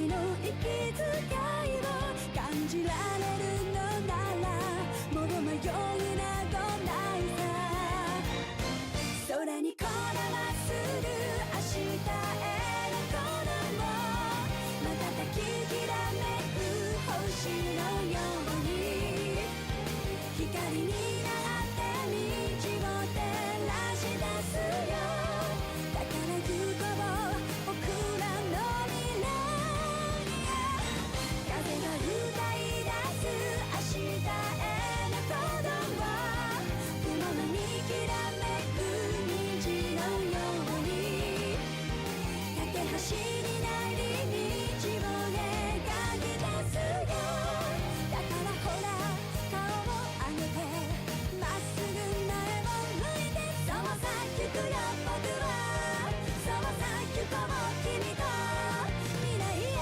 の息遣いを感じられるのならもう迷いなどないさ。空にこだまする明日へのこの瞬ききらめく星のように光になって道を照らし出すよ。だから行こう僕らの未来へ。風が歌い出す明日への鼓動は雲のにきらめく虹のように架け橋になり道を描き出すよ。だからほら顔を上げてまっすぐ前を向いてそうさ行くよ僕はそうさ行こう君と未来へ。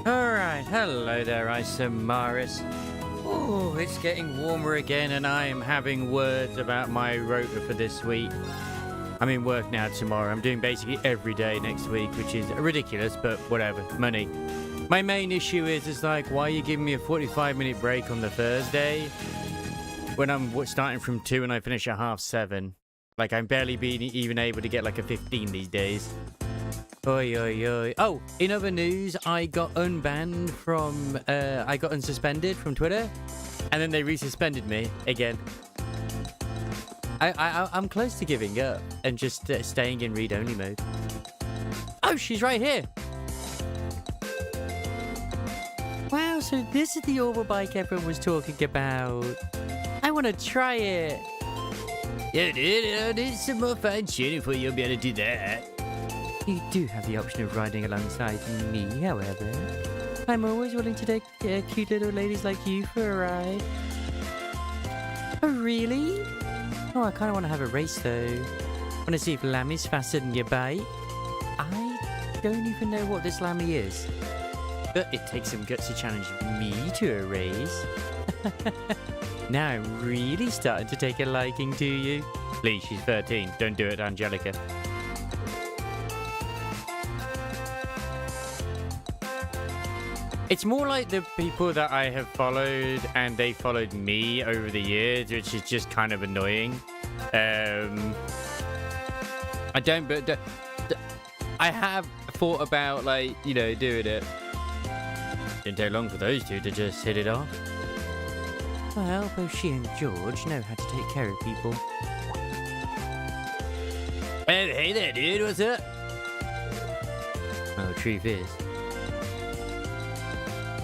Alright, hello there, Isomaris. Oh, it's getting warmer again and I am having words about my rota for this week. I'm in work now tomorrow. I'm doing basically every day next week, which is ridiculous, but whatever, money. My main issue is like, why are you giving me a 45-minute break on the Thursday when I'm starting from 2 and I finish at 7:30? Like, I'm barely being even able to get like a 15 these days. Oi, oi, oi. Oh, in other news, I got unbanned from, I got unsuspended from Twitter, and then they resuspended me again. I'm close to giving up and just staying in read-only mode. Oh, she's right here. Wow, so this is the Orbital bike everyone was talking about. I want to try it. Yeah, dude, I need some more fine-tuning before you'll be able to do that. You do have the option of riding alongside me, however. I'm always willing to take cute little ladies like you for a ride. Oh, really? Oh, I kind of want to have a race, though. Want to see if Lammy's faster than your bike? I don't even know what this Lammy is. But it takes some guts to challenge me to a race. Now I'm really starting to take a liking to you. Please, she's 13. Don't do it, Angelica. It's more like the people that I have followed and they followed me over the years, which is just kind of annoying. I don't, but I have thought about, like, you know, doing it. Didn't take long for those two to just hit it off. Well, both she and George know how to take care of people. Oh, hey there, dude. What's up? Well, the truth is,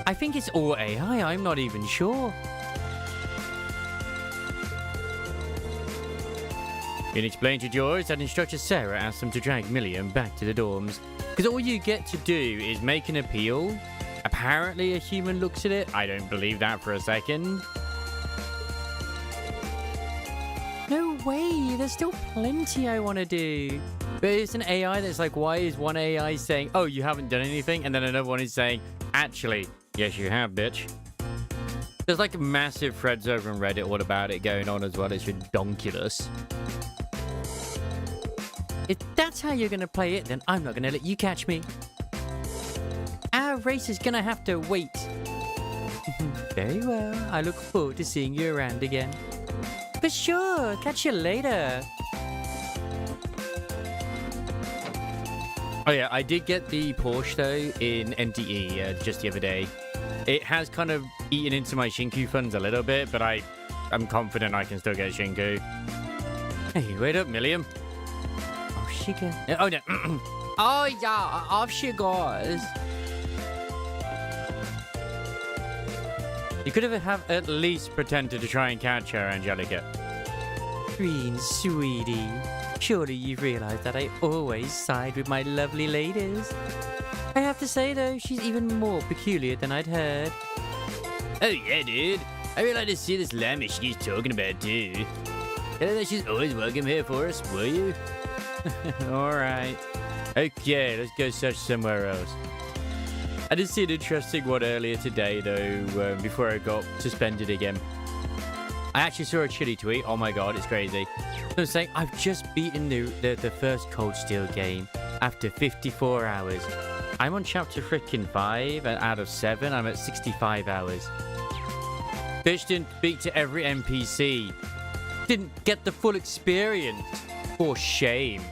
I think it's all AI. I'm not even sure. You can explain to George that instructor Sarah asked them to drag Milliam back to the dorms. Because all you get to do is make an appeal. Apparently a human looks at it. I don't believe that for a second. No way. There's still plenty I want to do. But it's an AI that's like, why is one AI saying, oh, you haven't done anything? And then another one is saying, actually, yes, you have, bitch. There's like massive threads over on Reddit all about it going on as well. It's redonkulous. If that's how you're going to play it, then I'm not going to let you catch me. Our race is going to have to wait. Very well. I look forward to seeing you around again. For sure. Catch you later. Oh yeah, I did get the Porsche though in NTE just the other day. It has kind of eaten into my Shinku funds a little bit, but I'm confident I can still get Shinku. Hey, wait up, Milliam. Oh, she goes. Oh no. Oh yeah, off she goes. You could have at least pretended to try and catch her, Angelica. Green, sweetie. Surely you've realized that I always side with my lovely ladies. I have to say, though, she's even more peculiar than I'd heard. Oh, yeah, dude. I really like to see this lamb she's talking about, too. Tell her that she's always welcome here for us, will you? All right. Okay, let's go search somewhere else. I did see an interesting one earlier today, though, before I got suspended again. I actually saw a Chili tweet. Oh my god, it's crazy. So saying, I've just beaten the first Cold Steel game after 54 hours. I'm on chapter frickin' 5, and out of 7, I'm at 65 hours. Bitch didn't speak to every NPC. Didn't get the full experience. For shame.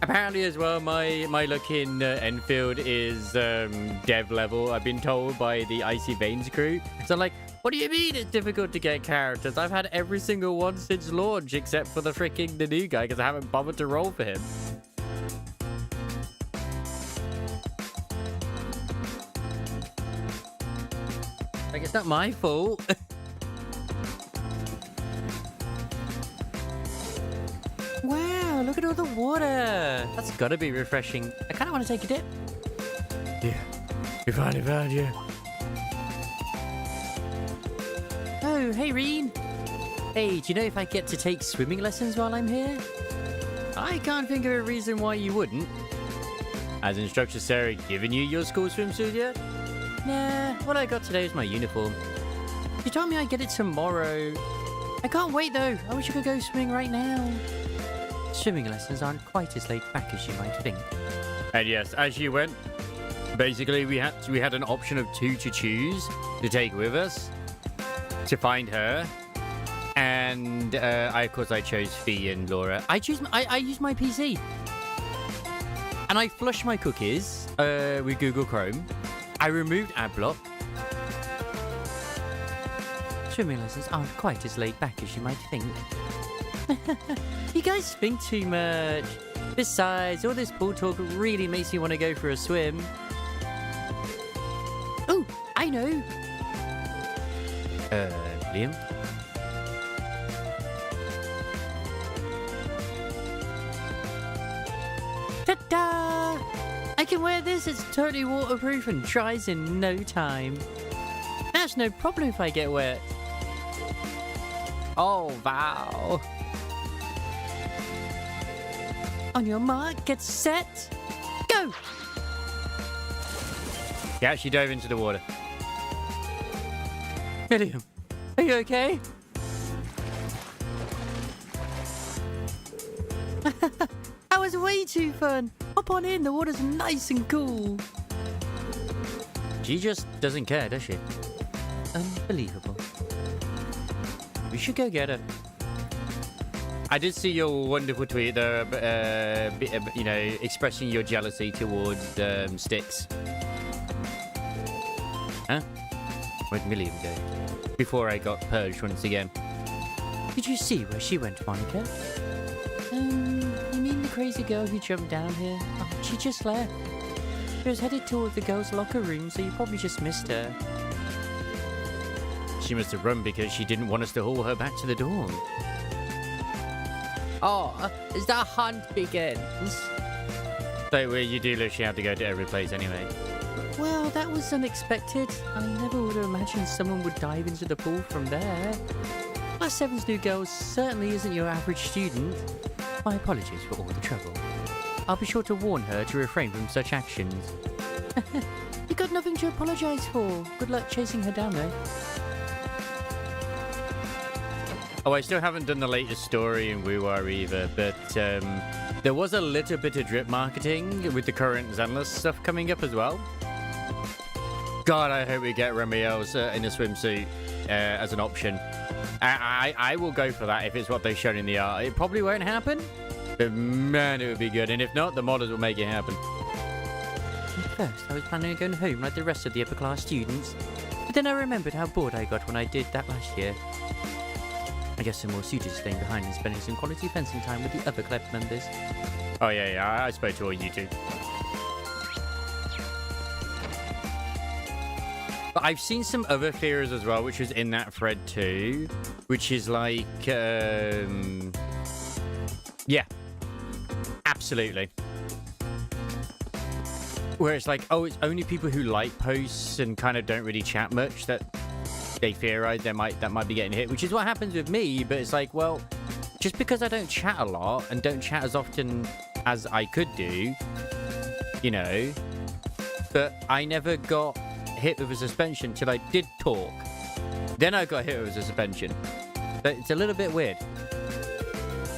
Apparently as well, my luck in Enfield is dev level. I've been told by the Icy Veins crew. So like, what do you mean it's difficult to get characters? I've had every single one since launch, except for the new guy, because I haven't bothered to roll for him. Like, it's not my fault. Wow, look at all the water. That's gotta be refreshing. I kind of want to take a dip. Yeah, we finally found you. Oh, hey, Reen. Hey, do you know if I get to take swimming lessons while I'm here? I can't think of a reason why you wouldn't. Has Instructor Sarah given you your school swimsuit yet? Nah, what I got today is my uniform. She told me I'd get it tomorrow. I can't wait though. I wish I could go swimming right now. Swimming lessons aren't quite as laid back as you might think. And yes, as you went, basically we had an option of 2 to choose to take with us to find her. And of course I chose Fee and Laura. I used my PC. And I flushed my cookies with Google Chrome. I removed AdBlock. Swimming lessons aren't quite as laid back as you might think. You guys think too much. Besides, all this pool talk really makes me want to go for a swim. Oh, I know. Liam? Ta-da! I can wear this, it's totally waterproof and dries in no time. That's no problem if I get wet. Oh, wow. On your mark, get set, go! Yeah, she dove into the water. Milliam, are you okay? too fun. Hop on in, the water's nice and cool. She just doesn't care, does she? Unbelievable. We should go get her. I did see your wonderful tweet there, you know, expressing your jealousy towards Styx. Huh? Where'd Milliam go? Before I got purged once again. Did you see where she went, Monica? You mean the crazy girl who jumped down here? Oh, she just left. She was headed toward the girls' locker room, so you probably just missed her. She must have run because she didn't want us to haul her back to the dorm. Oh, as the hunt begins. So, where you do live, she had to go to every place anyway. Well, that was unexpected. I never would have imagined someone would dive into the pool from there. Class 7's new girl certainly isn't your average student. My apologies for all the trouble. I'll be sure to warn her to refrain from such actions. You got nothing to apologize for. Good luck chasing her down though. Oh, I still haven't done the latest story in WuWa either, but there was a little bit of drip marketing with the current Zenless stuff coming up as well. God, I hope we get Remiel's in a swimsuit as an option. I will go for that if it's what they've shown in the art. It probably won't happen, but man, it would be good. And if not, the modders will make it happen. At first, I was planning on going home like the rest of the upper class students, but then I remembered how bored I got when I did that last year. I guess some more suited staying behind and spending some quality fencing time with the other club members. Oh yeah, I spoke to all you two. But I've seen some other theories as well, which was in that thread too, which is like, yeah, absolutely. Where it's like, oh, it's only people who like posts and kind of don't really chat much that they theorize that might be getting hit, which is what happens with me. But it's like, well, just because I don't chat a lot and don't chat as often as I could do, you know, but I never got hit with a suspension till I did talk. Then I got hit with a suspension. But it's a little bit weird.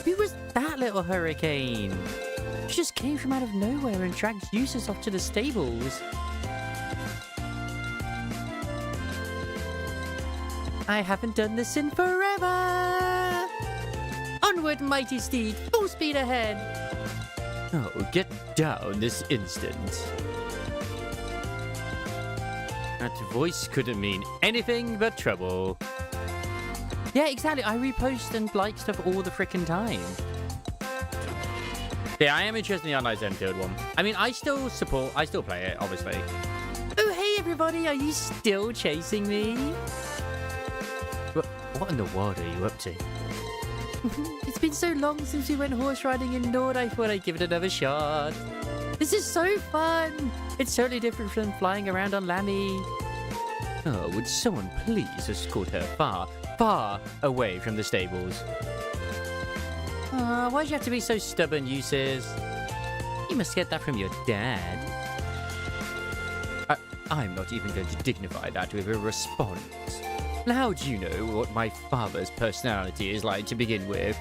Who was that little hurricane? She just came from out of nowhere and dragged Eustace off to the stables. I haven't done this in forever. Onward, mighty steed, full speed ahead. Oh, get down this instant. That voice couldn't mean anything but trouble. Yeah, exactly. I repost and like stuff all the frickin' time. Yeah, I am interested in the Online Zenfield one. I mean, I still play it, obviously. Oh, hey, everybody. Are you still chasing me? What in the world are you up to? It's been so long since we went horse riding in Nord, I thought I'd give it another shot. This is so fun! It's totally different from flying around on Lammy. Oh, would someone please escort her far, far away from the stables? Why'd you have to be so stubborn, Eustace? You must get that from your dad. I'm not even going to dignify that with a response. Now, how do you know what my father's personality is like to begin with?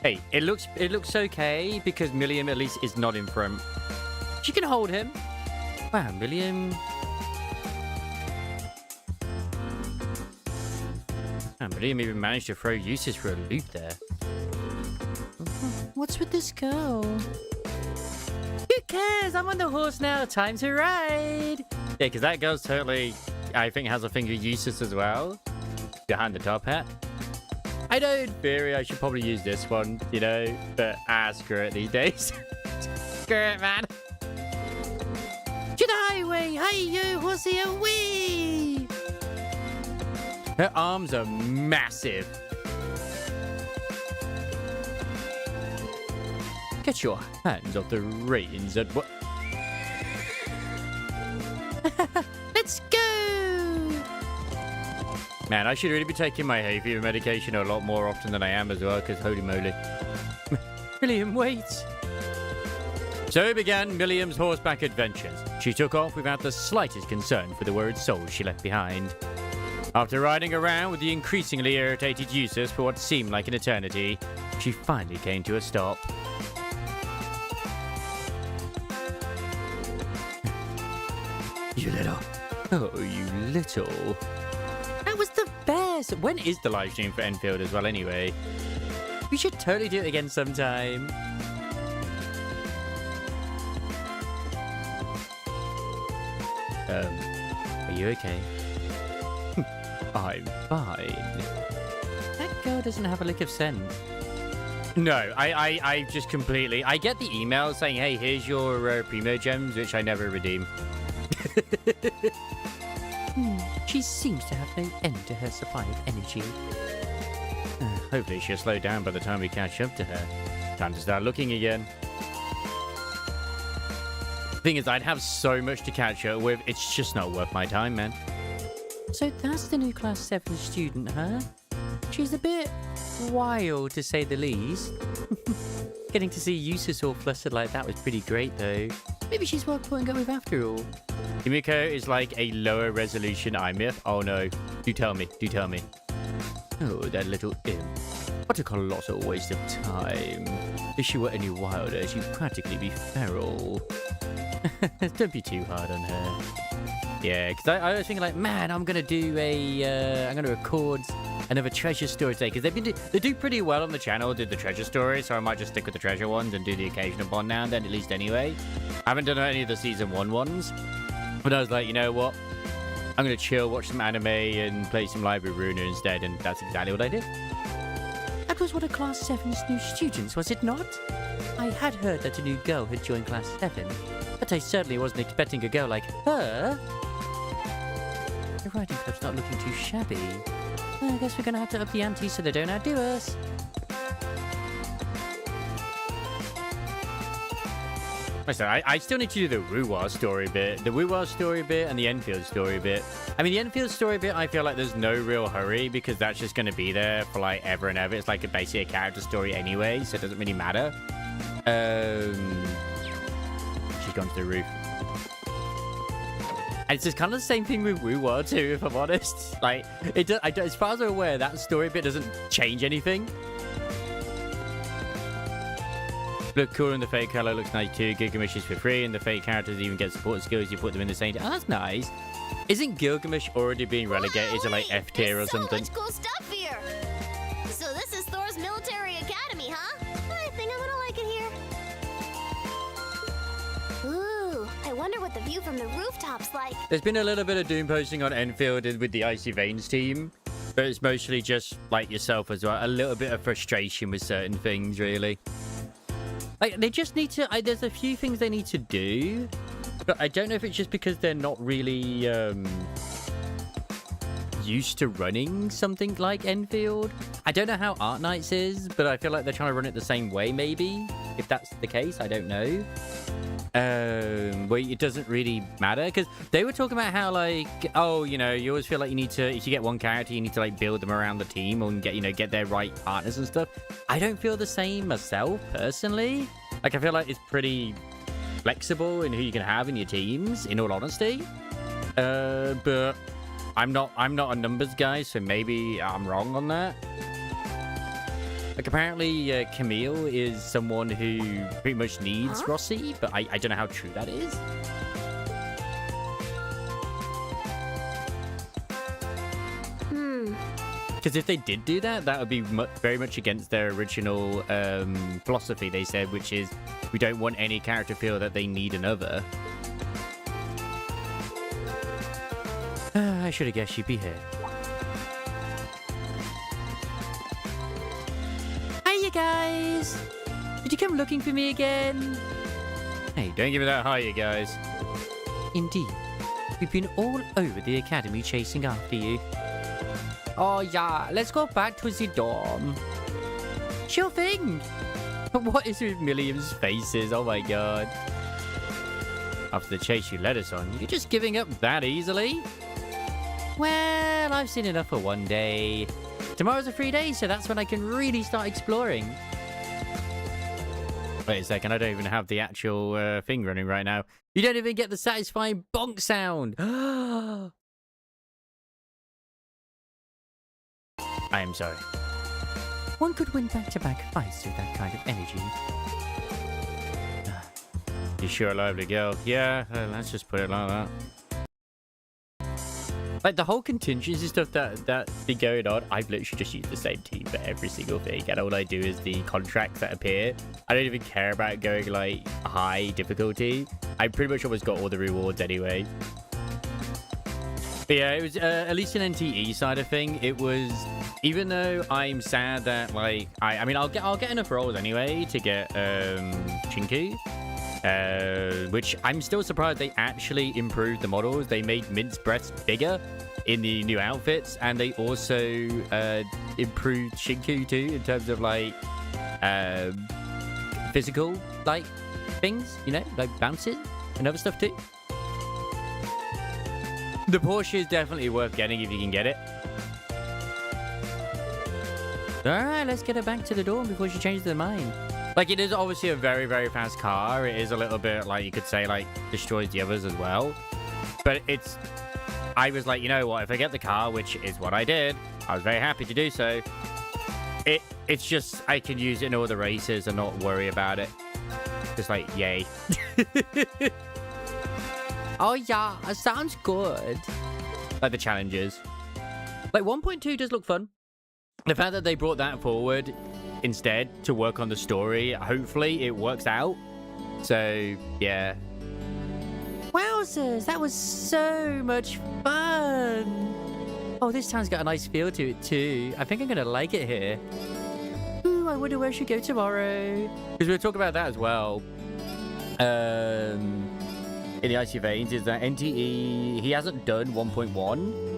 Hey, it looks okay because Milliam at least is not in front. She can hold him. Wow, Milliam. And Milliam even managed to throw Eustace for a loop there. What's with this girl? Who cares? I'm on the horse now. Time to ride. Yeah, because that girl's totally, I think, has a finger Eustace as well. Behind the top hat. I know in theory I should probably use this one, you know, but screw it these days. Screw it, man. To the highway! Hey, you horsey, away! Her arms are massive. Get your hands off the reins at what? Let's go! Man, I should really be taking my hay fever medication a lot more often than I am as well, because holy moly. Milliam, wait! So began Milliam's horseback adventures. She took off without the slightest concern for the worried souls she left behind. After riding around with the increasingly irritated Eustace for what seemed like an eternity, She finally came to a stop. You little. Oh, you little. That was the best. When is the live stream for Enfield as well, anyway? We should totally do it again sometime. Are you okay? I'm fine. That girl doesn't have a lick of sense. No, I just completely... I get the email saying, hey, here's your Primo Gems, which I never redeem. She seems to have no end to her supply of energy. Hopefully she'll slow down by the time we catch up to her. Time to start looking again. Thing is, I'd have so much to catch up with. It's just not worth my time, man. So that's the new Class 7 student, huh? She's a bit wild, to say the least. Getting to see Eustace all flustered like that was pretty great, though. Maybe she's worth putting up with after all. Himiko is like a lower resolution iMyth. Oh no. Do tell me. Do tell me. Oh, that little imp. What a colossal waste of time. If she were any wilder, she'd practically be feral. Don't be too hard on her. Yeah, because I was thinking like, man, I'm going to do a... I'm going to record another treasure story today. Because they do pretty well on the channel, did the treasure story. So I might just stick with the treasure ones and do the occasional one now and then, at least anyway. I haven't done any of the season 1 ones. But I was like, you know what? I'm going to chill, watch some anime, and play some Library Ruiner instead. And that's exactly what I did. That was one of Class 7's new students, was it not? I had heard that a new girl had joined Class 7. But I certainly wasn't expecting a girl like her. The riding club's not looking too shabby. I guess we're going to have to up the ante so they don't outdo us. I still need to do the Ruwa story bit. The Ruwa story bit and the Enfield story bit. I mean, the Enfield story bit, I feel like there's no real hurry because that's just going to be there for like ever and ever. It's like basically a character story anyway, so it doesn't really matter. She's gone to the roof. And it's just kind of the same thing with Ruwa too, if I'm honest. Like, as far as I'm aware, that story bit doesn't change anything. Look cool and the fake color looks nice too. Gilgamesh is for free and the fake characters even get support skills. You put them in the same... Oh, that's nice. Isn't Gilgamesh already being relegated to like F tier or something? There's so much cool stuff here. So this is Thor's military academy, huh? I think I'm gonna like it here. Ooh, I wonder what the view from the rooftop's like. There's been a little bit of doom posting on Enfield with the Icy Veins team. But it's mostly just like yourself as well. A little bit of frustration with certain things, really. Like, they just need to... there's a few things they need to do. But I don't know if it's just because they're not really used to running something like Enfield. I don't know how Art Nights is, but I feel like they're trying to run it the same way, maybe. If that's the case, I don't know. Well, it doesn't really matter. Because they were talking about how, like, oh, you know, you always feel like you need to... If you get one character, you need to, like, build them around the team and get, you know, get their right partners and stuff. I don't feel the same myself, personally. Like, I feel like it's pretty flexible in who you can have in your teams, in all honesty. But I'm not a numbers guy, so maybe I'm wrong on that. Like, apparently, Camille is someone who pretty much needs Rossi, but I don't know how true that is. Because if they did do that, that would be very much against their original philosophy, they said, which is we don't want any character to feel that they need another. I should have guessed you'd be here. Hi, you guys! Did you come looking for me again? Hey, don't give me that hi, you guys. Indeed. We've been all over the academy chasing after you. Oh, yeah, let's go back to the dorm. Sure thing. What is with Milliam's faces? Oh, my God. After the chase you led us on, you're just giving up that easily? Well, I've seen enough for one day. Tomorrow's a free day, so that's when I can really start exploring. Wait a second, I don't even have the actual thing running right now. You don't even get the satisfying bonk sound. I am sorry. One could win back-to-back fights with that kind of energy. You sure a lively girl. Yeah, let's just put it like that. Like, the whole contingency stuff that be going on, I've literally just used the same team for every single thing. And all I do is the contracts that appear. I don't even care about going, like, high difficulty. I pretty much almost got all the rewards anyway. But yeah, it was, at least in NTE side of thing, it was... Even though I'm sad that, like... I mean, I'll get enough rolls anyway to get, Shinku. Which I'm still surprised they actually improved the models. They made Mint's breasts bigger in the new outfits, and they also improved Shinku too in terms of like physical like things, you know, like bounces and other stuff too. The Porsche is definitely worth getting if you can get it. Alright, let's get her back to the dorm before she changes her mind. Like, it is obviously a very, very fast car. It is a little bit, like, you could say, like, destroys the others as well. But it's... I was like, you know what? If I get the car, which is what I did, I was very happy to do so. It's just, I can use it in all the races and not worry about it. Just like, yay. Oh, yeah. Sounds good. Like the challenges. Like, 1.2 does look fun. The fact that they brought that forward... instead to work on the story, hopefully it works out. So yeah, wowzers, that was so much fun. Oh, this town's got a nice feel to it too. I think I'm gonna like it here. Ooh, I wonder where I should go tomorrow, because we'll talk about that as well. In the Icy Veins is that NTE, he hasn't done 1.1.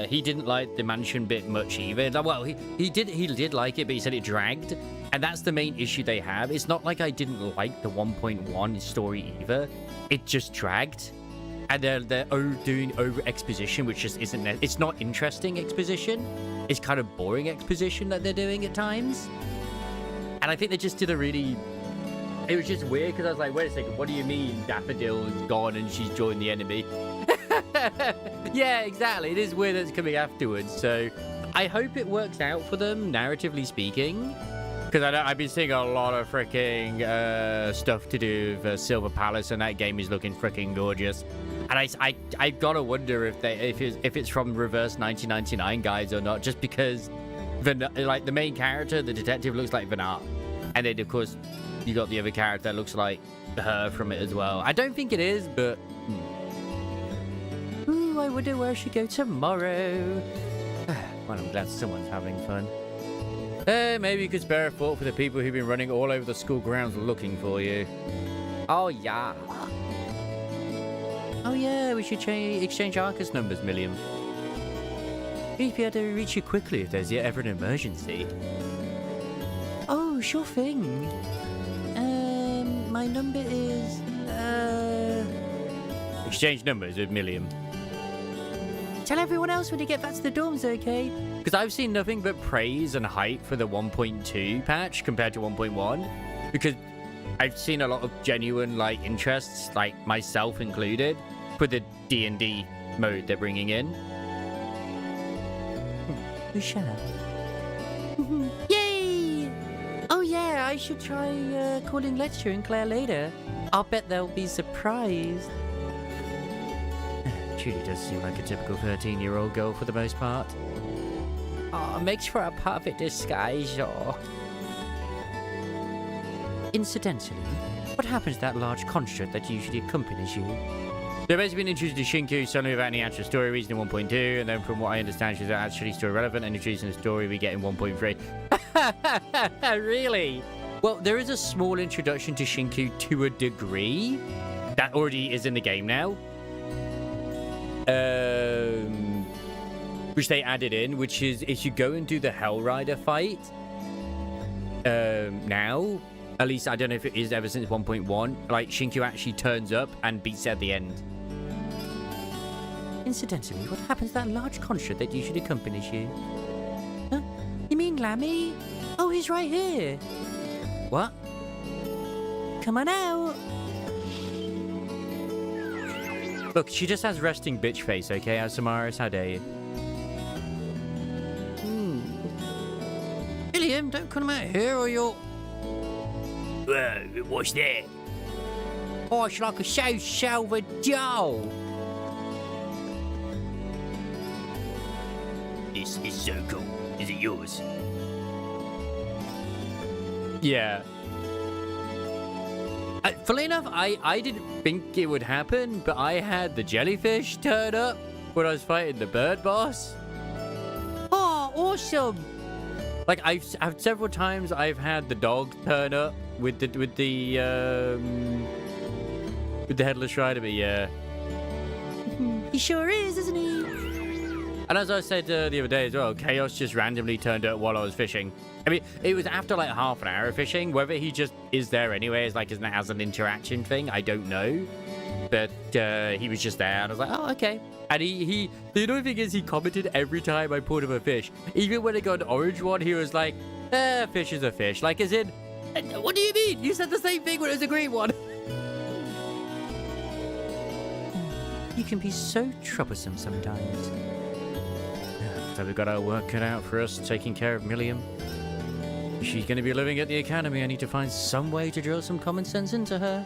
He didn't like the mansion bit much either. Well, he did like it, but he said it dragged. And that's the main issue they have. It's not like I didn't like the 1.1 story either. It just dragged. And they're doing over exposition, which just isn't... It's not interesting exposition. It's kind of boring exposition that they're doing at times. And I think they just did a really... It was just weird, because I was like, wait a second, what do you mean Daffodil is gone and she's joined the enemy? Yeah, exactly. It is weird that it's coming afterwards. So I hope it works out for them, narratively speaking. Because I've been seeing a lot of freaking stuff to do with Silver Palace, and that game is looking freaking gorgeous. And I gotta wonder if it's from Reverse 1999 guys or not, just because like the main character, the detective, looks like Vanat, and then of course you got the other character that looks like her from it as well. I don't think it is, but ooh, I wonder where I should go tomorrow. Well, I'm glad someone's having fun. Maybe you could spare a thought for the people who've been running all over the school grounds looking for you. Oh, yeah. Oh, yeah, we should exchange Arcus numbers, Milliam. We'd be able to reach you quickly if there's ever an emergency. Oh, sure thing. My number is... Exchange numbers with Milliam. Tell everyone else when you get back to the dorms, okay? Because I've seen nothing but praise and hype for the 1.2 patch compared to 1.1. Because I've seen a lot of genuine, like, interests, like myself included, for the D&D mode they're bringing in. We shall. Yay! Oh yeah, I should try calling Lecture and Claire later. I'll bet they'll be surprised. Trudy does seem like a typical 13-year-old girl for the most part. Oh, makes for a perfect disguise, or... Incidentally, what happens to that large construct that usually accompanies you? They've basically been introduced to Shinku suddenly without any actual story reason in 1.2, and then from what I understand, she's actually story relevant and introducing the story we get in 1.3. Really? Well, there is a small introduction to Shinku to a degree. That already is in the game now. Which they added in, which is if you go and do the Hell Rider fight, now, at least I don't know if it is ever since 1.1, like Shinku actually turns up and beats at the end. Incidentally, what happens to that large construct that usually accompanies you? Huh? You mean Lammy? Oh, he's right here. What? Come on out. Look, she just has resting bitch face, okay, Asamaris? How dare you? William, Milliam, don't come out here or you'll... What's that? Oh, it's like a so Salvador. This is so cool. Is it yours? Yeah. Funnily enough, I didn't think it would happen, but I had the jellyfish turn up when I was fighting the bird boss. Oh, awesome! Like I've several times I've had the dog turn up with the headless rider, but yeah. He sure is, isn't he? And as I said the other day as well, Chaos just randomly turned up while I was fishing. I mean, it was after like half an hour of fishing. Whether he just is there anyway as an interaction thing, I don't know. But he was just there, and I was like, oh, okay. And the annoying thing is he commented every time I pulled him a fish. Even when I got an orange one, he was like, fish is a fish. Like, as in, what do you mean? You said the same thing when it was a green one. You can be so troublesome sometimes. So we've got our work cut out for us taking care of Milliam. She's going to be living at the academy. I need to find some way to drill some common sense into her.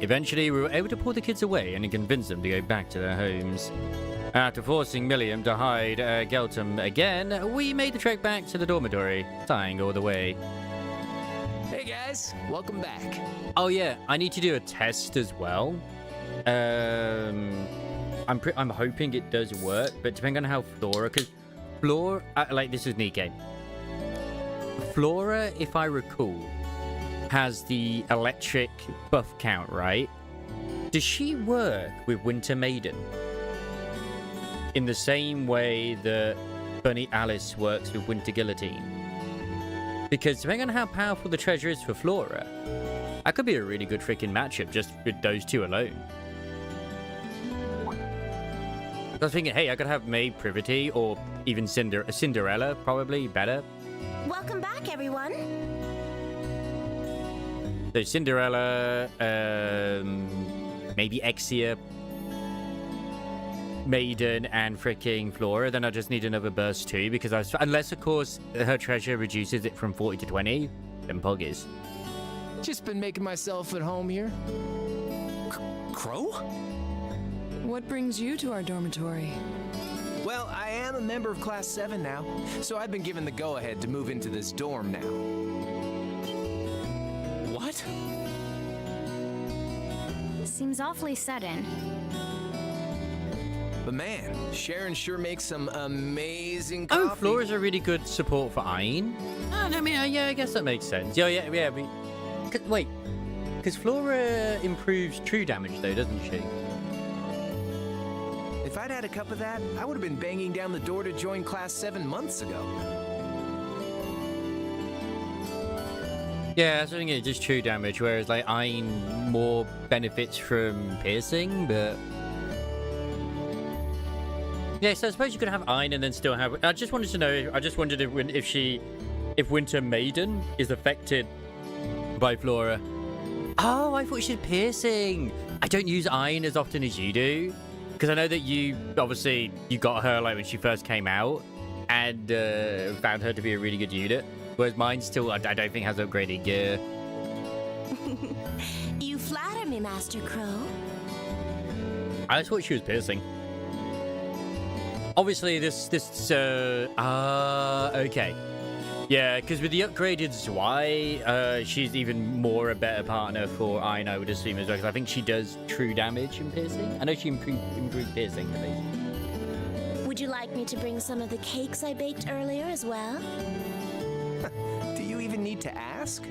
Eventually, we were able to pull the kids away and convince them to go back to their homes. After forcing Milliam to hide Geltum again, we made the trek back to the dormitory, sighing all the way. Hey guys, welcome back. Oh yeah, I need to do a test as well. I'm hoping it does work, but depending on how Flora, because Flora, like this is Nikke. Flora, if I recall, has the electric buff count, right? Does she work with Winter Maiden in the same way that Bunny Alice works with Winter Guillotine? Because depending on how powerful the treasure is for Flora, that could be a really good freaking matchup just with those two alone. I was thinking, hey, I could have Maid Privity or even Cinderella, probably better. Welcome back, everyone. So Cinderella, maybe Exia, Maiden, and freaking Flora. Then I just need another burst too, because unless of course her treasure reduces it from 40 to 20, then Poggies. Just been making myself at home here. Crow? What brings you to our dormitory? Well, I am a member of Class 7 now, so I've been given the go-ahead to move into this dorm now. What? Seems awfully sudden. But man, Sharon sure makes some amazing coffee. Oh, Flora's a really good support for Ayn. I mean, yeah, I guess that makes sense. Yeah. Wait, because Flora improves true damage though, doesn't she? If I'd had a cup of that, I would have been banging down the door to join Class 7 months ago. Yeah, I think it's just true damage, whereas like Ayn more benefits from piercing, but yeah. So I suppose you could have Ayn and then still have. I just wanted to know. I just wondered if Winter Maiden is affected by Flora. Oh, I thought she had piercing. I don't use Ayn as often as you do. Because I know that you got her like when she first came out and found her to be a really good unit. Whereas mine still, I don't think has upgraded gear. You flatter me, Master Crow. I just thought she was piercing. Obviously, okay. Yeah, because with the upgraded Zwei, she's even more a better partner for Ayn, I would assume, as well. Because I think she does true damage in piercing. I know she improved piercing, at least. Would you like me to bring some of the cakes I baked earlier as well? Do you even need to ask?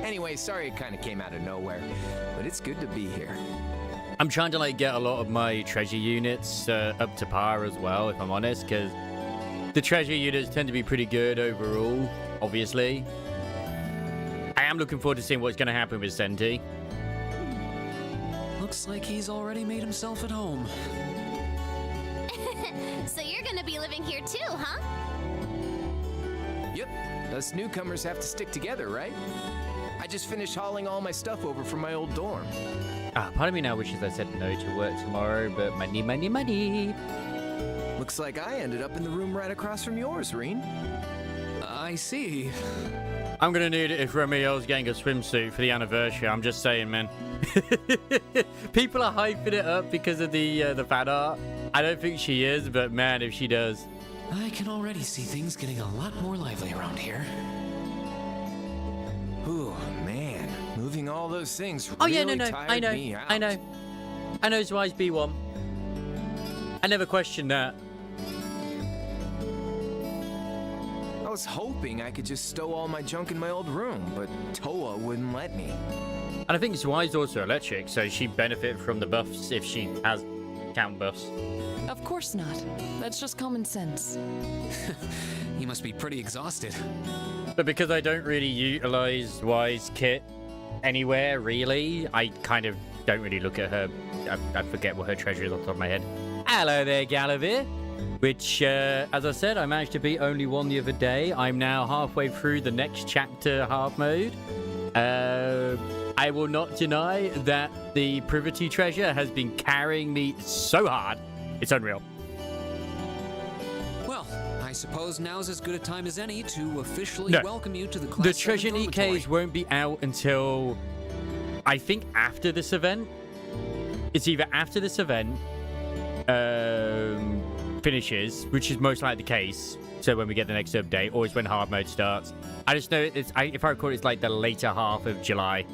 Anyway, sorry it kind of came out of nowhere, but it's good to be here. I'm trying to like get a lot of my treasure units up to par as well, if I'm honest, because the treasure units tend to be pretty good overall, obviously. I am looking forward to seeing what's going to happen with Senti. Looks like he's already made himself at home. So you're gonna be living here too, huh? Yep, us newcomers have to stick together, right? I just finished hauling all my stuff over from my old dorm. Part of me now wishes I said no to work tomorrow, but money. Looks like I ended up in the room right across from yours, Reen. I see. I'm gonna need it if Romeo's getting a swimsuit for the anniversary. I'm just saying, man. People are hyping it up because of the fan art. I don't think she is, but man, if she does. I can already see things getting a lot more lively around here. Ooh, man. Moving all those things Oh really yeah, no, tired I know, me out. I know. I know Zwei's B1. I never questioned that. I was hoping I could just stow all my junk in my old room, but Toa wouldn't let me. And I think Zwei's also electric, so she'd benefit from the buffs if she has count buffs. Of course not. That's just common sense. You must be pretty exhausted. But because I don't really utilize Zwei's kit anywhere, really, I kind of don't really look at her. I forget what her treasure is off the top of my head. Hello there, Galavir. Which, as I said, I managed to beat only one the other day. I'm now halfway through the next chapter hard mode. I will not deny that the Privity treasure has been carrying me so hard. It's unreal. Well, I suppose now's as good a time as any to officially No. welcome you to the Class The 7 treasure dormitory. EKs won't be out until, I think, after this event. It's either after this event finishes, which is most likely the case, so when we get the next update, or it's when hard mode starts. I just know it's, if I recall, it's like the later half of July.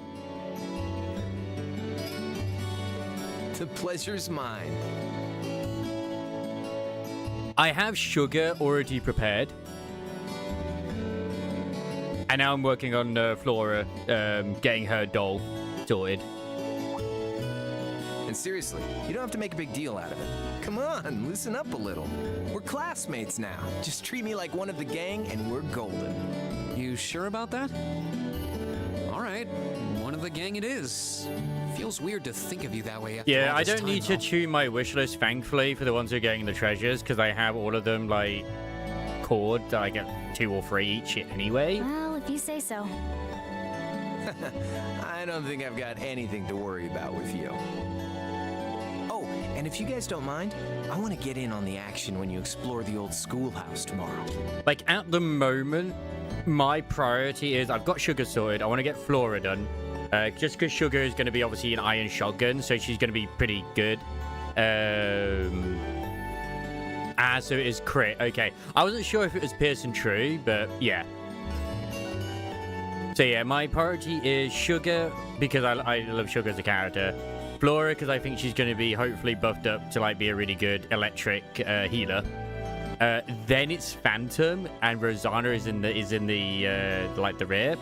The pleasure's mine. I have sugar already prepared. And now I'm working on Flora, getting her doll sorted. And seriously, you don't have to make a big deal out of it. Come on, loosen up a little. We're classmates now. Just treat me like one of the gang and we're golden. You sure about that? All right, one of the gang it is. Feels weird to think of you that way after Yeah, all I this don't time, need to though. tune my wish list, thankfully, for the ones who are getting the treasures, because I have all of them, like, cord. I get 2 or 3 each anyway. Well, if you say so. I don't think I've got anything to worry about with you. Oh, and if you guys don't mind, I want to get in on the action when you explore the old schoolhouse tomorrow. Like, at the moment, my priority is I've got Sugar sorted. I want to get Flora done. Just because Sugar is going to be obviously an iron shotgun, so she's going to be pretty good. So it is crit. Okay. I wasn't sure if it was Pierce and True, but yeah. So yeah, my priority is Sugar, because I love Sugar as a character. Flora, because I think she's going to be hopefully buffed up to like be a really good electric healer. Then it's Phantom, and Rosanna is in the like the rear.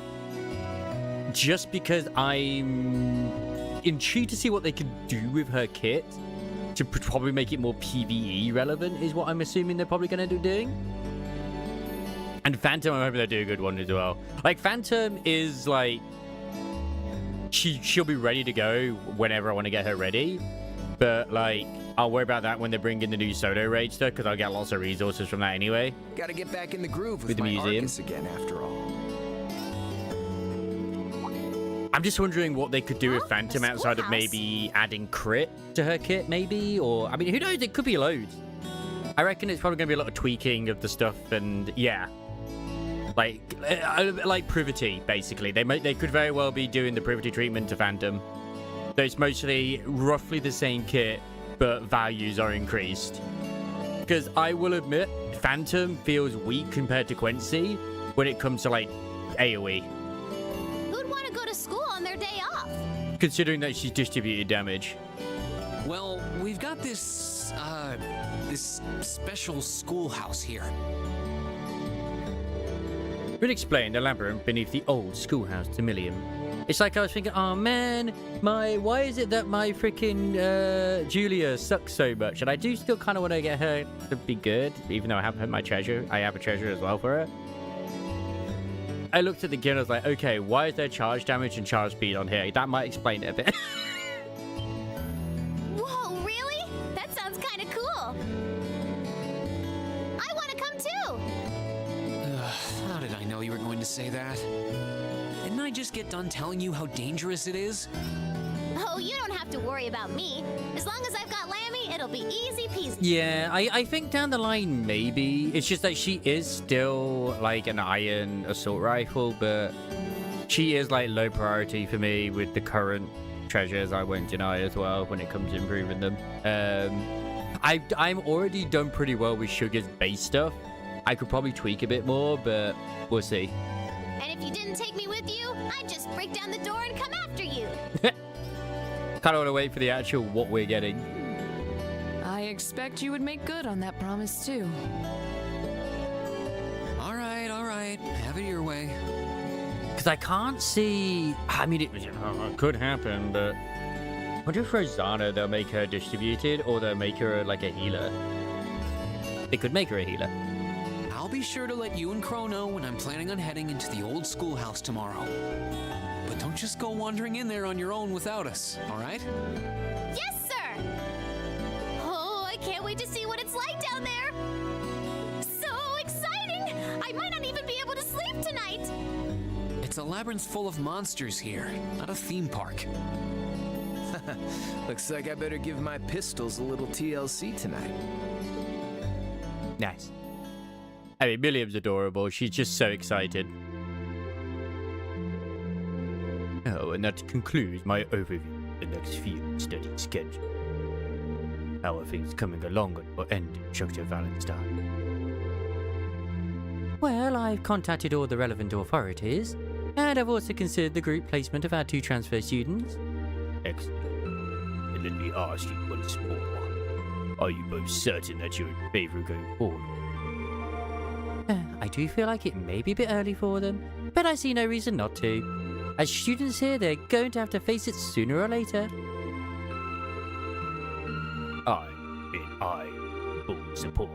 Just because I'm intrigued to see what they could do with her kit to probably make it more PvE relevant, is what I'm assuming they're probably going to do doing. And Phantom, I'm hoping they'll do a good one as well. Like, Phantom is like, she'll be ready to go whenever I want to get her ready. But like, I'll worry about that when they bring in the new solo raid stuff, because I'll get lots of resources from that anyway. Gotta get back in the groove With with the my museum. Arcus again, after all. I'm just wondering what they could do with Huh? Phantom The outside of schoolhouse? maybe adding crit to her kit, maybe? Or, I mean, who knows? It could be loads. I reckon it's probably going to be a lot of tweaking of the stuff, and yeah. Like Privity, basically. They could very well be doing the Privity treatment to Phantom. So it's mostly roughly the same kit, but values are increased. Because I will admit, Phantom feels weak compared to Quincy when it comes to, like, AoE. Who'd want to go to school on their day off? Considering that she's distributed damage. Well, we've got this special schoolhouse here. We'll explain the labyrinth beneath the old schoolhouse to Millium. It's like I was thinking, oh man, why is it that my freaking Julia sucks so much? And I do still kind of want to get her to be good, even though I haven't had my treasure. I have a treasure as well for her. I looked at the gear and I was like, okay, why is there charge damage and charge speed on here? That might explain it a bit. Whoa, really? That sounds kind of cool. I want to come too. How did I know you were going to say that? Didn't I just get done telling you how dangerous it is? Oh, you don't have to worry about me. As long as I've got Lammy, it'll be easy peasy. Yeah, I think down the line, maybe. It's just that she is still, like, an iron assault rifle, but she is, like, low priority for me with the current treasures I won't deny as well when it comes to improving them. I'm already done pretty well with Sugar's base stuff. I could probably tweak a bit more, but we'll see. And if you didn't take me with you, I'd just break down the door and come after you. Kind of want to wait for the actual what we're getting. I expect you would make good on that promise, too. All right. Have it your way. Because I can't see... I mean, it could happen, but... I wonder if Rosanna, they'll make her distributed, or they'll make her, like, a healer. They could make her a healer. I'll be sure to let you and Crow know when I'm planning on heading into the old schoolhouse tomorrow. But don't just go wandering in there on your own without us, all right? Yes, sir! Oh, I can't wait to see what it's like down there! So exciting! I might not even be able to sleep tonight! It's a labyrinth full of monsters here, not a theme park. Looks like I better give my pistols a little TLC tonight. Nice. I mean, Miriam's adorable. She's just so excited. Oh, and that concludes my overview of the next few study schedule. How are things coming along at your end, Dr. Valentine? Well, I've contacted all the relevant authorities, and I've also considered the group placement of our 2 transfer students. Excellent. And let me ask you once more. Are you both certain that you're in favor of going forward? I do feel like it may be a bit early for them, but I see no reason not to. As students here, they're going to have to face it sooner or later. I full support.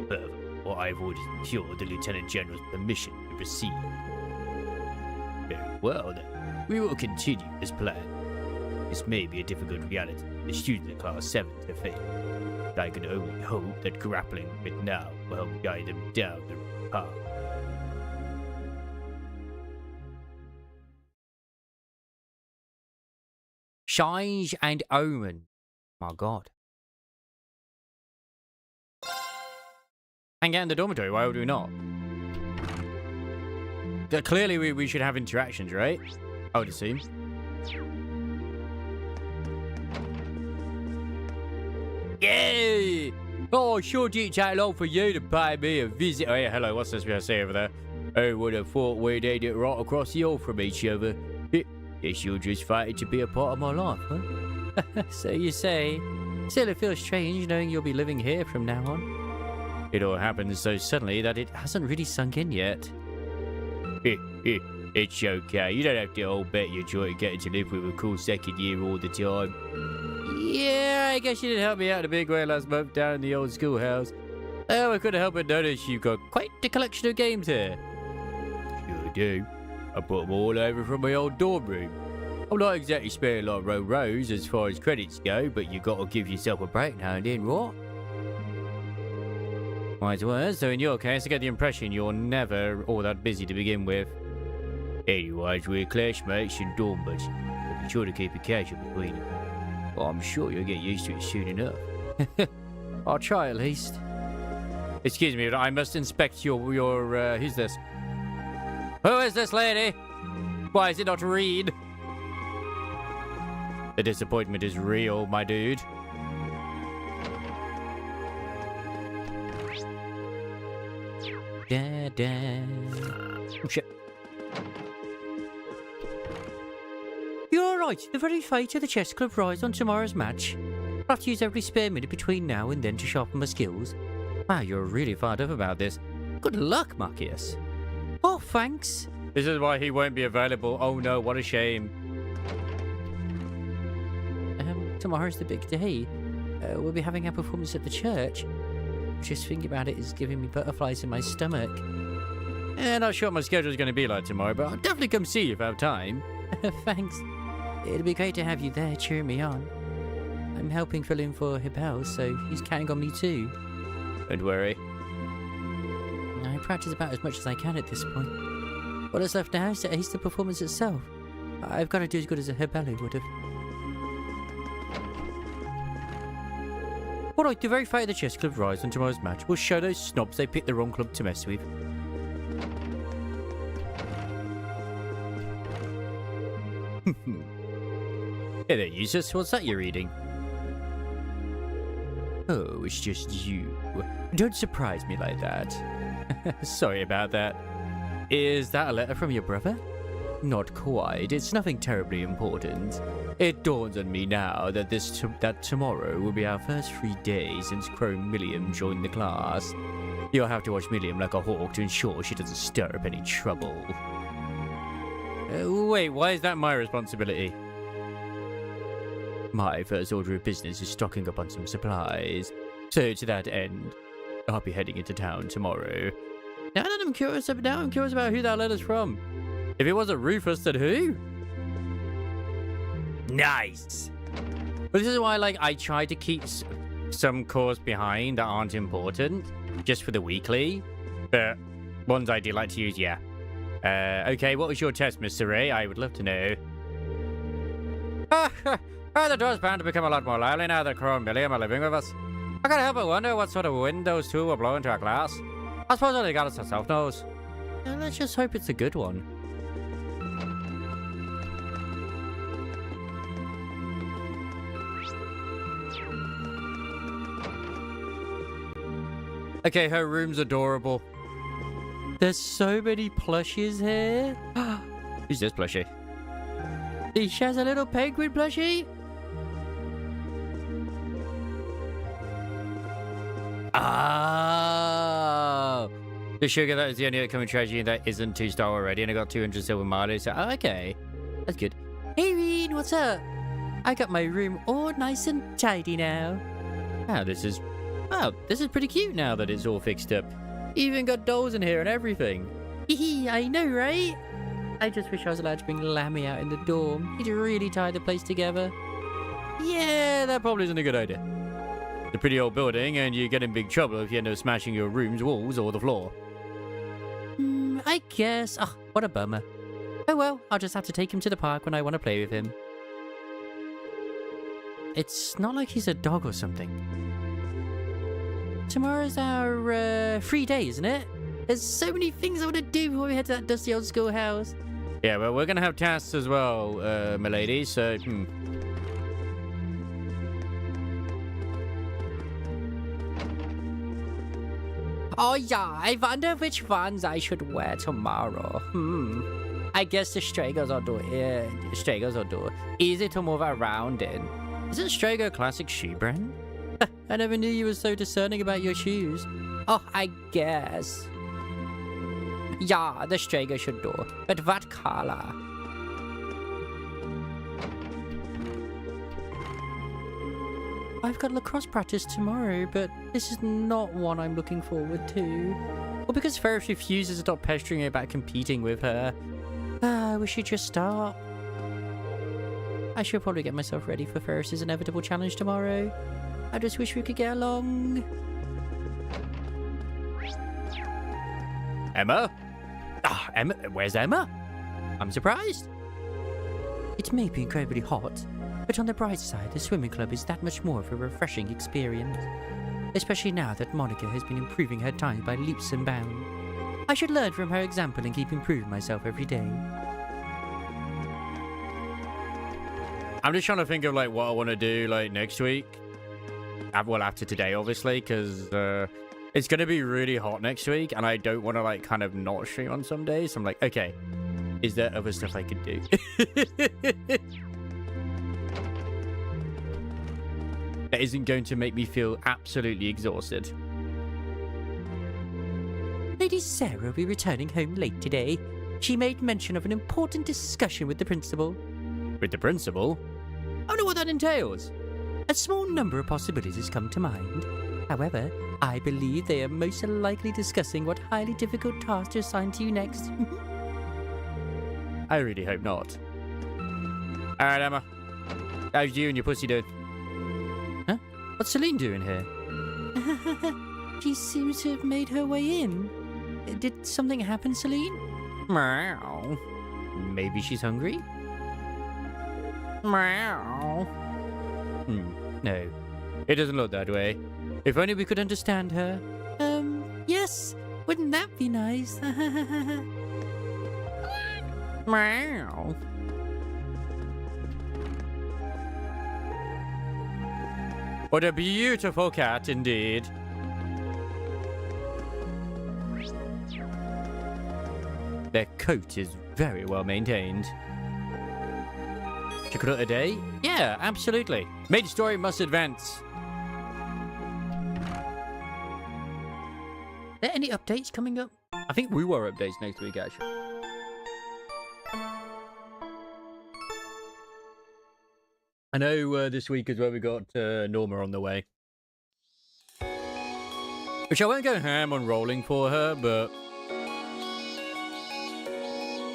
Furthermore, I've already secured the Lieutenant General's permission to proceed. Very well then, we will continue as planned. This may be a difficult reality for the students at Class 7 to face, but I can only hope that grappling with it now will help guide them down the right path. Shines and Omen. My god. Hang out in the dormitory, why would we not? Clearly we should have interactions, right? I would assume. Yay! Oh, sure didn't take long for you to pay me a visit. Oh yeah, hello, what's this we say over there? Oh, would have thought we'd end it right across the hall from each other. Guess you're just fighting to be a part of my life, huh? So you say. Still, it feels strange knowing you'll be living here from now on. It all happened so suddenly that it hasn't really sunk in yet. It's okay. You don't have to all bet your joy getting to live with a cool second year all the time. Yeah, I guess you did help me out a big way last month down in the old schoolhouse. Oh, I couldn't help but notice you've got quite a collection of games here. Sure do. I brought them all over from my old dorm room. I'm not exactly sparing like rows as far as credits go, but you got to give yourself a break now and then, what? Wise words, so in your case, I get the impression you're never all that busy to begin with. Anyways, we're classmates and dorm mates, but be sure to keep it casual between you. Well, I'm sure you'll get used to it soon enough. I'll try at least. Excuse me, but I must inspect your who's this? Who is this lady? Why is it not Reed? The disappointment is real, my dude. Da, da. Oh, shit. You're right. The very fate of the chess club rides on tomorrow's match. I'll have to use every spare minute between now and then to sharpen my skills. Wow, you're really fired up about this. Good luck, Marcus. Oh, thanks. This is why he won't be available. Oh no, what a shame. Tomorrow's the big day. We'll be having our performance at the church. Just thinking about it is giving me butterflies in my stomach. Not sure what my schedule's going to be like tomorrow, but I'll definitely come see you if I have time. Thanks. It'll be great to have you there cheering me on. I'm helping fill in for Hibel, so he's counting on me too. Don't worry. I practice about as much as I can at this point. What is left now is to ace the performance itself. I've got to do as good as a Hibel would have. Alright, the very fate of the chess club rise on tomorrow's match will show those snobs they picked the wrong club to mess with. Hey there, Eustace. What's that you're reading? Oh, it's just you. Don't surprise me like that. Sorry about that. Is that a letter from your brother? Not quite. It's nothing terribly important. It dawns on me now that that tomorrow will be our first free day since Chrome Milliam joined the class. You'll have to watch Milliam like a hawk to ensure she doesn't stir up any trouble. Wait, why is that my responsibility? My first order of business is stocking up on some supplies. So to that end, I'll be heading into town tomorrow. Now I'm curious about who that letter's from. If it wasn't Rufus, then who? Nice. But this is why, like, I try to keep some cores behind that aren't important, just for the weekly. But ones I do like to use, yeah. Okay, what was your test, Mr. Ray? I would love to know. The door's bound to become a lot more lively now that Crow and Milliam are living with us. I can't help but wonder what sort of wind those two will blow into our class. I suppose only God herself knows. Let's just hope it's a good one. Okay, her room's adorable. There's so many plushies here. Who's this plushie? She has a little penguin plushie? Oh! The sugar, that is the only upcoming tragedy that isn't 2-star already, and I got 200 silver mileage, so okay. That's good. Hey, Reen, what's up? I got my room all nice and tidy now. Wow, this is pretty cute now that it's all fixed up. Even got dolls in here and everything. Hee, I know, right? I just wish I was allowed to bring Lammy out in the dorm. He'd really tie the place together. Yeah, that probably isn't a good idea. It's a pretty old building, and you get in big trouble if you end up smashing your room's walls or the floor. I guess. Oh, what a bummer. Oh well, I'll just have to take him to the park when I want to play with him. It's not like he's a dog or something. Tomorrow's our free day, isn't it? There's so many things I want to do before we head to that dusty old schoolhouse. Yeah, well, we're going to have tasks as well, milady, so... Oh, yeah, I wonder which ones I should wear tomorrow. I guess the Stragos will do. Easy to move around in. Isn't Strago a classic shoe brand? I never knew you were so discerning about your shoes. Oh, I guess. Yeah, the Strago should do. But what color? I've got lacrosse practice tomorrow, but this is not one I'm looking forward to. Well, because Ferris refuses to stop pestering her about competing with her. We should just start. I should probably get myself ready for Ferris's inevitable challenge tomorrow. I just wish we could get along. Emma? Emma? Where's Emma? I'm surprised. It may be incredibly hot, but on the bright side, the swimming club is that much more of a refreshing experience. Especially now that Monica has been improving her time by leaps and bounds. I should learn from her example and keep improving myself every day. I'm just trying to think of like what I want to do like next week. Well, after today, obviously, because it's going to be really hot next week, and I don't want to like kind of not stream on some days. So I'm like, okay, is there other stuff I could do? That isn't going to make me feel absolutely exhausted. Lady Sarah will be returning home late today. She made mention of an important discussion with the principal. With the principal? I don't know what that entails. A small number of possibilities come to mind. However, I believe they are most likely discussing what highly difficult task to assign to you next. I really hope not. Alright, Emma. How's you and your pussy doing? Huh? What's Celine doing here? She seems to have made her way in. Did something happen, Celine? Meow. Maybe she's hungry? Meow. No. It doesn't look that way. If only we could understand her. Yes. Wouldn't that be nice? Meow. What a beautiful cat indeed. Their coat is very well maintained. Chocolate a day? Yeah, absolutely. Main story must advance. Are there any updates coming up? I think we were updates next week, actually. I know this week is where we got Norma on the way. Which I won't go ham on rolling for her, but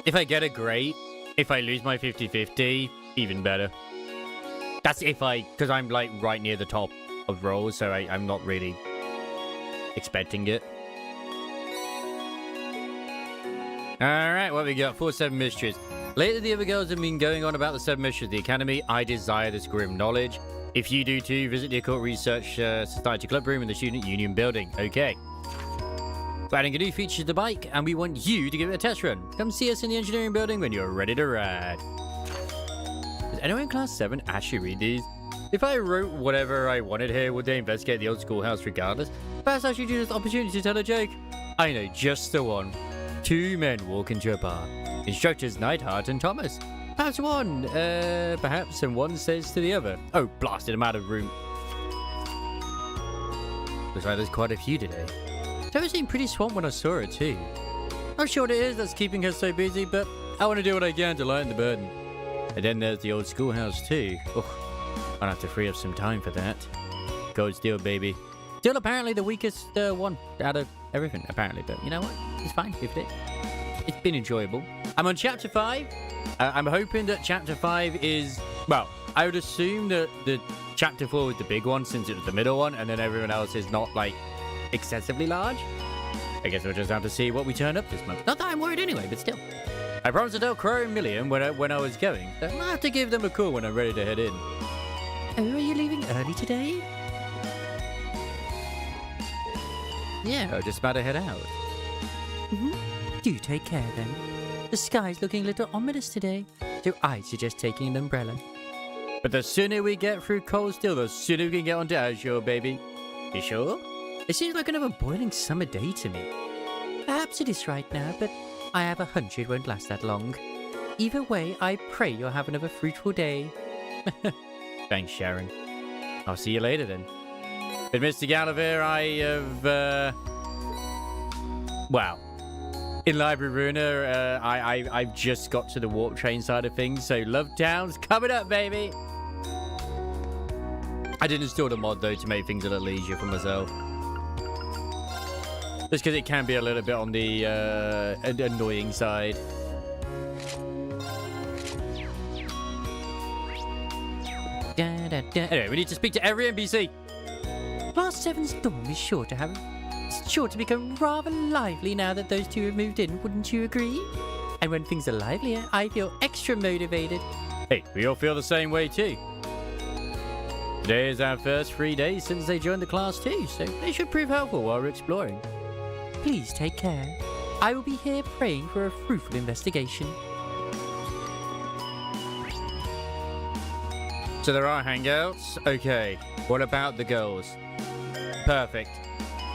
if I get a great, if I lose my 50-50, even better. That's if because I'm like right near the top of rolls, so I'm not really expecting it. Alright, what we got? 4-7 mysteries. Later, the other girls have been going on about the 7 mysteries of the Academy. I desire this grim knowledge. If you do too, visit the Occult Research Society Club Room in the Student Union Building. Okay. We're adding a new feature to the bike, and we want you to give it a test run. Come see us in the Engineering Building when you're ready to ride. Does anyone in Class 7 actually read these? If I wrote whatever I wanted here, would they investigate the old schoolhouse regardless? Perhaps I should use this opportunity to tell a joke. I know just the one. 2 men walk into a bar. Instructors Neidhart and Thomas. Perhaps one, and one says to the other, "Oh, blasted, I'm out of room." Looks like there's quite a few today. Sarah seemed pretty swamped when I saw her too. Not sure what it is that's keeping her so busy, but I want to do what I can to lighten the burden. And then there's the old schoolhouse too. Oh, I'll have to free up some time for that. Gold Steel, baby. Still apparently the weakest one out of everything, apparently. But you know what? It's fine if it. It's been enjoyable. I'm on Chapter 5. I'm hoping that Chapter 5 is... Well, I would assume that the Chapter 4 was the big one since it was the middle one, and then everyone else is not, like, excessively large. I guess we'll just have to see what we turn up this month. Not that I'm worried anyway, but still. I promised to tell Crow and Million when I was going. So I'll have to give them a call when I'm ready to head in. Oh, are you leaving early today? Yeah, I'm just about to head out. Do take care then. The sky's looking a little ominous today, so I suggest taking an umbrella. But the sooner we get through Cold Steel, the sooner we can get onto Azure, baby. You sure? It seems like another boiling summer day to me. Perhaps it is right now, but I have a hunch it won't last that long. Either way, I pray you'll have another fruitful day. Thanks, Sharon. I'll see you later then. With Mr. Gallivere, I have, Wow. In Library Ruiner, I've just got to the warp train side of things, so Love Town's coming up, baby! I did install the mod, though, to make things a little easier for myself. Just because it can be a little bit on the annoying side. Anyway, we need to speak to every NPC. Class 7's dorm is sure to become rather lively now that those two have moved in, wouldn't you agree? And when things are livelier, I feel extra motivated. Hey, we all feel the same way too. Today is our first 3 days since they joined the class too, so they should prove helpful while we're exploring. Please take care. I will be here praying for a fruitful investigation. So there are hangouts? Okay. What about the girls? Perfect.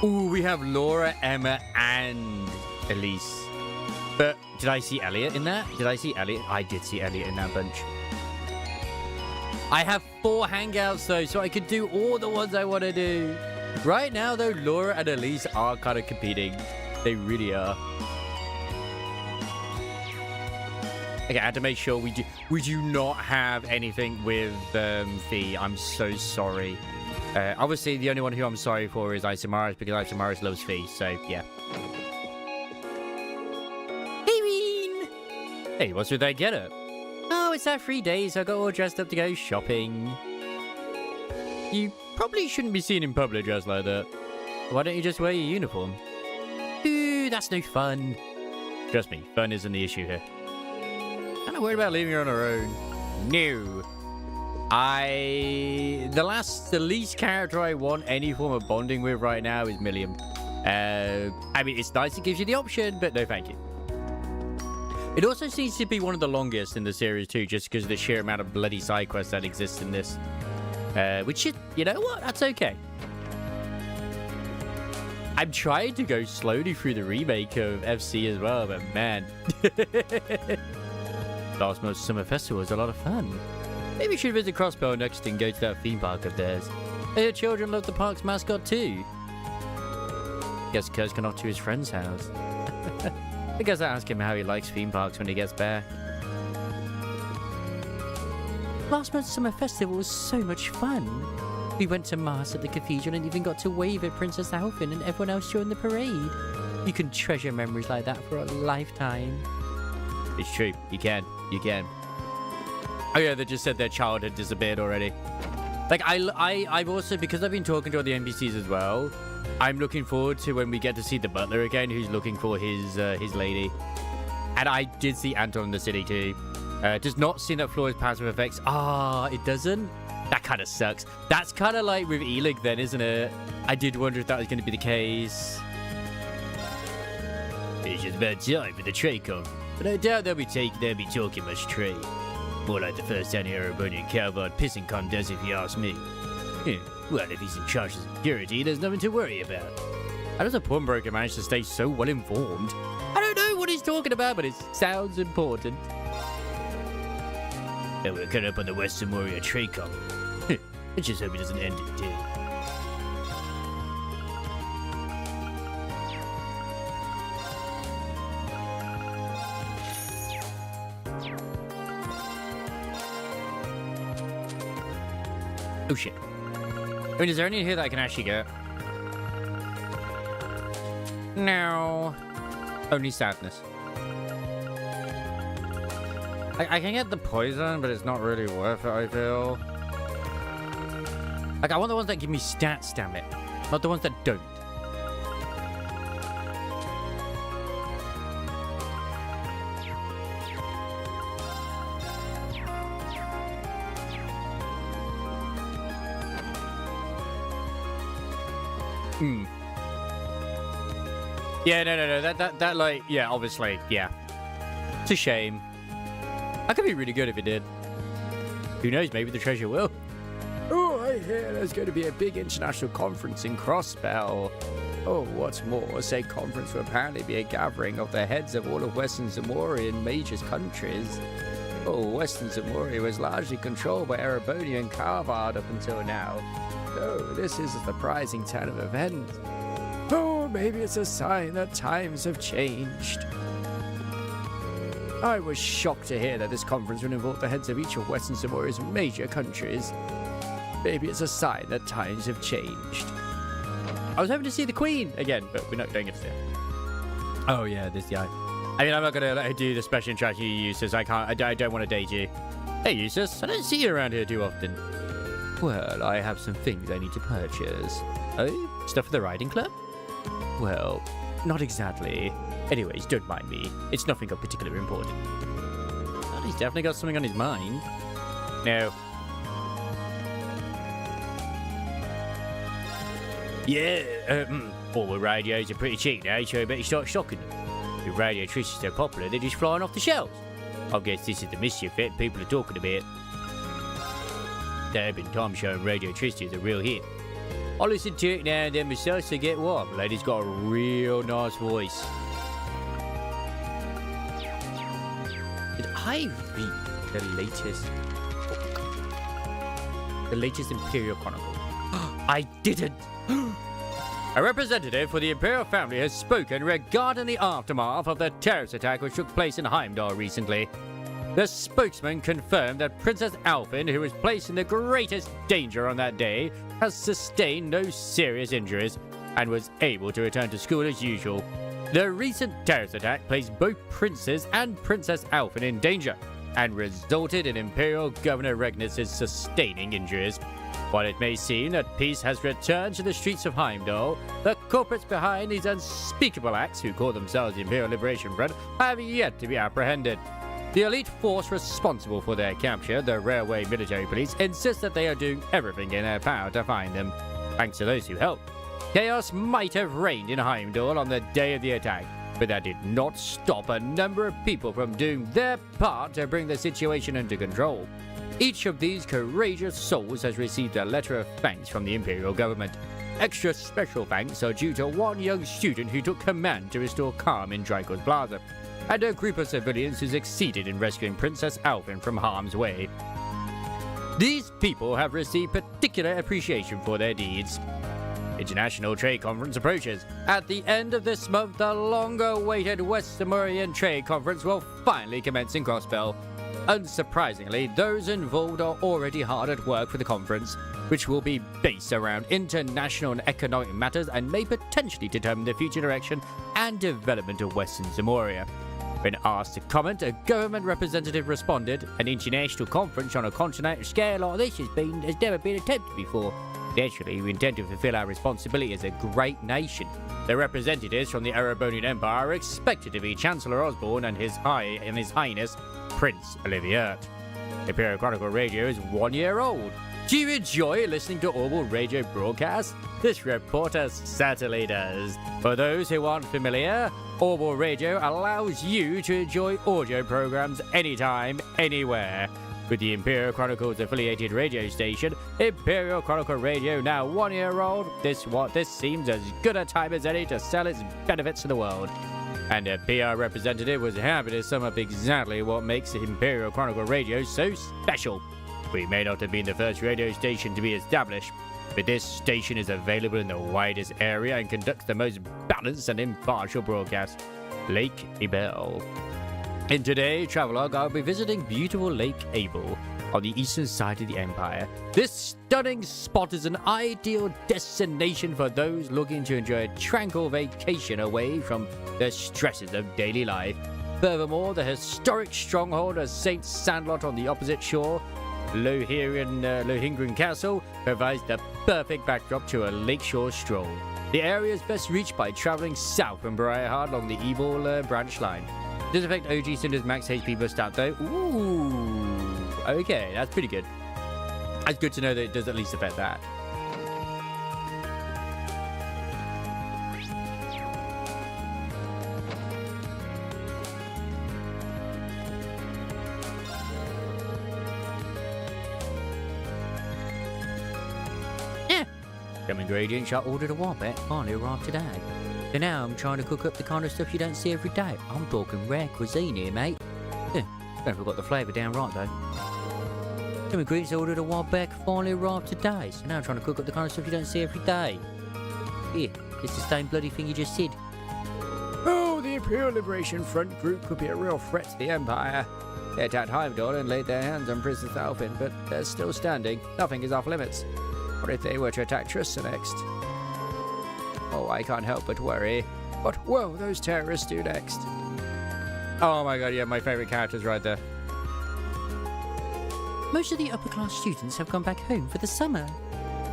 Ooh, we have Laura, Emma, and Elise. But did I see Elliot in that? Did I see Elliot? I did see Elliot in that bunch. I have 4 hangouts though, so I could do all the ones I want to do. Right now though, Laura and Elise are kind of competing. They really are. Okay, I had to make sure we do not have anything with Fee. I'm so sorry. Obviously, the only one who I'm sorry for is Isamaris because Isamaris loves Fee, so yeah. Hey, Reen! Hey, what's with that getup? Oh, it's our 3 days, so I got all dressed up to go shopping. You probably shouldn't be seen in public dressed like that. Why don't you just wear your uniform? Ooh, that's no fun. Trust me, fun isn't the issue here. I'm not worried about leaving her on her own. No. The least character I want any form of bonding with right now is Milliam. I mean, it's nice it gives you the option, but no thank you. It also seems to be one of the longest in the series too, just because of the sheer amount of bloody side quests that exist in this. Which is, you know what? That's okay. I'm trying to go slowly through the remake of FC as well, but man. Last month's Summer Festival was a lot of fun. Maybe we should visit Crossbell next and go to that theme park of theirs. The children love the park's mascot too. Guess Kurt's gone off to his friend's house. I guess I'll ask him how he likes theme parks when he gets back. Last month's Summer Festival was so much fun. We went to Mass at the cathedral and even got to wave at Princess Alphin and everyone else during the parade. You can treasure memories like that for a lifetime. It's true. You can. You can. Oh yeah, they just said their child had disappeared already. Like, I've also, because I've been talking to all the NPCs as well, I'm looking forward to when we get to see the butler again, who's looking for his lady. And I did see Anton in the city too. Does not seem that Flora's passive effects. It doesn't? That kind of sucks. That's kind of like with Elig then, isn't it? I did wonder if that was going to be the case. It's just about time for the trade con. But I doubt they'll be talking much trade. More like the first anti-Erebonian Calvard pissing contest, if you ask me. Yeah, well, if he's in charge of security, there's nothing to worry about. How does a pawnbroker manage to stay so well informed? I don't know what he's talking about, but it sounds important. And we're cut up on the Western Warrior trade con. Let's just hope it doesn't end it, too. Oh shit. I mean, is there any here that I can actually get? No. Only sadness. I can get the poison, but it's not really worth it, I feel. Like, I want the ones that give me stats, damn it. Not the ones that don't. Yeah, no. That, like, yeah, obviously, yeah. It's a shame. That could be really good if it did. Who knows, maybe the treasure will. Oh, I hear there's going to be a big international conference in Crossbell. Oh, what's more, said conference will apparently be a gathering of the heads of all of Western Zamori and major countries. Oh, Western Zamori was largely controlled by Erebonian and Calvard up until now. Oh, this is a surprising turn of events. Oh, maybe it's a sign that times have changed. I was shocked to hear that this conference would involve the heads of each of Western Zamoria's major countries. Maybe it's a sign that times have changed. I was hoping to see the Queen again, but we're not doing it today. Oh yeah, this guy. I mean, I'm not gonna let her do the special interaction you Eustace. I don't want to date you. Hey Eustace, I don't see you around here too often. Well, I have some things I need to purchase. Oh, stuff for the riding club? Well, not exactly. Anyways, don't mind me. It's nothing of particular importance. Well, he's definitely got something on his mind. No. Yeah, all the radios are pretty cheap now, so I bet you start stocking them. The Radio Trish is so popular, they're just flying off the shelves. I guess this is the mischief that people are talking about. Deb and Tom showing Radio Tristy is a real hit. I listen to it now and then myself to get warm. The lady's got a real nice voice. Did I read the latest book? The latest Imperial Chronicle? I didn't! A representative for the Imperial family has spoken regarding the aftermath of the terrorist attack which took place in Heimdall recently. The spokesman confirmed that Princess Alphin, who was placed in the greatest danger on that day, has sustained no serious injuries and was able to return to school as usual. The recent terrorist attack placed both Princes and Princess Alphin in danger and resulted in Imperial Governor Regnus' sustaining injuries. While it may seem that peace has returned to the streets of Heimdall, the culprits behind these unspeakable acts, who call themselves the Imperial Liberation Front, have yet to be apprehended. The elite force responsible for their capture, the Railway Military Police, insists that they are doing everything in their power to find them. Thanks to those who helped. Chaos might have reigned in Heimdall on the day of the attack, but that did not stop a number of people from doing their part to bring the situation under control. Each of these courageous souls has received a letter of thanks from the Imperial government. Extra special thanks are due to one young student who took command to restore calm in Draco's Plaza, and a group of civilians who succeeded in rescuing Princess Alphen from harm's way. These people have received particular appreciation for their deeds. International Trade Conference approaches. At the end of this month, the long-awaited West Samurian Trade Conference will finally commence in Crossbell. Unsurprisingly, those involved are already hard at work for the conference, which will be based around international and economic matters and may potentially determine the future direction and development of Western Samoria. When asked to comment, a government representative responded, "An international conference on a continental scale like this has never been attempted before. Naturally, we intend to fulfill our responsibility as a great nation." The representatives from the Erebonian Empire are expected to be Chancellor Osborne and His Highness Prince Olivier. Imperial Chronicle Radio is 1 year old. Do you enjoy listening to Orbital Radio broadcasts? This reporter certainly does. For those who aren't familiar, Orbital Radio allows you to enjoy audio programs anytime, anywhere. With the Imperial Chronicles affiliated radio station, Imperial Chronicle Radio, now 1 year old, this seems as good a time as any to sell its benefits to the world. And a PR representative was happy to sum up exactly what makes Imperial Chronicle Radio so special. We may not have been the first radio station to be established, but this station is available in the widest area and conducts the most balanced and impartial broadcast, Lake Ebel. In today's travelogue, I'll be visiting beautiful Lake Abel on the eastern side of the Empire. This stunning spot is an ideal destination for those looking to enjoy a tranquil vacation away from the stresses of daily life. Furthermore, the historic stronghold of St. Sandlot on the opposite shore, Lohengrin Castle, provides the perfect backdrop to a lakeshore stroll. The area is best reached by traveling south from Briarheart along the Evil branch line. Does affect OG Cinder's max HP boost out though? Ooh, okay, that's pretty good. It's good to know that it does at least affect that. Some ingredients I ordered a while back finally arrived today. So now I'm trying to cook up the kind of stuff you don't see every day. I'm talking rare cuisine here, mate. Don't forget the flavour down right though. Some ingredients I ordered a while back finally arrived today. So now I'm trying to cook up the kind of stuff you don't see every day. Here, it's the same bloody thing you just said. Oh, the Imperial Liberation Front group could be a real threat to the Empire. They attacked Heimdall and laid their hands on Princess Alphen, but they're still standing. Nothing is off limits. What if they were to attack Trista next? Oh, I can't help but worry. What will those terrorists do next? Oh my god, yeah, my favourite characters right there. Most of the upper-class students have gone back home for the summer.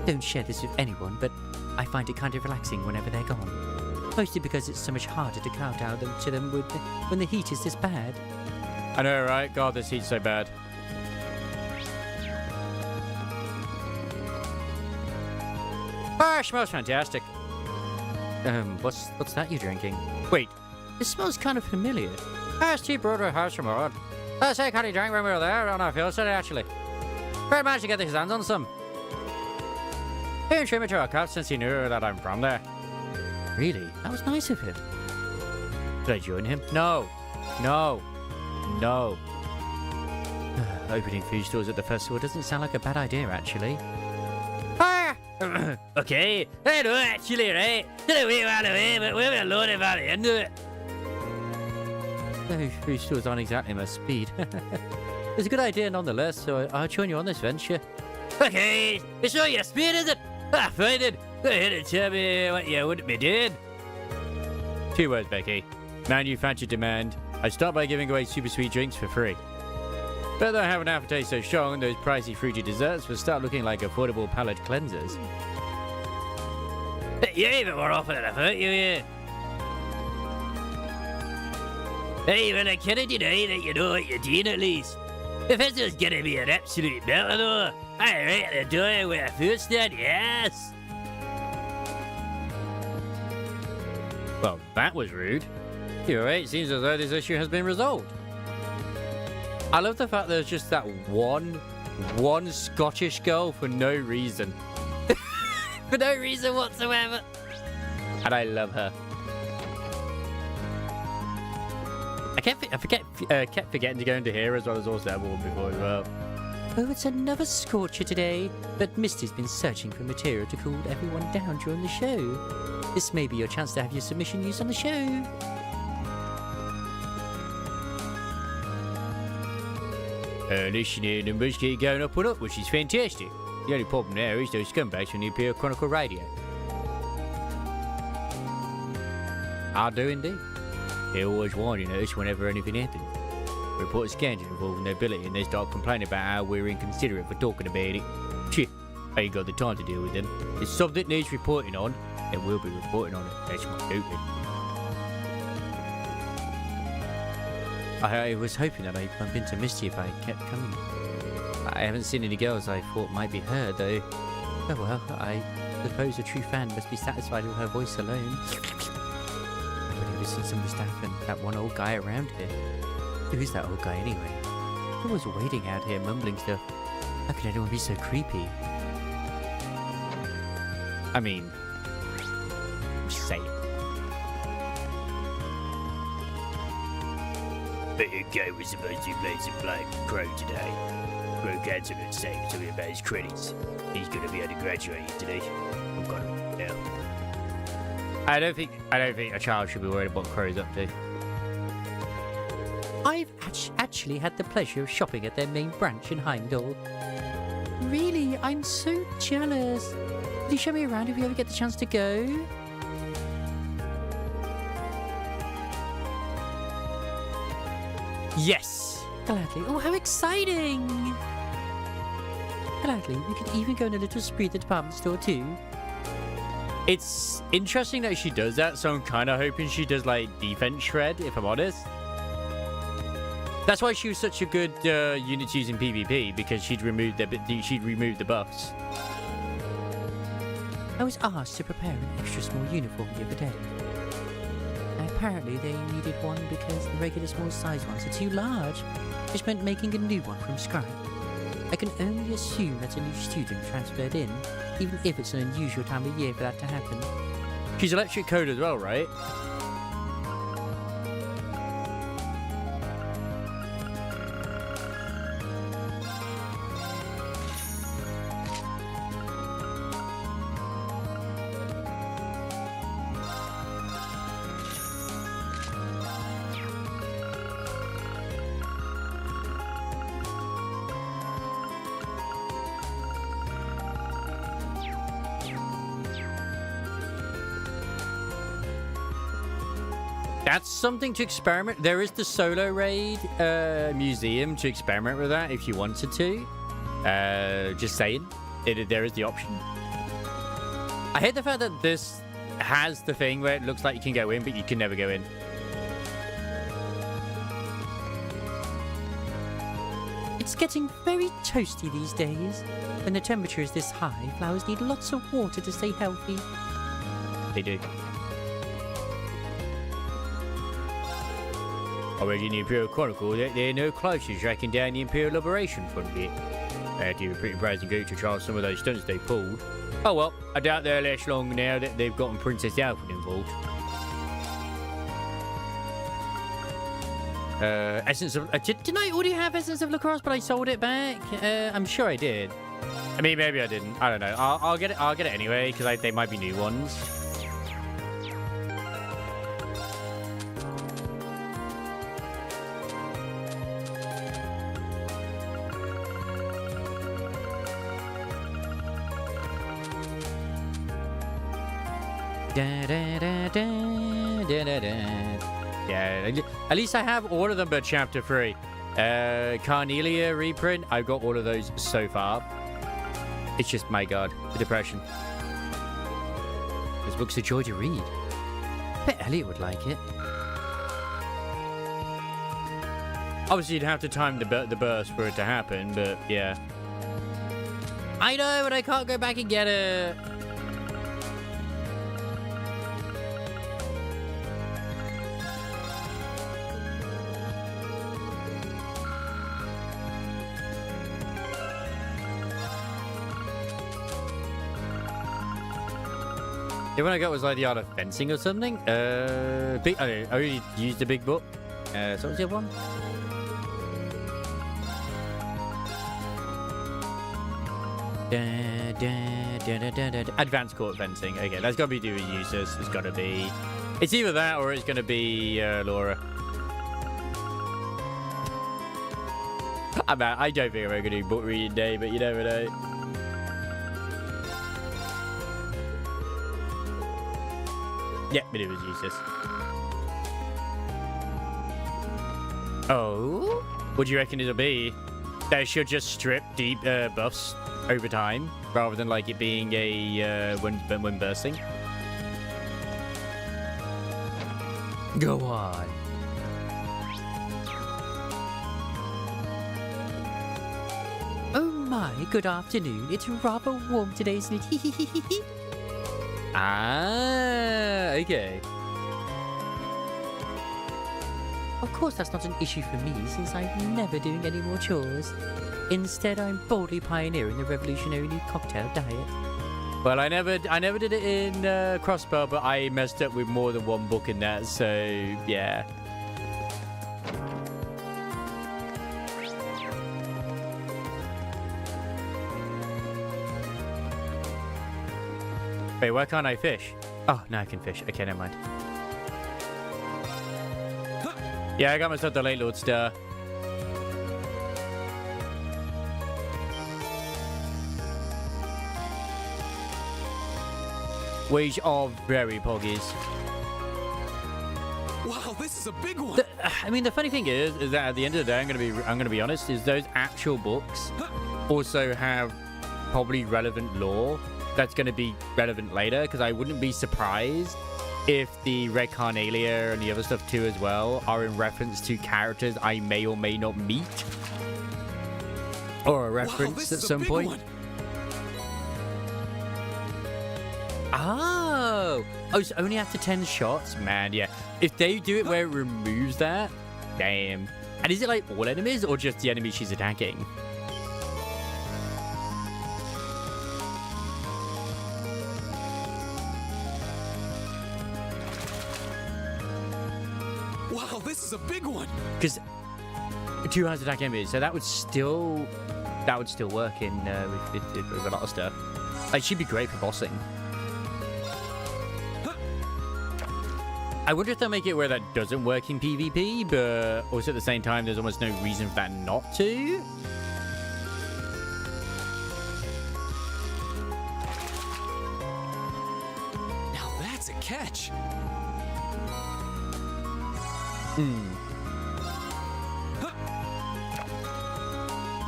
Don't share this with anyone, but I find it kind of relaxing whenever they're gone. Mostly because it's so much harder to kowtow to them when the heat is this bad. I know, right? God, this heat's so bad. Ah, it smells fantastic. What's that you're drinking? Wait, it smells kind of familiar. Steve brought a house from Rod. That's how he drank when we were there on our field study, actually. Fred managed to get his hands on some. He didn't treat me to a cup since he knew that I'm from there. Really? That was nice of him. Did I join him? No. Opening food stores at the festival doesn't sound like a bad idea, actually. Okay, I know actually, right? Did we run away, but we're alone about the end of it. Those food stores aren't exactly my speed. It's a good idea nonetheless, so I'll join you on this venture. Okay, it's not your speed, is it? Fine then. Go ahead and tell me what you wouldn't be doing. 2 words, Becky. Manufactured demand. I start by giving away super sweet drinks for free. But I have an appetite so strong, those pricey fruity desserts will start looking like affordable palate cleansers. You're even more often than I thought you were. Hey, well, I cannot deny that you know what you're doing at least. Professor's gonna be an absolute belter though. I right at the door where I first stood, yes. Well, that was rude. You're right, seems as though this issue has been resolved. I love the fact there's just that one Scottish girl for no reason. For no reason whatsoever. And I love her. I kept forgetting to go into here as well as also that one before as well. Oh, it's another scorcher today. But Misty's been searching for material to cool everyone down during the show. This may be your chance to have your submission used on the show. Listening numbers keep going up and up, which is fantastic. The only problem now is those scumbags from the Imperial Chronicle Radio. I do indeed. They're always whining at us whenever anything happens. Report a scandal involving nobility and they start complaining about how we're inconsiderate for talking about it. Shit, I ain't got the time to deal with them. If something needs reporting on, then we'll be reporting on it. That's my duty. I was hoping that I'd bump into Misty if I kept coming. I haven't seen any girls I thought might be her, though. Oh well, I suppose a true fan must be satisfied with her voice alone. I've never seen some of the staff and that one old guy around here. Who is that old guy anyway? He was waiting out here mumbling stuff. How could anyone be so creepy? I mean, just say it. But your guy was supposed to play some blind Crow today. Crow cancelled and saying something about his credits. He's gonna be undergraduating today. I've got him now. I don't think a child should be worried about what Crow's up to. I've actually had the pleasure of shopping at their main branch in Heimdall. Really, I'm so jealous. Will you show me around if you ever get the chance to go? Yes! Gladly. Oh, how exciting! Gladly, we could even go on a little spree at the department store too. It's interesting that she does that, so I'm kind of hoping she does like defense shred, if I'm honest. That's why she was such a good unit to use in PvP, because she'd removed the buffs. I was asked to prepare an extra small uniform the other day. Apparently they needed one because the regular small size ones are too large, which meant making a new one from scratch. I can only assume that a new student transferred in, even if it's an unusual time of year for that to happen. She's electric code as well, right? That's something to experiment. There is the Solo Raid museum to experiment with that if you wanted to. Just saying. There is the option. I hate the fact that this has the thing where it looks like you can go in, but you can never go in. It's getting very toasty these days. When the temperature is this high, flowers need lots of water to stay healthy. They do. Already in the Imperial Chronicle, they're no closer tracking down the Imperial Liberation Front bit. They had to give a pretty praising go to try some of those stunts they pulled. Oh well, I doubt they'll last long now that they've gotten Princess Alfred involved. Essence of... didn't I already have Essence of Lacrosse, but I sold it back? I'm sure I did. I mean, maybe I didn't. I don't know. I'll get it anyway, because they might be new ones. Da, da, da, da, da, da, da. Yeah, at least I have all of them but chapter 3. Carnelia reprint, I've got all of those so far. It's just, my god, the depression. This book's a joy to read. I bet Elliot would like it. Obviously, you'd have to time the burst for it to happen, but yeah. I know, but I can't go back and get it. The one I got was like the art of fencing or something. Big. I already used the big book. So what was the other one? Advanced court fencing. Okay, that's got to be do with users. It's got to be. It's either that or it's going to be Laura. I don't think I'm going to do book reading day, but you never know. Yeah, but it was useless. Oh? What do you reckon it'll be? They should just strip deep buffs over time, rather than like it being a when bursting. Go on. Oh my, good afternoon. It's rather warm today, isn't it? Ah, okay. Of course, that's not an issue for me, since I'm never doing any more chores. Instead, I'm boldly pioneering the revolutionary new cocktail diet. Well, I never did it in Crossbow, but I messed up with more than one book in that, so yeah. Wait, why can't I fish? Oh, now I can fish. Okay, never mind. Yeah, I got myself the Late Lord Star. Which are very poggies. Wow, this is a big one. I mean, the funny thing is that at the end of the day, I'm gonna be honest, is those actual books also have probably relevant lore that's going to be relevant later, because I wouldn't be surprised if the Red Carnalia and the other stuff too as well are in reference to characters I may or may not meet, or a reference at some point. One. Oh, so only after 10 shots? Man, yeah. If they do it where it removes that, damn. And is it like all enemies or just the enemies she's attacking? Wow, this is a big one. Because 2 hours attack enemies, so that would still work in with a lot of stuff. Like, she'd be great for bossing. I wonder if they'll make it where that doesn't work in PvP, but also at the same time, there's almost no reason for that not to. Now that's a catch.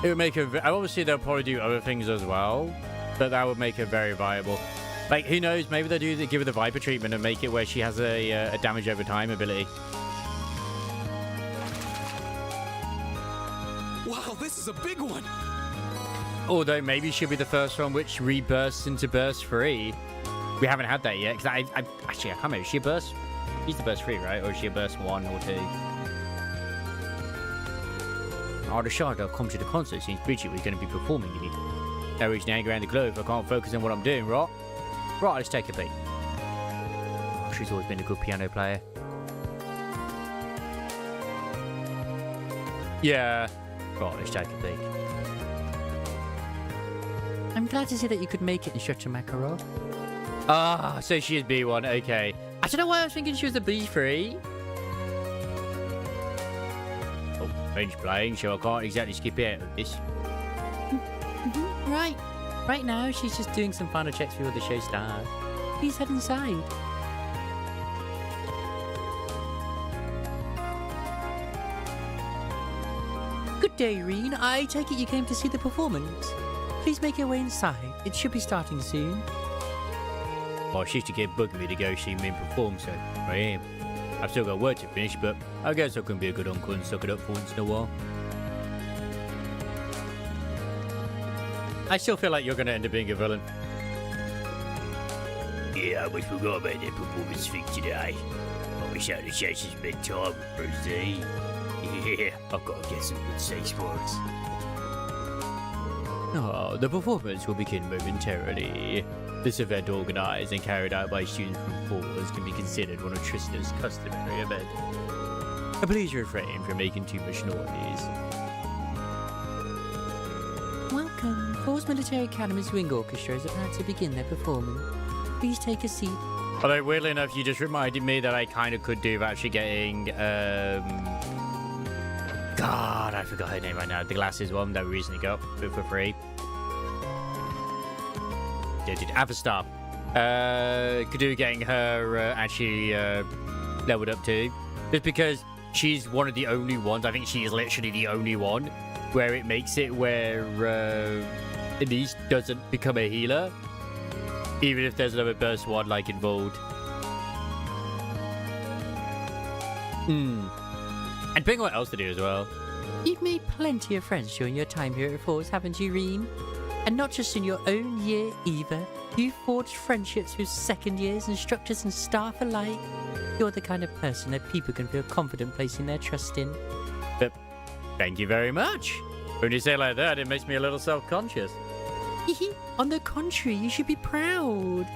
It would make her. Obviously, they'll probably do other things as well, but that would make her very viable. Like, who knows? Maybe they'll give her the Viper treatment and make it where she has a damage over time ability. Wow, this is a big one. Although maybe she'll be the first one which rebursts into burst 3. We haven't had that yet, because I can't remember. Is she a burst? She's the burst 3, right? Or is she a burst 1 or 2? I'll decide I'll come to the concert since Bridget was going to be performing in it. I reach around the globe, I can't focus on what I'm doing, right? Right, let's take a peek. Oh, she's always been a good piano player. Yeah. Right, let's take a peek. I'm glad to see that you could make it in such a Makarov. Ah, so she is B1, okay. I don't know why I was thinking she was a B3. Oh, Ben's playing, so I can't exactly skip out of this. Right. Right now, she's just doing some final checks before the show starts. Please head inside. Good day, Reen. I take it you came to see the performance. Please make your way inside. It should be starting soon. Well, she used to get bugging me to go see me perform, so I am. I've still got work to finish, but I guess I can be a good uncle and suck it up for once in a while. I still feel like you're going to end up being a villain. Yeah, I almost forgot about that performance thing today. I wish I had chance to spend time with Rosie. Yeah, I've got to get some good safe spots. Oh, the performance will begin momentarily. This event, organized and carried out by students from Falls, can be considered one of Tristan's customary events. Please refrain from making too much noise. Welcome. Falls Military Academy's Wing Orchestra is about to begin their performance. Please take a seat. Although, weirdly enough, you just reminded me that I kind of could do of actually getting, God, I forgot her name right now. The glasses one that we recently got for free. Avastar. Could do getting her actually leveled up too. Just because she's one of the only ones, I think she is literally the only one, where it makes it where Elise doesn't become a healer. Even if there's another burst one like involved. And depending on what else to do as well. You've made plenty of friends during your time here at Falls, haven't you, Reen? And not just in your own year either. You've forged friendships with second years, instructors and staff alike. You're the kind of person that people can feel confident placing their trust in. But thank you very much. When you say it like that, it makes me a little self-conscious. On the contrary, you should be proud.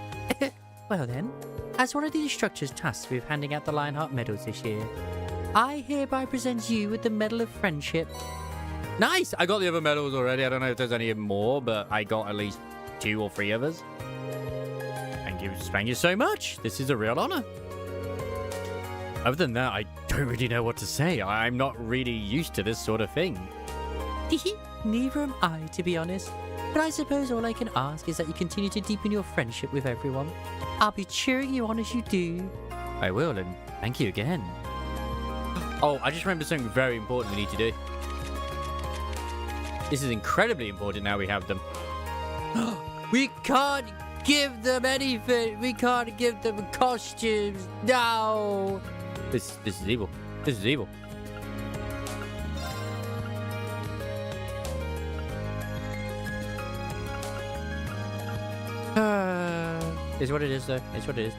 Well then, as one of the instructors tasked with handing out the Lionheart medals this year, I hereby present you with the Medal of Friendship. Nice! I got the other medals already. I don't know if there's any more, but I got at least 2 or 3 others. Thank you so much. This is a real honor. Other than that, I don't really know what to say. I'm not really used to this sort of thing. Neither am I, to be honest. But I suppose all I can ask is that you continue to deepen your friendship with everyone. I'll be cheering you on as you do. I will, and thank you again. Oh, I just remembered something very important we need to do. This is incredibly important now we have them. We can't give them anything. We can't give them costumes. No. This is evil. This is evil. It's what it is, though. It's what it is.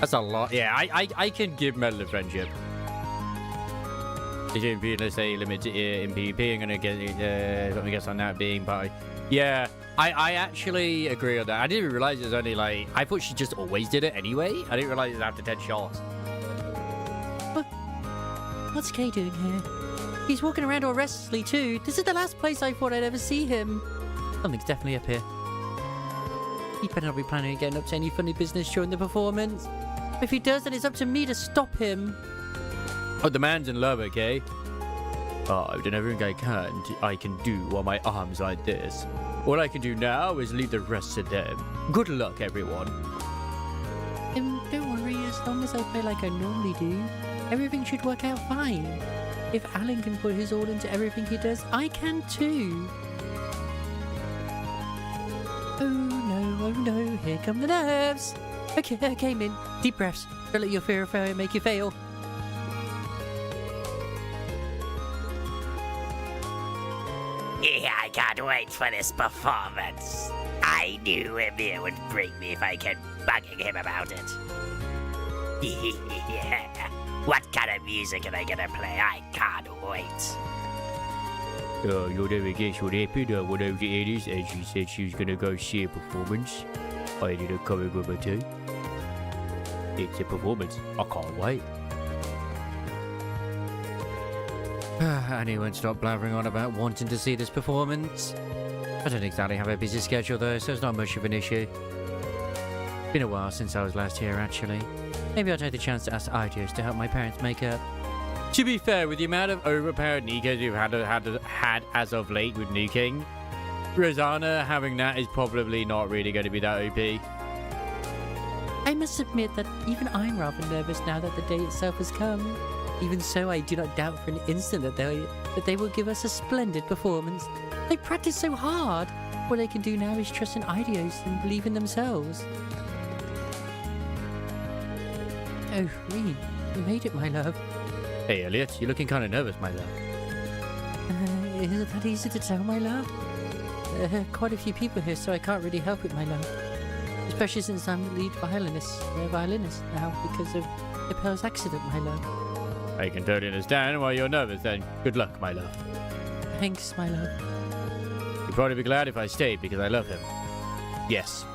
That's a lot. Yeah, I can give Medal of Friendship. Let's say limit in PvP. I'm gonna guess on that being by. Yeah, I actually agree on that. I didn't even realize it was only like. I thought she just always did it anyway. I didn't realize it was after 10 shots. What's Kay doing here? He's walking around all restlessly too. This is the last place I thought I'd ever see him. Something's definitely up here. He better not be planning on getting up to any funny business during the performance. If he does, then it's up to me to stop him. Oh, the man's in love, okay? Oh, I've done everything I can do while my arm's like this. All I can do now is leave the rest to them. Good luck, everyone. Don't worry, as long as I play like I normally do, everything should work out fine. If Alan can put his all into everything he does, I can too. Oh no, here come the nerves. Okay, Min, deep breaths. Don't let your fear of failure make you fail. Yeah, I can't wait for this performance. I knew Emir would bring me if I kept bugging him about it. Yeah. What kind of music are they gonna play? I can't wait. You'll never guess what happened. One of the ladies, and she said she was gonna go see a performance. I ended up coming with her too. It's a performance. I can't wait. Anyone stop blathering on about wanting to see this performance? I don't exactly have a busy schedule though, so it's not much of an issue. Been a while since I was last here, actually. Maybe I'll take the chance to ask Idios to help my parents make up. To be fair, with the amount of overpowered Nikos we've had as of late with nuking, Rosanna having that is probably not really going to be that OP. I must admit that even I'm rather nervous now that the day itself has come. Even so, I do not doubt for an instant that they will give us a splendid performance. They practice so hard. All they can do now is trust in Idios and believe in themselves. Oh, Reed, you made it, my love. Hey, Elliot, you're looking kind of nervous, my love. Isn't that easy to tell, my love? Quite a few people here, so I can't really help it, my love. Especially since I'm the lead violinist now because of the Pearl's accident, my love. I can totally understand why you're nervous then. Good luck, my love. Thanks, my love. You'd probably be glad if I stayed because I love him. Yes.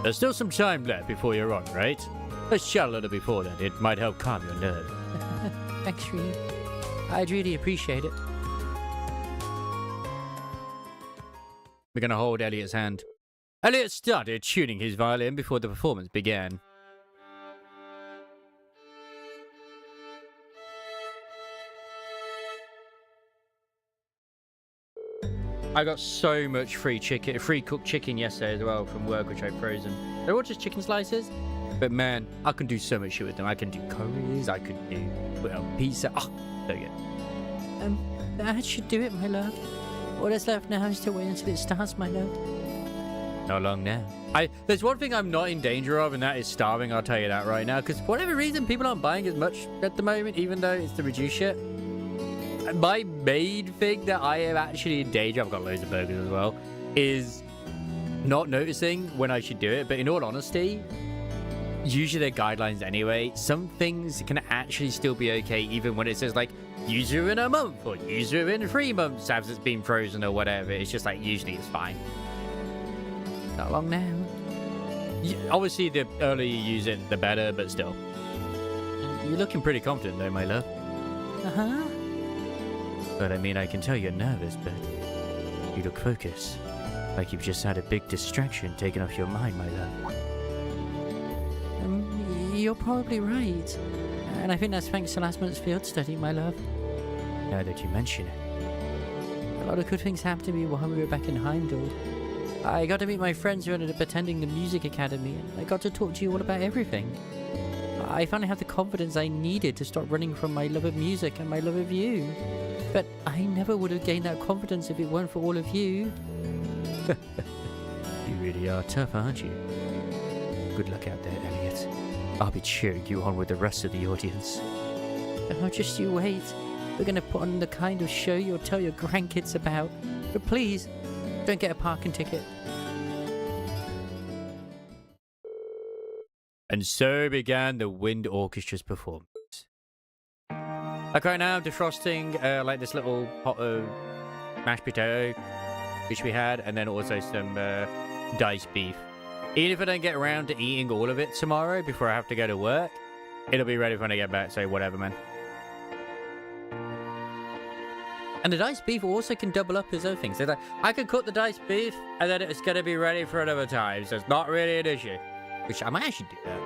There's still some time left before you're on, right? Let's chat a little before that. It might help calm your nerves. Thanks, Reed. I'd really appreciate it. We're going to hold Elliot's hand. Elliot started tuning his violin before the performance began. I got so much free cooked chicken yesterday as well from work, which I've frozen. They're all just chicken slices, but man, I can do so much shit with them. I can do curries, I could do pizza. Oh, so good. That should do it, my love. All that's left now is to wait until it starts, my love. Not long now. There's one thing I'm not in danger of, and that is starving. I'll tell you that right now, because for whatever reason, people aren't buying as much at the moment, even though it's the reduced shit. My main thing that I am actually in danger, I've got loads of burgers as well, is not noticing when I should do it. But in all honesty, usually they're guidelines anyway. Some things can actually still be okay, even when it says like, use it in a month or use it in 3 months as it's been frozen or whatever. It's just like, usually it's fine. Not long now. Obviously, the earlier you use it, the better, but still. You're looking pretty confident though, my love. Uh-huh. But I mean, I can tell you're nervous, but you look focused. Like you've just had a big distraction taken off your mind, my love. You're probably right. And I think that's thanks to last month's field study, my love. Now that you mention it. A lot of good things happened to me while we were back in Heimdall. I got to meet my friends who ended up attending the music academy, and I got to talk to you all about everything. I finally had the confidence I needed to stop running from my love of music and my love of you. But I never would have gained that confidence if it weren't for all of you. You really are tough, aren't you? Good luck out there, Elliot. I'll be cheering you on with the rest of the audience. Oh, just you wait. We're going to put on the kind of show you'll tell your grandkids about. But please, don't get a parking ticket. And so began the Wind Orchestra's performance. Like right now, I'm defrosting like this little pot of mashed potato, which we had, and then also some diced beef. Even if I don't get around to eating all of it tomorrow before I have to go to work, it'll be ready when I get back, so whatever, man. And the diced beef also can double up as other things. So like, I can cook the diced beef, and then it's going to be ready for another time, so it's not really an issue. Which I might actually do that.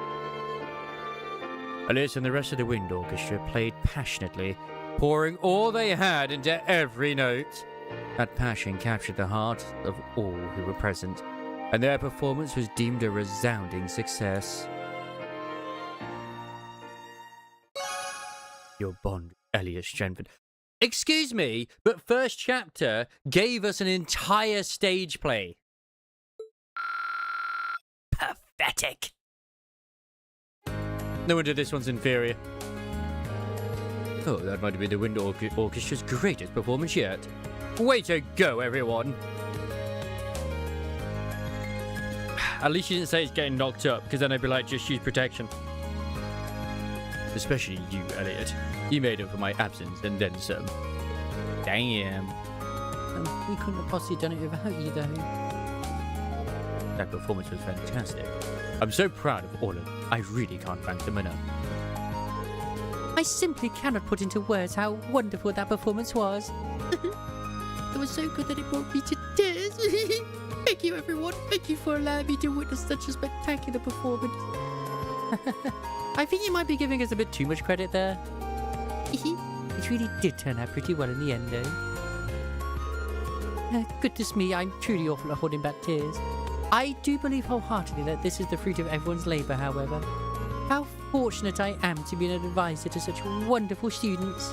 Alice and the rest of the Wind Orchestra played passionately, pouring all they had into every note. That passion captured the heart of all who were present, and their performance was deemed a resounding success. Your bond, Elliot, strengthened. Excuse me, but first chapter gave us an entire stage play. Pathetic. No wonder this one's inferior. Oh, that might be the Wind Orchestra's greatest performance yet. Way to go, everyone! At least you didn't say it's getting knocked up, because then I'd be like, just use protection. Especially you, Elliot. You made up for my absence and then some. Damn. We couldn't have possibly done it without you, though. That performance was fantastic. I'm so proud of all of them. I really can't thank them enough. I simply cannot put into words how wonderful that performance was. It was so good that it brought me to tears. Thank you, everyone. Thank you for allowing me to witness such a spectacular performance. I think you might be giving us a bit too much credit there. It really did turn out pretty well in the end, though. Goodness me, I'm truly awful at holding back tears. I do believe wholeheartedly that this is the fruit of everyone's labour, however. How fortunate I am to be an advisor to such wonderful students.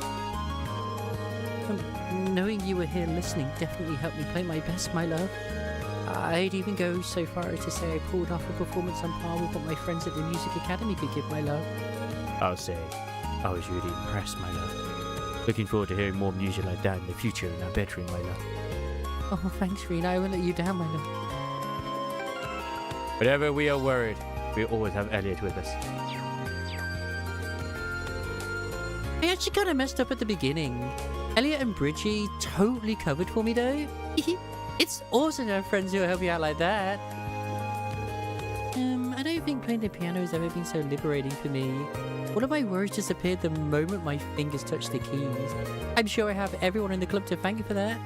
Knowing you were here listening definitely helped me play my best, my love. I'd even go so far as to say I pulled off a performance on par with what my friends at the Music Academy could give, my love. I'll say, I was really impressed, my love. Looking forward to hearing more music like that in the future in our bedroom, my love. Oh, thanks, Rena. I won't let you down, my love. Whenever we are worried, we always have Elliot with us. I actually kind of messed up at the beginning. Elliot and Bridgie totally covered for me, though. It's awesome to have friends who will help you out like that. I don't think playing the piano has ever been so liberating for me. All of my worries disappeared the moment my fingers touched the keys. I'm sure I have everyone in the club to thank you for that.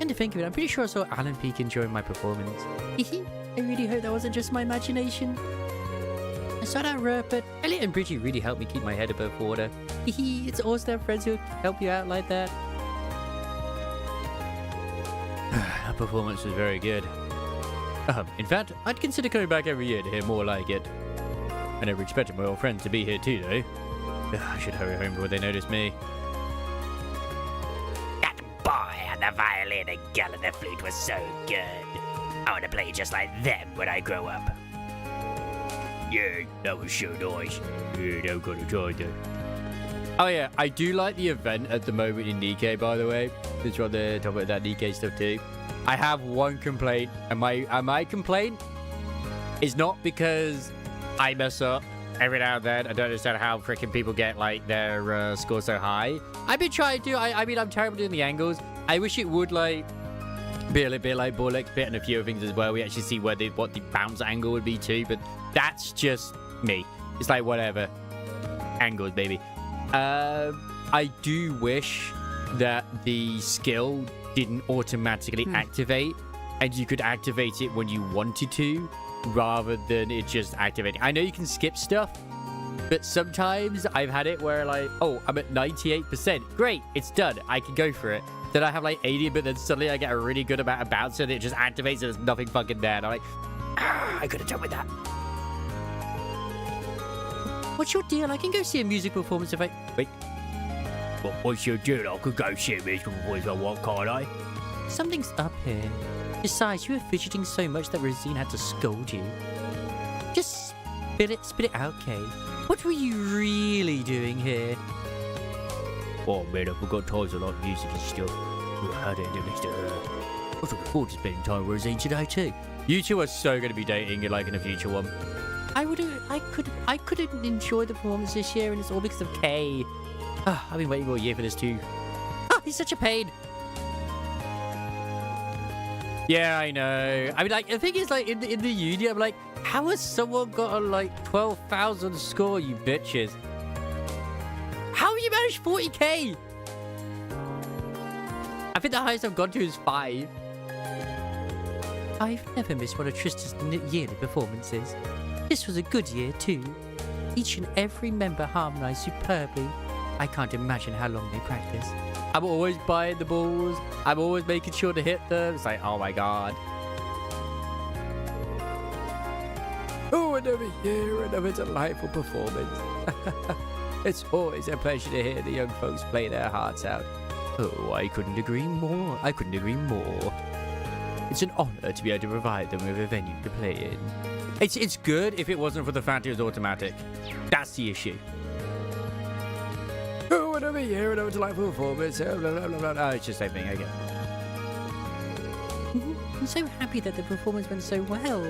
And to think of it, I'm pretty sure I saw Alan Peake enjoying my performance. I really hope that wasn't just my imagination. I started out rough, but Elliot and Bridgie really helped me keep my head above water. It's awesome to have friends who help you out like that. That performance was very good. In fact, I'd consider coming back every year to hear more like it. I never expected my old friends to be here too, though. I should hurry home before they notice me. That boy and the violin and girl and the flute was so good. I want to play just like them when I grow up. Yeah, that was so nice. Yeah, now gotta try that. Oh yeah, I do like the event at the moment in Nikkei, by the way. Since we're on the topic of that Nikkei stuff too. I have one complaint, and my complaint is not because I mess up every now and then. I don't understand how freaking people get like their score so high. I've been trying to. I mean, I'm terrible doing the angles. I wish it would like be a little bit like Borlex Pit and a few other things as well. We actually see what the bounce angle would be too, but that's just me. It's like whatever. Angles, baby. I do wish that the skill didn't automatically activate, and you could activate it when you wanted to, rather than it just activating. I know you can skip stuff, but sometimes I've had it where like, oh, I'm at 98%. Great, it's done. I can go for it. Then I have like 80, but then suddenly I get a really good amount of bounce, and it just activates, and there's nothing fucking there. And I'm like, I could have done with that. What's your deal? I can go see a music performance if I... Wait. What's your deal? I could go see a musical performance on what, can't I? Something's up here. Besides, you were fidgeting so much that Rosine had to scold you. Just spit it out, Kay. What were you really doing here? Oh man, I forgot times I like music and stuff. How do I do next to her? I was looking forward to spending time with Rosine today too. You two are so going to be dating like in a future one. I couldn't enjoy the performance this year, and it's all because of Kay. I've been waiting all year for this too. He's such a pain. Yeah, I know. I mean, like, the thing is, like, in the uni, I'm like, how has someone got a, like, 12,000 score, you bitches? How have you managed 40k? I think the highest I've gone to is 5. I've never missed one of Tristan's yearly performances. This was a good year, too. Each and every member harmonized superbly. I can't imagine how long they practice. I'm always buying the balls. I'm always making sure to hit them. It's like, oh my god. Oh, another year, another delightful performance. It's always a pleasure to hear the young folks play their hearts out. Oh, I couldn't agree more. I couldn't agree more. It's an honor to be able to provide them with a venue to play in. It's good if it wasn't for the fact it was automatic. That's the issue. Oh, another year, another delightful performance. Blah, blah, blah, blah. Oh, it's just the same thing, I get it. I'm so happy that the performance went so well.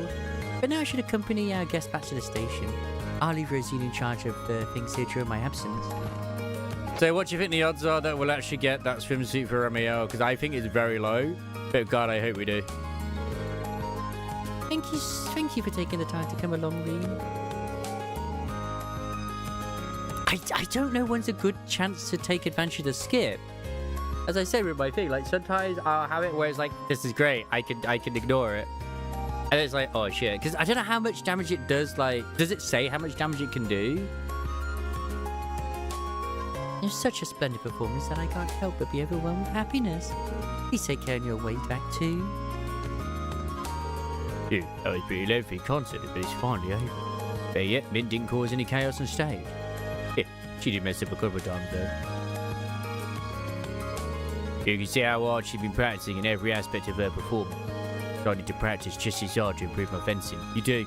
But now I should accompany our guest back to the station. I'll leave Rosine in charge of the things here during my absence. So what do you think the odds are that we'll actually get that swimsuit for Romeo? Because I think it's very low. But God, I hope we do. Thank you for taking the time to come along, Reem. I don't know when's a good chance to take advantage of the skip. As I said with my thing, like sometimes I'll have it where it's like, this is great, I can ignore it. And it's like, oh shit, because I don't know how much damage it does, like, does it say how much damage it can do? It's such a splendid performance that I can't help but be overwhelmed with happiness. Please take care on your way back too. Yeah, that was a pretty lengthy concert, but it's finally over. But yet, Mint didn't cause any chaos on stage. Yeah, she did mess up a couple of times though. You can see how hard she's been practicing in every aspect of her performance. So I need to practice just as hard to improve my fencing. You do.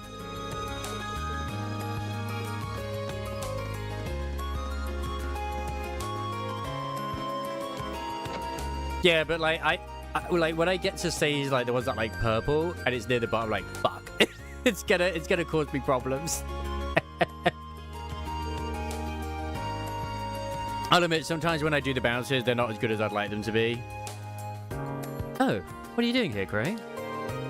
Yeah, but like I like when I get to stage like the ones that like purple and it's near the bottom, like fuck, it's gonna cause me problems. I'll admit, sometimes when I do the bounces, they're not as good as I'd like them to be. Oh, what are you doing here, Craig?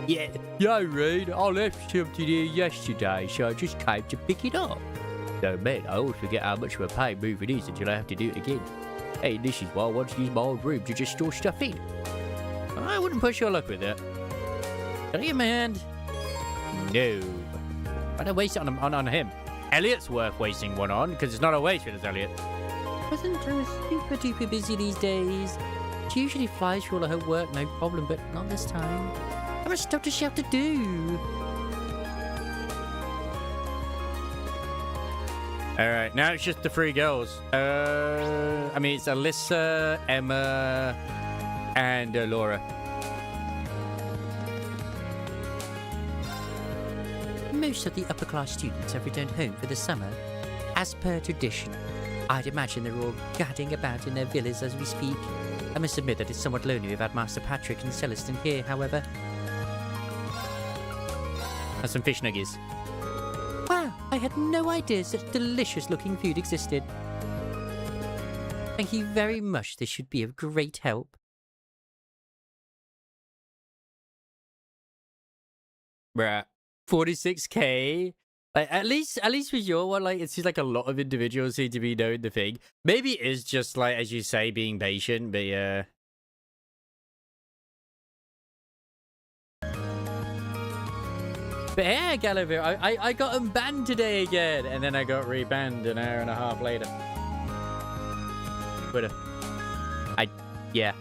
Yeah, Reed, I left something here yesterday, so I just came to pick it up. So, man, I always forget how much of a pain moving is until I have to do it again. Hey, this is why I want to use my old room to just store stuff in. I wouldn't push your luck with it. Can I get my hand? No. Why don't I waste it on him? Elliot's worth wasting one on, because it's not a waste when it's Elliot. Wasn't super duper busy these days. She usually flies for all of her work, no problem, but not this time. How much stuff does she have to do? Alright, now it's just the three girls. I mean, it's Alyssa, Emma, and Laura. Most of the upper class students have returned home for the summer. As per tradition, I'd imagine they're all gadding about in their villas as we speak. I must admit that it's somewhat lonely without Master Patrick and Celestin here, however. And some fish nuggies. Wow, I had no idea such delicious looking food existed. Thank you very much, this should be of great help. Bruh, 46k? Like, at least with your one, like, it seems like a lot of individuals seem to be knowing the thing. Maybe it is just, like, as you say, being patient, but yeah. But yeah, Gallivere, I got unbanned today again, and then I got rebanned an hour and a half later. Twitter. Yeah.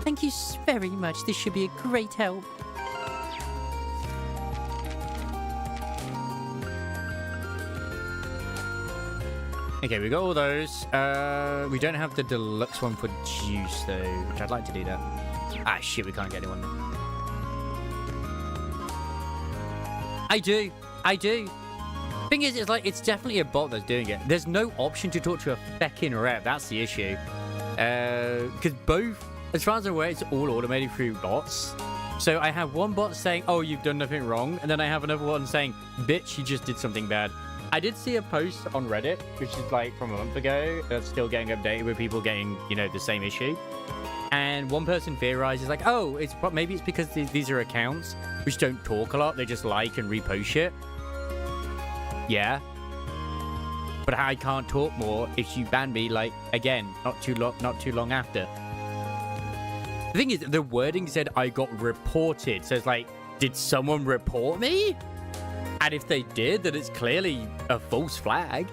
Thank you very much, this should be a great help. Okay, we got all those. We don't have the deluxe one for juice, though, which I'd like to do that. Ah, shit, we can't get anyone. I do. Thing is, it's like, it's definitely a bot that's doing it. There's no option to talk to a feckin' rep. That's the issue. Because both, as far as I'm aware, it's all automated through bots. So I have one bot saying, oh, you've done nothing wrong. And then I have another one saying, bitch, you just did something bad. I did see a post on Reddit, which is like from a month ago, that's still getting updated with people getting, you know, the same issue. And one person theorizes like, oh, maybe it's because these are accounts which don't talk a lot. They just like and repost shit. Yeah. But I can't talk more if you ban me, like, again, not too long after. The thing is, the wording said I got reported. So it's like, did someone report me? And if they did, then it's clearly a false flag.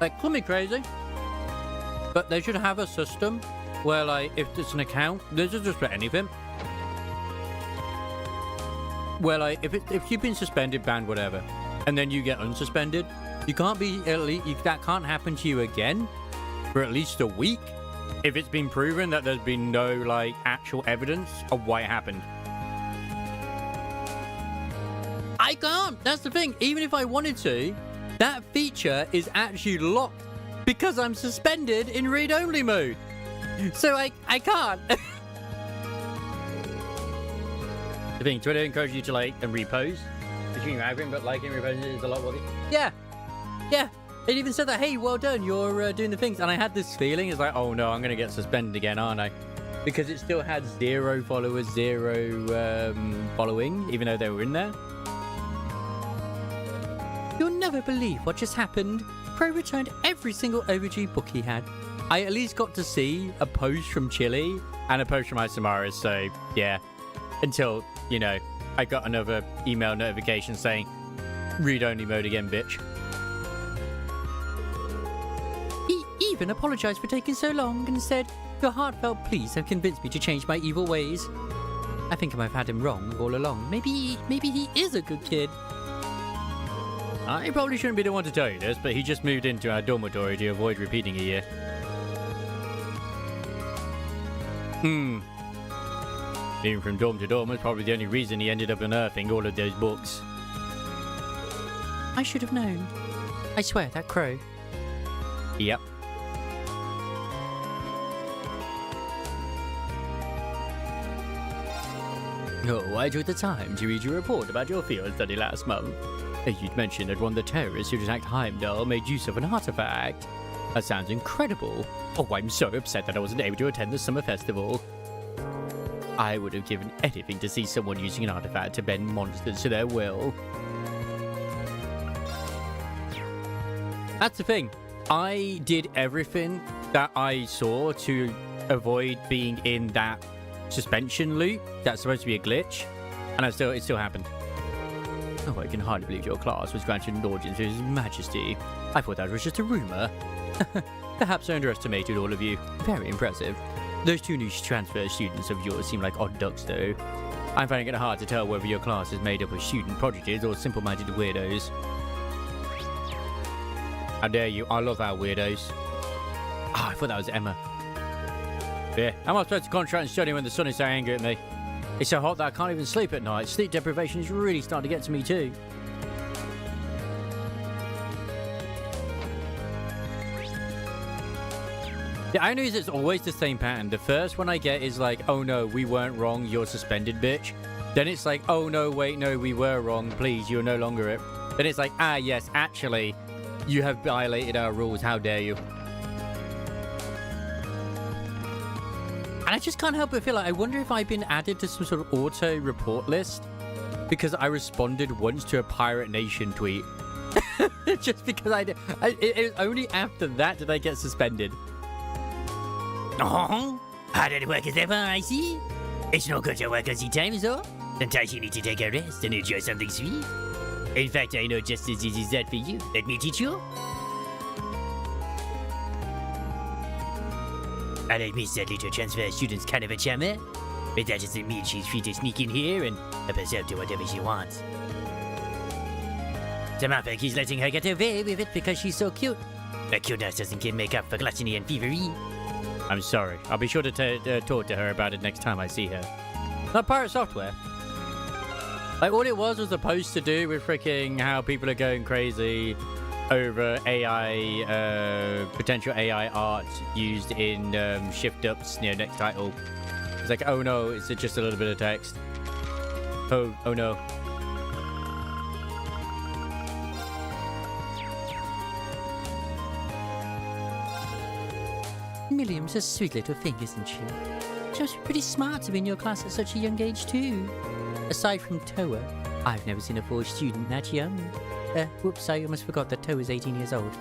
Like, call me crazy, but they should have a system where, like, if it's an account, this is just for anything. Where, like, if you've been suspended, banned, whatever, and then you get unsuspended, you can't be that can't happen to you again for at least a week if it's been proven that there's been no, like, actual evidence of why it happened. I can't. That's the thing. Even if I wanted to, that feature is actually locked because I'm suspended in read-only mode. So I can't. The thing, Twitter encourages you to like and repost. Between arguing, but liking and reposting is a lot worthy. Yeah. It even said that, hey, well done, you're doing the things. And I had this feeling, it's like, oh no, I'm going to get suspended again, aren't I? Because it still had 0 followers, 0 following, even though they were in there. You'll never believe what just happened. Pro returned every single overdue book he had. I at least got to see a post from Chili and a post from Isamaris, so yeah. Until, you know, I got another email notification saying, read-only mode again, bitch. He even apologized for taking so long and said, your heartfelt pleas have convinced me to change my evil ways. I think I might have had him wrong all along. Maybe he is a good kid. I probably shouldn't be the one to tell you this, but he just moved into our dormitory to avoid repeating a year. Moving from dorm to dorm was probably the only reason he ended up unearthing all of those books. I should have known. I swear, that crow. Yep. Oh, I took the time to read your report about your field study last month. You'd mentioned that one of the terrorists who attacked Heimdall made use of an artifact. That sounds incredible. Oh, I'm so upset that I wasn't able to attend the summer festival. I would have given anything to see someone using an artifact to bend monsters to their will. That's the thing. I did everything that I saw to avoid being in that suspension loop that's supposed to be a glitch, and it still happened. Oh, I can hardly believe your class was granted an audience with His Majesty. I thought that was just a rumor. Perhaps I underestimated all of you. Very impressive. Those two new transfer students of yours seem like odd ducks, though. I'm finding it hard to tell whether your class is made up of student prodigies or simple-minded weirdos. How dare you? I love our weirdos. Oh, I thought that was Emma. Yeah, how am I supposed to concentrate and study when the sun is so angry at me? It's so hot that I can't even sleep at night. Sleep deprivation is really starting to get to me too. Yeah, I know it's always the same pattern. The first one I get is like, oh no, we weren't wrong, you're suspended, bitch. Then it's like, oh no, wait, no, we were wrong, please, you're no longer it. Then it's like, ah yes, actually, you have violated our rules, how dare you. And I just can't help but feel like, I wonder if I've been added to some sort of auto report list because I responded once to a Pirate Nation tweet. Just because it was only after that did I get suspended. Oh, hard at work as ever, I see. It's no good to work as time, though. Sometimes you need to take a rest and enjoy something sweet. In fact, I know just as easy as that for you. Let me teach you. I'll admit that little transfer student's kind of a charmer, but that doesn't mean she's free to sneak in here and help herself to whatever she wants. Samantha keeps letting her get away with it because she's so cute. Her cuteness doesn't make up for gluttony and thievery. I'm sorry. I'll be sure to talk to her about it next time I see her. Not Pirate Software. Like, all it was supposed to do with freaking how people are going crazy over AI, potential AI art used in Shift Up's next title. It's like, oh no, it's just a little bit of text. Oh no. Milliam's a sweet little thing, isn't she? She must be pretty smart to be in your class at such a young age, too. Aside from Toa, I've never seen a Forge student that young. Whoops, I almost forgot that Toa's 18 years old.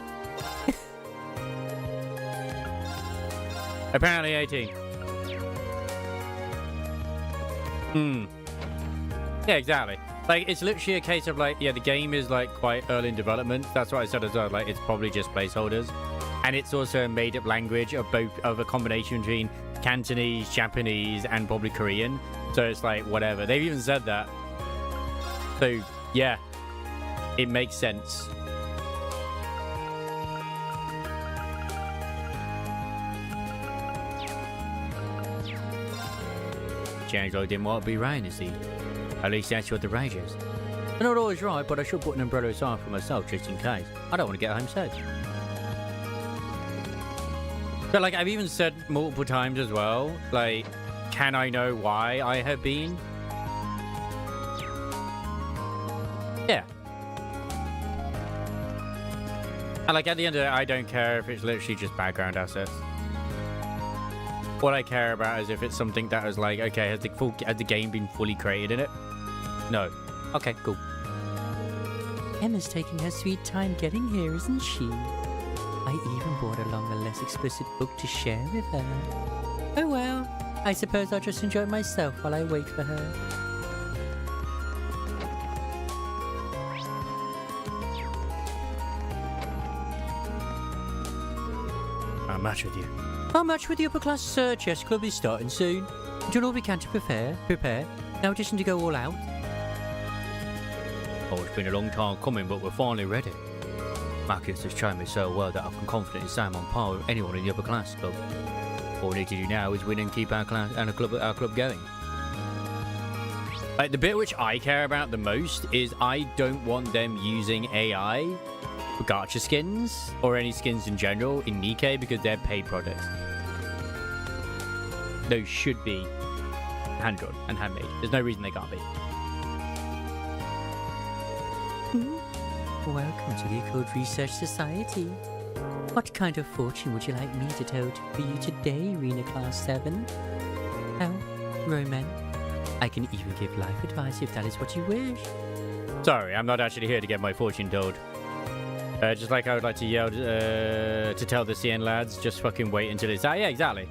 Apparently 18. Yeah, exactly. Like, it's literally a case of, like, yeah, the game is, like, quite early in development. That's what I said as well. Like, it's probably just placeholders. And it's also a made-up language of a combination between Cantonese, Japanese, and probably Korean. So it's like, whatever. They've even said that. So, yeah. It makes sense. James didn't want to be Ryan, is he? At least that's what the rage is. I'm not always right, but I should put an umbrella aside for myself just in case. I don't want to get home sick. But, like, I've even said multiple times as well, like, can I know why I have been? Yeah. And, like, at the end of it, I don't care if it's literally just background assets. What I care about is if it's something that is like, okay, has the game been fully created in it? No. Okay, cool. Emma's taking her sweet time getting here, isn't she? I even brought along a less explicit book to share with her. Oh well, I suppose I'll just enjoy myself while I wait for her. How much with you? How much with the upper class chess club is starting soon? Do all we can to prepare. Now just need to go all out. Oh, it's been a long time coming, but we're finally ready. Marcus has trained me so well that I can confidently say I'm on par with anyone in the upper class club. All we need to do now is win and keep our class and our club going. Like, the bit which I care about the most is I don't want them using AI for gacha skins or any skins in general in Nikkei because they're paid products. Those should be hand-drawn and handmade. There's no reason they can't be. Welcome to the Occult Research Society. What kind of fortune would you like me to tell for you today, Rena Class 7? Oh, Roman. I can even give life advice if that is what you wish. Sorry, I'm not actually here to get my fortune told. Just like I would like to yell to tell the CN lads, just fucking wait until it's out. Yeah, exactly.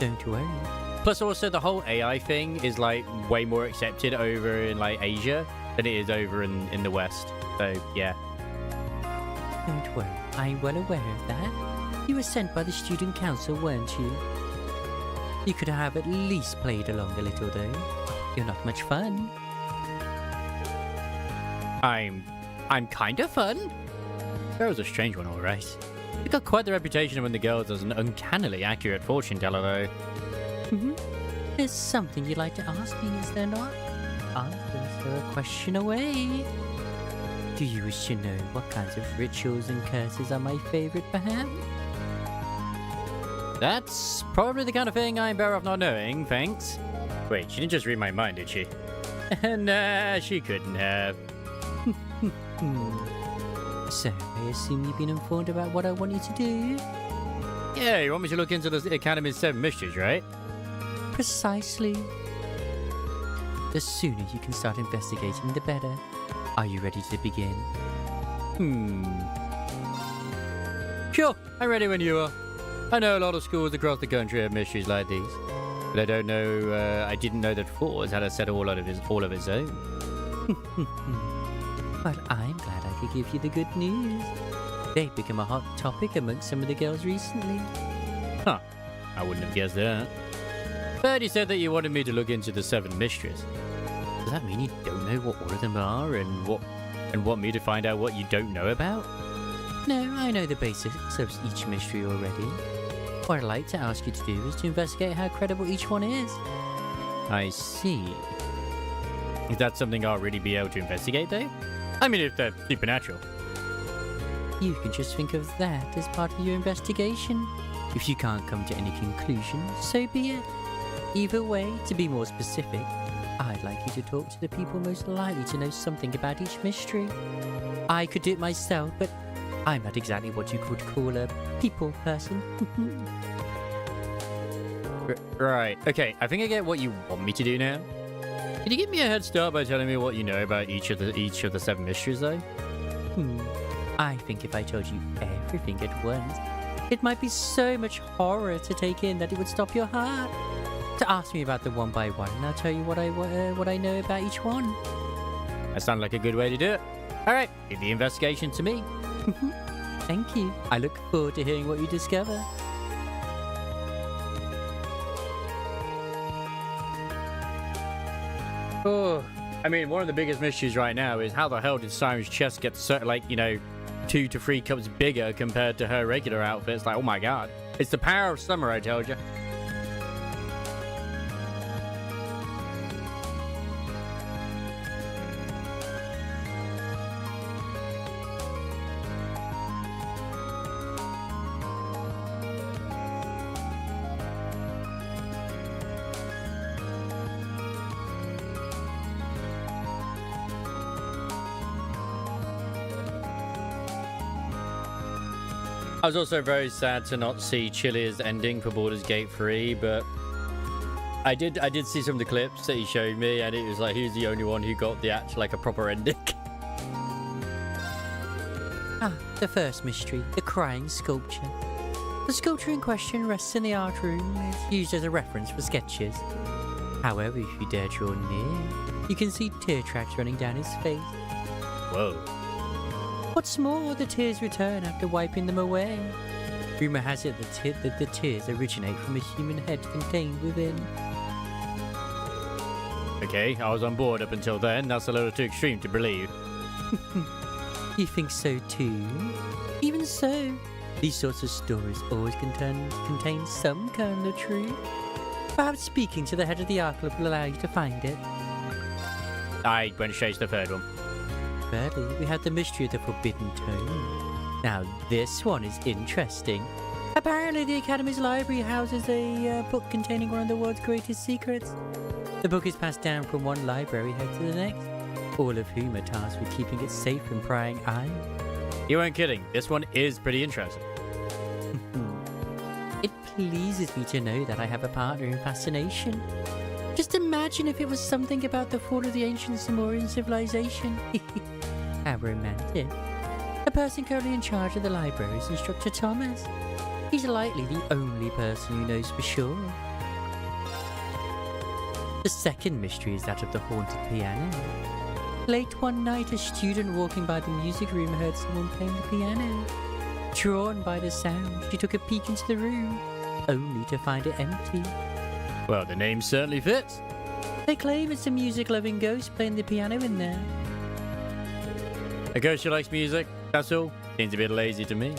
Don't worry. Plus, also, the whole AI thing is, like, way more accepted over in, like, Asia than it is over in the West. So, yeah. Don't worry. I'm well aware of that. You were sent by the student council, weren't you? You could have at least played along a little, though. You're not much fun. I'm kind of fun. That was a strange one, all right. You got quite the reputation among the girls as an uncannily accurate fortune teller, though. There's something you'd like to ask me, is there not? Answer a question away. Do you wish to know what kinds of rituals and curses are my favorite, perhaps? That's probably the kind of thing I'm better off not knowing, thanks. Wait, she didn't just read my mind, did she? Nah, she couldn't have. So, I assume you've been informed about what I want you to do? Yeah, you want me to look into the Academy's 7 mysteries, right? Precisely. The sooner you can start investigating, the better. Are you ready to begin? Sure, I'm ready when you are. I know a lot of schools across the country have mysteries like these, but I don't know. I didn't know that Force had a set all of its own. Well, I'm glad I could give you the good news. They've become a hot topic amongst some of the girls recently. Huh? I wouldn't have guessed that. But you said that you wanted me to look into the 7 mysteries. Does that mean you don't know what all of them are, and want me to find out what you don't know about? No, I know the basics of each mystery already. What I'd like to ask you to do is to investigate how credible each one is. I see. Is that something I'll really be able to investigate, though? I mean, if they're supernatural. You can just think of that as part of your investigation. If you can't come to any conclusion, so be it. Either way, to be more specific, I'd like you to talk to the people most likely to know something about each mystery. I could do it myself, but I'm not exactly what you could call a people person. Right. Okay, I think I get what you want me to do now. Can you give me a head start by telling me what you know about each of the 7 mysteries, though? I think if I told you everything at once, it might be so much horror to take in that it would stop your heart. To ask me about them one by one, and I'll tell you what I know about each one. That sounds like a good way to do it. All right, leave the investigation to me. Thank you. I look forward to hearing what you discover. Oh, I mean, one of the biggest mysteries right now is how the hell did Siren's chest get so, 2 to 3 cups bigger compared to her regular outfit? It's like, oh my god. It's the power of summer, I told you. I was also very sad to not see Chili's ending for Baldur's Gate 3, but I did see some of the clips that he showed me, and it was like he was the only one who got the actual, a proper ending. The first mystery, the crying sculpture. The sculpture in question rests in the art room. It's used as a reference for sketches. However, if you dare draw near, you can see tear tracks running down his face. Whoa. What's more, the tears return after wiping them away. Rumor has it that the tears originate from a human head contained within. Okay, I was on board up until then. That's a little too extreme to believe. You think so too? Even so, these sorts of stories always contain some kernel of truth. Perhaps speaking to the head of the Art Club will allow you to find it. I went straight to the third one. Thirdly, we have the mystery of the Forbidden Tome. Now, this one is interesting. Apparently, the Academy's library houses a book containing one of the world's greatest secrets. The book is passed down from one library head to the next, all of whom are tasked with keeping it safe from prying eyes. You weren't kidding. This one is pretty interesting. It pleases me to know that I have a partner in fascination. Just imagine if it was something about the fall of the ancient Sumerian civilization. How romantic. The person currently in charge of the library is Instructor Thomas. He's likely the only person who knows for sure. The second mystery is that of the haunted piano. Late one night, a student walking by the music room heard someone playing the piano. Drawn by the sound, she took a peek into the room, only to find it empty. Well, the name certainly fits. They claim it's a music-loving ghost playing the piano in there. A ghost who likes music, that's all. Seems a bit lazy to me.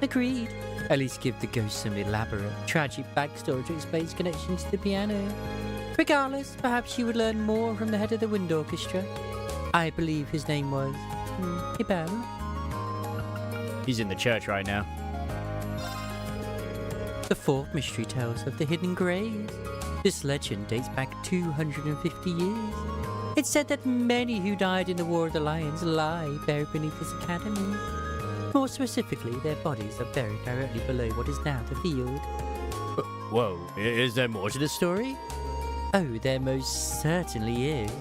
Agreed. At least give the ghost some elaborate, tragic backstory to explain its connection to the piano. Regardless, perhaps you would learn more from the head of the wind orchestra. I believe his name was Hibel. He's in the church right now. The fourth mystery tells of the hidden graves. This legend dates back 250 years. It's said that many who died in the War of the Lions lie buried beneath this academy. More specifically, their bodies are buried directly below what is now the field. Whoa, is there more to this story? Oh, there most certainly is.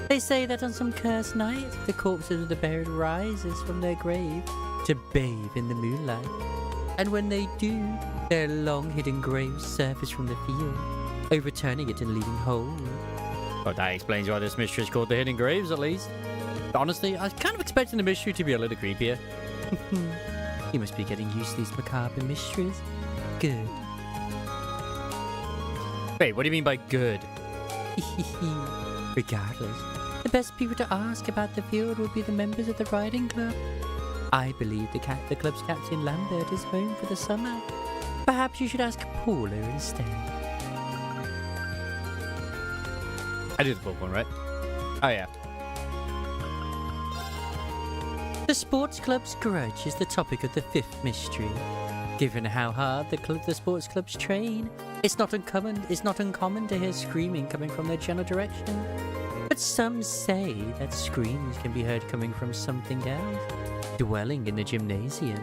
They say that on some cursed night, the corpses of the buried rises from their grave to bathe in the moonlight. And when they do, their long hidden graves surface from the field, overturning it and leaving whole. Well, that explains why this mystery is called the Hidden Graves, at least. Honestly, I was kind of expecting the mystery to be a little creepier. You must be getting used to these macabre mysteries. Good. Wait, what do you mean by good? Regardless, the best people to ask about the field will be the members of the riding club. I believe the club's captain Lambert is home for the summer. Perhaps you should ask Paula instead. I did the book one, right? Oh, yeah. The sports club's grudge is the topic of the fifth mystery. Given how hard the sports clubs train, it's not uncommon to hear screaming coming from their general direction. But some say that screams can be heard coming from something else, dwelling in the gymnasium.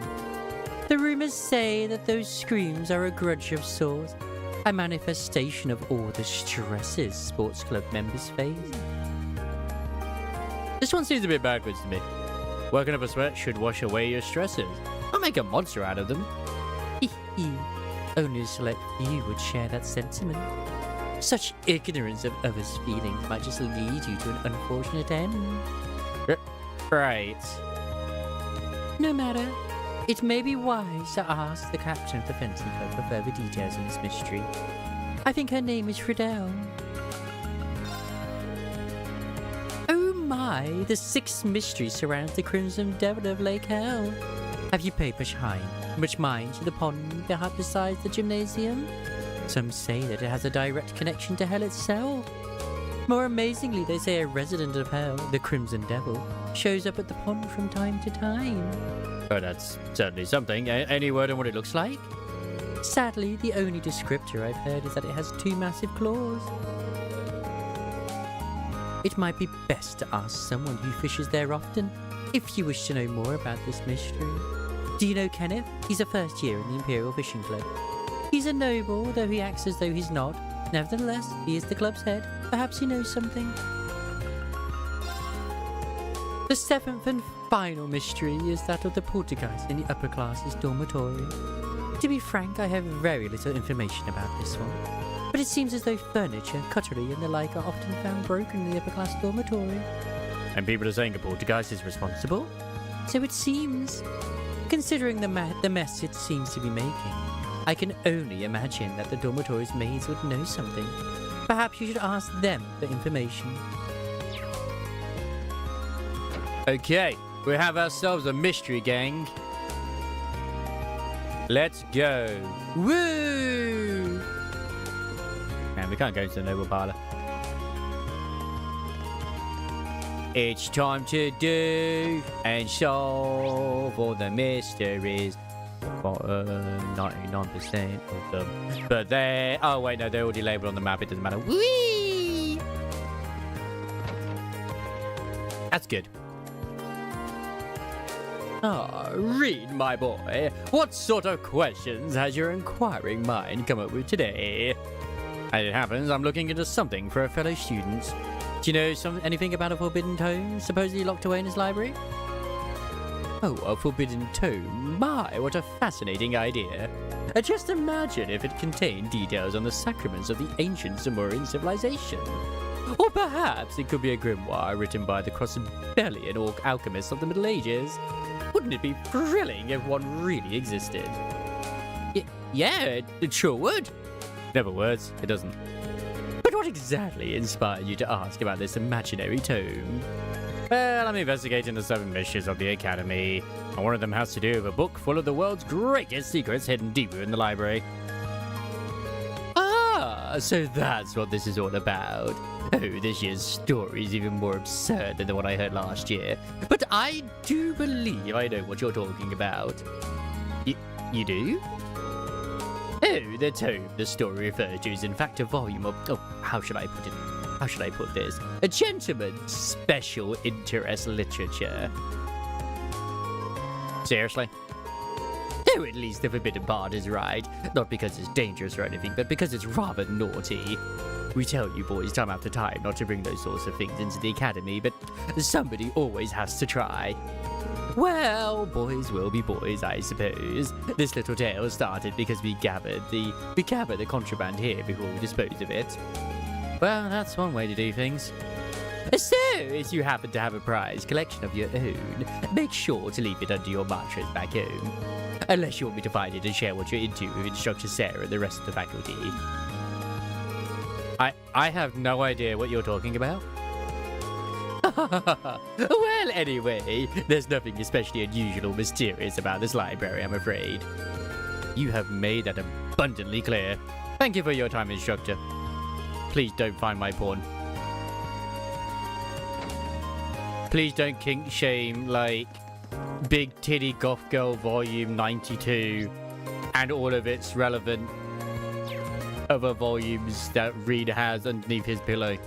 The rumors say that those screams are a grudge of sorts, a manifestation of all the stresses sports club members face. This one seems a bit backwards to me. Working up a sweat should wash away your stresses. Don't make a monster out of them. Only a select few would share that sentiment. Such ignorance of others' feelings might just lead you to an unfortunate end. Right. No matter. It may be wise to ask the captain of the fencing club for further details on this mystery. I think her name is Friedel. Oh my, the sixth mystery surrounds the Crimson Devil of Lake Hell. Have you paid much mind to the pond besides the gymnasium? Some say that it has a direct connection to hell itself. More amazingly, they say a resident of hell, the Crimson Devil, shows up at the pond from time to time. Oh, that's certainly something. Any word on what it looks like? Sadly, the only descriptor I've heard is that it has 2 massive claws. It might be best to ask someone who fishes there often, if you wish to know more about this mystery. Do you know Kenneth? He's a first year in the Imperial Fishing Club. He's a noble, though he acts as though he's not. Nevertheless, he is the club's head. Perhaps he knows something. The seventh and final mystery is that of the poltergeist in the upper classes dormitory. To be frank, I have very little information about this one, but it seems as though furniture, cutlery and the like are often found broken in the upper class dormitory. And people are saying a poltergeist is responsible? So it seems. Considering the mess it seems to be making, I can only imagine that the dormitory's maids would know something. Perhaps you should ask them for information. Okay, we have ourselves a mystery gang. Let's go. Woo! Man, we can't go into the noble parlor. It's time to do and solve all the mysteries. 99% of them. But they're... Oh, wait, no, they're already labeled on the map. It doesn't matter. Whee! That's good. Ah, Reed, my boy. What sort of questions has your inquiring mind come up with today? As it happens, I'm looking into something for a fellow student. Do you know anything about a forbidden tome supposedly locked away in his library? Oh, a forbidden tome. My, what a fascinating idea. Just imagine if it contained details on the sacraments of the ancient Zamorian civilization. Or perhaps it could be a grimoire written by the Crossbellian or alchemists of the Middle Ages. Wouldn't it be thrilling if one really existed? Yeah, it sure would. Never words, it doesn't. But what exactly inspired you to ask about this imaginary tome? Well, I'm investigating the 7 mysteries of the Academy, and one of them has to do with a book full of the world's greatest secrets hidden deeper in the library. Ah, so that's what this is all about. Oh, this year's story is even more absurd than the one I heard last year. But I do believe I know what you're talking about. You do? Oh, the tome the story refers to is in fact a volume of... Oh, how should I put it? How should I put this? A gentleman's special interest literature. Seriously? Oh, at least the forbidden part is right. Not because it's dangerous or anything, but because it's rather naughty. We tell you boys time after time not to bring those sorts of things into the academy, but somebody always has to try. Well, boys will be boys, I suppose. This little tale started because we gathered the contraband here before we disposed of it. Well, that's one way to do things. So, if you happen to have a prize collection of your own, make sure to leave it under your mattress back home. Unless you want me to find it and share what you're into with Instructor Sarah and the rest of the faculty. I have no idea what you're talking about. Well, anyway, there's nothing especially unusual or mysterious about this library, I'm afraid. You have made that abundantly clear. Thank you for your time, Instructor. Please don't find my porn. Please don't kink shame, like, Big Titty Goth Girl Volume 92 and all of its relevant other volumes that Reed has underneath his pillow.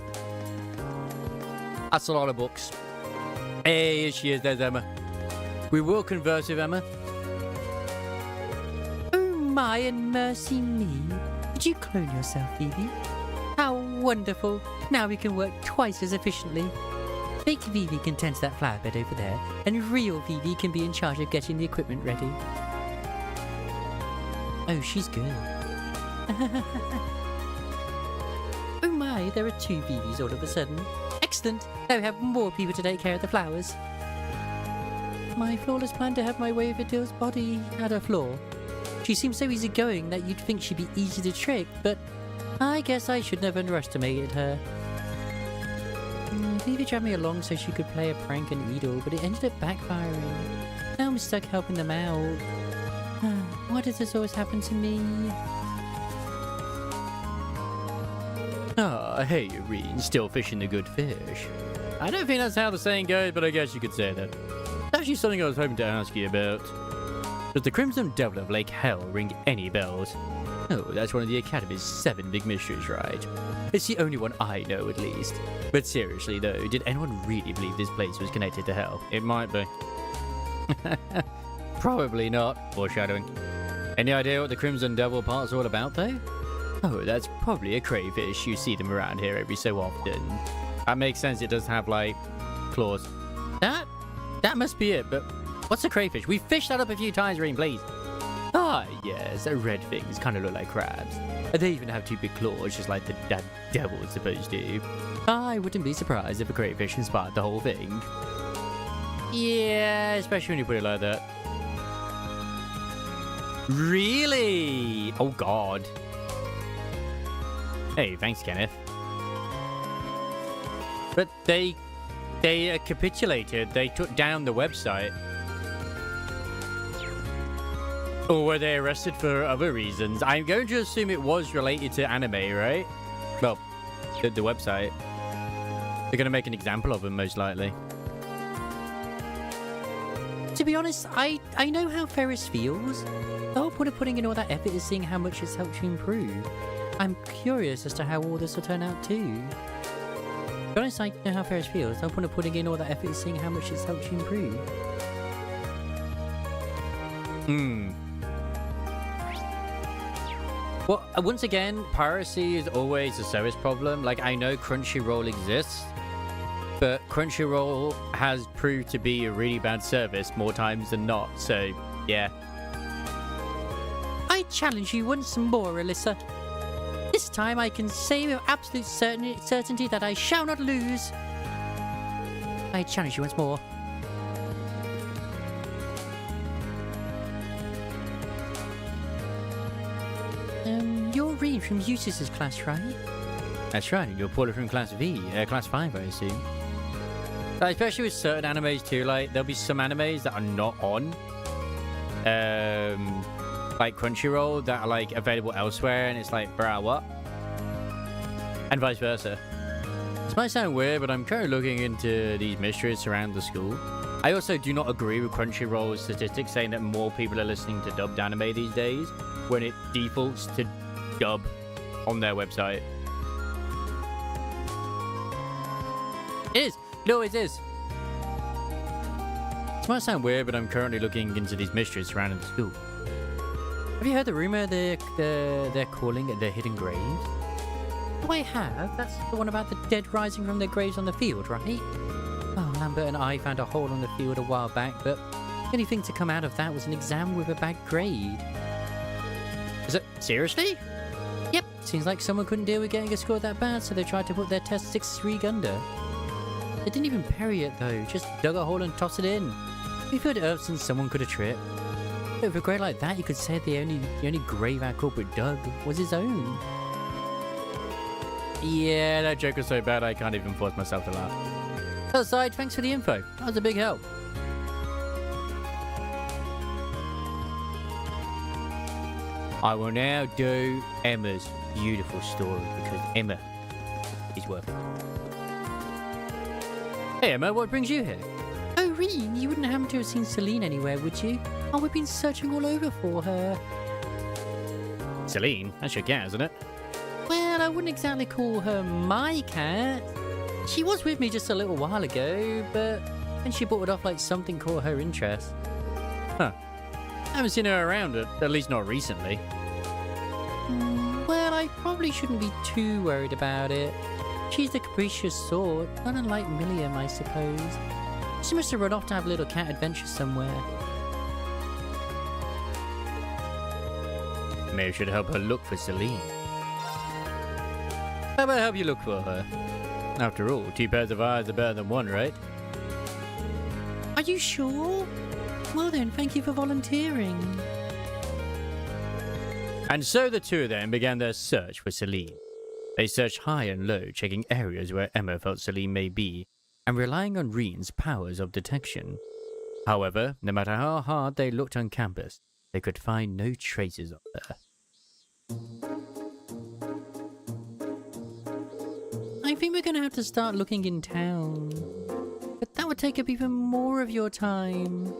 That's a lot of books. Hey, here she is. There's Emma. We will converse with Emma. Oh my and mercy me. Did you clone yourself, Vivi? How wonderful. Now we can work twice as efficiently. Fake Vivi can tend to that flower bed over there, and real Vivi can be in charge of getting the equipment ready. Oh, she's good. Oh my, there are 2 Vivis all of a sudden. Excellent! Now we have more people to take care of the flowers. My flawless plan to have my way with Adil's body had a flaw. She seems so easygoing that you'd think she'd be easy to trick, but I guess I should never underestimated her. Vivi dragged me along so she could play a prank on Edel, but it ended up backfiring. Now I'm stuck helping them out. Why does this always happen to me? Ah, hey, Irene, still fishing the good fish. I don't think that's how the saying goes, but I guess you could say that. That's actually something I was hoping to ask you about. Does the Crimson Devil of Lake Hell ring any bells? Oh, that's one of the Academy's 7 big mysteries, right? It's the only one I know, at least. But seriously, though, did anyone really believe this place was connected to Hell? It might be. Probably not. Foreshadowing. Any idea what the Crimson Devil part's all about, though? Oh, that's probably a crayfish. You see them around here every so often. That makes sense. It does have, like, claws. That must be it, but what's a crayfish? We've fished that up a few times, Reem, please. Ah, yes, red things kind of look like crabs. They even have 2 big claws, just like that devil is supposed to. I wouldn't be surprised if a crayfish inspired the whole thing. Yeah, especially when you put it like that. Really? Oh, God. Hey, thanks, Kenneth. But they capitulated. They took down the website. Or were they arrested for other reasons? I'm going to assume it was related to anime, right? Well, the website. They're going to make an example of them, most likely. To be honest, I know how Ferris feels. The whole point of putting in all that effort is seeing how much it's helped you improve. I'm curious as to how all this will turn out too. To be honest, I know how Ferris feels. The whole point of putting in all that effort is seeing how much it's helped you improve. Well, once again, piracy is always a service problem. Like, I know Crunchyroll exists, but Crunchyroll has proved to be a really bad service more times than not, so, yeah. I challenge you once more, Alyssa. This time I can say with absolute certainty that I shall not lose. I challenge you once more. You're Reed from Eustace's class, right? That's right, you're Paula from Class V, Class 5, I assume. Like, especially with certain animes too, like, there'll be some animes that are not on, like Crunchyroll, that are, like, available elsewhere, and it's like, bruh, what? And vice versa. This might sound weird, but I'm currently looking into these mysteries around the school. I also do not agree with Crunchyroll's statistics saying that more people are listening to dubbed anime these days, when it defaults to dub on their website. It is. It always is. This might sound weird, but I'm currently looking into these mysteries surrounding the school. Have you heard the rumor they're calling it the Hidden Graves? Oh, I have. That's the one about the dead rising from their graves on the field, right? Oh, Lambert and I found a hole on the field a while back, but the only thing to come out of that was an exam with a bad grade. Is it? Seriously? Yep. Seems like someone couldn't deal with getting a score that bad, so they tried to put their test 6-3 under. They didn't even bury it though, just dug a hole and tossed it in. We've heard of since someone could have tripped. But with a grade like that, you could say the only grave our corporate dug was his own. Yeah, that joke was so bad I can't even force myself to laugh. Aside, thanks for the info. That was a big help. I will now do Emma's beautiful story because Emma is worth it. Hey Emma, what brings you here? Oh, Reen, you wouldn't happen to have seen Celine anywhere, would you? Oh, we've been searching all over for her. Celine? That's your cat, isn't it? Well, I wouldn't exactly call her my cat. She was with me just a little while ago, but then she brought it off like something caught her interest. Huh. I haven't seen her around, at least not recently. Well, I probably shouldn't be too worried about it. She's the capricious sort, not unlike Milliam, I suppose. She must have run off to have a little cat adventure somewhere. Maybe I should help her look for Celine. How about I help you look for her? After all, 2 pairs of eyes are better than 1, right? Are you sure? Well then, thank you for volunteering. And so the two of them began their search for Celine. They searched high and low, checking areas where Emma felt Celine may be, and relying on Reen's powers of detection. However, no matter how hard they looked on campus, they could find no traces of her. I think we're going to have to start looking in town. But that would take up even more of your time.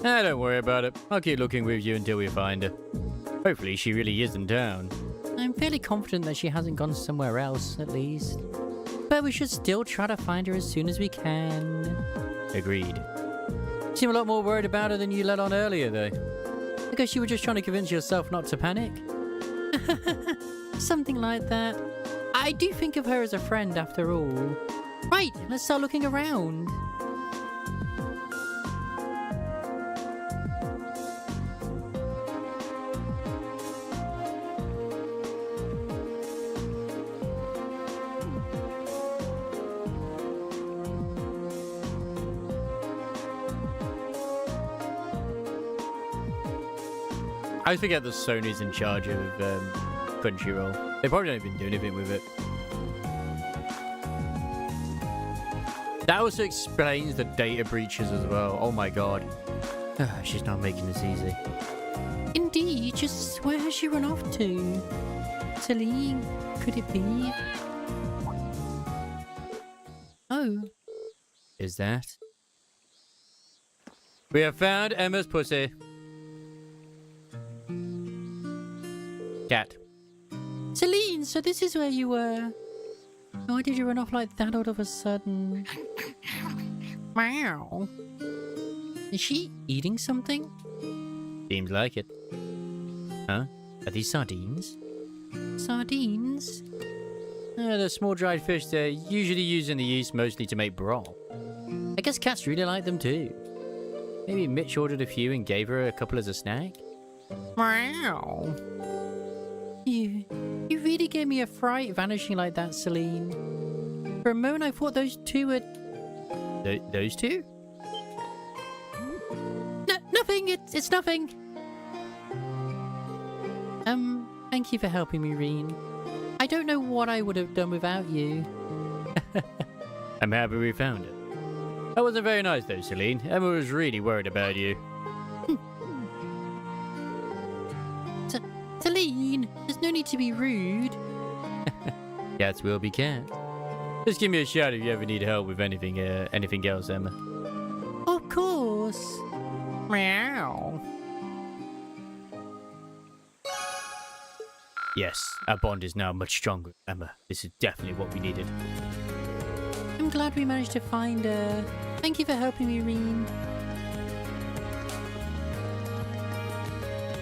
Don't worry about it. I'll keep looking with you until we find her. Hopefully she really is in town. I'm fairly confident that she hasn't gone somewhere else, at least. But we should still try to find her as soon as we can. Agreed. You seem a lot more worried about her than you let on earlier, though. I guess you were just trying to convince yourself not to panic. Something like that. I do think of her as a friend, after all. Right, let's start looking around. I forget that Sony's in charge of Crunchyroll. They probably don't even do anything with it. That also explains the data breaches as well. Oh my god. She's not making this easy. Indeed, just where has she run off to? Celine, could it be? Oh. Is that? We have found Emma's pussy. Cat. Celine, so this is where you were. Why did you run off like that all of a sudden? Meow. Is she eating something? Seems like it. Huh? Are these sardines? Sardines? They're small dried fish. They're usually used in the East mostly to make broth. I guess cats really like them too. Maybe Mitch ordered a few and gave her a couple as a snack? Meow. You really gave me a fright vanishing like that, Celine. For a moment I thought those two were... those two? No, nothing, it's nothing. Thank you for helping me, Reen. I don't know what I would have done without you. I'm happy we found it. That wasn't very nice though, Celine. Emma was really worried about you. Celine, there's no need to be rude. Cats will be cats. Just give me a shout if you ever need help with anything else, Emma. Of course. Meow. Yes, our bond is now much stronger, Emma. This is definitely what we needed. I'm glad we managed to find her. Thank you for helping me, Reen.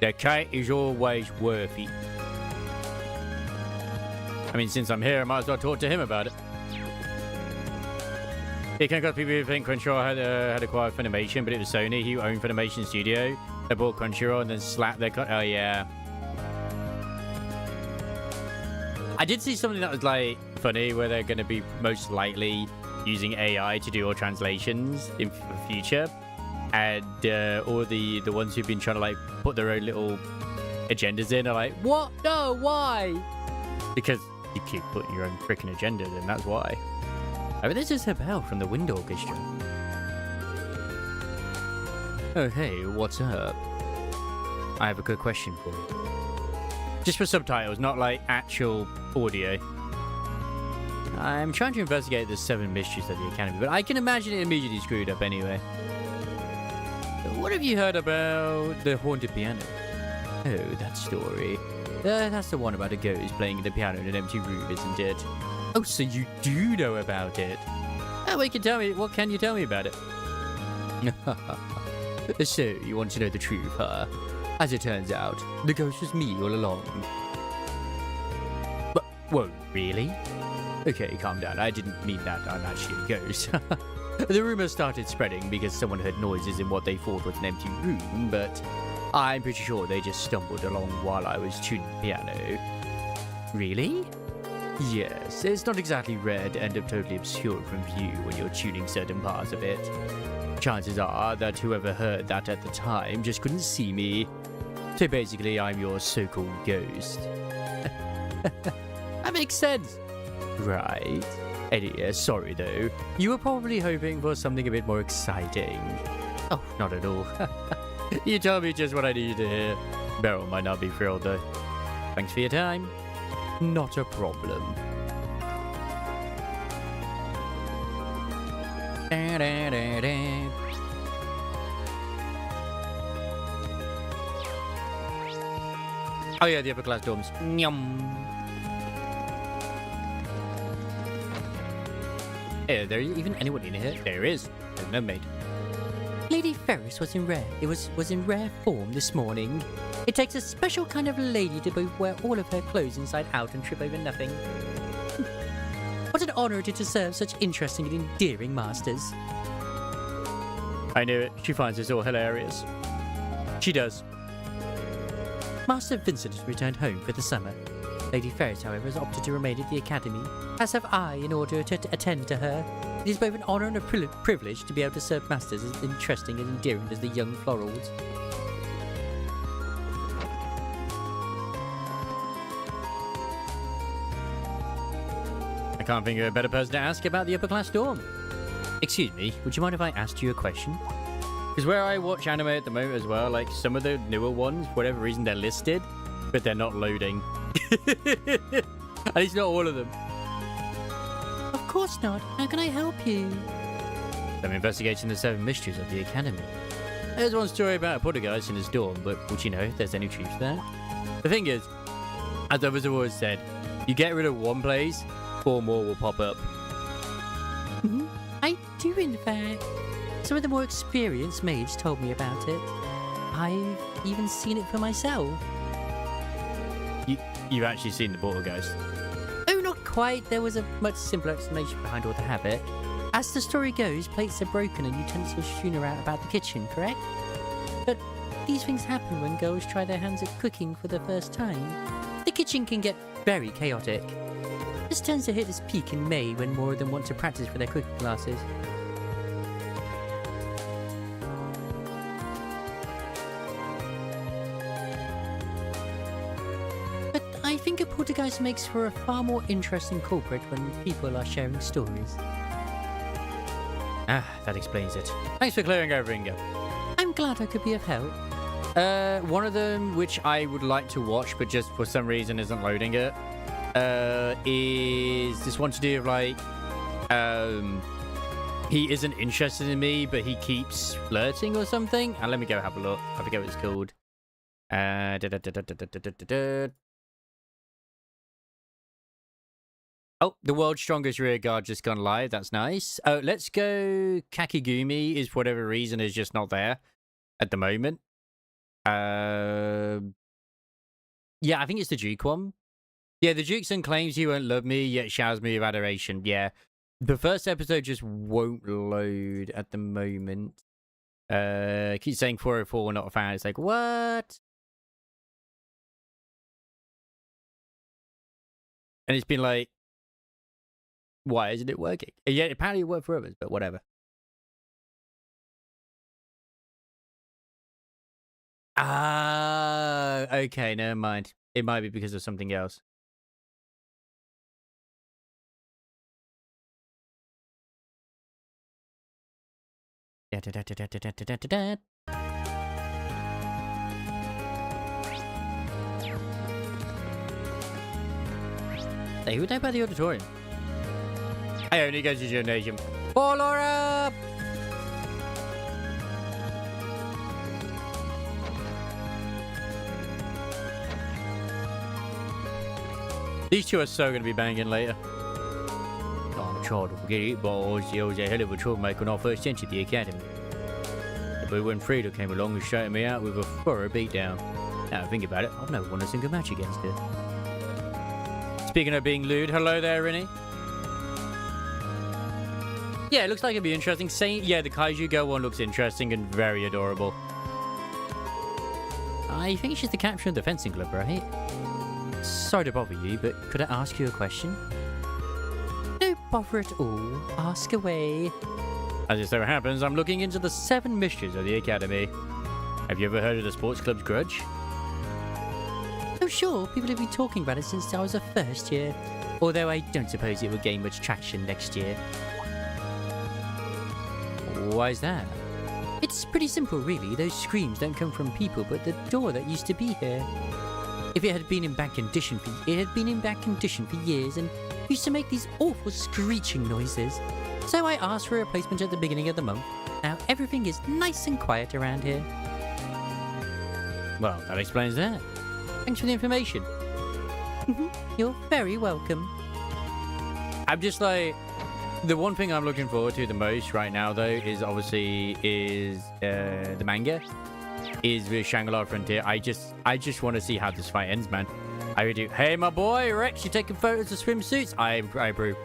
The cat is always worth it. I mean, since I'm here, I might as well talk to him about it. You can't got people who think Crunchyroll had acquired Funimation, but it was Sony who owned Funimation Studio. They bought Crunchyroll and then slapped their... Oh, yeah. I did see something that was, like, funny, where they're going to be most likely using AI to do all translations in the future. And all the ones who've been trying to, like, put their own little agendas in are like, what? No, why? Because you keep putting your own freaking agendas in, that's why. Oh, this is a bell from the wind orchestra. Oh, hey, what's up? I have a good question for you. Just for subtitles, not like actual audio. I'm trying to investigate the 7 mysteries of the Academy, but I can imagine it immediately screwed up anyway. What have you heard about the haunted piano? Oh, that story. That's the one about a ghost playing the piano in an empty room, isn't it? Oh, so you do know about it. Oh, well, what can you tell me about it? So, you want to know the truth, huh? As it turns out, the ghost was me all along. But, whoa, really? Okay, calm down. I didn't mean that I'm actually a ghost. The rumor started spreading because someone heard noises in what they thought was an empty room, but I'm pretty sure they just stumbled along while I was tuning the piano. Really? Yes, it's not exactly rare to end up totally obscured from view when you're tuning certain parts of it. Chances are that whoever heard that at the time just couldn't see me. So basically, I'm your so-called ghost. That makes sense. Right. Anyway, sorry though. You were probably hoping for something a bit more exciting. Oh, not at all. You told me just what I needed to hear. Beryl might not be thrilled though. Thanks for your time. Not a problem. Da, da, da, da. Oh yeah, the upper class dorms. Nyum. Is there even anyone in here? There is. There's no maid. Lady Ferris was in rare form this morning. It takes a special kind of lady to both wear all of her clothes inside out and trip over nothing. What an honor it is to serve such interesting and endearing masters. I knew it. She finds us all hilarious. She does. Master Vincent has returned home for the summer. Lady Ferris, however, has opted to remain at the Academy, as have I, in order to attend to her. It is both an honor and a privilege to be able to serve masters as interesting and endearing as the young Florals. can't think of a better person to ask about the upper class dorm. Excuse me, would you mind if I asked you a question? Because where I watch anime at the moment as well, like some of the newer ones, for whatever reason, they're listed, but they're not loading. At least not all of them. Of course not. How can I help you? I'm investigating the 7 mysteries of the Academy. There's one story about a poltergeist in his dorm, but would you know if there's any truth there? The thing is, as others have always said, you get rid of one place, 4 more will pop up. I do, in fact. Some of the more experienced maids told me about it. I've even seen it for myself. You've actually seen the poltergeist? Oh, not quite. There was a much simpler explanation behind all the habit. As the story goes, plates are broken and utensils strewn around about the kitchen, correct? But these things happen when girls try their hands at cooking for the first time. The kitchen can get very chaotic. This tends to hit its peak in May when more of them want to practice for their cooking classes. But I think a poltergeist makes for a far more interesting culprit when people are sharing stories. Ah, that explains it. Thanks for clearing over, Inga. I'm glad I could be of help. One of them, which I would like to watch, but just for some reason isn't loading it, is this one to do with, like, he isn't interested in me, but he keeps flirting or something. And let me go have a look. I forget what it's called. Oh, the world's strongest rear guard just gone live. That's nice. Oh, let's go. Kakigumi is, for whatever reason, is just not there at the moment. Yeah, I think it's the Duke one. Yeah, the Duke's son claims he won't love me, yet showers me with adoration. Yeah. The first episode just won't load at the moment. Keeps saying 404, not found. It's like, what? And it's been like, why isn't it working? Yeah, apparently it worked for others, but whatever. Ah, okay, never mind. It might be because of something else. Hey, who died by the auditorium? I only go to gymnasium. Oh, Laura! These two are so going to be banging later. I'm trying to forget it, but he was a hell of a troublemaker when I first entered the academy. But when Frida came along and shouted me out with a thorough beatdown. Now I think about it, I've never won a single match against her. Speaking of being lewd, hello there, Rinny. Yeah, it looks like it'd be interesting. Yeah, the Kaiju Girl one looks interesting and very adorable. I think she's the captain of the fencing club, right? Sorry to bother you, but could I ask you a question? No bother at all. Ask away. As it so happens, I'm looking into the 7 mysteries of the Academy. Have you ever heard of the sports club's grudge? Oh, sure. People have been talking about it since I was a first year. Although I don't suppose it will gain much traction next year. Why is that? It's pretty simple, really. Those screams don't come from people, but the door that used to be here. If it had been in bad condition for years and used to make these awful screeching noises. So I asked for a replacement at the beginning of the month. Now everything is nice and quiet around here. Well, that explains that. Thanks for the information. You're very welcome. I'm just like, the one thing I'm looking forward to the most right now, though, is obviously the manga. Is with Shangri-La Frontier. I just want to see how this fight ends, man. I really do. Hey, my boy, Rex, you taking photos of swimsuits? I approve.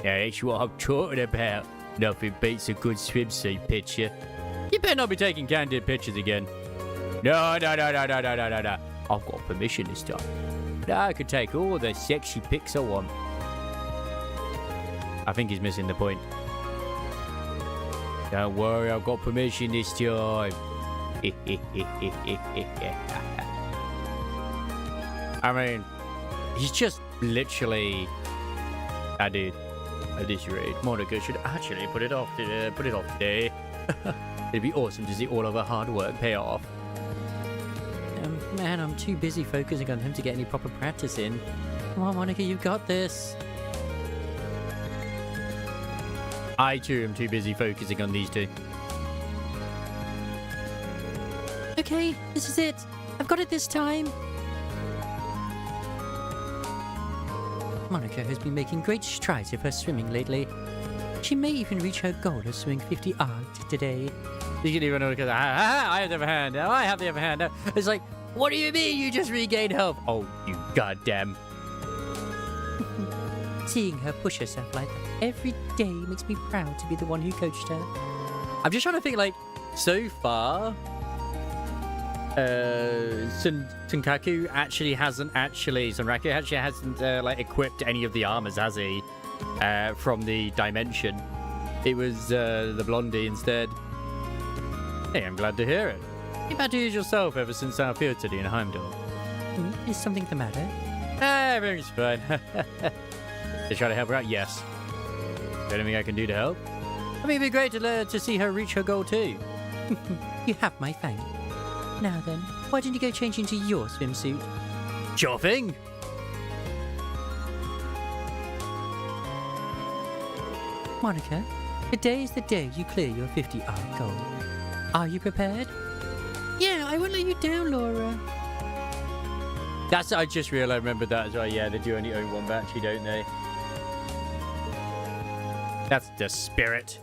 Yeah, that's what I'm talking about. Nothing beats a good swimsuit picture. You better not be taking candid pictures again. No. I've got permission this time. No, I could take all the sexy pics I want. I think he's missing the point. Don't worry, I've got permission this time. I mean, he's just literally that dude. At this rate, Monica should actually put it off today. It'd be awesome to see all of her hard work pay off. Man, I'm too busy focusing on him to get any proper practice in. Come on, Monica, you've got this. I too am too busy focusing on these two. Okay, this is it. I've got it this time. Monica has been making great strides with her swimming lately. She may even reach her goal of swimming 50 arcs today. You can even know because I have the upper hand. I have the upper hand. It's like, what do you mean you just regained health? Oh, you goddamn. Seeing her push herself like that every day makes me proud to be the one who coached her. I'm just trying to think, like, so far, Sunraku actually hasn't like equipped any of the armors, has he? From the dimension. It was the Blondie instead. Hey, I'm glad to hear it. You've had to use yourself ever since our field study in Heimdall. Is something the matter? Everything's fine. To try to help her out? Yes. Is there anything I can do to help? I mean, it'd be great to see her reach her goal too. You have my thank. Now then, why didn't you go change into your swimsuit? Sure thing. Monica, today is the day you clear your 50 arc goal. Are you prepared? Yeah, I won't let you down, Laura. I just realized I remembered that as well. Yeah, they do only own one battery, don't they? That's the spirit.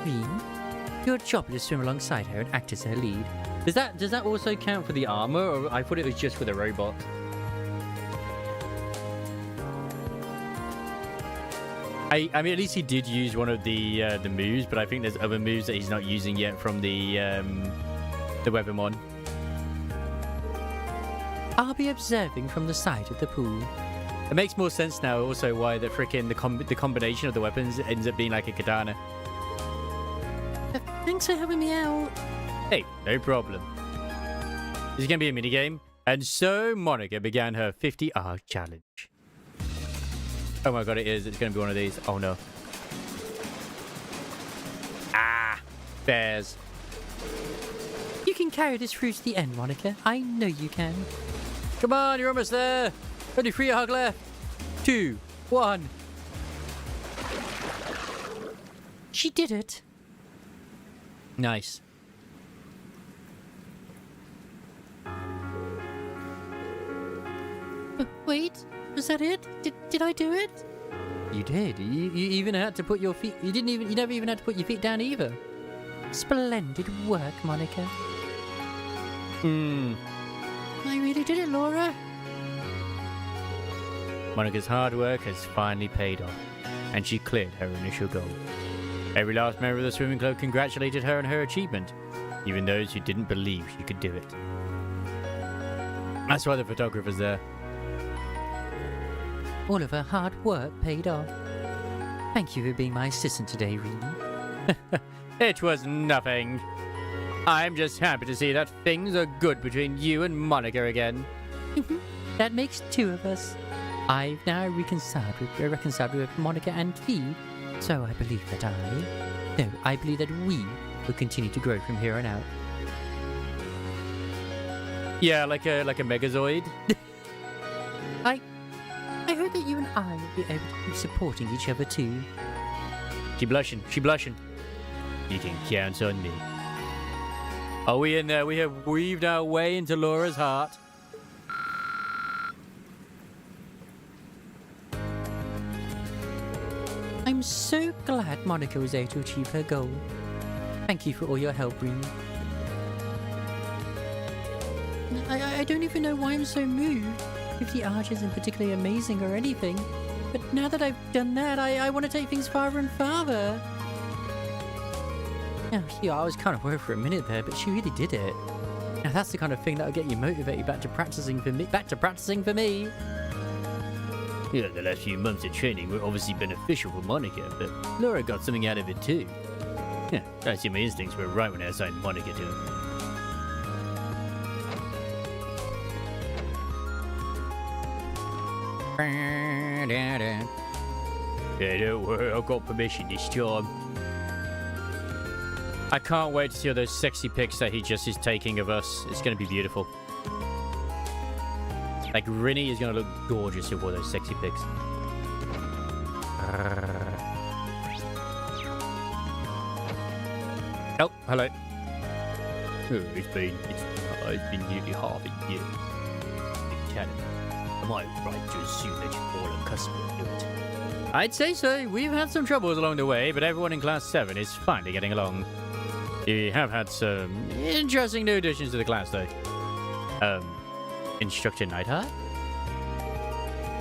Reem, your job is to swim alongside her and act as her lead. Does that also count for the armor, or I thought it was just for the robot? I mean, at least he did use one of the moves, but I think there's other moves that he's not using yet from the Weathermon. I'll be observing from the side of the pool. It makes more sense now also why the frickin' the combination of the weapons ends up being like a katana. Thanks for helping me out. Hey, no problem. This is going to be a minigame. And so Monica began her 50 arc challenge. Oh my god, it is. It's going to be one of these. Oh no. Ah, bears. You can carry this through to the end, Monica. I know you can. Come on, you're almost there. Only 3 arc left. 2, 1. She did it. Nice. Wait, was that it? Did I do it? You did. You even had to put your feet. You never even had to put your feet down either. Splendid work, Monica. I really did it, Laura. Monica's hard work has finally paid off, and she cleared her initial goal. Every last member of the swimming club congratulated her on her achievement, even those who didn't believe she could do it. That's why the photographer's there. All of her hard work paid off. Thank you for being my assistant today, Reem. It was nothing. I'm just happy to see that things are good between you and Monica again. That makes 2 of us. I've now reconciled with Monica and Fi, so I believe that we will continue to grow from here on out. Yeah, like a Megazord. I hope that you and I will be able to keep supporting each other too. She blushing. You can count on me. Are we in there? We have weaved our way into Laura's heart. I'm so glad Monica was able to achieve her goal. Thank you for all your help, Reem. I don't even know why I'm so moved. 50 Arch isn't particularly amazing or anything, but now that I've done that, I want to take things farther and farther. Yeah, I was kind of worried for a minute there, but she really did it. Now that's the kind of thing that'll get you motivated back to practicing for me. Yeah, the last few months of training were obviously beneficial for Monica, but Laura got something out of it too. Yeah, I see my instincts were right when I assigned Monica to it. Yeah, don't worry, I've got permission this time. I can't wait to see all those sexy pics that he just is taking of us. It's going to be beautiful. Like, Rinny is going to look gorgeous with all those sexy pics. Oh, hello. Oh, it's been nearly half a year. Am I right to assume that you're all accustomed to it? I'd say so. We've had some troubles along the way, but everyone in Class 7 is finally getting along. We have had some interesting new additions to the class, though. Instructor Nightheart?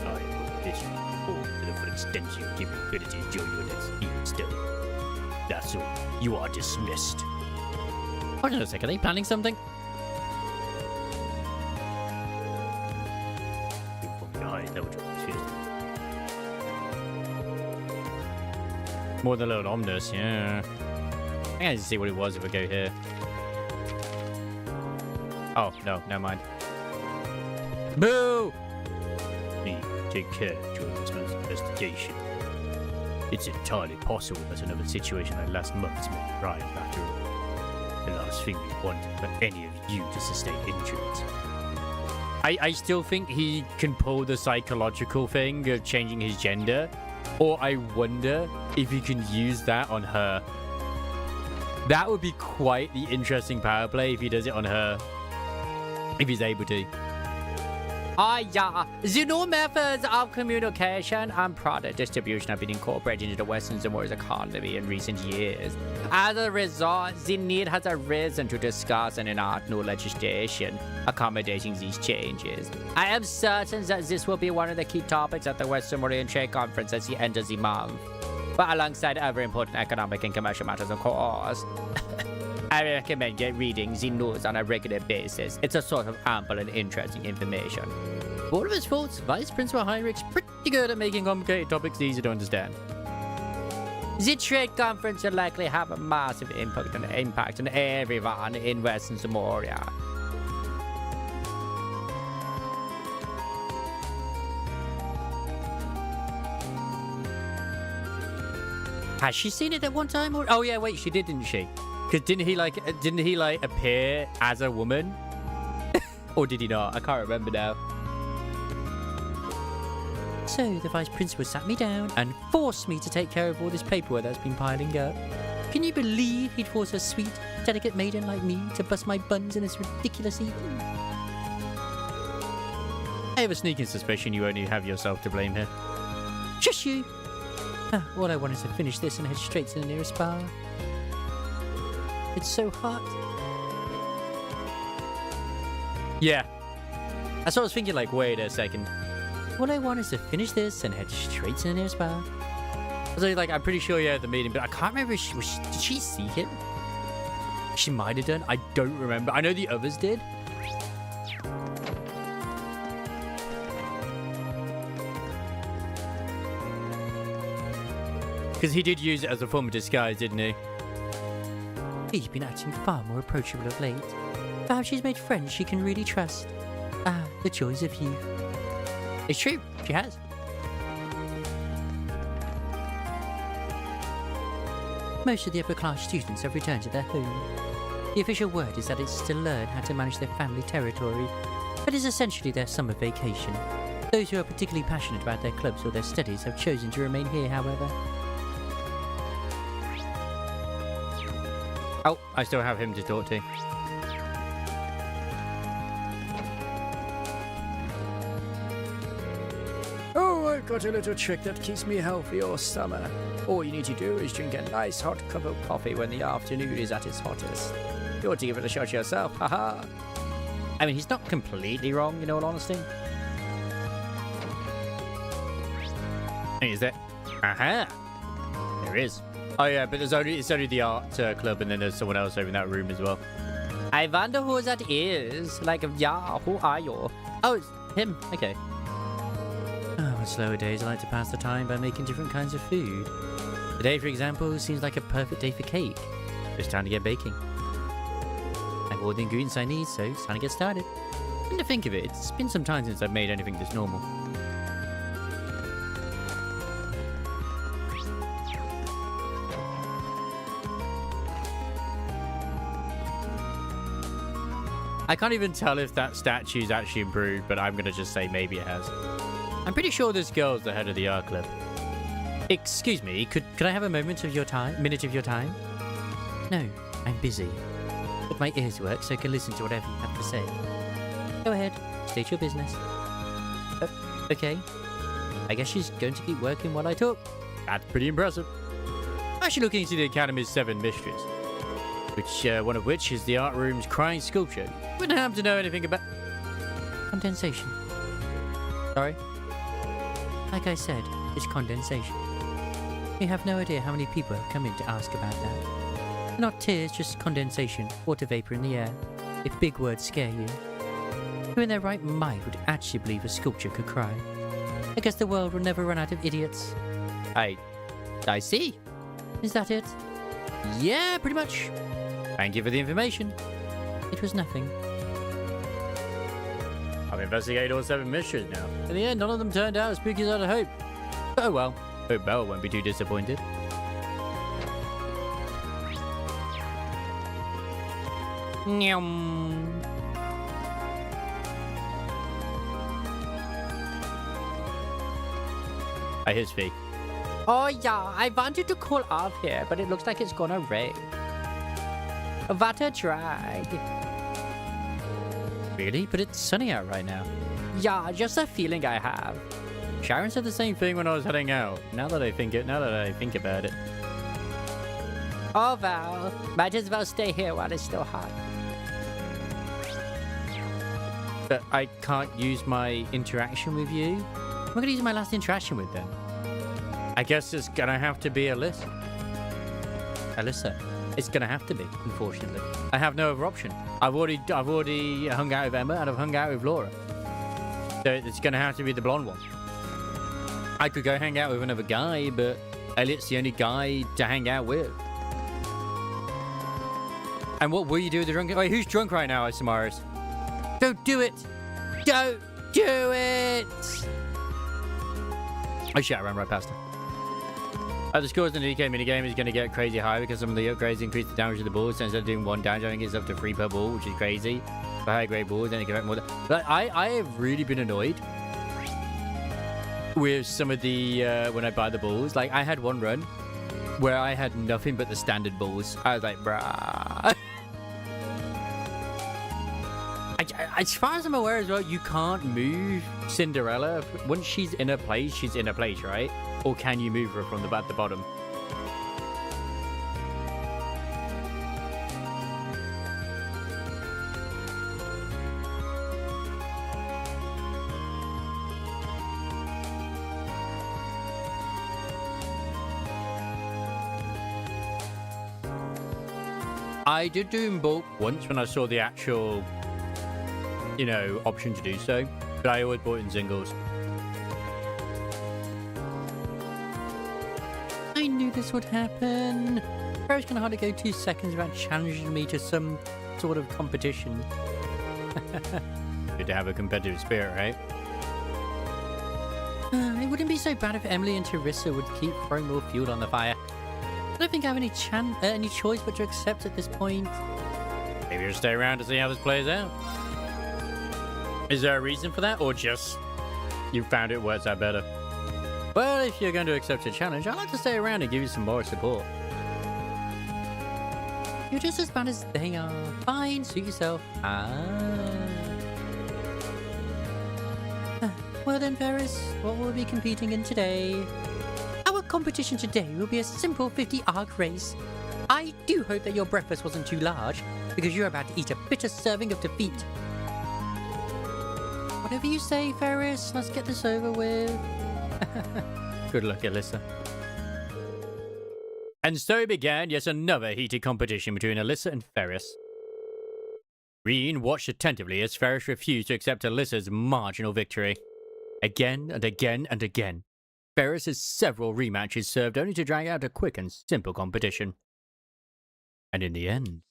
I will this all to the full extent of your capabilities during your next field study. That's all. You are dismissed. Hold on a second, are they planning something? More than a little ominous, yeah. I can see what it was if we go here. Oh, no, never mind. Boo! Please take care during this investigation. It's entirely possible that another situation like last month's may arise after all. The last thing we want is for any of you to sustain injuries. I still think he can pull the psychological thing of changing his gender. Or I wonder if he can use that on her. That would be quite the interesting power play if he does it on her. If he's able to. Yeah. The new methods of communication and product distribution have been incorporated into the Western Samoa's economy in recent years. As a result, the need has arisen to discuss and enact new legislation accommodating these changes. I am certain that this will be one of the key topics at the West Samoan Trade Conference at the end of the month. But alongside other important economic and commercial matters, of course. I recommend reading the news on a regular basis. It's a source of ample and interesting information. For all of his faults, Vice Principal Heinrich's pretty good at making complicated topics easy to understand. The trade conference will likely have a massive impact on everyone in Western Samoa. Has she seen it at one time? Or oh yeah, wait, she did, didn't she? Because didn't he like appear as a woman? Or did he not? I can't remember now. So the Vice Principal sat me down and forced me to take care of all this paperwork that's been piling up. Can you believe he'd force a sweet, delicate maiden like me to bust my buns in this ridiculous evening? I have a sneaking suspicion you only have yourself to blame here. Shush you! All I want is to finish this and head straight to the nearest bar. It's so hot. Yeah. That's what I was thinking, like, wait a second. All I want is to finish this and head straight to the nearest bar. I was like, I'm pretty sure, yeah, at the meeting, but I can't remember if did she see him? She might have done. I don't remember. I know the others did. Because he did use it as a form of disguise, didn't he? He's been acting far more approachable of late. Perhaps she's made friends she can really trust. Ah, the joys of youth. It's true, she has. Most of the upper class students have returned to their home. The official word is that it's to learn how to manage their family territory, but is essentially their summer vacation. Those who are particularly passionate about their clubs or their studies have chosen to remain here, however. Oh, I still have him to talk to. Oh, I've got a little trick that keeps me healthy all summer. All you need to do is drink a nice hot cup of coffee when the afternoon is at its hottest. You ought to give it a shot yourself, haha. I mean, he's not completely wrong, in all honesty. Is there? Aha! There is. Oh yeah, but it's only the art club, and then there's someone else over in that room as well. I wonder who that is. Like, yeah, who are you? Oh, it's him. Okay. Oh, on slower days, I like to pass the time by making different kinds of food. Today, for example, seems like a perfect day for cake. It's time to get baking. I have all the ingredients I need, so it's time to get started. Come to think of it, it's been some time since I've made anything this normal. I can't even tell if that statue's actually improved, but I'm gonna just say maybe it has. I'm pretty sure this girl's the head of the art club. Excuse me, could I have a minute of your time? No, I'm busy. But my ears work, so I can listen to whatever you have to say. Go ahead, state your business. Okay. I guess she's going to keep working while I talk. That's pretty impressive. I'm actually looking into the Academy's 7 mysteries. One of which is the art room's crying sculpture. Wouldn't happen to know anything about... Condensation. Sorry? Like I said, it's condensation. You have no idea how many people have come in to ask about that. Not tears, just condensation, water vapor in the air. If big words scare you. Who in their right mind would actually believe a sculpture could cry? I guess the world will never run out of idiots. I see. Is that it? Yeah, pretty much. Thank you for the information. It was nothing. I've investigated all 7 mysteries now. In the end, none of them turned out as spooky as I'd hoped. Oh well. Hope Belle won't be too disappointed. Nyum. I hear speak. Oh yeah, I wanted to call off here, but it looks like it's gonna rain. What a drag. Really? But it's sunny out right now. Yeah, just a feeling I have. Sharon said the same thing when I was heading out. Now that I think about it. Oh well, might as well stay here while it's still hot. But I can't use my interaction with you. I'm gonna use my last interaction with them. I guess it's gonna have to be Alyssa. It's gonna have to be, unfortunately. I have no other option. I've already hung out with Emma and I've hung out with Laura. So it's gonna have to be the blonde one. I could go hang out with another guy, but Elliot's the only guy to hang out with. And what will you do with the drunk? Wait, who's drunk right now, Isamaris? Don't do it! Don't do it! Oh shit, I ran right past her. The scores in the DK minigame is going to get crazy high because some of the upgrades increase the damage of the balls. So instead of doing 1 damage, I think it's up to 3 per ball, which is crazy. For high grade balls, then it can make more. But I have really been annoyed with some of the when I buy the balls. Like I had one run where I had nothing but the standard balls. I was like, bruh. As far as I'm aware as well, you can't move Cinderella. Once she's in a place, right? Or can you move her from the bottom? I did do in bulk once when I saw the actual, option to do so, but I always bought it in singles. I knew this would happen. I was going to hardly go 2 seconds without challenging me to some sort of competition. Good to have a competitive spirit, right? It wouldn't be so bad if Emily and Teresa would keep throwing more fuel on the fire. I don't think I have any choice but to accept at this point. Maybe you'll stay around to see how this plays out. Is there a reason for that, or just you found it works out better? Well, if you're going to accept a challenge, I'd like to stay around and give you some more support. You're just as bad as they are. Fine, suit yourself. Well then, Ferris, what will we be competing in today? Our competition today will be a simple 50 arc race. I do hope that your breakfast wasn't too large, because you're about to eat a bitter serving of defeat. Whatever you say, Ferris, let's get this over with. Good luck, Alyssa. And so began yet another heated competition between Alyssa and Ferris. Reen watched attentively as Ferris refused to accept Alyssa's marginal victory. Again and again and again, Ferris's several rematches served only to drag out a quick and simple competition. And in the end...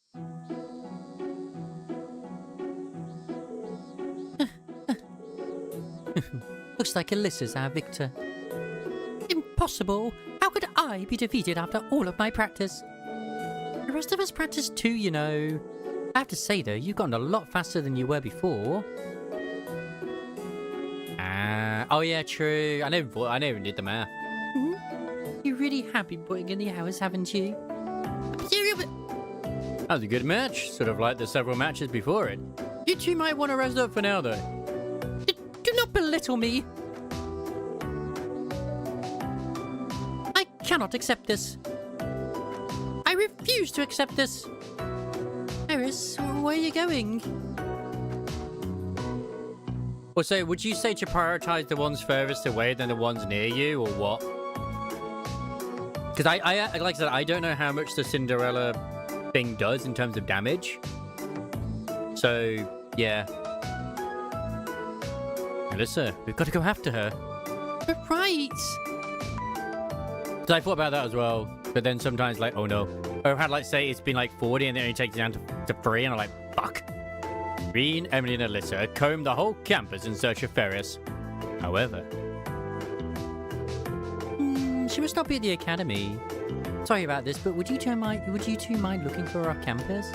Looks like Alyssa's our victor. Impossible! How could I be defeated after all of my practice? The rest of us practiced too, I have to say though, you've gotten a lot faster than you were before. Oh yeah, true. I never did the math. You're really happy putting in the hours, haven't you? That was a good match, sort of like the several matches before it. You two might want to rest up for now, though. Do not belittle me. I cannot accept this. I refuse to accept this. Iris, where are you going? Also, would you say to prioritize the ones furthest away than the ones near you, or what? Because I like I said, I don't know how much the Cinderella thing does in terms of damage. So, yeah. Alyssa, we've got to go after her. But right. Because I thought about that as well. But then sometimes, like, oh no. Or I've had, like, say it's been like 40 and then it only takes it down to 3, and I'm like, fuck. Rean, Emily, and Alyssa combed the whole campus in search of Ferris. However, she must not be at the academy. Sorry about this, but would you two mind looking for our campus?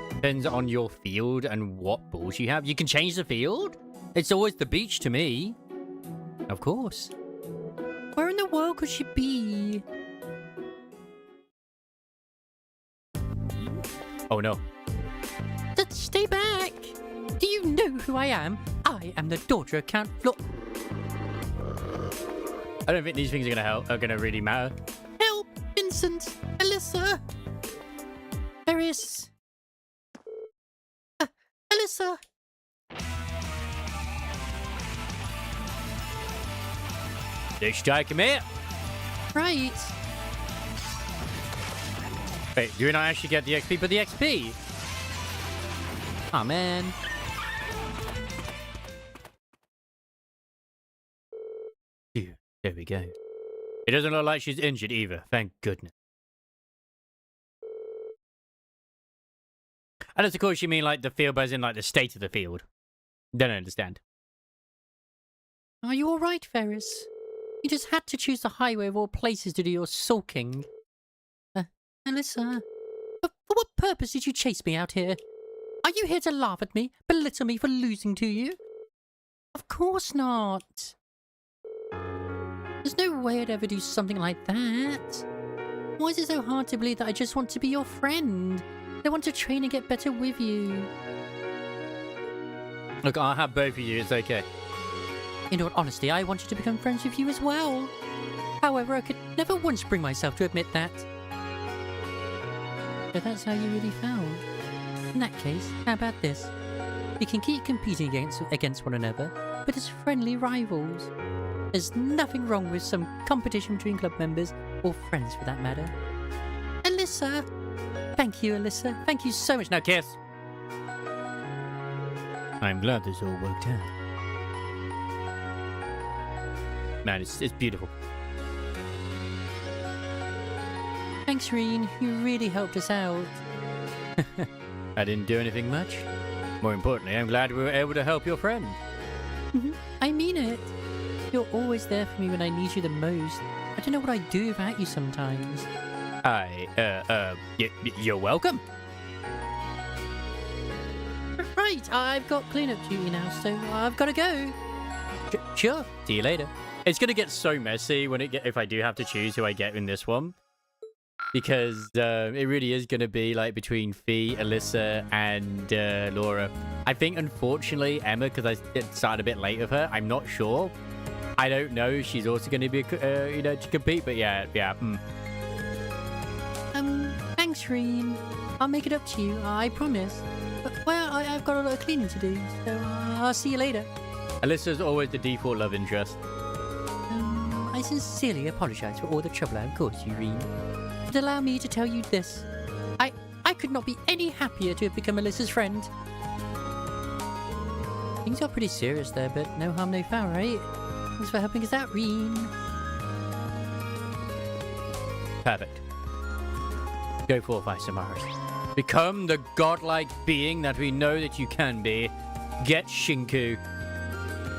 Depends on your field and what balls you have. You can change the field? It's always the beach to me. Of course. Where in the world could she be? Oh no. Stay back! Do you know who I am? I am the daughter of Count Flo... I don't think these things are gonna really matter. Help! Vincent! Alyssa! Ferris! Alyssa! This guy, come here! Right. Wait, do we not actually get the XP for the XP? Aw, man. Phew, there we go. It doesn't look like she's injured either, thank goodness. Unless, of course, you mean like the field, as in like the state of the field. Don't understand. Are you alright, Ferris? You just had to choose the highway of all places to do your sulking. Alyssa, for what purpose did you chase me out here? Are you here to laugh at me, belittle me for losing to you? Of course not. There's no way I'd ever do something like that. Why is it so hard to believe that I just want to be your friend? I want to train and get better with you. Look, I'll have both of you, it's okay. In all honesty, I wanted to become friends with you as well. However, I could never once bring myself to admit that. So that's how you really felt. In that case, how about this? We can keep competing against one another, but as friendly rivals. There's nothing wrong with some competition between club members, or friends for that matter. Alyssa! Thank you, Alyssa. Thank you so much. Now kiss! I'm glad this all worked out. Man, it's beautiful. Thanks, Rean. You really helped us out. I didn't do anything much. More importantly, I'm glad we were able to help your friend. I mean it. You're always there for me when I need you the most. I don't know what I'd do without you sometimes. You're welcome. Right, I've got cleanup duty now, so I've got to go. Sure. See you later. It's gonna get so messy when if I do have to choose who I get in this one. Because it really is going to be like between Fee, Alyssa, and Laura. I think, unfortunately, Emma, because I started a bit late with her, I'm not sure. I don't know if she's also going to be, to compete, but yeah. Thanks, Rean. I'll make it up to you, I promise. But, well, I've got a lot of cleaning to do, so I'll see you later. Alyssa's always the default love interest. I sincerely apologize for all the trouble I've caused you, Rean. But allow me to tell you this. I could not be any happier to have become Alyssa's friend. Things are pretty serious there, but no harm, no foul, right? Thanks for helping us out, Rean. Perfect. Go forth, Isamaris. Become the godlike being that we know that you can be. Get Shinku.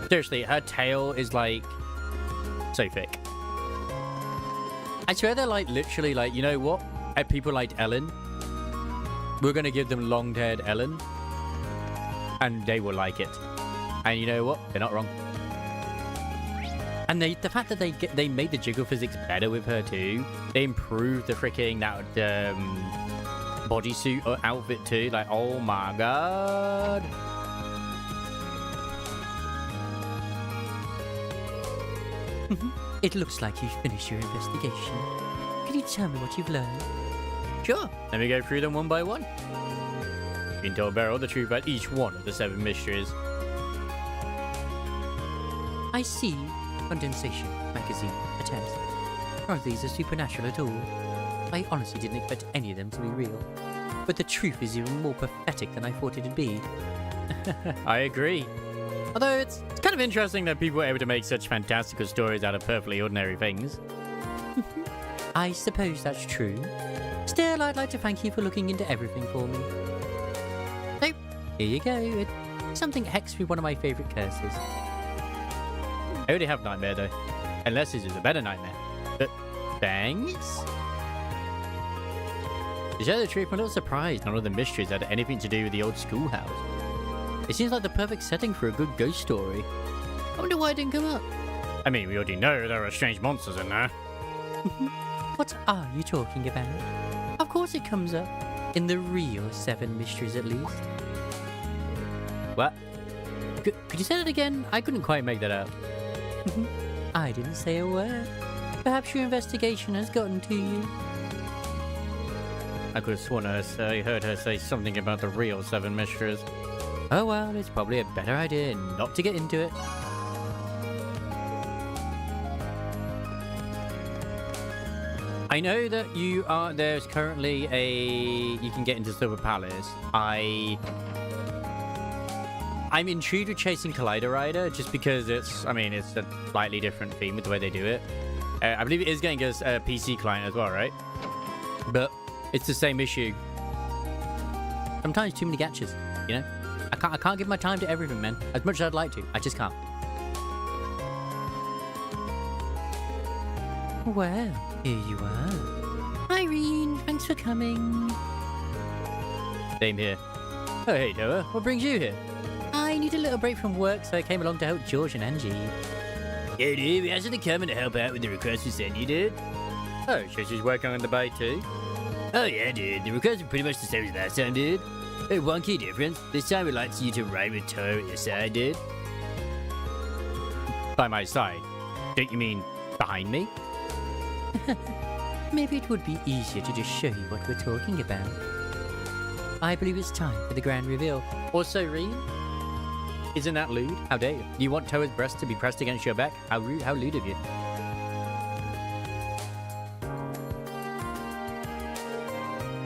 Seriously, her tail is like so thick. I swear they're like literally like, you know what? People like Ellen, we're going to give them long-haired Ellen, and they will like it. And you know what? They're not wrong. And the fact that they made the jiggle physics better with her too. They improved the freaking bodysuit outfit too. Like, oh my god. It looks like you've finished your investigation. Can you tell me what you've learned? Sure. Let me go through them one by one. Been told Beryl the truth about each one of the 7 mysteries. I see. Condensation, magazine, attempts. None of these are supernatural at all. I honestly didn't expect any of them to be real. But the truth is even more pathetic than I thought it'd be. I agree. Although it's kind of interesting that people are able to make such fantastical stories out of perfectly ordinary things. I suppose that's true. Still, I'd like to thank you for looking into everything for me. So, here you go. It's something hexed with one of my favorite curses. I already have Nightmare though. Unless this is a better nightmare. But thanks. To tell the truth, I'm a little surprised none of the mysteries had anything to do with the old schoolhouse. It seems like the perfect setting for a good ghost story. I wonder why it didn't come up. I mean, we already know there are strange monsters in there. What are you talking about? Of course it comes up. In the real 7 mysteries, at least. What? Could you say that again? I couldn't quite make that out. I didn't say a word. Perhaps your investigation has gotten to you. I could have sworn I heard her say something about the real 7 mysteries. Oh well, it's probably a better idea not to get into it. I know that there's currently you can get into Silver Palace. I'm intrigued with chasing Collider Rider just because it's a slightly different theme with the way they do it. I believe it is getting us a PC client as well, right? But it's the same issue. Sometimes too many gachas, you know? I can't give my time to everything, man. As much as I'd like to. I just can't. Well, here you are. Irene, thanks for coming. Same here. Oh, hey, Noah. What brings you here? I need a little break from work, so I came along to help George and Angie. Yeah, dude, we asked you to come and help out with the request we sent you, dude. Oh, so she's working on the bay too? Oh, yeah, dude. The requests are pretty much the same as last time, dude. Hey, one key difference. This time we'd like you to ride with Toro at your side, dude. By my side? Don't you mean behind me? Maybe it would be easier to just show you what we're talking about. I believe it's time for the grand reveal. Also, Reen? Isn't that lewd? How dare you? You want Toa's breast to be pressed against your back? How rude, how lewd of you.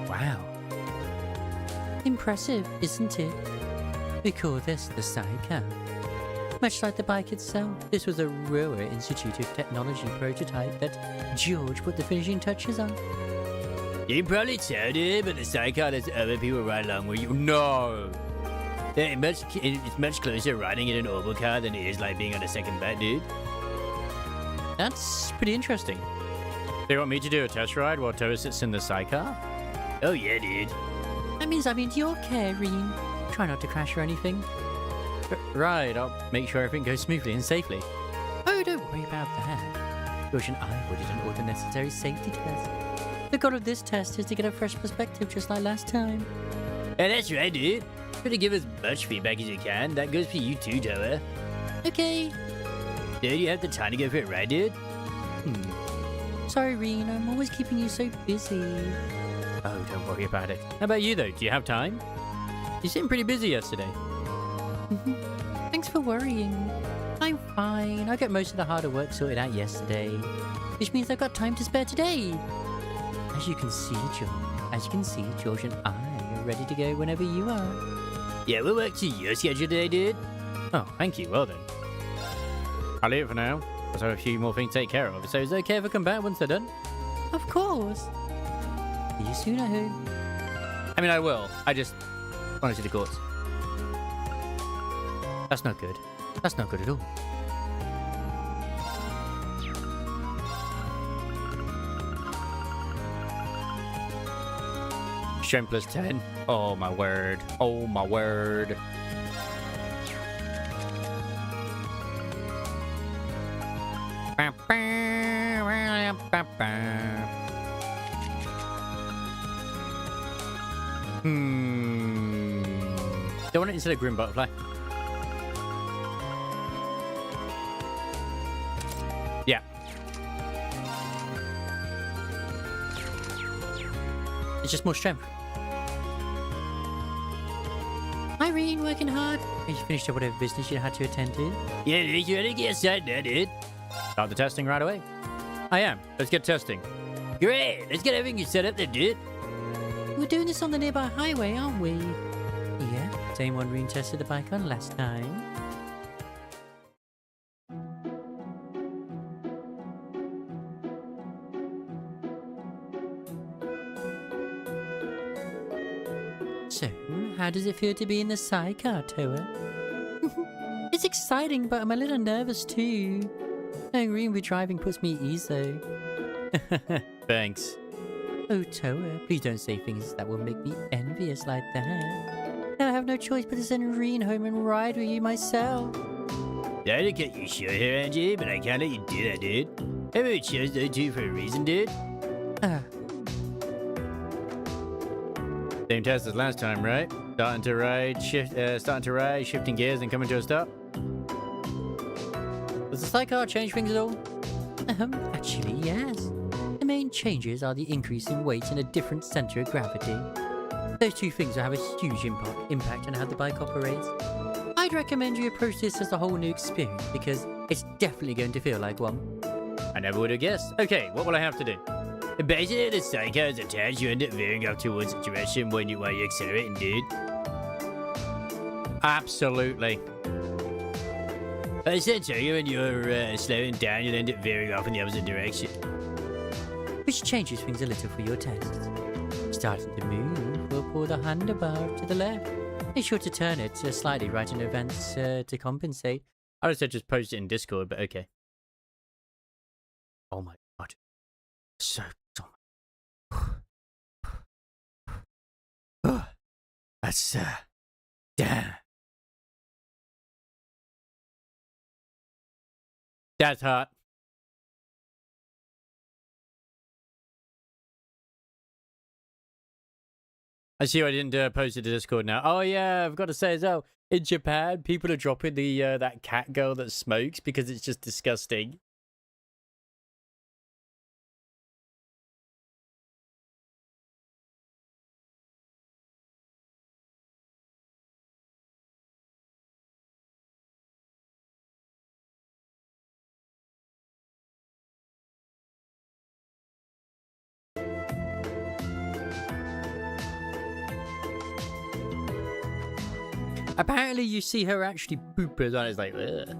Wow. Impressive, isn't it? We call this the sidecar. Much like the bike itself, this was a Roa Institute of Technology prototype that George put the finishing touches on. You can probably tell, dude, but the sidecar lets other people ride along with you. No! Yeah, it's much closer riding in an oval car than it is like being on a second bed, dude. That's pretty interesting. Do you want me to do a test ride while Toa sits in the sidecar? Oh, yeah, dude. That means I'm into your care, Reen. Try not to crash or anything. Right, I'll make sure everything goes smoothly and safely. Oh, don't worry about that. George and I ordered all the necessary safety tests. The goal of this test is to get a fresh perspective just like last time. Yeah, that's right, dude. Try to give as much feedback as you can. That goes for you too, Toa. Okay. Dude, you have the time to go for it, right, dude? Sorry, Reen. I'm always keeping you so busy. Oh, don't worry about it. How about you, though? Do you have time? You seemed pretty busy yesterday. Thanks for worrying. I'm fine. I got most of the harder work sorted out yesterday, which means I've got time to spare today. As you can see, George and I are ready to go whenever you are. Yeah, we'll work to your schedule today, dude. Oh, thank you. Well then. I'll leave it for now. I have a few more things to take care of, so it's okay if I come back once they're done? Of course. See you soon, I hope. I mean, I will. I just want to see the courts. That's not good. That's not good at all. Strength plus 10. Oh my word. Oh my word. Don't want it instead of Grim Butterfly. Yeah. It's just more strength. Irene, working hard. Have you finished up whatever business you had to attend to? Yeah, dude, you ready to get started now, dude? Start the testing right away. I am. Let's get testing. Great, let's get everything set up there, dude. We're doing this on the nearby highway, aren't we? Yeah, same one Reen tested the bike on last time. So, how does it feel to be in the sidecar, Toa? It's exciting, but I'm a little nervous too. Knowing Reen will be driving puts me at ease though. Thanks. Oh, Toa, please don't say things that will make me envious like that. Now I have no choice but to send Reen home and ride with you myself. That'll get you short here, Angie, but I can't let you do that, dude. Everyone chose those two for a reason, dude. Same test as last time, right? Starting to ride, shifting gears, and coming to a stop. Does the sidecar change things at all? Actually, yes. The main changes are the increase in weight and a different center of gravity. Those two things will have a huge impact on how the bike operates. I'd recommend you approach this as a whole new experience because it's definitely going to feel like one. I never would have guessed. Okay, what will I have to do? Basically, the sidecar is attached, you end up veering off towards the direction while you're accelerating, dude. Absolutely. Essentially, when you're slowing down, you'll end up veering off in the opposite direction. Which changes things a little for your tests. Starting to move, we'll pull the handlebar to the left. Make sure to turn it slightly right in advance to compensate. I would have said just post it in Discord, but okay. Oh my god. So That's, damn. That's hot. I see I didn't post it to Discord now. Oh yeah, I've got to say as well, in Japan, people are dropping the that cat girl that smokes because it's just disgusting. Apparently you see her actually poop as well. It's like, ugh.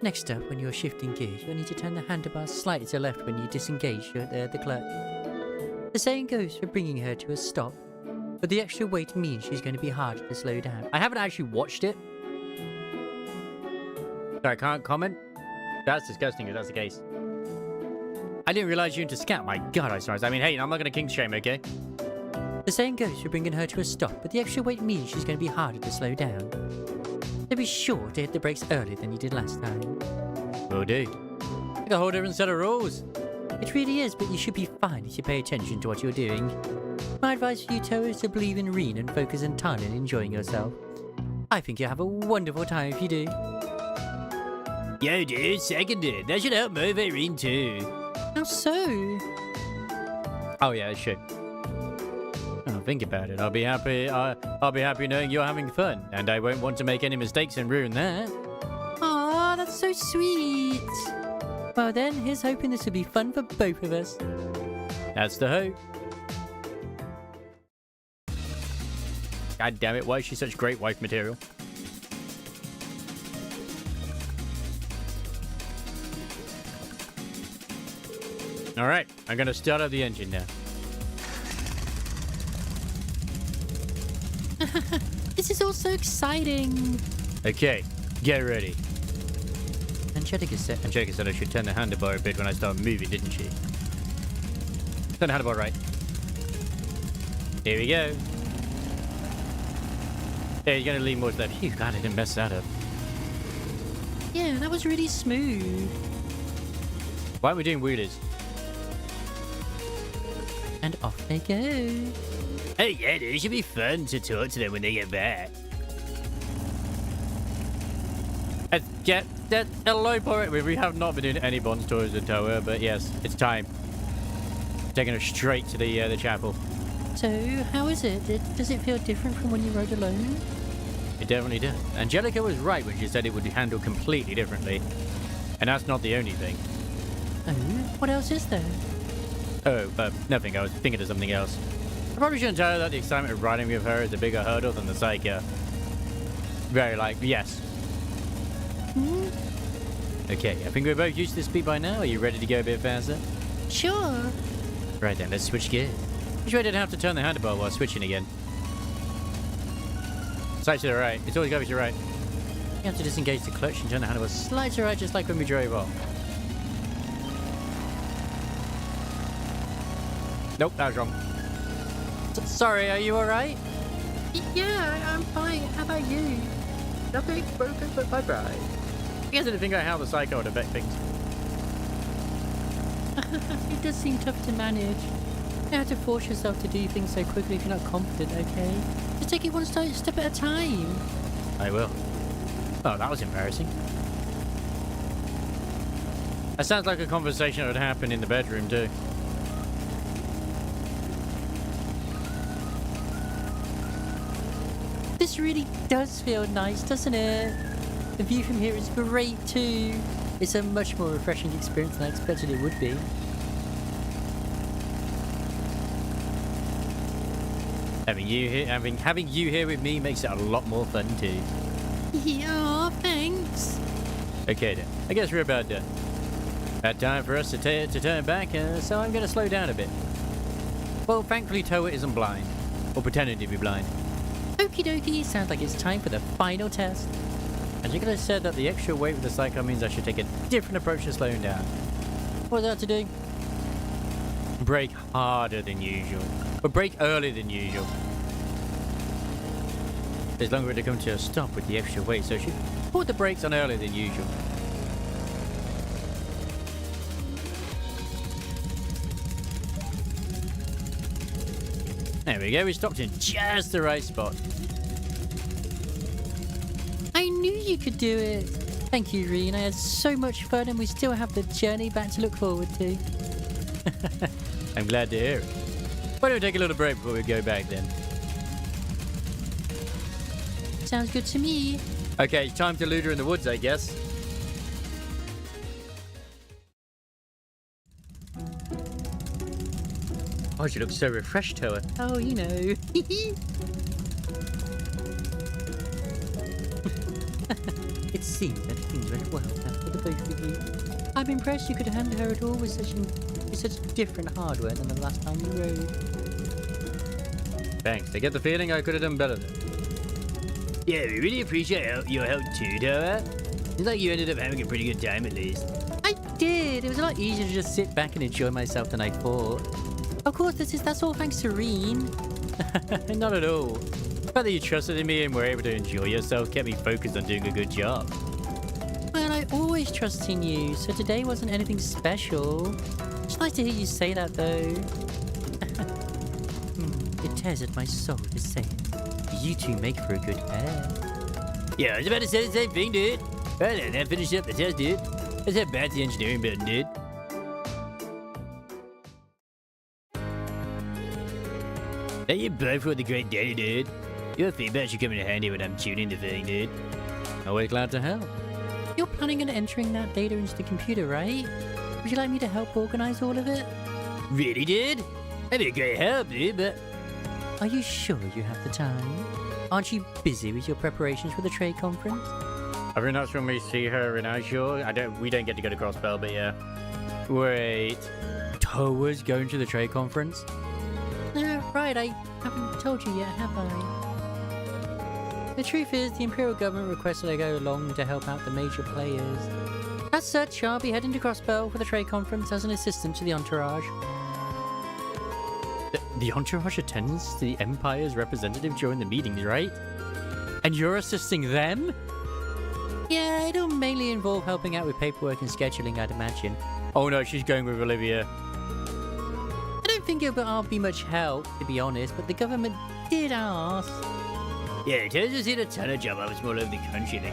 Next up, when you're shifting gears, you'll need to turn the handlebar slightly to the left when you disengage the clutch. The same goes for bringing her to a stop, but the extra weight means she's going to be harder to slow down. I haven't actually watched it, so I can't comment. That's disgusting if that's the case. I didn't realize you're into scat. My god, I swear. I mean, hey, I'm not going to king shame, okay? The same goes for bringing her to a stop, but the extra weight means she's going to be harder to slow down. So be sure to hit the brakes earlier than you did last time. Will do. Like a whole different set of rules. It really is, but you should be fine if you pay attention to what you're doing. My advice for you, Toa, is to believe in Reen and focus entirely on enjoying yourself. I think you'll have a wonderful time if you do. Yo, dude, seconded. That should help motivate Reen too. How so? Oh yeah, it should. Oh, think about it. I'll be happy. I'll be happy knowing you're having fun, and I won't want to make any mistakes and ruin that. Aw, that's so sweet. Well then, here's hoping this will be fun for both of us. That's the hope. God damn it! Why is she such great wife material? All right, I'm gonna start up the engine now. This is all so exciting. Okay, get ready. And Angelica said I should turn the handlebar a bit when I start moving, didn't she? Turn the handlebar right. Here we go. Yeah, you're gonna lean more to that. Phew, glad I didn't mess that up. Yeah, that was really smooth. Why are we doing wheelies? And off they go. Hey, yeah, it should be fun to talk to them when they get back. Get that a low point. We have not been doing any Bond's tours in Toa, but yes, it's time. Taking her straight to the chapel. So, how is it? Does it feel different from when you rode alone? It definitely does. Angelica was right when she said it would be handled completely differently. And that's not the only thing. Oh, what else is there? Oh, nothing. I was thinking of something else. I probably shouldn't tell her that the excitement of riding with her is a bigger hurdle than the Psycho. Very yes. Hmm? Okay, I think we're both used to this speed by now. Are you ready to go a bit faster? Sure. Right then, let's switch gears. Which way did I have to turn the handlebar while switching again? Slide to the right. It's always got to be to the right. You have to disengage the clutch and turn the handlebar. Slide to the right just like when we drove off. Nope, that was wrong. Sorry, are you alright? Yeah, I'm fine. How about you? Nothing broken but my pride. I guess I didn't think about how the Psycho would affect things. It does seem tough to manage. You have to force yourself to do things so quickly if you're not confident, okay? Just take it one step at a time. I will. Oh, that was embarrassing. That sounds like a conversation that would happen in the bedroom, too. This really does feel nice, doesn't it? The view from here is great, too. It's a much more refreshing experience than I expected it would be. Having you here with me makes it a lot more fun, too. Yeah, thanks. Okay, then. I guess we're about done. About time for us to turn back, so I'm going to slow down a bit. Well, thankfully, Toa isn't blind. Or pretending to be blind. Okie dokie, sounds like it's time for the final test. Angelica said that the extra weight with the Psycho means I should take a different approach to slowing down. What's that to do? Brake harder than usual. But brake earlier than usual. It's longer to come to a stop with the extra weight, so she put the brakes on earlier than usual. There we go, we stopped in just the right spot. I knew you could do it. Thank you, Reen. I had so much fun and we still have the journey back to look forward to. I'm glad to hear it. Why don't we take a little break before we go back then? Sounds good to me. Okay, time to loot her in the woods, I guess. Oh, she looks so refreshed, Toa. Oh, you know. It seems that things went well for the both of you. I'm impressed you could handle her at all with such different hardware than the last time you rode. Thanks. I get the feeling I could have done better then. Yeah, we really appreciate your help too, Toa. Seems like you ended up having a pretty good time at least. I did. It was a lot easier to just sit back and enjoy myself than I thought. Of course, that's all thanks to Reen. Not at all. The fact that you trusted in me and were able to enjoy yourself kept me focused on doing a good job. Well, I always trust in you, so today wasn't anything special. It's nice to hear you say that, though. It tears at my soul to say it. You two make for a good pair. Yeah, I was about to say the same thing, dude. Well then, that finished up the test, dude. Let's head back to the engineering building, dude. Hey, you both were the great day, dude. Your feedback should come in handy when I'm tuning the thing, dude. Always glad to help. You're planning on entering that data into the computer, right? Would you like me to help organize all of it? Really, dude? That'd be a great help, dude, but... Are you sure you have the time? Aren't you busy with your preparations for the trade conference? I think that's when we see her in Azure. We don't get to go to Crossbell, but yeah. Wait. Toa's going to the trade conference? Right, I haven't told you yet, have I? The truth is, the Imperial government requested I go along to help out the major players. As such, I'll be heading to Crossbell for the trade conference as an assistant to the entourage. The entourage attends the Empire's representative during the meetings, right? And you're assisting them? Yeah, it'll mainly involve helping out with paperwork and scheduling, I'd imagine. Oh no, she's going with Olivia. I don't think I'll be much help, to be honest, but the government did ask. Yeah, it turns out seen a ton of job offers all over the country lately.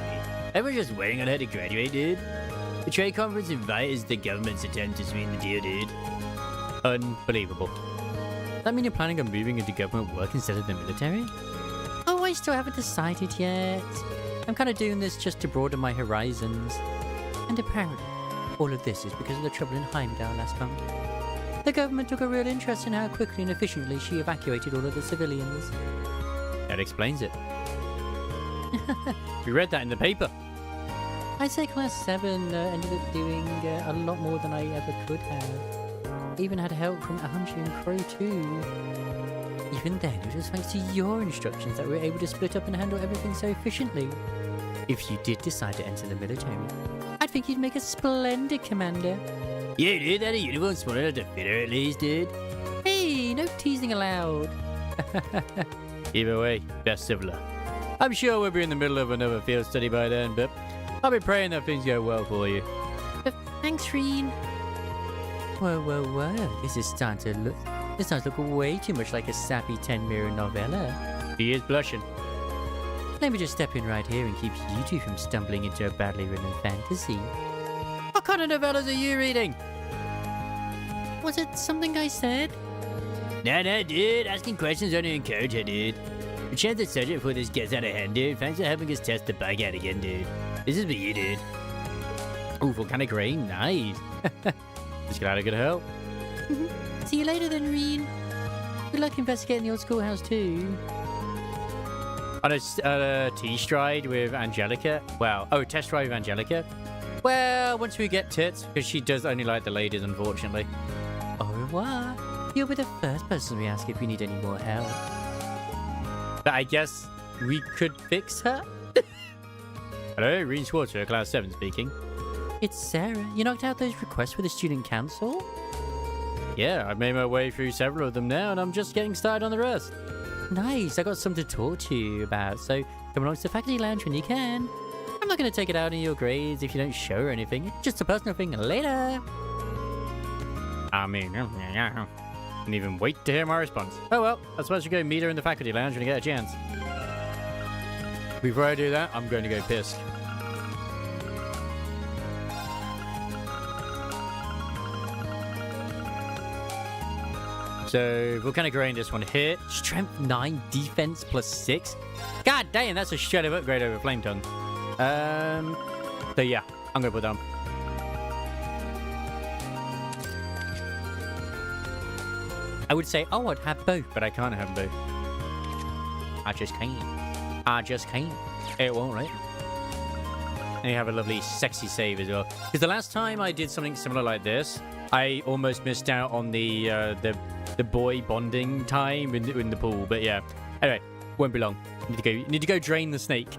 Everyone's just waiting on her to graduate, dude. The trade conference invite is the government's attempt to sweeten the deal, dude. Unbelievable. Does that mean you're planning on moving into government work instead of the military? Oh, I still haven't decided yet. I'm kind of doing this just to broaden my horizons. And apparently, all of this is because of the trouble in Heimdall last month. The government took a real interest in how quickly and efficiently she evacuated all of the civilians. That explains it. We read that in the paper. I'd say Class 7 ended up doing a lot more than I ever could have. Even had help from Angie and Crow too. Even then, it was thanks to your instructions that we were able to split up and handle everything so efficiently. If you did decide to enter the military, I think you'd make a splendid commander. Yeah, dude, that a uniform small enough to fit her at least, dude. Hey, no teasing allowed. Either way, best of luck. I'm sure we'll be in the middle of another field study by then, but I'll be praying that things go well for you. Thanks, Reen. Whoa. This is starting to look way too much like a sappy 10-mirror novella. He is blushing. Let me just step in right here and keep you two from stumbling into a badly written fantasy. What kind of novellas are you reading? Was it something I said? No, dude. Asking questions only encourage her, dude. The chance the subject for this gets out of hand, dude. Thanks for helping us test the bug out again, dude. This is for you, dude. Ooh, volcanic rain, nice. Just glad I could help. See you later then, Reen. Good luck investigating the old schoolhouse too. On a T-stride with Angelica. Well, test drive with Angelica. Well, once we get tits, because she does only like the ladies, unfortunately. Au revoir. You'll be the first person we ask if we need any more help. But I guess we could fix her? Hello, Reen Schwarzer, Class 7 speaking. It's Sarah. You knocked out those requests for the student council? Yeah, I've made my way through several of them now, and I'm just getting started on the rest. Nice. I got something to talk to you about, so come along to the faculty lounge when you can. I'm not going to take it out on your grades if you don't show or anything. It's just a personal thing. Later. I mean, didn't even wait to hear my response. Oh well, I suppose you go meet her in the faculty lounge when you get a chance. Before I do that, I'm going to go piss. So, volcanic rain, this one hit. Strength 9, defense +6. God damn, that's a shred of upgrade over Flame Tongue. So yeah, I'm gonna put that on. I would say, oh, I'd have both, But I can't have both. I just can't. I just can't. It won't, right? And you have a lovely sexy save as well. Because the last time I did something similar like this, I almost missed out on the boy bonding time in the pool. But yeah, anyway, won't be long. Need to go drain the snake.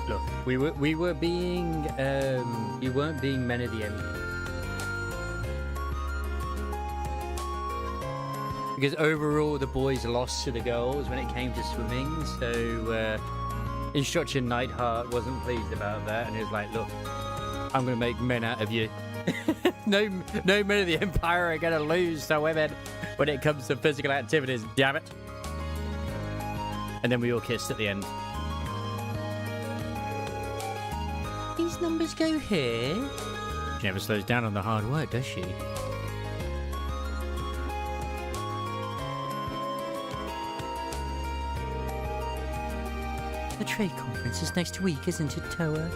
look, we were being you weren't being men of the end. Because overall the boys lost to the girls when it came to swimming, so Instructor Neidhart wasn't pleased about that, and he was like, look, I'm gonna make men out of you. no men of the Empire are gonna lose to women when it comes to physical activities, damn it. And then we all kissed at the end. These numbers go here. She never slows down on the hard work, does she? The trade conference is next week, isn't it, Toa?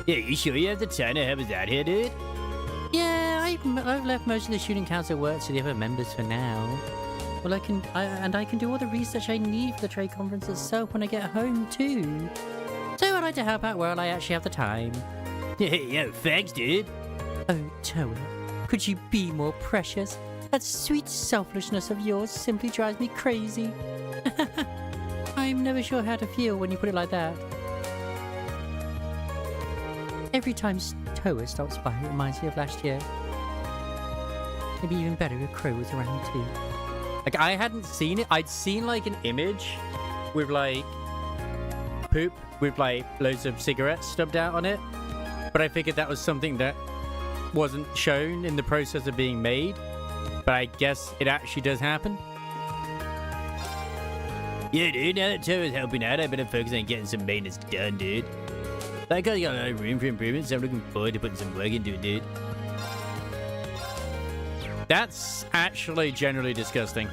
Yeah, you sure you have the time to help us out here, dude? Yeah, I've left most of the student council work to the other members for now. Well, I can do all the research I need for the trade conference itself when I get home too. So I'd like to help out where I actually have the time. Yo, thanks, dude. Oh, Toa, could you be more precious? That sweet selfishness of yours simply drives me crazy. I'm never sure how to feel when you put it like that. Every time Toa stops by, it reminds me of last year. It'd be even better if Crow was around too. Like, I hadn't seen it. I'd seen, like, an image with, like, poop with, like, loads of cigarettes stubbed out on it. But I figured that was something that wasn't shown in the process of being made. But I guess it actually does happen. Yeah, dude, now that Toa's helping out, I better focus on getting some maintenance done, dude. That guy's got a lot of room for improvement, so I'm looking forward to putting some work into it, dude. That's actually generally disgusting.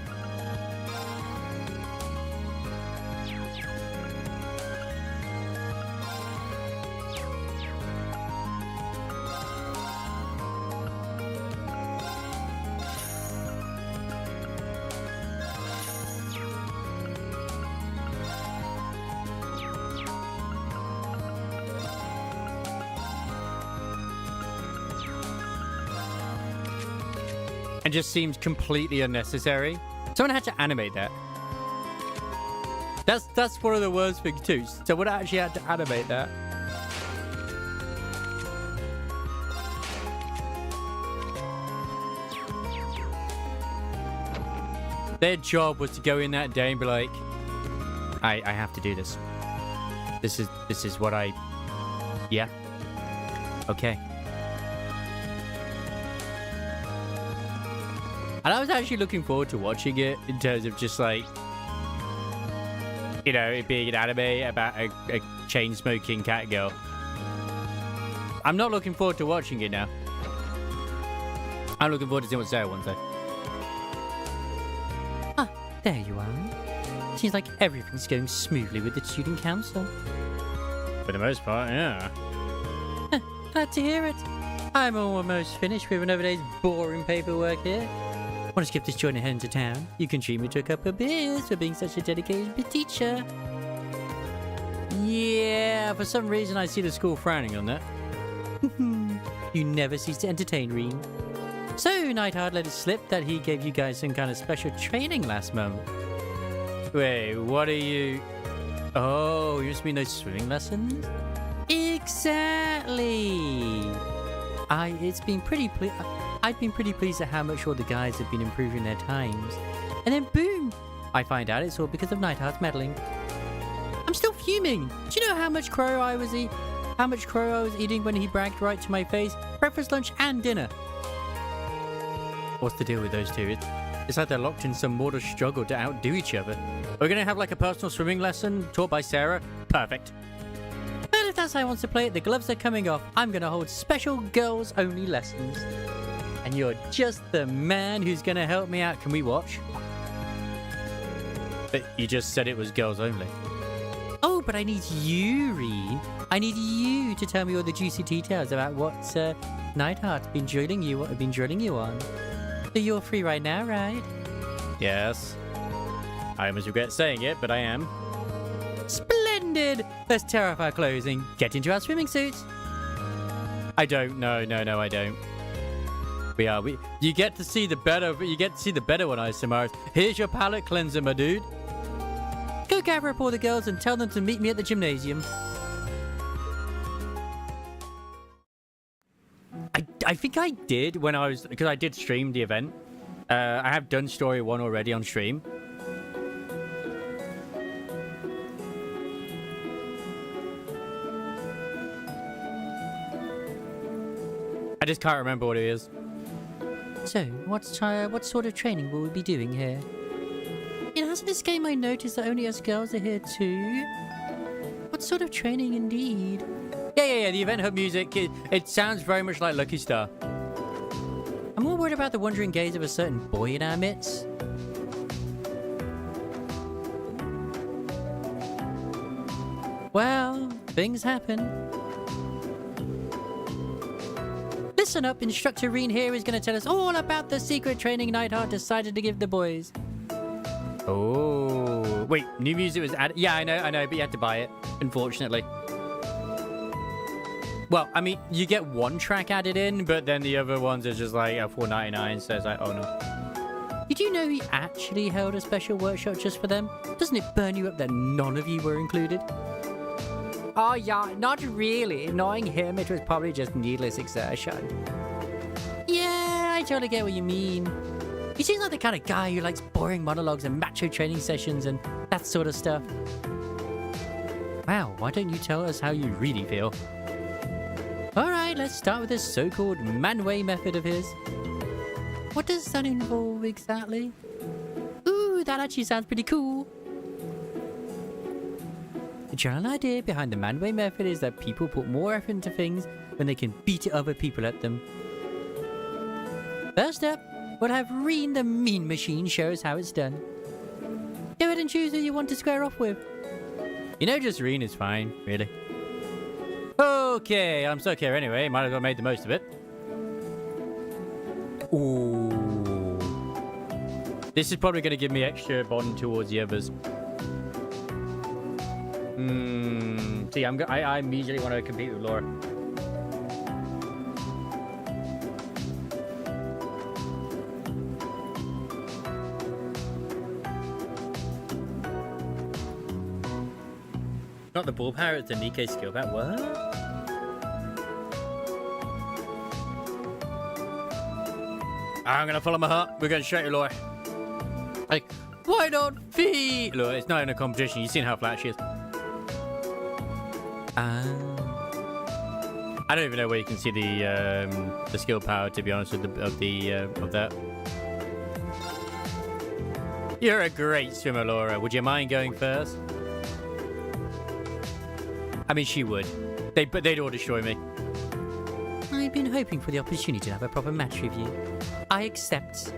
And just seems completely unnecessary. Someone had to animate that. That's one of the worst things too. Someone actually had to animate that. Their job was to go in that day and be like, I have to do this. This is what I... Yeah. Okay. And I was actually looking forward to watching it in terms of just like, you know, it being an anime about a chain-smoking cat girl. I'm not looking forward to watching it now. I'm looking forward to seeing what Sarah wants though. Ah, there you are. Seems like everything's going smoothly with the student council. For the most part, yeah. Glad to hear it. I'm almost finished with another day's boring paperwork here. Want to skip this joint and head into town? You can treat me to a couple of beers for being such a dedicated teacher. Yeah, for some reason I see the school frowning on that. You never cease to entertain, Reem. So, Neidhart let it slip that he gave you guys some kind of special training last month. Wait, what are you... Oh, you just mean those swimming lessons? Exactly! I'd been pretty pleased at how much all the guys have been improving their times. And then boom! I find out it's all because of Neidhart's meddling. I'm still fuming! Do you know how much crow I was eating when he bragged right to my face? Breakfast, lunch, and dinner. What's the deal with those two? It's like they're locked in some mortal struggle to outdo each other. We're gonna have like a personal swimming lesson taught by Sarah? Perfect. Well, if that's how he wants to play it, the gloves are coming off. I'm gonna hold special girls-only lessons. And you're just the man who's gonna help me out. Can we watch? But you just said it was girls only. Oh, but I need you, Reem. I need you to tell me all the juicy details about what Neidhart's been drilling you on. So you're free right now, right? Yes. I almost regret saying it, but I am. Splendid! Let's tear off our clothes and get into our swimming suits. I don't. No, I don't. You get to see the better one, Isamaris. Here's your palate cleanser, my dude. Go gather up all the girls and tell them to meet me at the gymnasium. I think I did when I was, because I did stream the event. I have done story 1 already on stream. I just can't remember what it is. So, what sort of training will we be doing here? You know, hasn't this game I noticed that only us girls are here too? What sort of training indeed? Yeah. The event hub music, it sounds very much like Lucky Star. I'm more worried about the wondering gaze of a certain boy in our midst. Well, things happen. Listen up, Instructor Reen here is going to tell us all about the secret training Neidhart decided to give the boys. Oh, wait, new music was added. Yeah, I know, but you had to buy it, unfortunately. Well, I mean, you get one track added in, but then the other ones are just like $4.99, so it's like, oh no. Did you know he actually held a special workshop just for them? Doesn't it burn you up that none of you were included? Oh yeah, not really. Knowing him, it was probably just needless exertion. Yeah, I totally get what you mean. He seems like the kind of guy who likes boring monologues and macho training sessions and that sort of stuff. Wow, why don't you tell us how you really feel? Alright, let's start with this so-called Manway method of his. What does that involve exactly? Ooh, that actually sounds pretty cool. The general idea behind the Manway method is that people put more effort into things when they can beat other people at them. First up, we'll have Reen the Mean Machine show us how it's done. Go ahead and choose who you want to square off with. You know, just Reen is fine, really. Okay, I'm stuck here anyway. Might as well make the most of it. Ooh. This is probably going to give me extra bond towards the others. See, I immediately want to compete with Laura. Not the ball power, it's the Nikkei skill power. What? I'm gonna follow my heart. We're going straight to Laura. Like, why not feet? Look, it's not in a competition. You've seen how flat she is. I don't even know where you can see the skill power, to be honest, with of that. You're a great swimmer, Laura. Would you mind going first? I mean, she would. But they'd all destroy me. I've been hoping for the opportunity to have a proper match with you. I accept.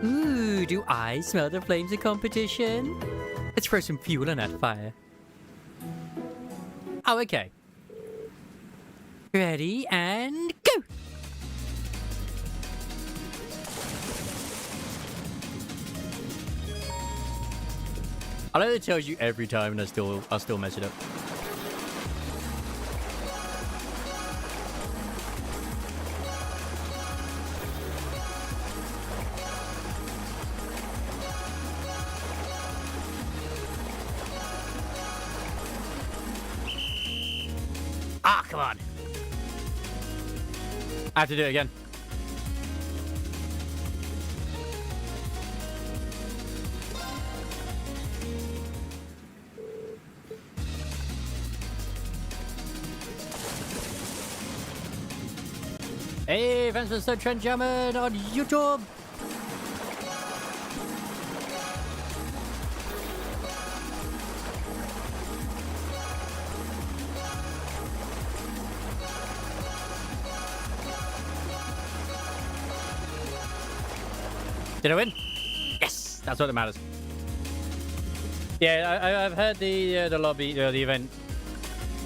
Ooh, do I smell the flames of competition? Let's throw some fuel on that fire. Oh, okay. Ready and go! I know it tells you every time, and I'll still mess it up. Ah, come on. I have to do it again. Hey, thanks for the Trent German on YouTube. Did I win? Yes, that's what matters. Yeah, I've heard the lobby, the event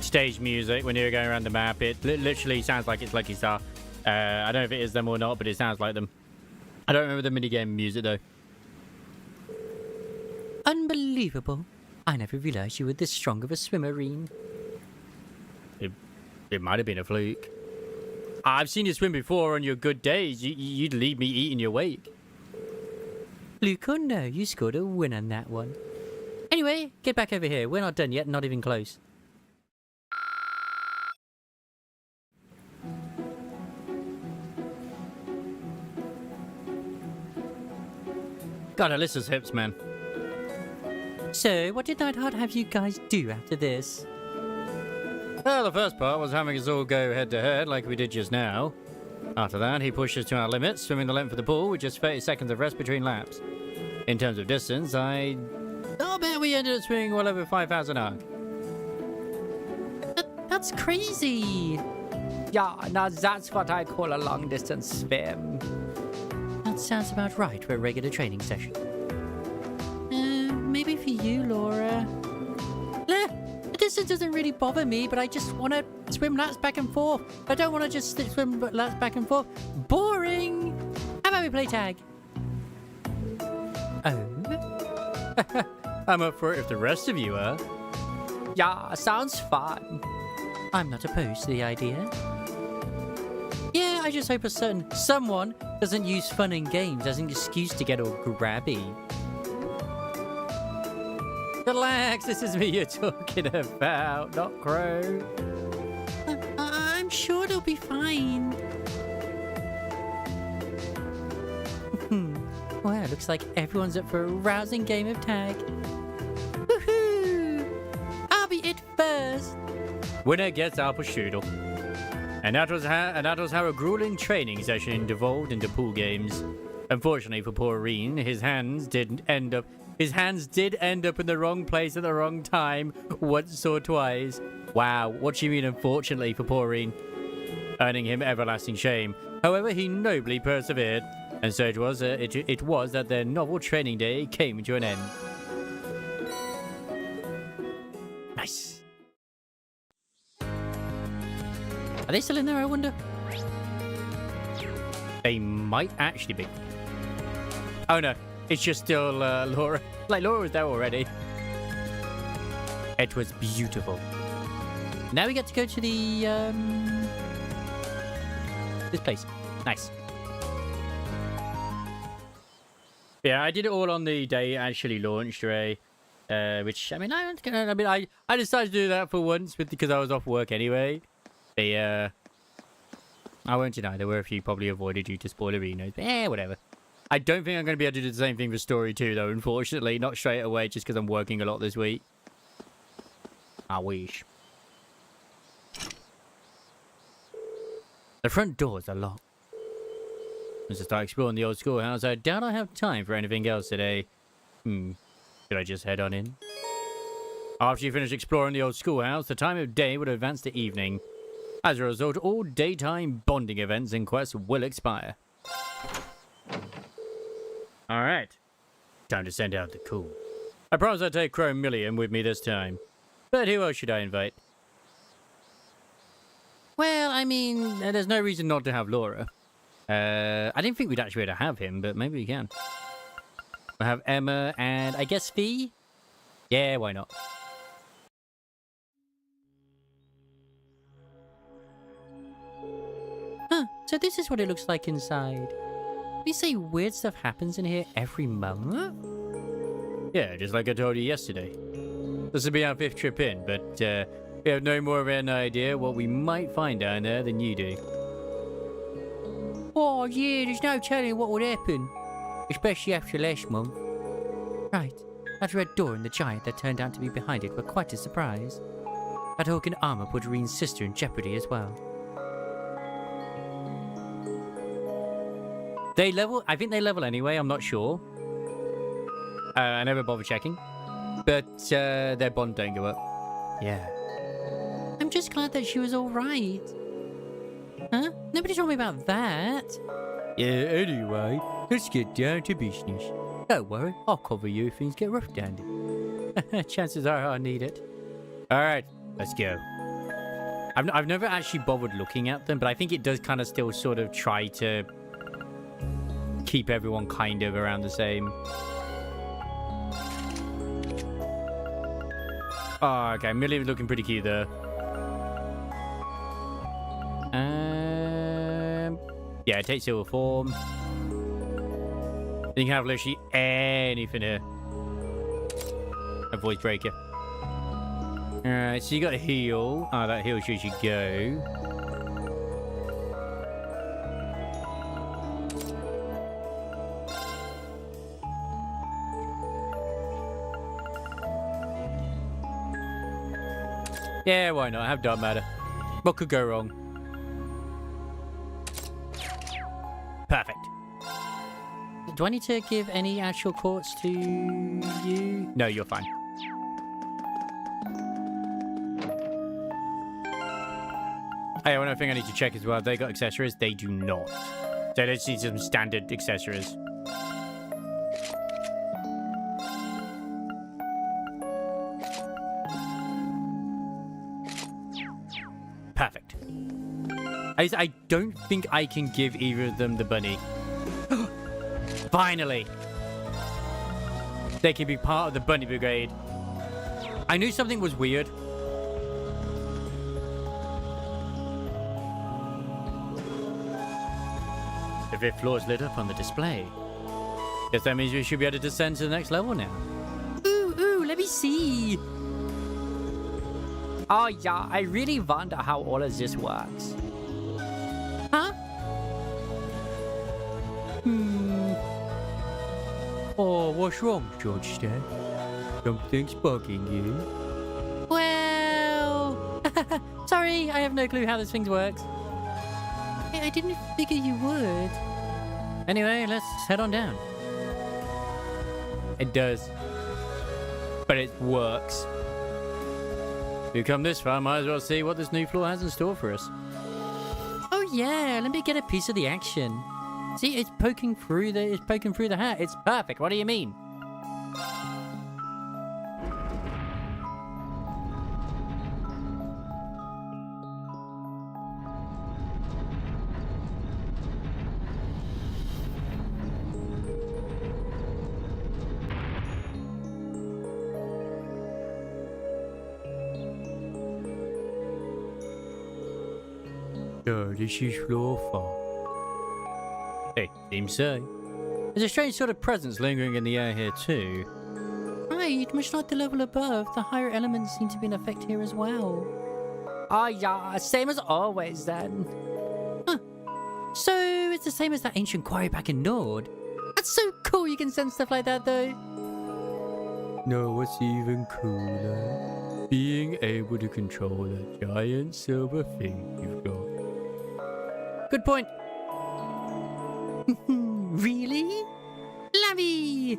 stage music when you're going around the map. It literally sounds like it's Lucky Star. I don't know if it is them or not, but it sounds like them. I don't remember the minigame music though. Unbelievable. I never realized you were this strong of a swimmer, Reen. It might have been a fluke. I've seen you swim before on your good days. You'd leave me eating your wake. Luke or no, you scored a win on that one. Anyway, get back over here. We're not done yet, not even close. God, Alyssa's hips, man. So, what did Nightheart have you guys do after this? Well, the first part was having us all go head to head like we did just now. After that, he pushed us to our limits, swimming the length of the pool with just 30 seconds of rest between laps. In terms of distance, I'll bet we ended up swimming well over 5,000 arc. That's crazy. Yeah, now that's what I call a long distance swim. That sounds about right for a regular training session. Maybe for you, Laura. The distance doesn't really bother me, but I just want to swim laps back and forth. I don't want to just swim laps back and forth. Boring! How about we play tag? Oh? I'm up for it if the rest of you are. Yeah, sounds fun. I'm not opposed to the idea. Yeah, I just hope someone doesn't use fun and games as an excuse to get all grabby. Relax, this is me you're talking about, not Crow. I'm sure it'll be fine. Well, looks like everyone's up for a rousing game of tag. Woohoo! I'll be it first. Winner gets our prosciutto. And that was how a grueling training session devolved into pool games. Unfortunately for poor Reen, his hands did end up in the wrong place at the wrong time once or twice. Wow, what do you mean unfortunately for poor Reen? Earning him everlasting shame. However, he nobly persevered, and so it was that their novel training day came to an end. Nice. Are they still in there, I wonder? They might actually be. Oh no, it's just still Laura. Like, Laura was there already. It was beautiful. Now we get to go to the, this place. Nice. Yeah, I did it all on the day it actually launched, Ray. Which, I mean, I decided to do that for once because I was off work anyway. I won't deny there were a few probably avoided due to spoilerinos, but whatever. I don't think I'm going to be able to do the same thing for Story 2, though, unfortunately. Not straight away, just because I'm working a lot this week. I wish. The front doors are locked. As I start exploring the old schoolhouse, I doubt I have time for anything else today. Should I just head on in? After you finish exploring the old schoolhouse, the time of day would advance to evening. As a result, all daytime bonding events and quests will expire. Alright. Time to send out the call. I promise I'll take Crow Million with me this time. But who else should I invite? Well, I mean, there's no reason not to have Laura. I didn't think we'd actually be able to have him, but maybe we can. We'll have Emma and I guess Fee? Yeah, why not? Huh, so this is what it looks like inside. You say weird stuff happens in here every month? Yeah, just like I told you yesterday. This will be our 5th trip in, but we have no more of an idea what we might find down there than you do. Oh yeah, there's no telling what would happen. Especially after last month. Right, that red door and the giant that turned out to be behind it were quite a surprise. That Hulk in armor put Reen's sister in jeopardy as well. They level, I think they level anyway, I'm not sure. I never bother checking. But their bond don't go up. Yeah. I'm just glad that she was alright. Huh? Nobody told me about that. Yeah, anyway, let's get down to business. Don't worry, I'll cover you if things get rough down there. Chances are I'll need it. Alright, let's go. I've never actually bothered looking at them, but I think it does kind of still sort of try to keep everyone kind of around the same. Oh, okay, Millie's looking pretty cute there. Yeah, it takes silver form. You can have literally anything here. A voice breaker. Alright, so you got a heal. Oh, that heal shows you go. Yeah, why not? Have dark matter. What could go wrong? Perfect. Do I need to give any actual quartz to you? No, you're fine. Hey, one other thing I need to check as well. They got accessories? They do not. So let's see some standard accessories. Perfect. I don't think I can give either of them the bunny. Finally! They can be part of the bunny brigade. I knew something was weird. The fifth floor is lit up on the display. Guess that means we should be able to descend to the next level now. Ooh, let me see. Oh yeah, I really wonder how all of this works. Huh? Oh, what's wrong, George Dad? Something's bugging you? Well... Sorry, I have no clue how this thing works. I didn't figure you would. Anyway, let's head on down. It does. But it works. If you come this far, might as well see what this new floor has in store for us. Oh yeah, let me get a piece of the action. See, it's poking through the hat. It's perfect. What do you mean? So, this is floor 4. Hey, seems so. There's a strange sort of presence lingering in the air here, too. Right, much like the level above, the higher elements seem to be in effect here as well. Oh yeah, same as always then. Huh. So, it's the same as that ancient quarry back in Nord. That's so cool you can sense stuff like that, though. No, what's even cooler? Being able to control a giant silver thing you've got. Good point. Really? Lammy!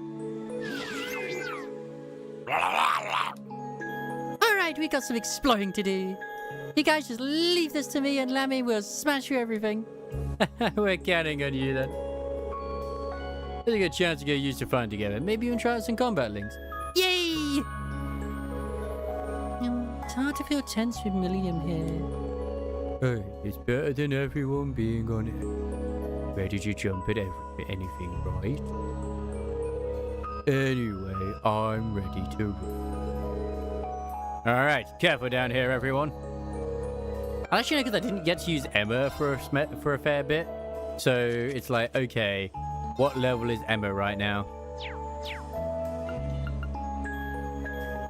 Alright, we got some exploring to do. You guys just leave this to me and Lammy will smash through everything. We're counting on you then. There's a good chance to get used to fun together. Maybe even try out some combat links. Yay! It's hard to feel tense with Milliam here. Hey, it's better than everyone being on it. Ready to jump at anything, right? Anyway, I'm ready to roll. Alright, careful down here, everyone. I actually know because I didn't get to use Emma for a fair bit. So it's like, okay, what level is Emma right now?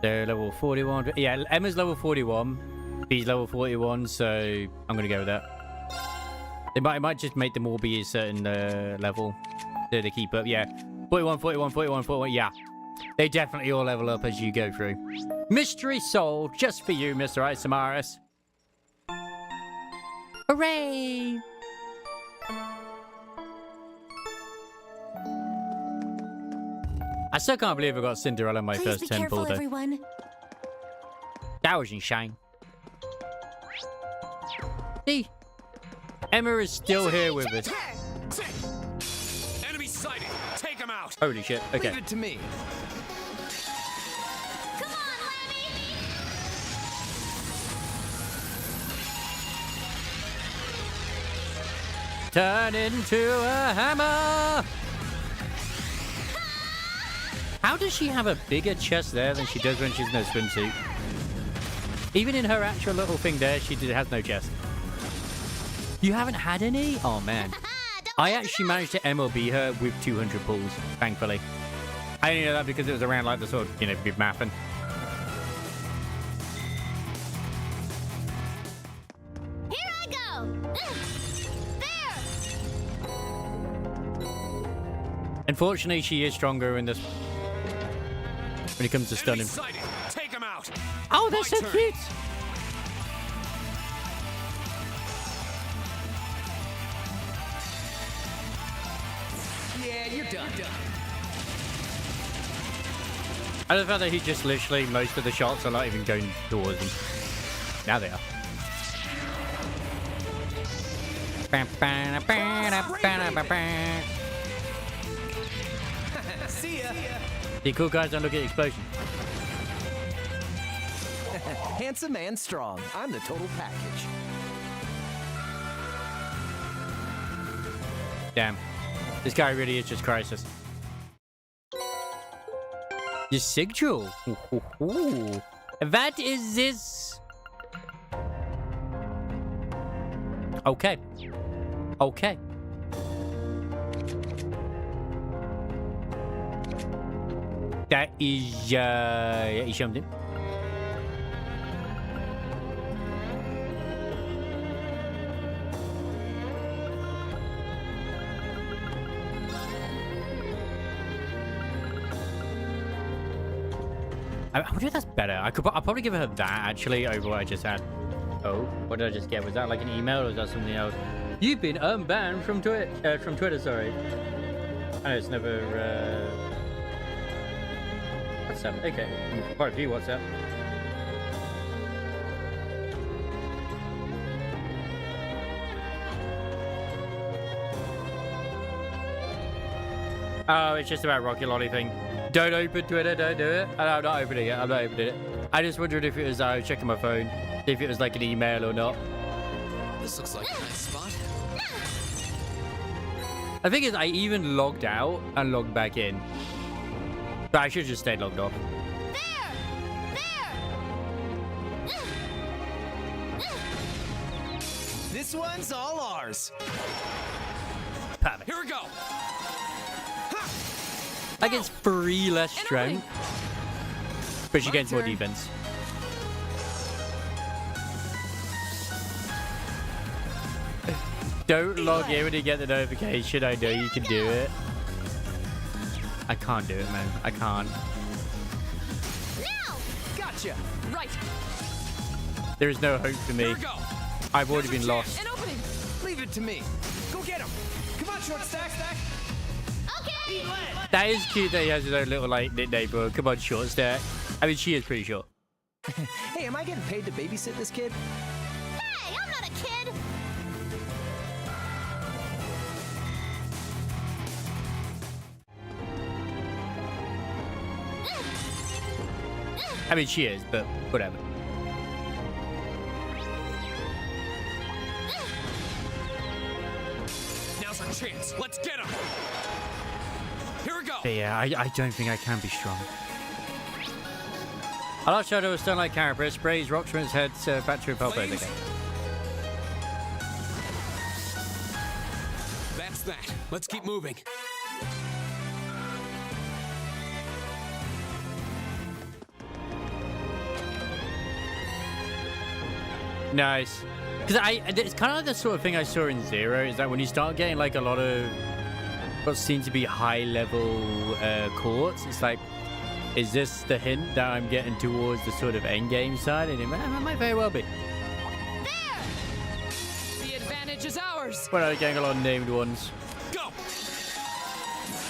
They're level 41. Yeah, Emma's level 41. B's level 41, so I'm going to go with that. It might just make them all be a certain level to keep up. Yeah, 41, 41, 41, 41. Yeah, they definitely all level up as you go through. Mystery Soul, just for you, Mr. Isamaris. Hooray! I still can't believe I got Cinderella in my first temple, though. Everyone. That was insane. See? Emma is still here with us. Enemy sighted. Take him out. Holy shit. Okay. Leave it to me. Come on, Lammy! Turn into a hammer! How does she have a bigger chest there than she does when she's in a swimsuit? Even in her actual little thing there, she has no chest. You haven't had any? Oh, man. I actually managed to MLB her with 200 pulls, thankfully. I only know that because it was around like the sort of, big mapping. Here I go! There! Unfortunately, she is stronger in this when it comes to stunning. Sighted. Take him out. Oh, they're so cute! you're done. I love the fact that he just literally, most of the shots are not even going towards him. Now they are. See ya. The cool guys don't look at the explosion. Handsome and strong. I'm the total package. Damn. This guy really is just Crisis. The Sigil. That is this. Okay. Okay. That is something. I wonder if that's better. I'll probably give her that actually over what I just had. Oh, what did I just get? Was that like an email or was that something else? You've been unbanned from Twitter. Sorry. I know it's never. WhatsApp. Okay, quite a few WhatsApp. Oh, it's just about Rocket Lolly thing. Don't open Twitter, don't do it. I'm not opening it, I'm not opening it. I just wondered if it was, I was checking my phone, if it was like an email or not. This looks like a nice spot. The thing is, I even logged out and logged back in. But I should have just stayed logged off. This one's all ours. Perfect. Here we go. I get 3 less strength, but she gains more defense. Don't log in when you get the notification. I know you can do it. I can't do it, man. I can't. Gotcha. Right. There is no hope for me. Here we go. I've already been lost. An opening. Leave it to me. Go get him. Come on, short stack. Okay. That is cute that he has his own little like nickname, bro. Come on, short stack. I mean, she is pretty short. Hey, am I getting paid to babysit this kid? Hey, I'm not a kid. I mean, she is, but whatever. Now's our chance. Let's get him. Here we go. But yeah, I don't think I can be strong. I like Shadow of Sunlight Carapace, sprays rocks from its head back to repel both again. That's that. Let's keep moving. Nice. Because it's kind of like the sort of thing I saw in Zero, is that when you start getting like a lot of what seem to be high level courts, it's like, is this the hint that I'm getting towards the sort of end game side? And it might very well be. The advantage is ours. When I'm getting a lot of named ones. Go.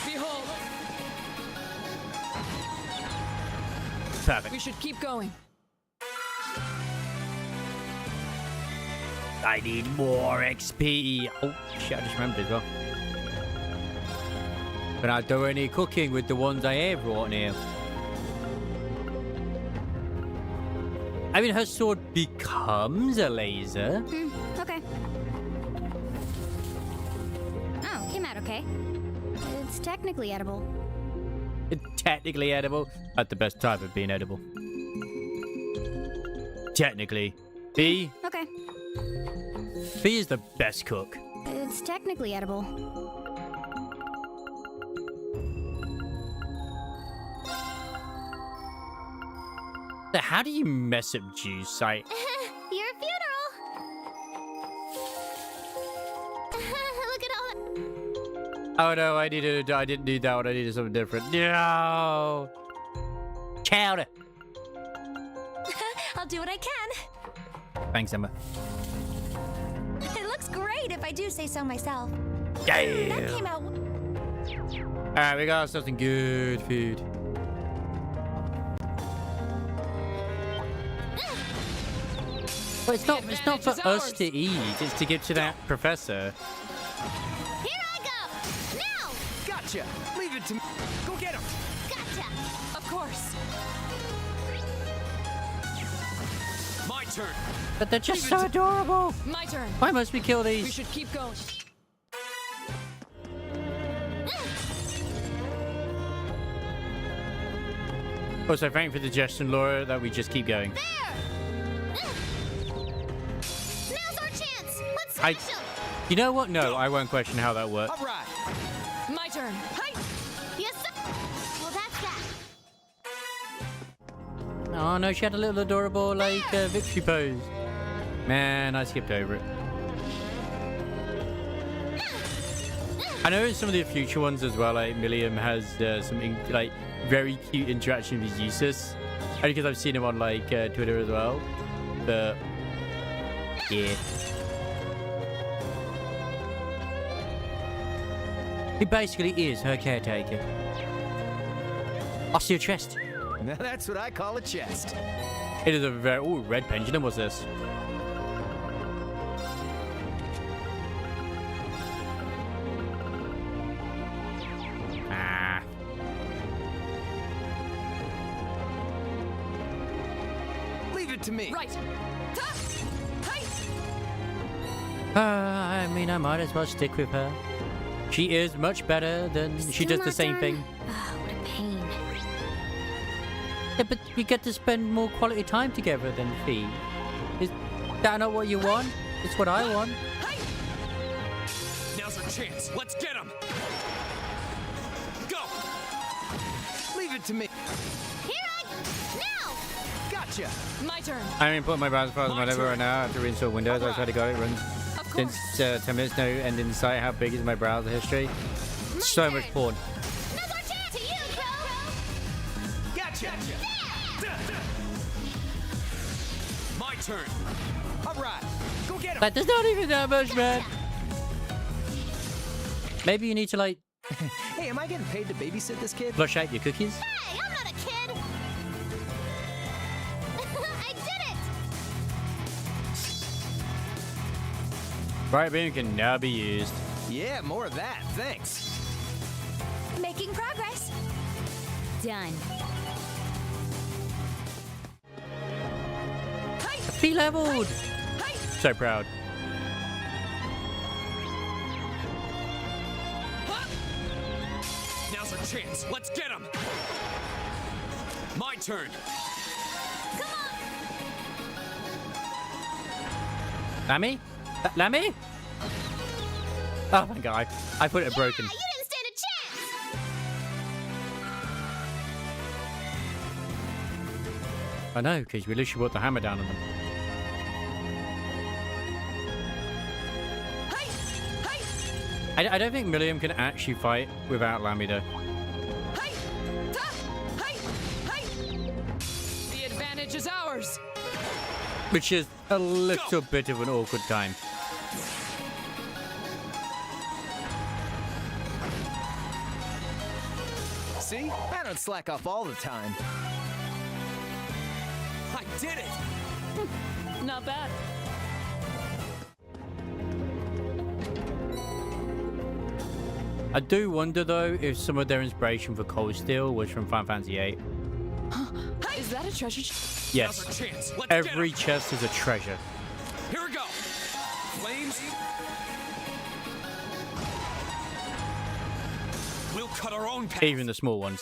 Behold, Perfect. we should keep going. I need more XP. Oh, shit, I just remembered as well. But I do any cooking with the ones I have brought here. I mean, her sword becomes a laser. Okay. Oh, came out okay. It's technically edible. It's technically edible. At the best type of being edible. Technically. B. Okay. B is the best cook. It's technically edible. So how do you mess up juice? Your funeral. Look at all that. Oh no, I didn't need that one. I needed something different. No. Chowder. I'll do what I can. Thanks, Emma. It looks great if I do say so myself. Damn. That came out. Alright, we got ourselves some good food. But it's not for us to eat, it's to give to that professor. Here I go! Now! Gotcha! Leave it to me. Go get him! Gotcha! Of course. My turn. But they're just so adorable. My turn. Why must we kill We these? should keep going. Also, thank you for the suggestion, Laura, that we just keep going. There! Now's our chance! Let's I- smash him! You know what? No, I won't question how that works. All right. My turn. Hi. Yes, sir! Well, that's that. Oh no, she had a little adorable like victory pose. Man, I skipped over it. I know in some of the future ones as well, like Milliam has some like very cute interaction with Eustace. Only because I've seen him on like Twitter as well. But yeah. He basically is her caretaker. I see your chest. Now that's what I call a chest. It is a very... Ooh, red pendulum. What's this? Ah. Leave it to me. Right. Ta. Hi. I mean, I might as well stick with her. She is much better than... She Still does the not same done? thing. Oh, what a pain. Yeah, but you get to spend more quality time together than Fee. Is that not what you want? It's what I want. Now's our chance. Let's get him. Go. Leave it to me. Now! Gotcha. My turn. I'm inputting my browser files on my level right now. I have to reinstall Windows. I tried to go. It runs Of course. since 10 minutes. No end in sight. How big is my browser history? So much porn. Now's our chance! To you, Crow! Gotcha. My turn. All right. Go get him. That does not even that much, man. Maybe you need to like Hey, am I getting paid to babysit this kid? flush out your cookies. Hey, I'm not a kid! I did it! Right beam can now be used. Yeah, more of that. Thanks. Making progress. Done. Fee leveled. So proud. Now's our chance. Let's get him. My turn. Lammy? Lammy? Oh my god. I put it broken. You didn't stand a chance! I know, because we literally put the hammer down on them. I don't think Milliam can actually fight without Lammy though. Hi. Ta. Hi. Hi. The advantage is ours. Which is a little bit of an awkward time. See? I don't slack off all the time. I did it. Not bad. I do wonder though if some of their inspiration for Cold Steel was from Final Fantasy VIII. Is that a treasure chest? Yes. Now's our chance. Let's Every get him. chest is a treasure. Here we go. Flames. We'll cut our own path. Even the small ones.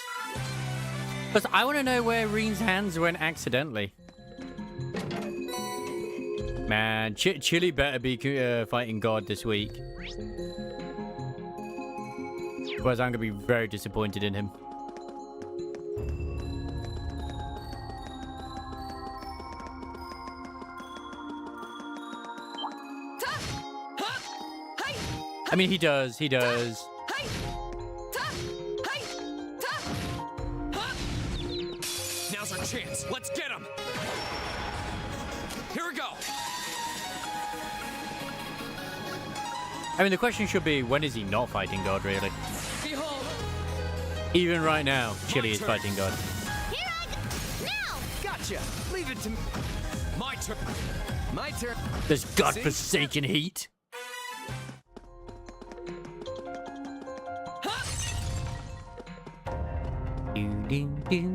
Because I want to know where Reen's hands went accidentally. Man, Chili better be fighting God this week. Otherwise, I'm going to be very disappointed in him. I mean, he does. He does. Now's our chance. Let's get him. Here we go. I mean, the question should be, when is he not fighting God, really? Behold. Even right now, Chili is fighting God. Here I go! Now! Gotcha. Leave it to me. My turn. My turn. This godforsaken heat. Doo, doo, doo.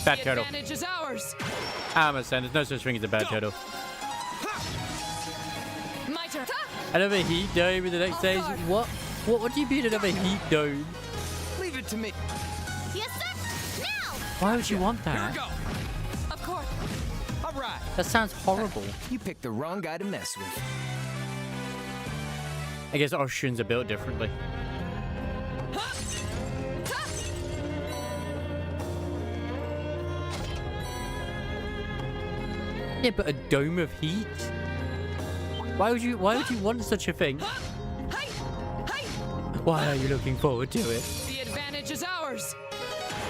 Bad turtle. Advantage is ours. I'm a son. There's no such thing as a bad turtle. My turn. Another heat dome in the next stage. What do you mean another heat dome? Leave it to me. Yes, sir! Now! Why would you want Here we that? go. Of course. All right. That sounds horrible. You picked the wrong guy to mess with. I guess Austrians are built differently. Yeah, but a dome of heat? Why would you want such a thing? Why are you looking forward to it? The advantage is ours.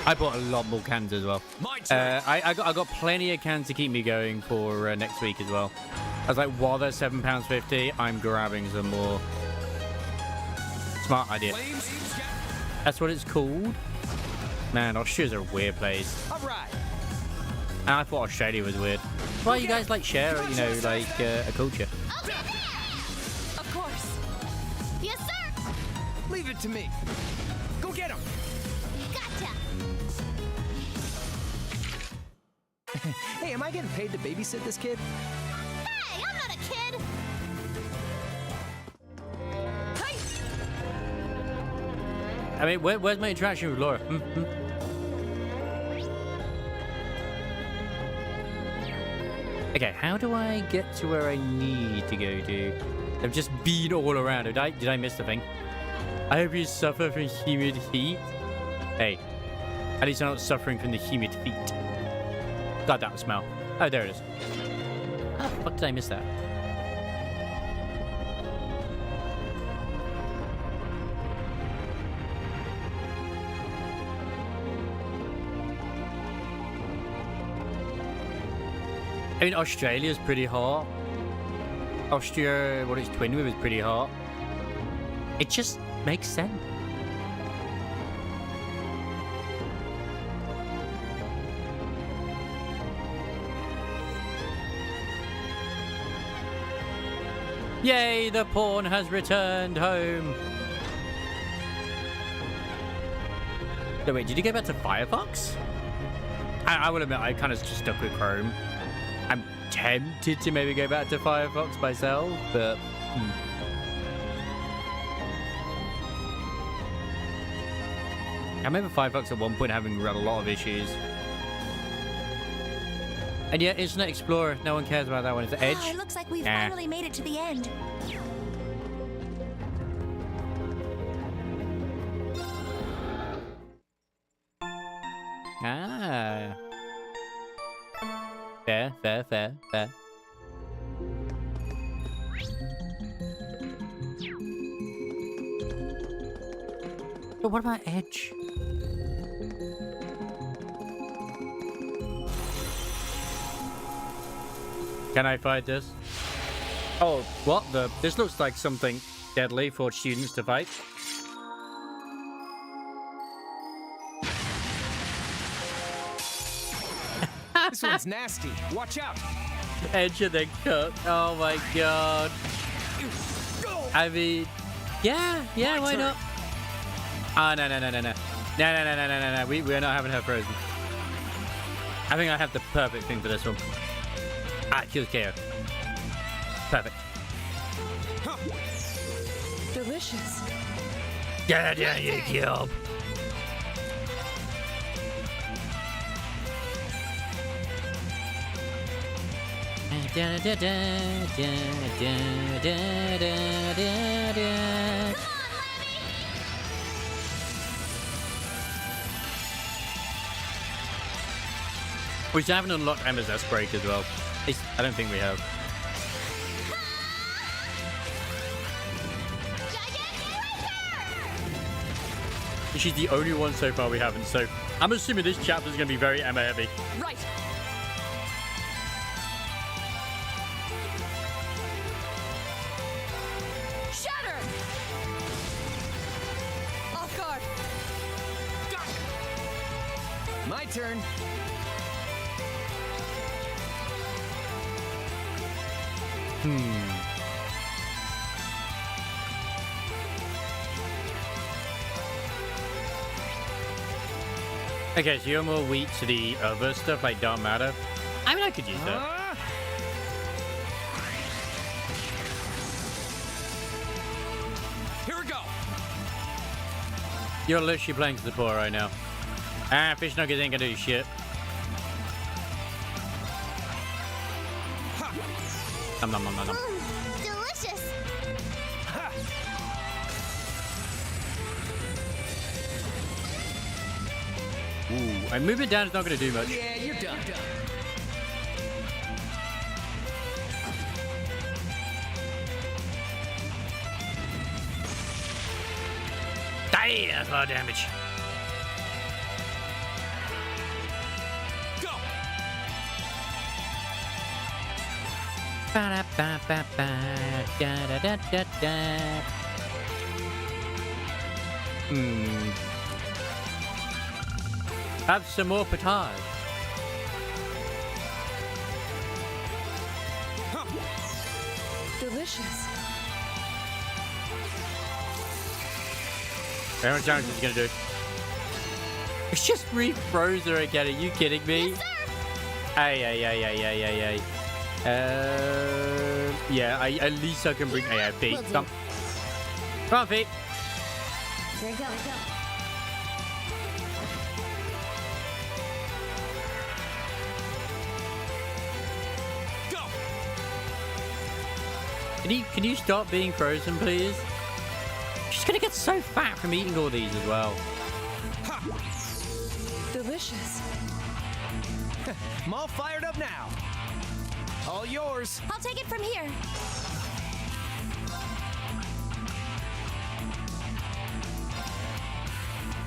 I bought a lot more cans as well. I got plenty of cans to keep me going for next week as well. I was like, while they're £7.50, I'm grabbing some more. Smart idea. That's what it's called. Man, Austria's a weird place. All right. And I thought Australia was weird. Well, you guys like share, you know, like a culture. Over there! Of course. Yes, sir! Leave it to me. Go get him. Gotcha! Hey, am I getting paid to babysit this kid? Hey, I'm not a kid! I mean, where's my interaction with Laura? Okay, how do I get to where I need to go to? I've just been all around. Did I miss the thing? I hope you suffer from humid heat. Hey, at least I'm not suffering from the humid feet. God, that would smell. Oh, there it is. How the fuck did I miss that? I mean, Australia's pretty hot. Austria, what it's twin with, is pretty hot. It just makes sense. Yay, the pawn has returned home. No, wait, did you go back to Firefox? I will admit, I kind of just stuck with Chrome. I'm tempted to maybe go back to Firefox myself, but... I remember Firefox at one point having a lot of issues. And yet, Internet Explorer, no one cares about that one. It's Edge. It looks like we've Nah. finally made it to the end. Ah. Fair, fair, fair, fair. But what about Edge? Can I fight this? Oh, what the? This looks like something deadly for students to fight. This one's nasty. Watch out. Edge of the cook. Oh my god. I mean, yeah, why not? Ah, no. No. We're not having her frozen. I think I have the perfect thing for this one. Ah, kills KO. Perfect. Delicious. Yeah, you kill. We still haven't unlocked MSS break as well. I don't think we have. She's the only one so far we haven't, so I'm assuming this chapter is going to be very Emma heavy. Right. My turn. Okay, so you're more weak to the other stuff like dark matter. I mean, I could use that. Here we go. You're literally playing to the poor right now. Fish nuggets ain't gonna do shit. Nom nom nom nom nom. Delicious. Ooh, and moving down is not gonna do much. Yeah, you're done. Hey, that's a lot of damage. Go. Ba-da-ba-ba-ba, da-da-da-da-da. Have some more potage. Delicious. How much damage is he gonna do? It's just refroze her again. Are you kidding me? Yes, sir. Ay. Yeah, at least I can bring AFP. Will do. Come on, feet. Here we go. Go. Can you stop being frozen, please? She's gonna get so fat from eating all these as well. Delicious. I'm all fired up now. All yours. I'll take it from here.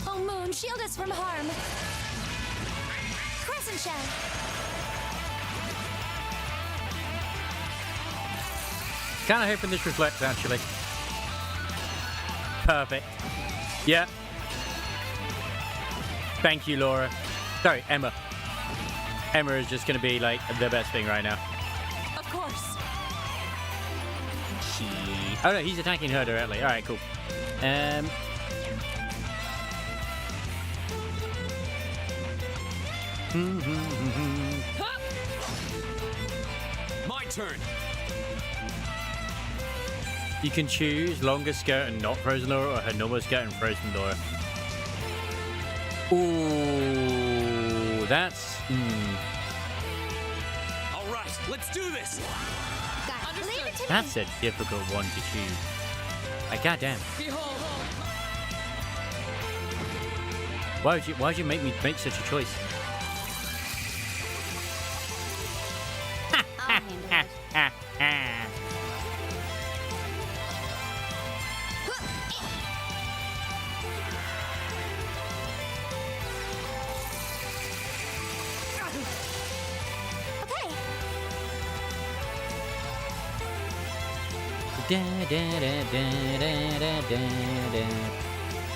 Oh, Moon, shield us from harm. Crescent Shell. Kind of hoping this reflects, actually. Perfect. Yeah. Thank you, Laura. Sorry, Emma. Emma is just going to be, like, the best thing right now. Of course. Oh, no, he's attacking her directly. All right, cool. My turn. You can choose longer skirt and not frozen Laura, or her normal skirt and frozen Laura. Ooh, that's... All right, let's do this. Got it. Leave it to me. That's a difficult one to choose. Like, goddamn. Why would you make me make such a choice? I'll handle it. Okay.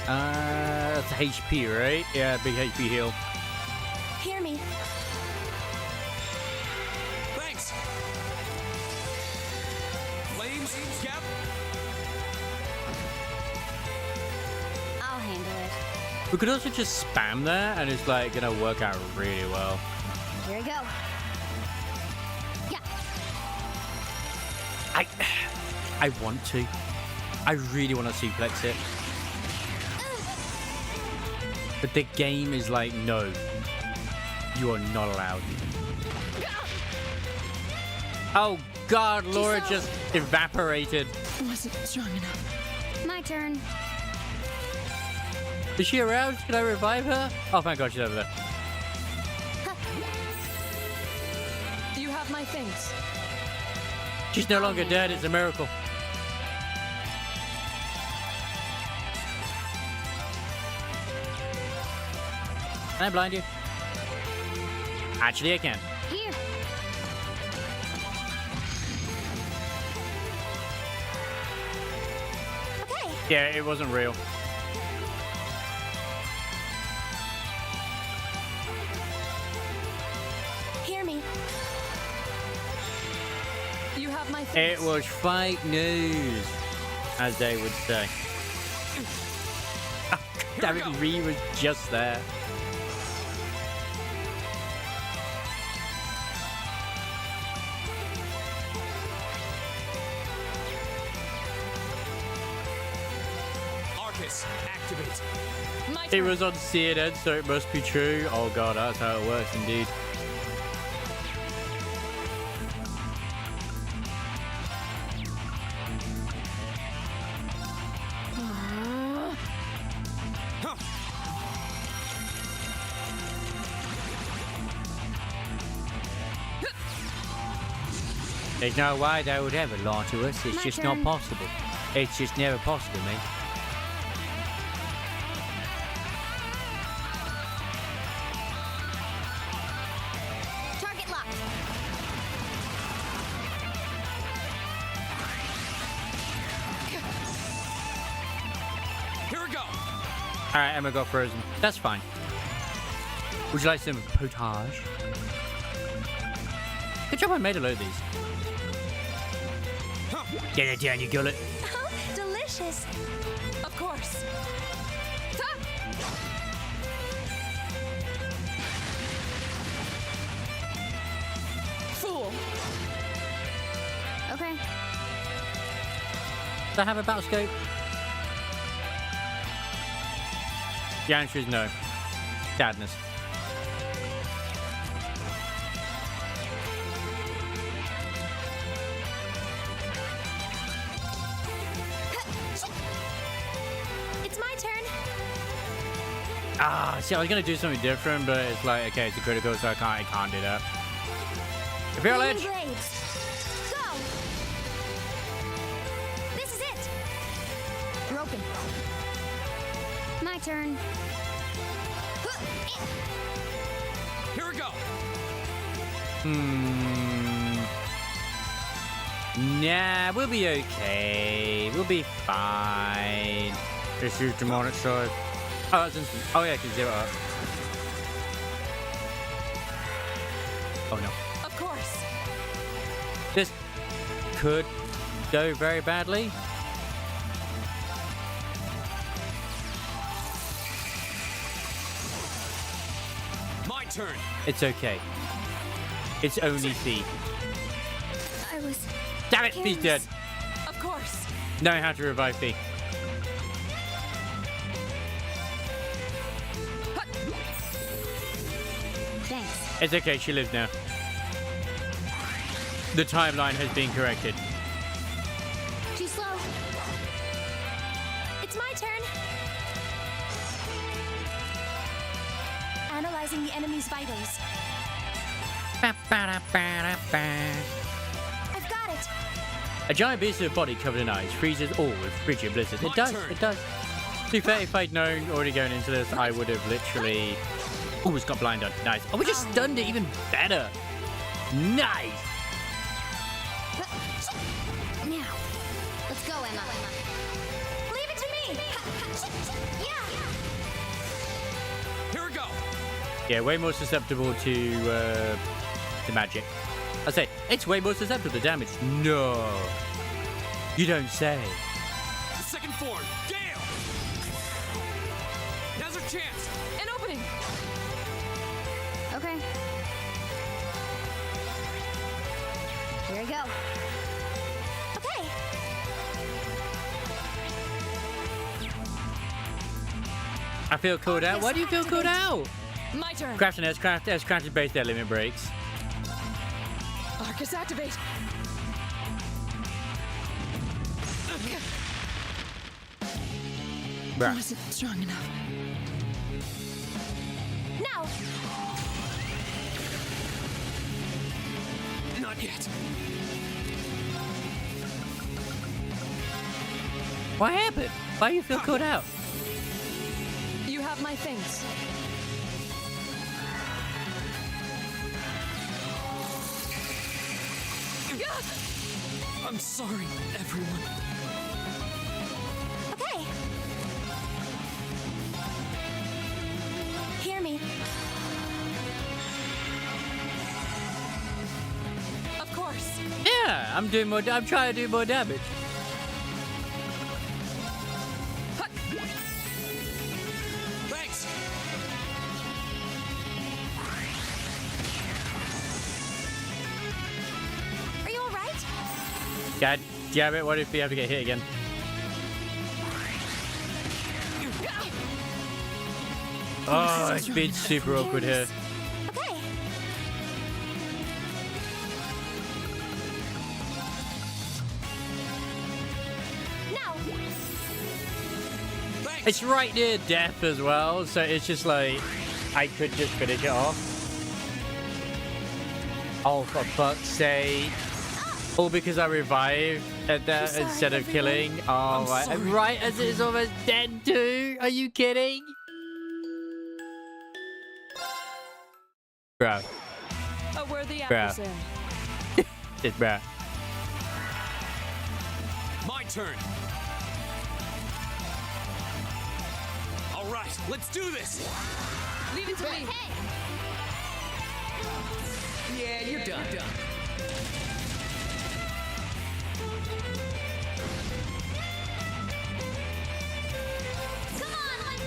That's HP, right? Yeah, big HP heal. Hear me. Thanks. Flames, Gap. I'll handle it. We could also just spam there, and it's like gonna work out really well. Here we go. Yeah. I want to. I really want to suplex it. But the game is like, no. You are not allowed. Oh god, Laura just evaporated. Wasn't strong enough. My turn. Is she around? Can I revive her? Oh, thank god, she's over there. You have my things. She's no longer dead. It's a miracle. Can I blind you? Actually, I can. Here. Okay. Yeah, it wasn't real. my It things. was fake news, as they would say. Damn it, Ree was just there. Arcus, activate. My It turn. was on CNN, so it must be true. Oh god, that's how it works indeed. There's no way they would ever lie to us. It's My just turn. not possible. It's just never possible, mate. Target locked. Here we go. Alright, Emma got frozen. That's fine. Would you like some potage? Good job I made a load of these. Get it down, you gullet. Oh, delicious. Of course. Fool. Okay. Does I have a battle scope? The answer is no. Sadness. It's my turn. Ah, see, I was gonna do something different, but it's like, okay, it's a critical, so I can't do that. Imperial Flaming Edge! blades. Go. This is it. Broken. My turn. Here we go. Nah, we'll be okay. We'll be fine. Just use demonic sword. Oh, that's instant. Oh, yeah, I can zero up. Oh, no. Of course. This could go very badly. My turn. It's okay. It's only Fee. I was. Damn it, Fee's dead. Of course. Know how to revive Fee. Thanks. It's okay, she lives now. The timeline has been corrected. Too slow. It's my turn. Analyzing the enemy's vitals. I've got it. A giant beast with a body covered in ice freezes all with frigid blizzards. It My does, turn. it does. To be fair, if I'd known already going into this, I would have literally... Oh, it's got blind on. Nice. Oh, we just stunned it even better. Nice. Now, let's go, Emma. Leave it to me. Yeah. Here we go. Yeah, way more susceptible to magic. I say, it's way more susceptible to damage. No. You don't say. The second form. Gale. Now's our chance. An opening. Okay. Here we go. Okay. I feel cooled out. Why do you feel cooled out? My turn. Craft and S-Craft is based their limit breaks. Arcus, activate. Bruh. Wasn't strong enough. Now. Not yet. What happened? Why do you feel cooled out? You have my things. I'm sorry, everyone. Okay. Hear me. Of course. Yeah, I'm doing more. I'm trying to do more damage. Thanks. Are you alright? God damn it! What if we have to get hit again? Oh, it's been super awkward here. Okay. Now. Thanks. It's right near death as well, so it's just like I could just finish it off. Oh, for fuck's sake! All because I revived at that sorry, instead of everyone. killing. Oh, right, sorry. right as it's almost dead too. Are you kidding? Bro, A worthy Bruh. adversary. it's bro. My turn. All right, let's do this. Leave it to me. Hey. Yeah, you're done. Come on.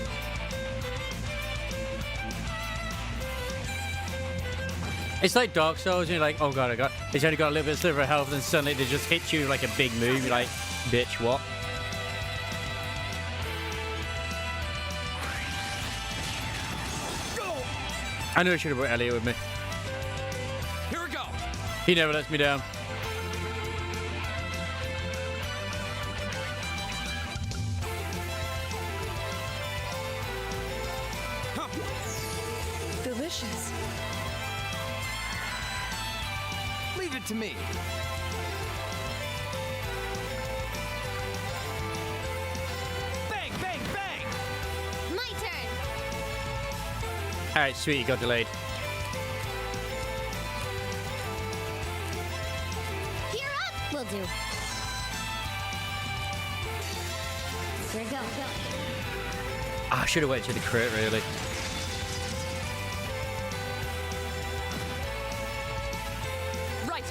It's like Dark Souls, and you're like, oh god, it's only got a little bit of sliver of health, and suddenly they just hit you like a big move. You're like, bitch, what? I knew I should have brought Elliot with me. Here we go. He never lets me down. Delicious. Leave it to me. Bang, bang, bang! My turn. All right, sweet, you got delayed. Gear up. Will do. Here we go. Ah, I should have waited to the crit, really. Right.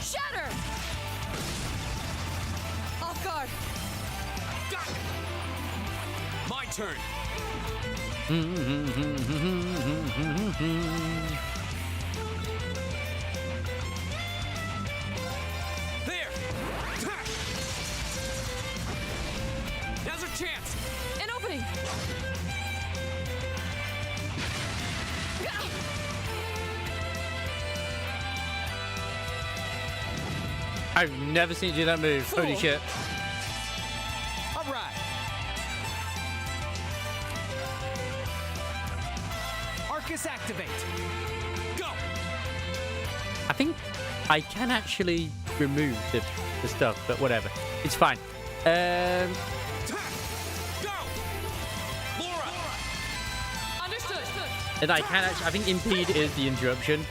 Shatter. Off guard. My turn. There. Now's our chance. An opening. I've never seen you do that move. Holy shit. All right. Arcus activate. Go. I think I can actually remove the stuff, but whatever. It's fine. Go. Laura. Understood. And I can actually, I think impede is the interruption.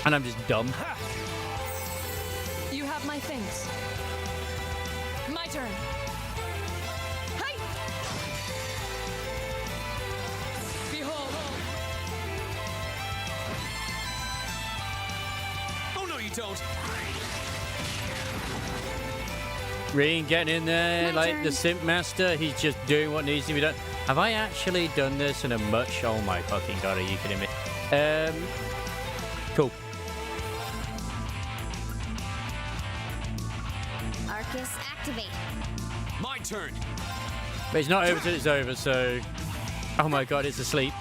And I'm just dumb. You have my things. My turn. Hi. Behold. Oh no, you don't. Reen getting in there My like turn. the simp master. He's just doing what needs to be done. Have I actually done this in a much? Oh my fucking god, are you kidding me? Cool. Arcus activate. My turn. But it's not over till it's over, so... Oh my god, it's asleep.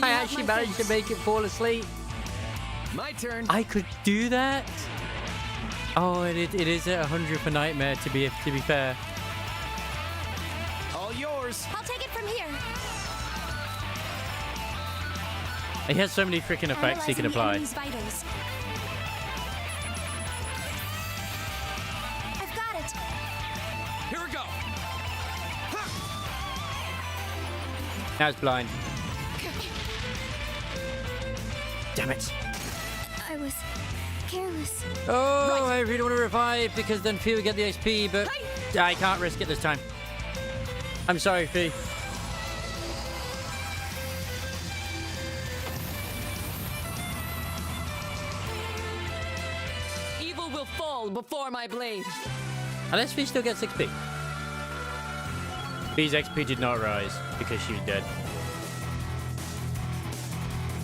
I have actually my managed to thanks. make it fall asleep. My turn. I could do that? Oh, it is a 100 for Nightmare, to be fair. All yours. I'll take it from here. He has so many freaking effects he can Analyzing the apply. enemy's vitals. I've got it. Here we go. Now it's blind. Damn it. I was careless. Oh, I really want to revive because then Fee will get the XP, but I can't risk it this time. I'm sorry, Fee. will fall before my blade. Unless Fee still gets XP. Fee's XP did not rise because she was dead.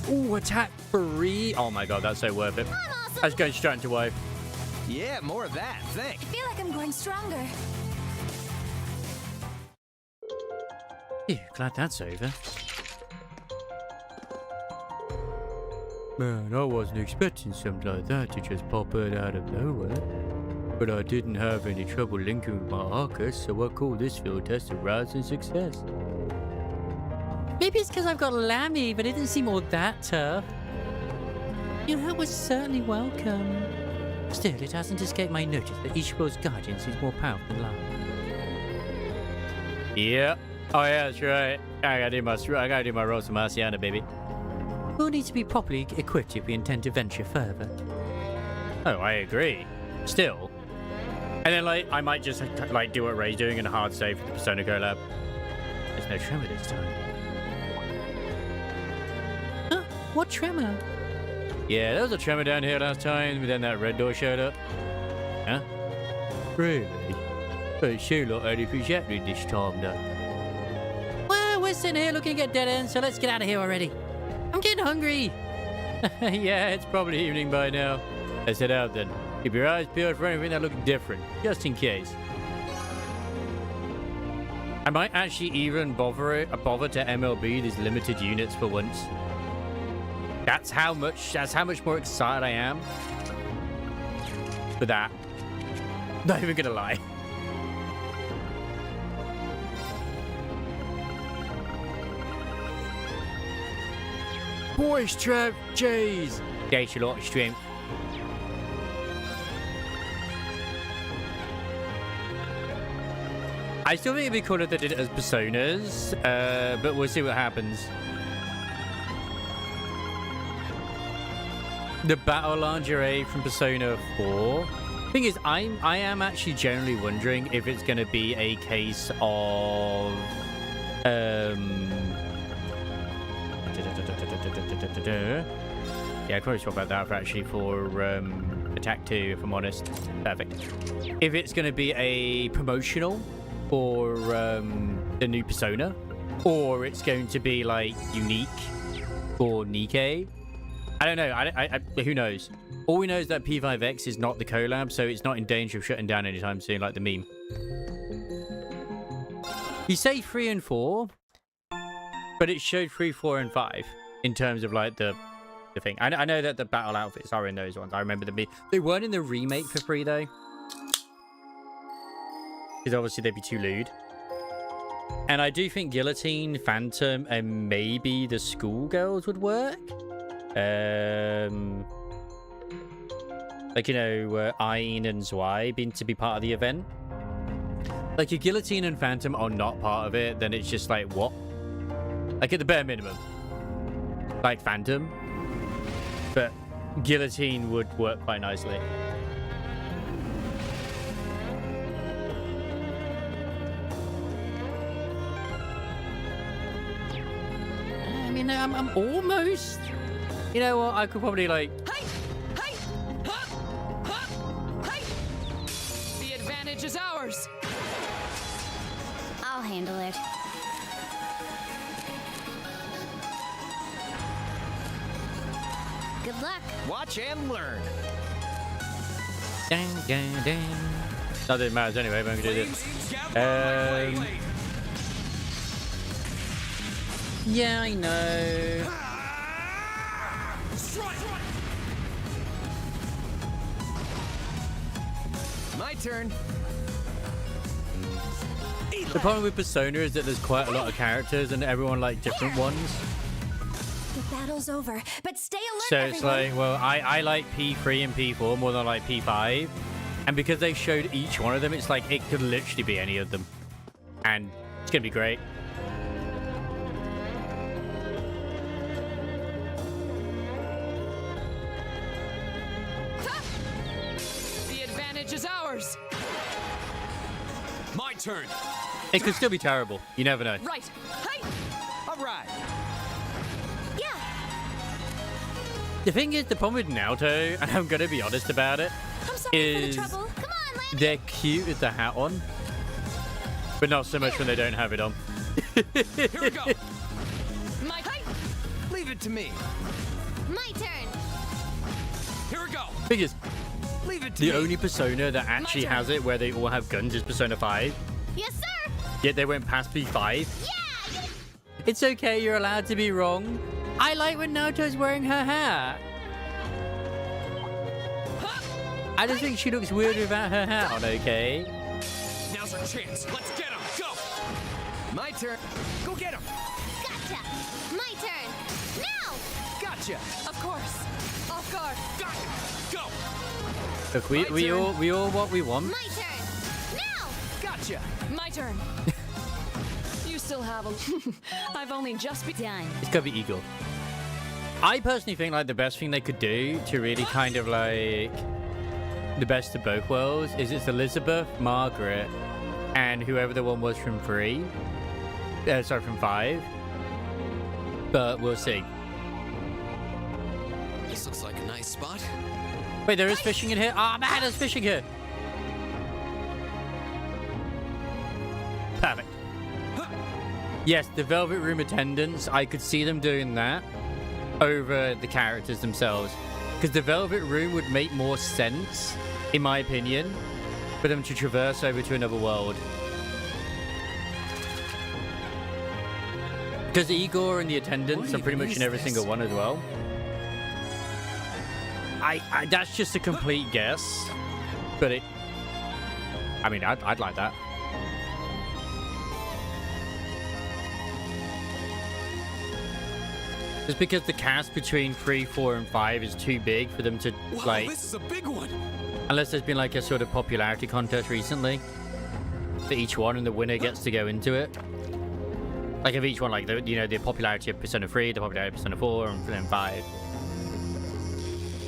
Ooh, attack free. Oh my god, that's so worth it. I'm awesome. I was going straight into wife. Yeah, more of that. Thanks. I feel like I'm growing stronger. Phew, glad that's over. Man, I wasn't expecting something like that to just pop out of nowhere. But I didn't have any trouble linking with my Arcus, so I call this field test a rousing success. Maybe it's because I've got Lammy, but it didn't seem all that tough. Your help was certainly welcome. Still, it hasn't escaped my notice that Ishbo's guidance is more powerful than love. Yeah. Oh yeah, that's right. I gotta do my Rosa Marciana, baby. We'll need to be properly equipped if we intend to venture further. Oh, I agree. Still. And then, like, I might just, like, do what Ray's doing and a hard save for the Persona collab. There's no tremor this time. Huh? What tremor? Yeah, there was a tremor down here last time, but then that red door showed up. Huh? Really? But it sure looked like it was happening this time, though. Well, we're sitting here looking at dead ends, so let's get out of here already. I'm getting hungry. Yeah, it's probably evening by now. Let's head out then. Keep your eyes peeled for anything that looks different, just in case. I might actually even bother to MLB these limited units for once. That's how much more excited I am for that. Not even gonna lie. Boy strength, jeez. Takes a lot of strength. I still think it'd be cool if they did it as personas, but we'll see what happens. The battle lingerie from Persona 4. Thing is, I am actually generally wondering if it's going to be a case of yeah, I probably talk about that for Attack 2, if I'm honest. Perfect. If it's going to be a promotional for the new Persona, or it's going to be like unique for Nikke. I don't know. I who knows? All we know is that P5X is not the collab, so it's not in danger of shutting down anytime soon, like the meme. You say 3 and 4, but it showed 3, 4, and 5 in terms of like the thing. I know that the battle outfits are in those ones. I remember them. They weren't in the remake for 3 though, because obviously they'd be too lewd. And I do think Guillotine, Phantom, and maybe the Schoolgirls would work. Like, you know, Ayn and Zwei being to be part of the event. Like, if Guillotine and Phantom are not part of it, then it's just like, what? Like, at the bare minimum. Like Phantom. But Guillotine would work quite nicely. I mean, I'm almost... You know what? I could probably, like... The advantage is ours. I'll handle it. Good luck. Watch and learn. Dang, dang, dang. Not that it matters anyway, but I'm gonna do this. Yeah, I know. My turn. The problem with Persona is that there's quite a lot of characters and everyone like different ones. The battle's over, but stay alert, So it's everyone. like, well, I like P3 and P4 more than I like P5. And because they showed each one of them, it's like it could literally be any of them. And it's gonna be great. The advantage is ours. My turn. It could still be terrible. You never know. Right. Hey. All right. The thing is, the problem with Naoto, and I'm gonna be honest about it, I'm Sorry for the is trouble. Come on, Lammy. they're cute with the hat on, but not so much when they don't have it on. Here we go. My Leave it to me. My turn. Here we go. Thing is, Leave it to the me. only Persona that actually turn. has it where they all have guns is Persona 5. Yes, sir. Yet they went past P5. Yeah. It's okay, you're allowed to be wrong. I like when Naoto's wearing her hat. I just think she looks weird without her hat on, okay? Now's our chance. Let's get him. Go. My turn. Go get him. Gotcha. My turn. Now. Gotcha. Of course. Off guard. Got it. Go. Look, we all what we want. My turn. Now. Gotcha. My turn. You still have a. I've only just begun. It's gotta be Eagle. I personally think like the best thing they could do to really kind of like the best of both worlds is it's Elizabeth, Margaret, and whoever the one was from 3. Sorry, from 5. But we'll see. This looks like a nice spot. Wait, there is fishing in here? Ah, man, there's fishing here. Perfect. Yes, the Velvet Room attendants, I could see them doing that over the characters themselves. Because the Velvet Room would make more sense, in my opinion, for them to traverse over to another world. Because Igor and the attendants are pretty much in every single one as well. I that's just a complete guess, but I mean, I'd like that. Just because the cast between 3, 4, and 5 is too big for them to Wow, like, this is a big one. unless there's been like a sort of popularity contest recently for each one, and the winner gets to go into it. Like of each one, like the popularity of Persona 3, the popularity of Persona 4, and then 5.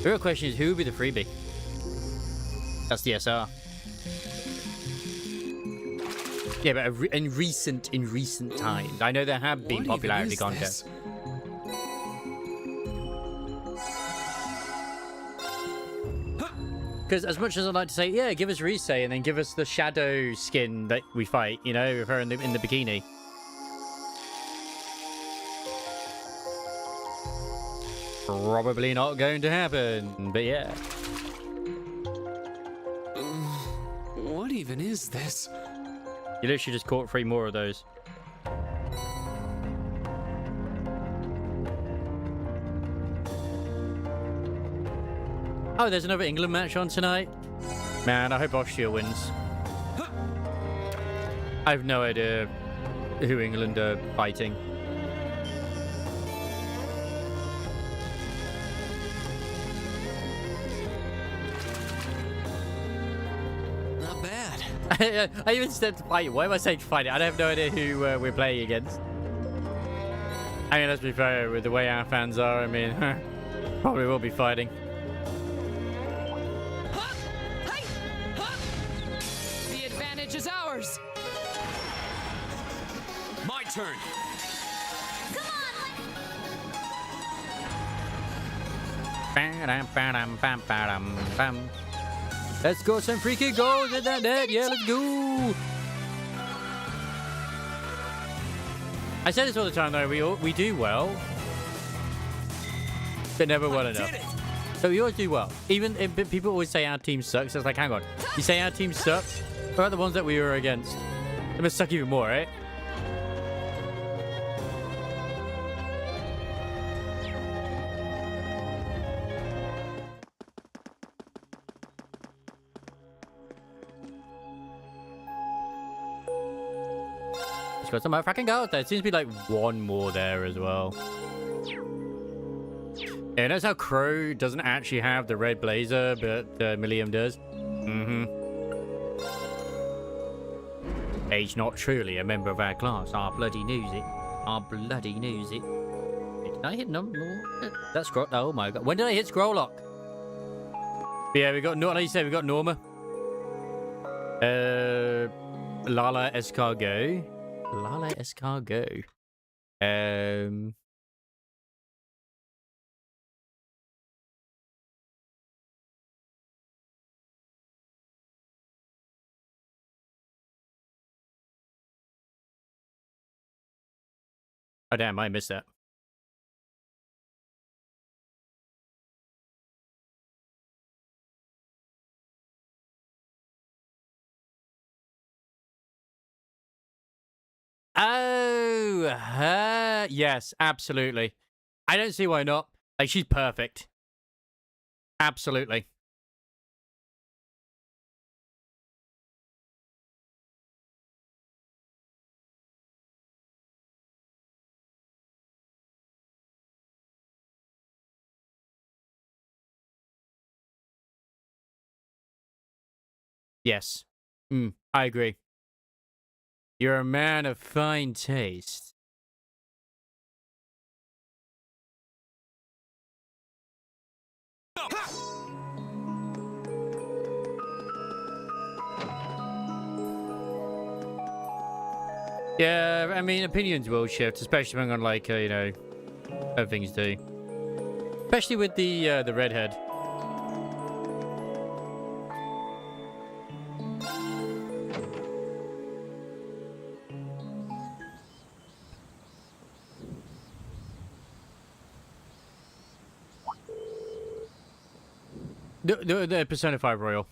The real question is, who would be the freebie? That's the SR. Yeah, but in recent times, I know there have been What even popularity is contests. this? Because as much as I'd like to say, yeah, give us Rise and then give us the shadow skin that we fight, you know, with her in the bikini. Probably not going to happen, but yeah. What even is this? You literally just caught 3 more of those. Oh, there's another England match on tonight. Man, I hope Austria wins. I have no idea who England are fighting. Not bad. I even said fight. Why am I saying fight? I have no idea who we're playing against. I mean, let's be fair, with the way our fans are, I mean, probably will be fighting. The advantage is ours. My turn. Let's go some free kick goals at that net. Yeah, let's go. I say this all the time though, we do well, but never well enough. So we always do well. Even if people always say our team sucks, it's like, hang on. You say our team sucks? What about the ones that we were against? They must suck even more, right? Let's got some motherfucking goals. There seems to be like 1 more there as well. Yeah, notice how Crow doesn't actually have the red blazer, but Milliam does. Age not truly a member of our class. Our bloody knows it. Our bloody knows it. Did I hit number? That's scroll. Oh my god. When did I hit scroll lock? But yeah, we got Norma. Like you said, we got Norma. Lala Escargot. Lala Escargot. Oh, damn, I missed that. Oh, her. Yes, absolutely. I don't see why not. Like, she's perfect. Absolutely. Yes. I agree. You're a man of fine taste. Yeah, I mean, opinions will shift, especially when on like you know, how things do. Especially with the redhead. The Persona 5 Royal.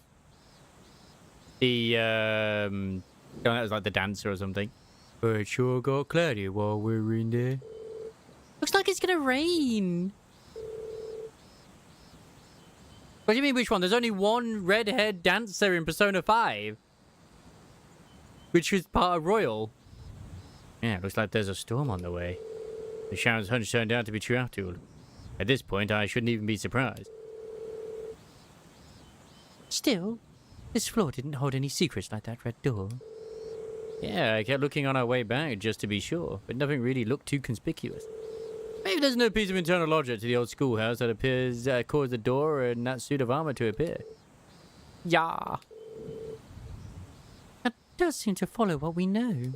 The that was like the dancer or something. But it sure got cloudy while we were in there. Looks like it's gonna rain. What do you mean which one? There's only one redhead dancer in Persona 5. Which was part of Royal. Yeah, looks like there's a storm on the way. The Sharon's hunch turned out to be true after all. At this point, I shouldn't even be surprised. Still, this floor didn't hold any secrets like that red door. Yeah, I kept looking on our way back just to be sure, but nothing really looked too conspicuous. Maybe there's no piece of internal logic to the old schoolhouse that appears caused the door and that suit of armor to appear. Yeah. That does seem to follow what we know.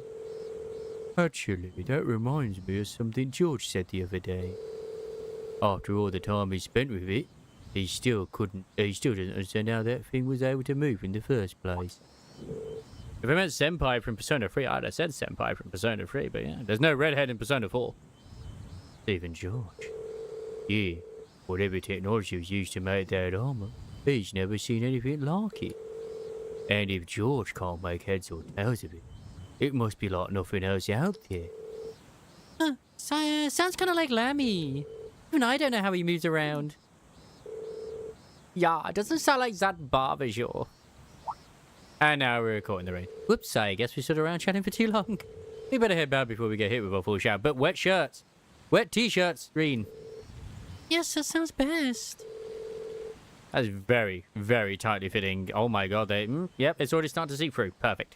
Actually, that reminds me of something George said the other day. After all the time he spent with it, he still doesn't understand how that thing was able to move in the first place. If I meant Senpai from Persona 3, I'd have said Senpai from Persona 3, but yeah, there's no redhead in Persona 4. Even George. Yeah, whatever technology was used to make that armor, he's never seen anything like it. And if George can't make heads or tails of it, it must be like nothing else out there. Huh, sounds kind of like Lammy. Even I don't know how he moves around. Yeah, it doesn't sound like that bothers you. And now we're caught in the rain. Whoops, I guess we stood around chatting for too long. We better head back before we get hit with a full shower. But wet shirts. Wet t-shirts, green. Yes, that sounds best. That's very, very tightly fitting. Oh my god, yep, it's already starting to seep through. Perfect.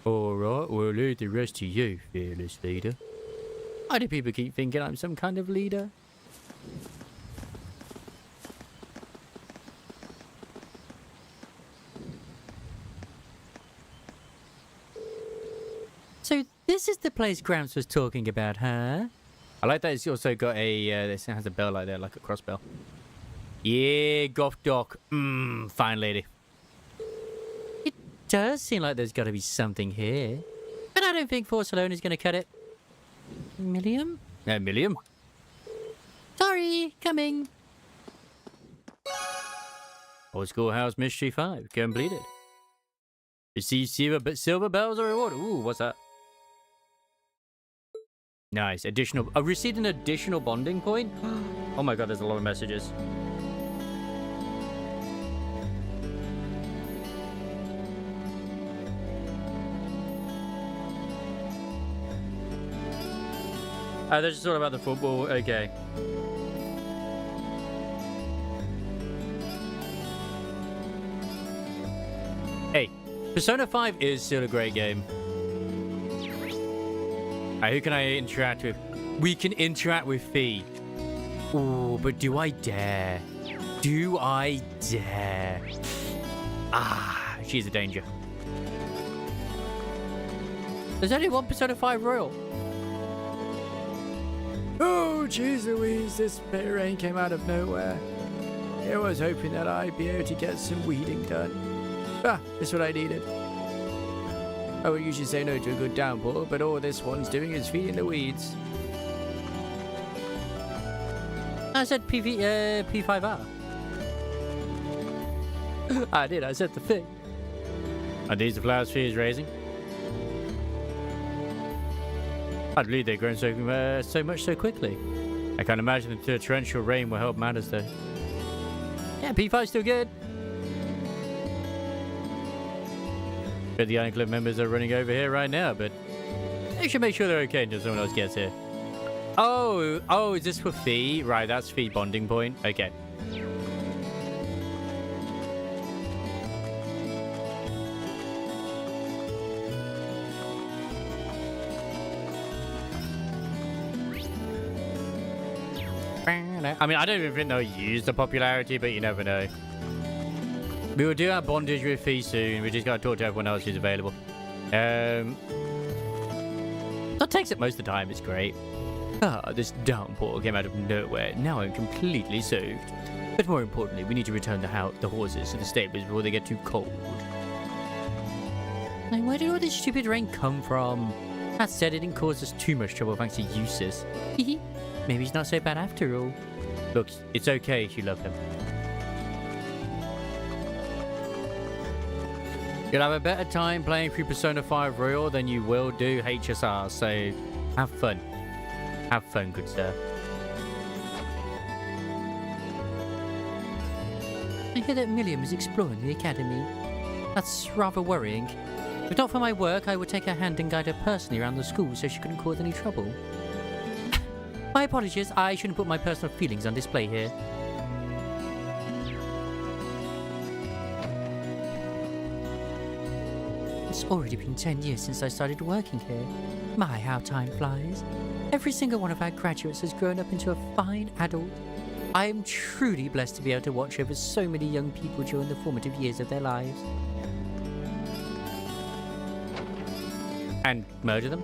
Alright, we'll leave the rest to you, fearless leader. Why do people keep thinking I'm some kind of leader? So this is the place Gramps was talking about, huh? I like that it's also got a, this has a bell like that, like a cross bell. Yeah, Goth Doc. Fine lady. It does seem like there's got to be something here. But I don't think Force alone is going to cut it. Millium? Millium? Sorry, coming. Old Schoolhouse Mystery 5, completed. Receive silver bells or reward. Ooh, what's that? Nice. Additional. I received an additional bonding point. Oh my god, there's a lot of messages. Oh, they're just all about the football. Okay. Hey, Persona 5 is still a great game. Who can I interact with? We can interact with Fee. Ooh, but do I dare? Do I dare? Ah, she's a danger. There's only one Persona 5 Royal. Oh, jeez Louise, this bit of rain came out of nowhere. I was hoping that I'd be able to get some weeding done. Ah, that's what I needed. I would usually say no to a good downpour, but all this one's doing is feeding the weeds. I said P5R. I did. I said the thing. Are these the flowers she is raising? I believe they've grown so much so quickly. I can't imagine the torrential rain will help matters though. Yeah, P5's still good. But the Iron Club members are running over here right now, but they should make sure they're okay until someone else gets here. Oh, is this for Fee? Right, that's Fee bonding point. Okay. I mean, I don't even think they'll use the popularity, but you never know. We will do our bondage with Fee soon. We just gotta talk to everyone else who's available. That takes it most of the time. It's great. Ah, this downpour came out of nowhere. Now I'm completely soaked. But more importantly, we need to return the horses to the stables before they get too cold. Like, where did all this stupid rain come from? That said, it didn't cause us too much trouble thanks to Eustace. Hehe. Maybe he's not so bad after all. Look, it's okay if you love him. You'll have a better time playing through Persona 5 Royal than you will do HSR, so have fun. Have fun, good sir. I hear that Milliam is exploring the academy. That's rather worrying. If not for my work, I would take her hand and guide her personally around the school so she couldn't cause any trouble. My apologies, I shouldn't put my personal feelings on display here. It's already been 10 years since I started working here. My, how time flies. Every single one of our graduates has grown up into a fine adult. I am truly blessed to be able to watch over so many young people during the formative years of their lives. And murder them?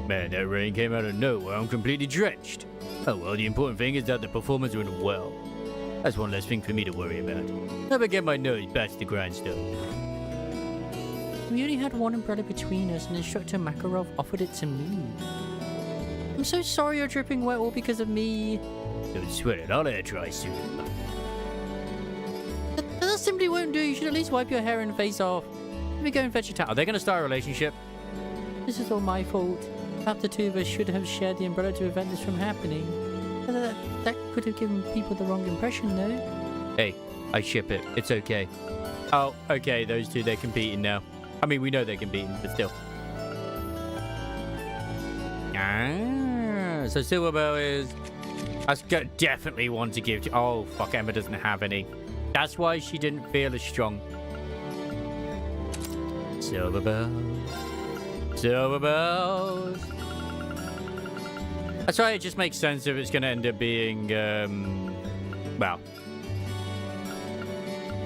Man, that rain came out of nowhere. I'm completely drenched. Oh well, the important thing is that the performers went well. That's one less thing for me to worry about. Never get my nose back to the grindstone. We only had one umbrella between us, and Instructor Makarov offered it to me. I'm so sorry you're dripping wet all because of me. Don't sweat it, I'll air dry soon. That simply won't do. You should at least wipe your hair and face off. Let me go and fetch a towel. Are they going to start a relationship? This is all my fault. Perhaps the two of us should have shared the umbrella to prevent this from happening. That could have given people the wrong impression, though. Hey, I ship it. It's okay. Oh, okay, those two, they're competing now. I mean, we know they're competing, but still. Ah, so Silverbell is... That's definitely one to give to... Oh, fuck, Emma doesn't have any. That's why she didn't feel as strong. Silverbell. Silverbells. That's right, it just makes sense if it's going to end up being, well,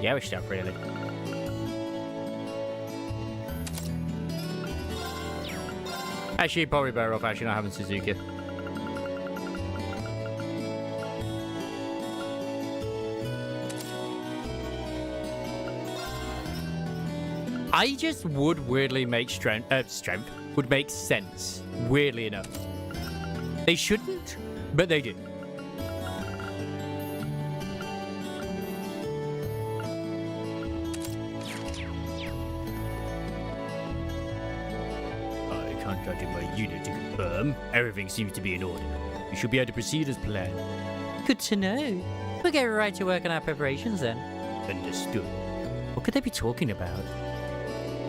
yeah, stuff, really. Actually, probably better off actually not having Suzuki. I just would weirdly make strength would make sense, weirdly enough. They shouldn't, but they do. I contacted my unit to confirm. Everything seems to be in order. We should be able to proceed as planned. Good to know. We'll get right to work on our preparations then. Understood. What could they be talking about?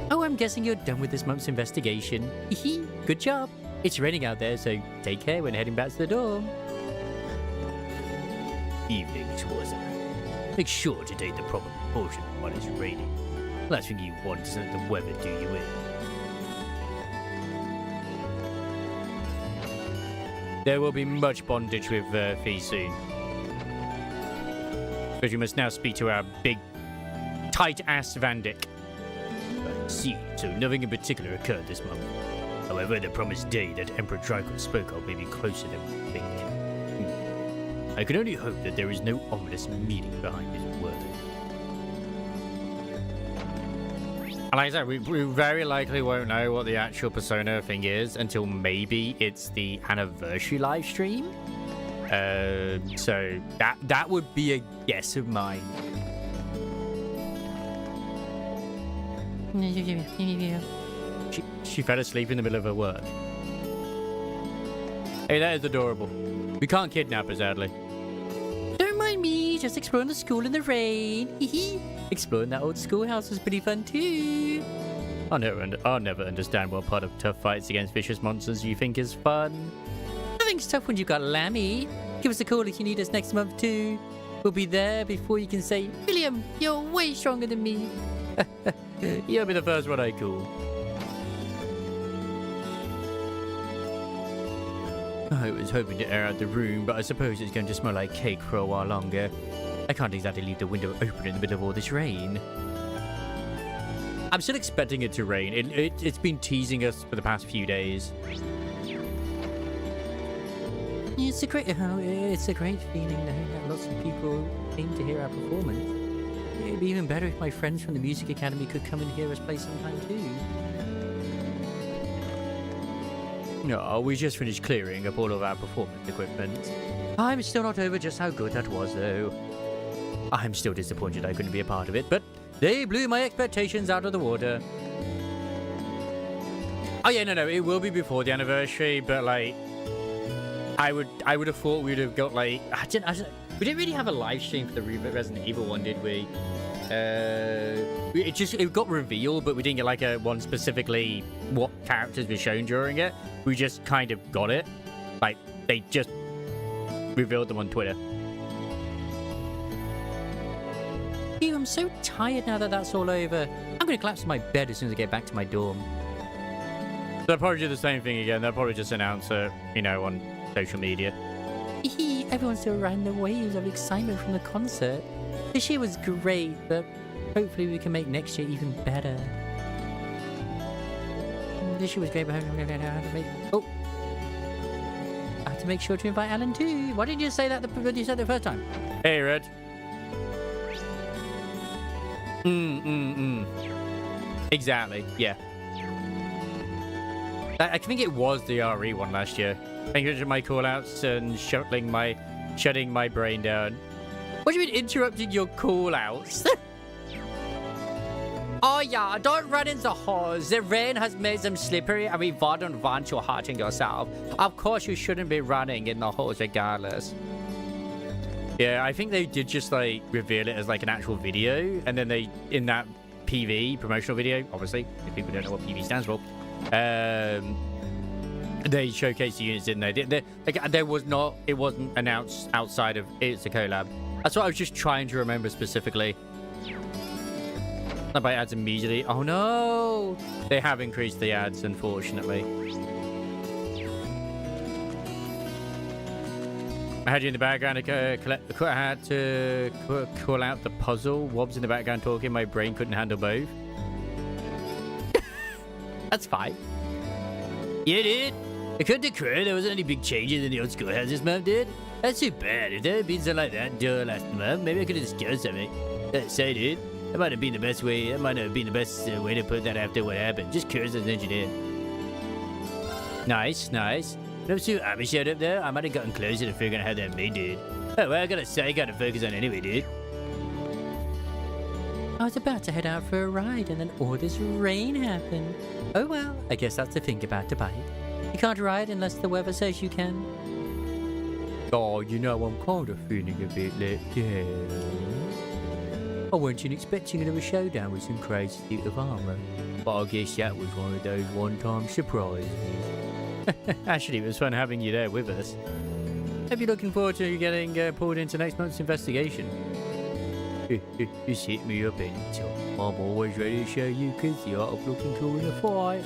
Oh, I'm guessing you're done with this month's investigation. Hee. Good job. It's raining out there, so take care when heading back to the dorm. Evening, Schwarzer. Make sure to take the proper proportion while it's raining. Last thing you want is to let the weather do you in. There will be much bondage with Fee soon. But you must now speak to our big, tight-ass Vandik. I see, so nothing in particular occurred this month. However, the promised day that Emperor Tricon spoke of may be closer than we think. I can only hope that there is no ominous meaning behind his word. And like I said, we very likely won't know what the actual Persona thing is until maybe it's the anniversary live stream. So that would be a guess of mine. She fell asleep in the middle of her work. Hey, that is adorable. We can't kidnap her, sadly. Don't mind me, just exploring the school in the rain. Exploring that old schoolhouse was pretty fun too. I'll never understand what part of tough fights against vicious monsters you think is fun. Nothing's tough when you've got Lammy. Give us a call if you need us next month too. We'll be there before you can say, William, you're way stronger than me. You'll be the first one I call. I was hoping to air out the room, but I suppose it's going to smell like cake for a while longer. I can't exactly leave the window open in the middle of all this rain. I'm still expecting it to rain. It's been teasing us for the past few days. It's a great feeling that lots of people came to hear our performance. It'd be even better if my friends from the Music Academy could come and hear us play sometime too. No, we just finished clearing up all of our performance equipment. I'm still not over just how good that was, though. I'm still disappointed I couldn't be a part of it, but they blew my expectations out of the water. Oh yeah, no, it will be before the anniversary, but like, I would have thought we'd have got like, we didn't really have a live stream for the Resident Evil one, did we? It got revealed, but we didn't get like one specifically what characters were shown during it. We just kind of got it. Like, they just revealed them on Twitter. Ew, I'm so tired now that that's all over. I'm gonna collapse in my bed as soon as I get back to my dorm. They'll probably do the same thing again. They'll probably just announce it, on social media. Everyone's still riding the waves of excitement from the concert. This year was great, but hopefully we can make next year even better. This year was great, but oh, I have to make sure to invite Alan too. Why didn't you say that when you said it the first time? Hey, Red. Exactly. Yeah. I think it was the RE one last year. Thank you for my call-outs and shutting my brain down. What do you mean interrupting your call-outs? Oh yeah, don't run in the hose. The rain has made them slippery and we wouldn't want you hurting yourself. Of course you shouldn't be running in the hose regardless. Yeah, I think they did just like reveal it as like an actual video, and then they, in that PV, promotional video, obviously, if people don't know what PV stands for, they showcased the units, didn't they? It wasn't announced outside of it's a collab. That's what I was just trying to remember specifically. Not by ads immediately. Oh no! They have increased the ads, unfortunately. I had you in the background. I had to call out the puzzle. Wobbs in the background talking. My brain couldn't handle both. That's fine. Yeah, dude. According to Crow, there wasn't any big changes in the old schoolhouse this month, dude. That's too bad. If there had been something like that last month, maybe I could have discussed something. So, dude, that might have been the best way. That might have been the best way to put that after what happened. Just curious as an engineer. Nice. If I'm so Abby showed up there, I might have gotten closer to figuring out how that made, dude. Oh, well, I gotta say, I gotta focus on anyway, dude. I was about to head out for a ride, and then all this rain happened. Oh well, I guess that's the thing about the bike. You can't ride unless the weather says you can. Oh, I'm kind of feeling a bit let down. I wasn't expecting another showdown with some crazy suit of armor, but I guess that was one of those one-time surprises. Actually, it was fun having you there with us. Hope you're looking forward to getting pulled into next month's investigation. Just hit me up anytime. I'm always ready to show you kids the art of looking cool in a fight.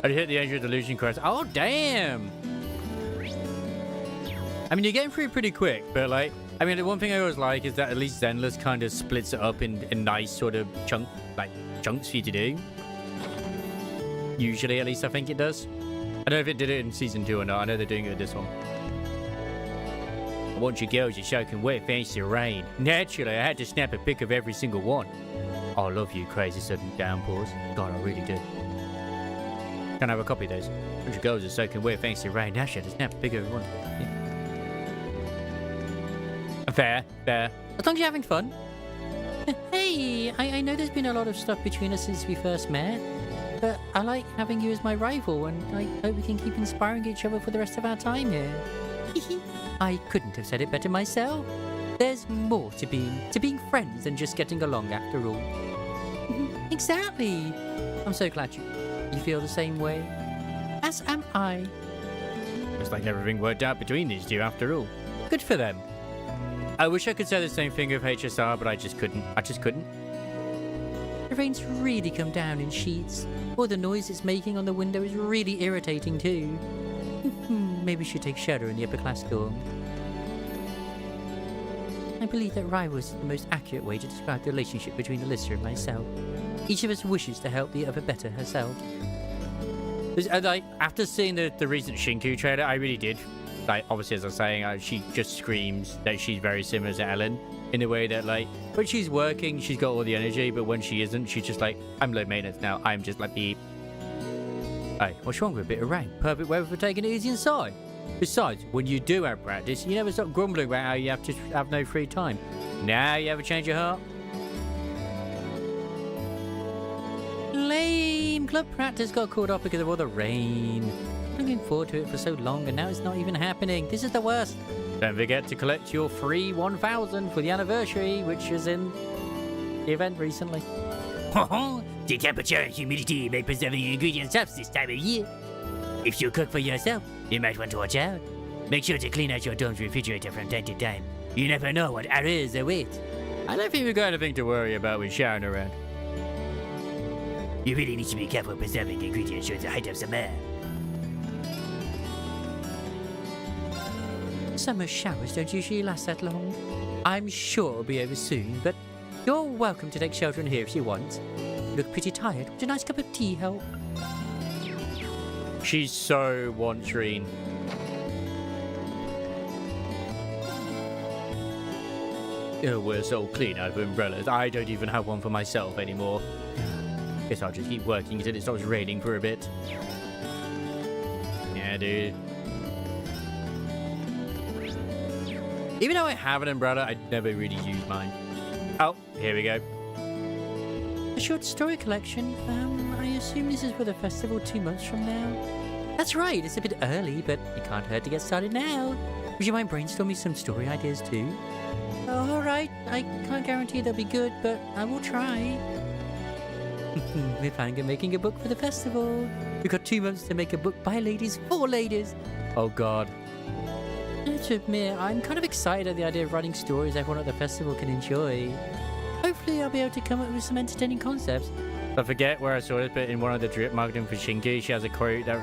I hit the Angel Delusion crest. Oh, damn! I mean, you're getting through pretty quick, but like, I mean, the one thing I always like is that at least Zenless kind of splits it up in nice sort of chunks for you to do. Usually, at least, I think it does. I don't know if it did it in Season 2 or not. I know they're doing it with this one. I want you girls to soaking wet fancy rain. Naturally, I had to snap a pic of every single one. I love you crazy sudden downpours. God, I really do. Can I have a copy of those? A bunch of girls are soaking wet fancy rain. Naturally, I had to snap a pic of every one. Yeah. Fair. As long as you're having fun. Hey, I know there's been a lot of stuff between us since we first met, but I like having you as my rival, and I hope we can keep inspiring each other for the rest of our time here. I couldn't have said it better myself. There's more to being friends than just getting along after all. Exactly. I'm so glad you feel the same way. As am I. Looks like everything worked out between these two after all. Good for them. I wish I could say the same thing of HSR, but I just couldn't. The rain's really come down in sheets. Or the noise it's making on the window is really irritating too. Maybe we should take shelter in the upper class dorm. I believe that rival is the most accurate way to describe the relationship between Alyssa and myself. Each of us wishes to help the other better herself. After seeing the recent Shinku trailer, I really did. Obviously, as I was saying, she just screams that she's very similar to Ellen in a way that, when she's working, she's got all the energy, but when she isn't, she's just like, I'm low maintenance now. I'm just like, beep. Hey, what's wrong with a bit of rain? Perfect weather for taking it easy inside. Besides, when you do have practice, you never stop grumbling about how you have no free time. Now you ever change your heart? Lame. Club practice got called off because of all the rain. I'm looking forward to it for so long, and now it's not even happening. This is the worst. Don't forget to collect your free 1,000 for the anniversary, which is in the event recently. The temperature and humidity may preserve your ingredients tough this time of year. If you cook for yourself, you might want to watch out. Make sure to clean out your dorm's refrigerator from time to time. You never know what errors await. I don't think we've got anything to worry about with Sharon around. You really need to be careful preserving ingredients during the height of summer. Summer showers don't usually last that long. I'm sure it'll be over soon, but you're welcome to take shelter in here if you want. You look pretty tired. Would a nice cup of tea help? She's so wandering. Oh, we're so clean out of umbrellas. I don't even have one for myself anymore. Guess I'll just keep working until it stops raining for a bit. Yeah, dude. Even though I have an umbrella, I never really use mine. Oh, here we go. A short story collection. I assume this is for the festival 2 months from now. That's right, it's a bit early, but it can't hurt to get started now. Would you mind brainstorming some story ideas too? Alright, I can't guarantee they'll be good, but I will try. We're planning on making a book for the festival. We've got 2 months to make a book by ladies for ladies. Oh god. I have to admit, I'm kind of excited at the idea of writing stories everyone at the festival can enjoy. Hopefully I'll be able to come up with some entertaining concepts. I forget where I saw this, but in one of the drip marketing for Shinku, she has a quote that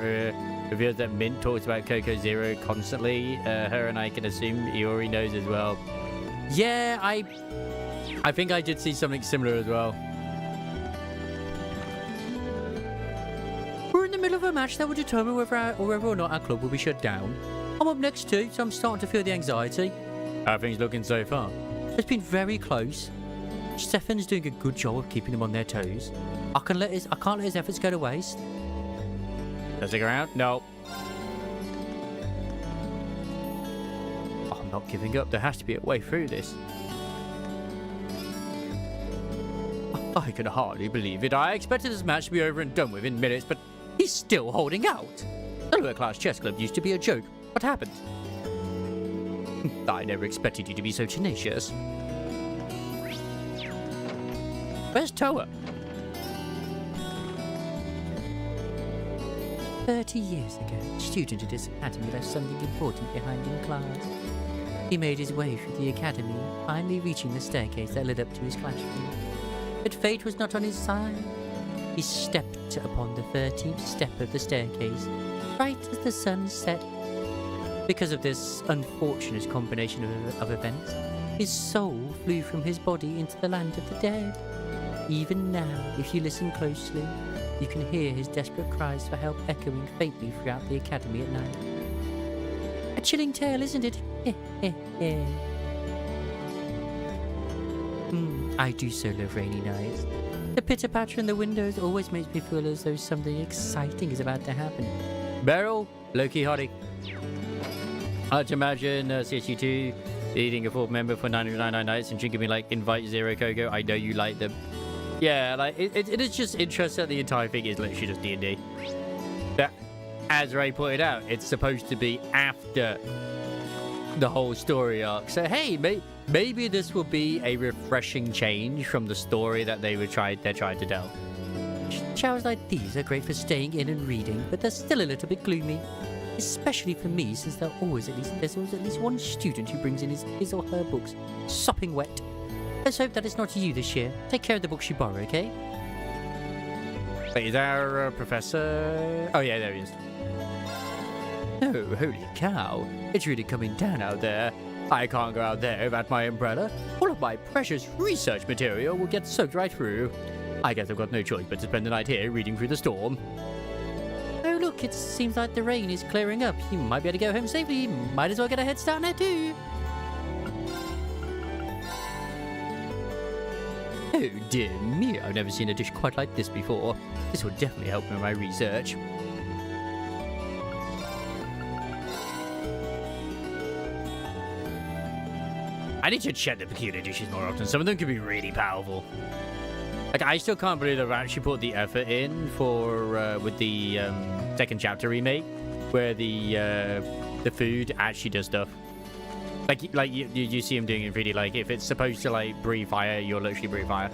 reveals that Mint talks about Coco Zero constantly. Her and I can assume Iori knows as well. Yeah, I think I did see something similar as well. We're in the middle of a match that will determine whether or not our club will be shut down. I'm up next too, so I'm starting to feel the anxiety. How are things looking so far? It's been very close. Stefan's doing a good job of keeping them on their toes. I can't let his efforts go to waste. Does it go around? No. I'm not giving up. There has to be a way through this. I can hardly believe it. I expected this match to be over and done with in minutes, but he's still holding out. The lower class chess club used to be a joke. What happened? I never expected you to be so tenacious. Where's Toa? 30 years ago, a student at his academy left something important behind in class. He made his way through the academy, finally reaching the staircase that led up to his classroom. But fate was not on his side. He stepped upon the 13th step of the staircase, right as the sun set. Because of this unfortunate combination of events, his soul flew from his body into the land of the dead. Even now, if you listen closely, you can hear his desperate cries for help echoing faintly throughout the academy at night. A chilling tale, isn't it? I do so love rainy nights. The pitter-patter in the windows always makes me feel as though something exciting is about to happen. Beryl, low-key hottie. I'd imagine CSU2 Eating a full member for 999 nights and drinking me like Invite Zero Cocoa. I know you like them. Yeah, like it is just interesting that the entire thing is literally just D&D. That, as Ray pointed out, it's supposed to be after the whole story arc. So hey, maybe this will be a refreshing change from the story that they're trying to tell. Showers like these are great for staying in and reading, but they're still a little bit gloomy. Especially for me, since there's always at least one student who brings in his or her books sopping wet. Let's hope that it's not you this year. Take care of the books you borrow, okay? Wait, is our professor? Oh yeah, there he is. Oh, holy cow. It's really coming down out there. I can't go out there without my umbrella. All of my precious research material will get soaked right through. I guess I've got no choice but to spend the night here reading through the storm. Oh look, it seems like the rain is clearing up. You might be able to go home safely. Might as well get a head start now too. Oh dear me, I've never seen a dish quite like this before. This will definitely help me with my research. I need to check the peculiar dishes more often. Some of them can be really powerful. Like, I still can't believe they've actually put the effort in for with the second chapter remake, where the food actually does stuff. Like you see him doing it really. Like, if it's supposed to like breathe fire, you'll literally breathe fire.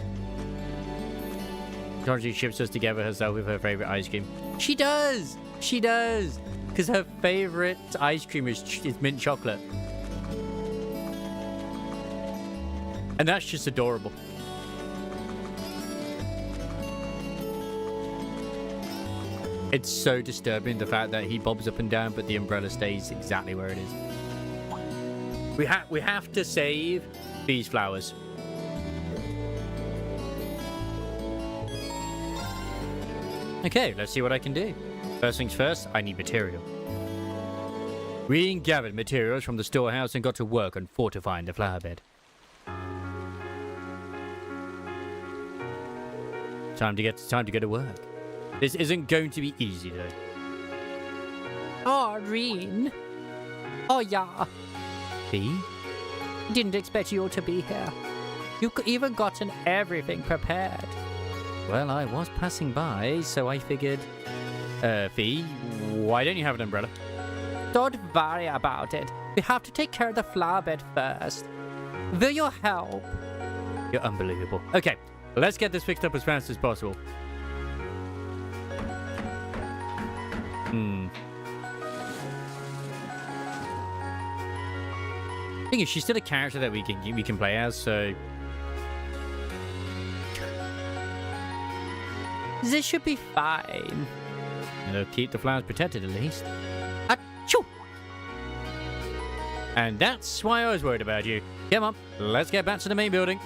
Georgie ships us together herself with her favorite ice cream. She does. She does. Because her favorite ice cream is mint chocolate, and that's just adorable. It's so disturbing, the fact that he bobs up and down, but the umbrella stays exactly where it is. We have to save these flowers. Okay, let's see what I can do. First things first, I need material. We gathered materials from the storehouse and got to work on fortifying the flower bed. Time to get to work. This isn't going to be easy, though. Oh, Reen. Oh, yeah. Fee? Didn't expect you all to be here. You even gotten everything prepared. Well, I was passing by, so I figured... Fee, why don't you have an umbrella? Don't worry about it. We have to take care of the flower bed first. Will you help? You're unbelievable. Okay, let's get this fixed up as fast as possible. Thing is, she's still a character that we can play as, so This should be fine. it'll keep the flowers protected at least. Achoo! And that's why I was worried about you. Come on, let's get back to the main building.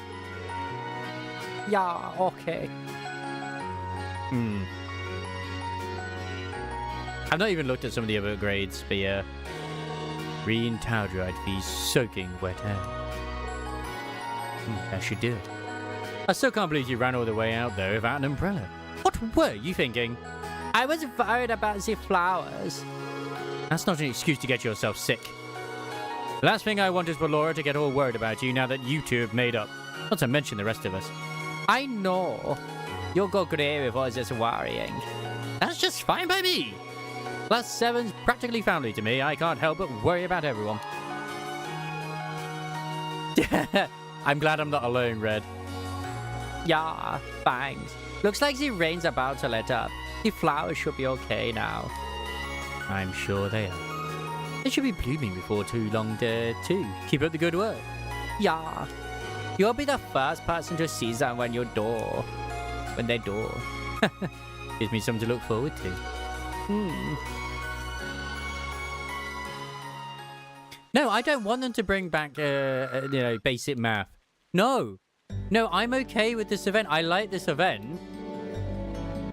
Yeah, okay. I've not even looked at some of the other grades, but yeah. Green Towdrite be soaking wet hair. That should do it. I still can't believe you ran all the way out there without an umbrella. What were you thinking? I was worried about the flowers. That's not an excuse to get yourself sick. The last thing I want is for Laura to get all worried about you now that you two have made up. Not to mention the rest of us. I know. You'll go grey with all this worrying. That's just fine by me. Class 7's practically family to me. I can't help but worry about everyone. I'm glad I'm not alone, Red. Yeah, thanks. Looks like the rain's about to let up. The flowers should be okay now. I'm sure they are. They should be blooming before too long too. Keep up the good work. Yeah. You'll be the first person to see them when they do. Gives me something to look forward to. No, I don't want them to bring back, basic math. No, I'm okay with this event. I like this event.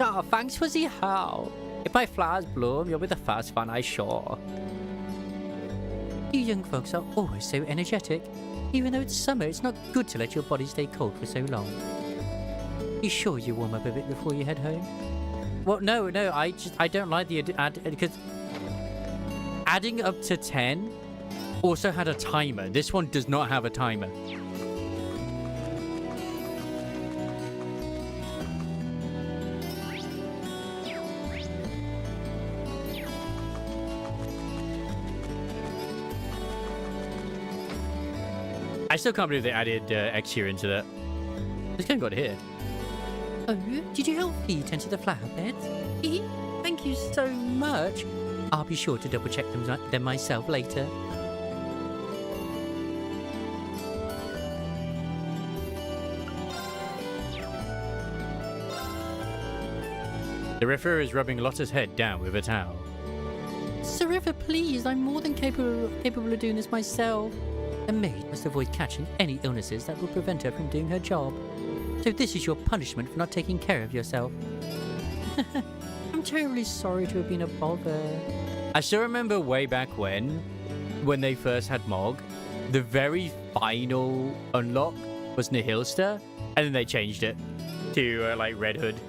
Oh, thanks for the help. If my flowers bloom, you'll be the first one, I'm sure. You young folks are always so energetic. Even though it's summer, it's not good to let your body stay cold for so long. You sure you warm up a bit before you head home? Well, no, I don't like the because adding up to 10 also had a timer. This one does not have a timer. I still can't believe they added X here into that. This guy got here. Oh, did you help me tend to the flower beds? Thank you so much. I'll be sure to double check them myself later. The River is rubbing Lotta's head down with a towel. Sir River, please, I'm more than capable of doing this myself. A maid must avoid catching any illnesses that will prevent her from doing her job. So this is your punishment for not taking care of yourself. I'm terribly sorry to have been a bother. I still remember way back when they first had Mog, the very final unlock was Nihilster, and then they changed it to like Red Hood.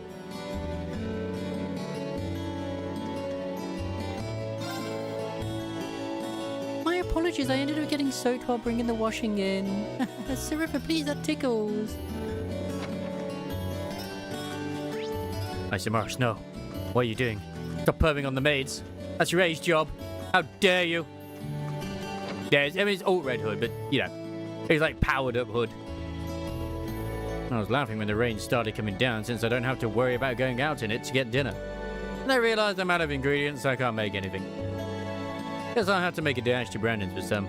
Apologies, I ended up getting soaked while bringing the washing in. Sir River, please, that tickles. Isomars, no. What are you doing? Stop perving on the maids. That's your age job. How dare you? Yeah, I mean, it's old Red Hood, but, you know, it's like powered up Hood. I was laughing when the rain started coming down since I don't have to worry about going out in it to get dinner. And I realized I'm out of ingredients, so I can't make anything. Guess I'll have to make a dash to Brandon's for some.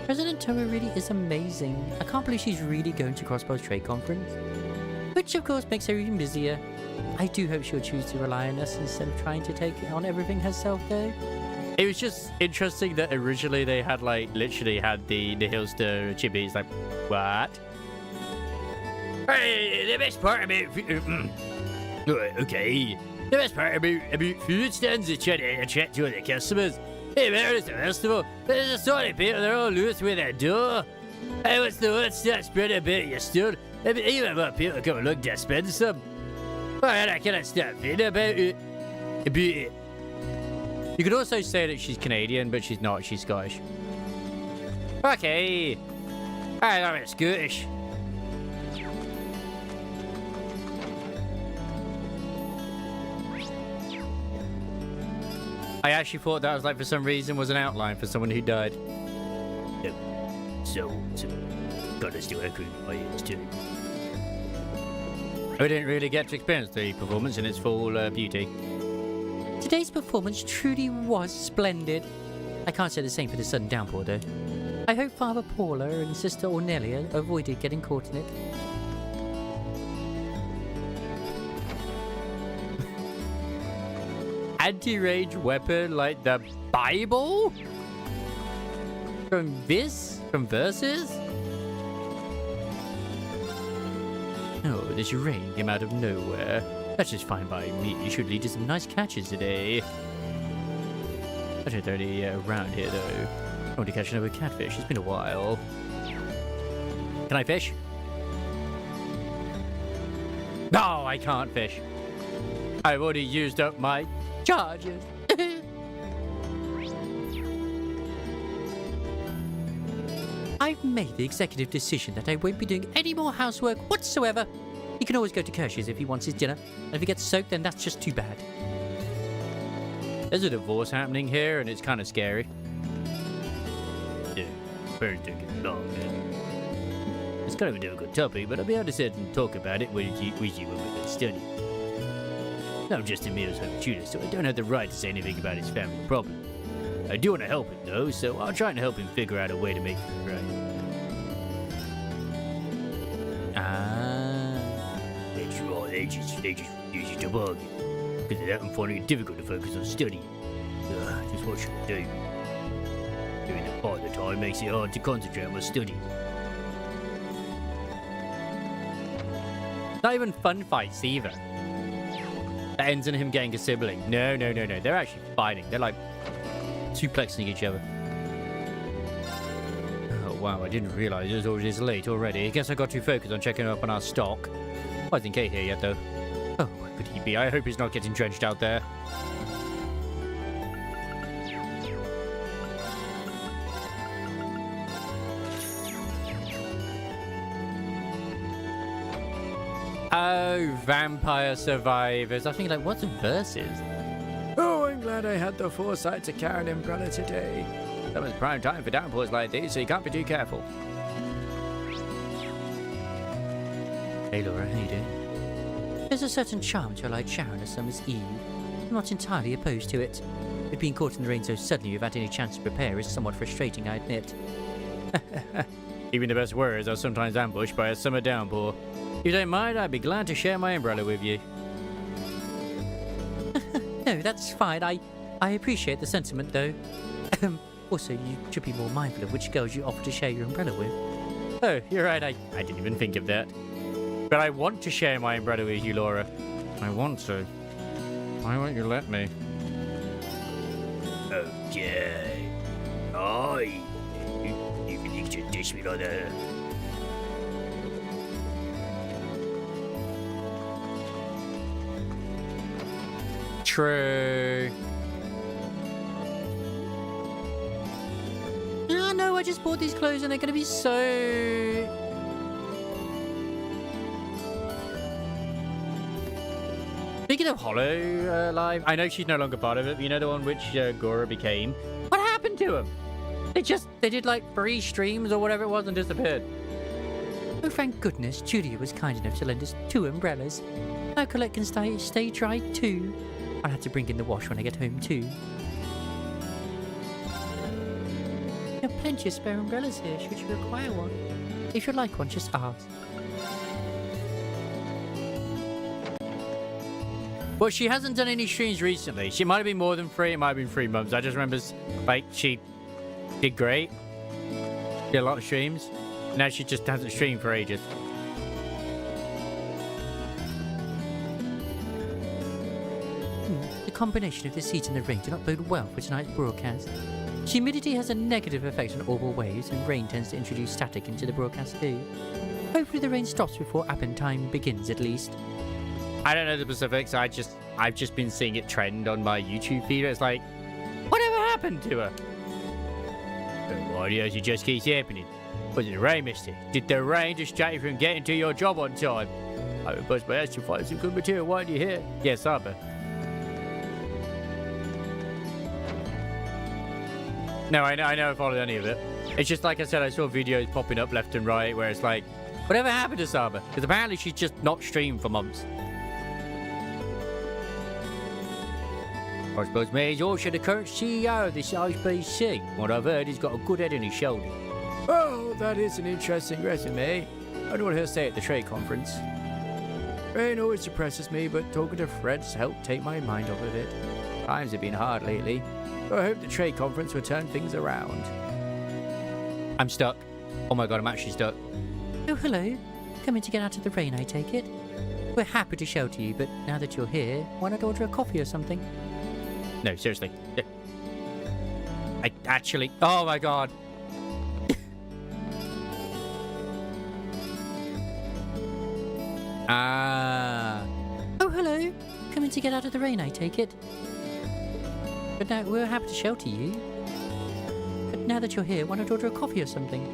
President Toa really is amazing. I can't believe she's really going to Crossbow's Trade Conference. Which, of course, makes her even busier. I do hope she'll choose to rely on us instead of trying to take on everything herself, though. It was just interesting that originally they had, like, literally had the Hillster chibis. Like, what? Hey, the best part about... okay. The best part about food stands is trying to attract all the customers. Hey, where is the festival? There's a sort of people, they're all loose with their door. Hey, what's that spread about your store? I mean, even want people to come and look to spend some. Well, I cannot stop thinking about it. You could also say that she's Canadian, but she's not, she's Scottish. Okay. I'm Scottish. I actually thought that was like, for some reason, was an outline for someone who died. So got us to echo my ears too. We didn't really get to experience the performance in its full beauty. Today's performance truly was splendid. I can't say the same for the sudden downpour, though. I hope Father Paula and Sister Ornelia avoided getting caught in it. Anti-rage weapon like the Bible? From Verses? Oh, this rain came out of nowhere. That's just fine by me. You should lead to some nice catches today. I don't know any around here, though. I want to catch another catfish. It's been a while. Can I fish? No, I can't fish. I've already used up my charges. I've made the executive decision that I won't be doing any more housework whatsoever. He can always go to Kirsch's if he wants his dinner. And if he gets soaked, then that's just too bad. There's a divorce happening here, and it's kind of scary. Yeah, very taking long, man. It's kind of a difficult topic, but I'll be able to sit and talk about it with you when we're studying. I'm just Emir's home tutor, so I don't have the right to say anything about his family problem. I do want to help him, though, so I'll try and help him figure out a way to make it right. That's right, they just use it to bargain. Because of that, I'm finding it difficult to focus on studying. Just what should I do? Doing the part of the time makes it hard to concentrate on my studies. Not even fun fights, either. That ends in him getting a sibling. No. They're actually fighting. They're like suplexing each other. Oh, wow. I didn't realize it was already this late already. I guess I got too focused on checking up on our stock. Why isn't Kate here yet, though? Oh, where could he be? I hope he's not getting drenched out there. Oh, Vampire Survivors. I think, like, what's Versus? Oh, I'm glad I had the foresight to carry an umbrella today. That was prime time for downpours like these, so you can't be too careful. Hey, Laura, how you doing? There's a certain charm to a light shower on a summer's eve. I'm not entirely opposed to it. But being caught in the rain so suddenly without any chance to prepare is somewhat frustrating, I admit. Even the best words are sometimes ambushed by a summer downpour. If you don't mind, I'd be glad to share my umbrella with you. No, that's fine. I appreciate the sentiment, though. Also, you should be more mindful of which girls you offer to share your umbrella with. Oh, you're right. I didn't even think of that. But I want to share my umbrella with you, Laura. I want to. Why won't you let me? Okay. Oj. Nu vill jag inte dishmila det. True. Ah, no, I just bought these clothes and they're gonna be so... Speaking of Hollow Live, I know she's no longer part of it, but you know the one which Gora became? What happened to him? They did like 3 streams or whatever it was and disappeared. Oh, thank goodness, Julia was kind enough to lend us 2 umbrellas. Now Colette can stay dry too. I'll have to bring in the wash when I get home too. There are plenty of spare umbrellas here, should you require one. If you'd like one, just ask. Well, she hasn't done any streams recently. She might have been more than 3, it might have been 3 months. I just remember, like, she did great. Did a lot of streams. Now she just hasn't streamed for ages. The combination of the heat and the rain do not bode well for tonight's broadcast. Humidity has a negative effect on aural waves, and rain tends to introduce static into the broadcast too. Hopefully the rain stops before Appen time begins, at least. I don't know the specifics. I've just been seeing it trend on my YouTube feed. It's like, whatever happened to her? Why do you just keeps happening? Was it the rain, mister? Did the rain distract you from getting to your job on time? I would bust my ass to find some good material. Why do you hear? Yes, Arbor. No, I know I followed any of it. It's just like I said, I saw videos popping up left and right where it's like, whatever happened to Saba? Because apparently she's just not streamed for months. I suppose Mary's also the current CEO of this IBC. What I've heard, he's got a good head on his shoulder. Oh, that is an interesting resume. I wonder what he'll say at the trade conference. Rain always depresses me, but talking to Fred's helped take my mind off of it. Times have been hard lately. So I hope the trade conference will turn things around. I'm stuck. Oh my god, I'm actually stuck. Oh, hello. Coming to get out of the rain, I take it? We're happy to shelter you, but now that you're here, why not order a coffee or something? No, seriously. I actually... Oh my god. Ah. Oh, hello. Coming to get out of the rain, I take it? But now we're happy to shelter you. But now that you're here, why not order a coffee or something?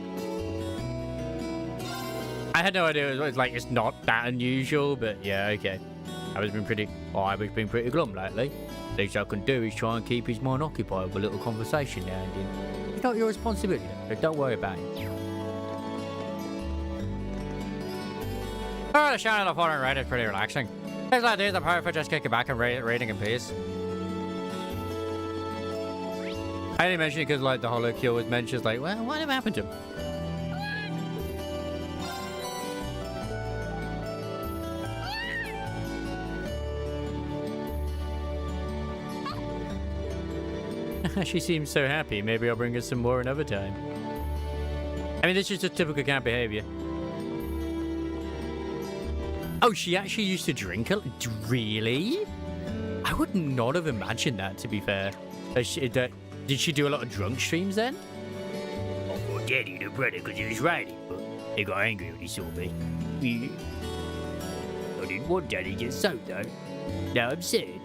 I had no idea it was like, it's not that unusual, but yeah, okay. I've been pretty glum lately. Least I can do is try and keep his mind occupied with a little conversation now and then. It's not your responsibility, so don't worry about it. Alright, the Shadow of the Fallen Raid is pretty relaxing. Things like these are perfect, just kicking back and reading in peace. I didn't mention it because like the Hollow Cure was mentioned, like, well, whatever happened to him? She seems so happy. Maybe I'll bring her some more another time. I mean, this is just typical cat behavior. Oh, she actually used to drink a... Really? I would not have imagined that, to be fair. Did she do a lot of drunk streams then? Oh, Daddy, the brother, because he was riding, but he got angry when he saw me. I didn't want Daddy to get soaked, though. Now I'm sad.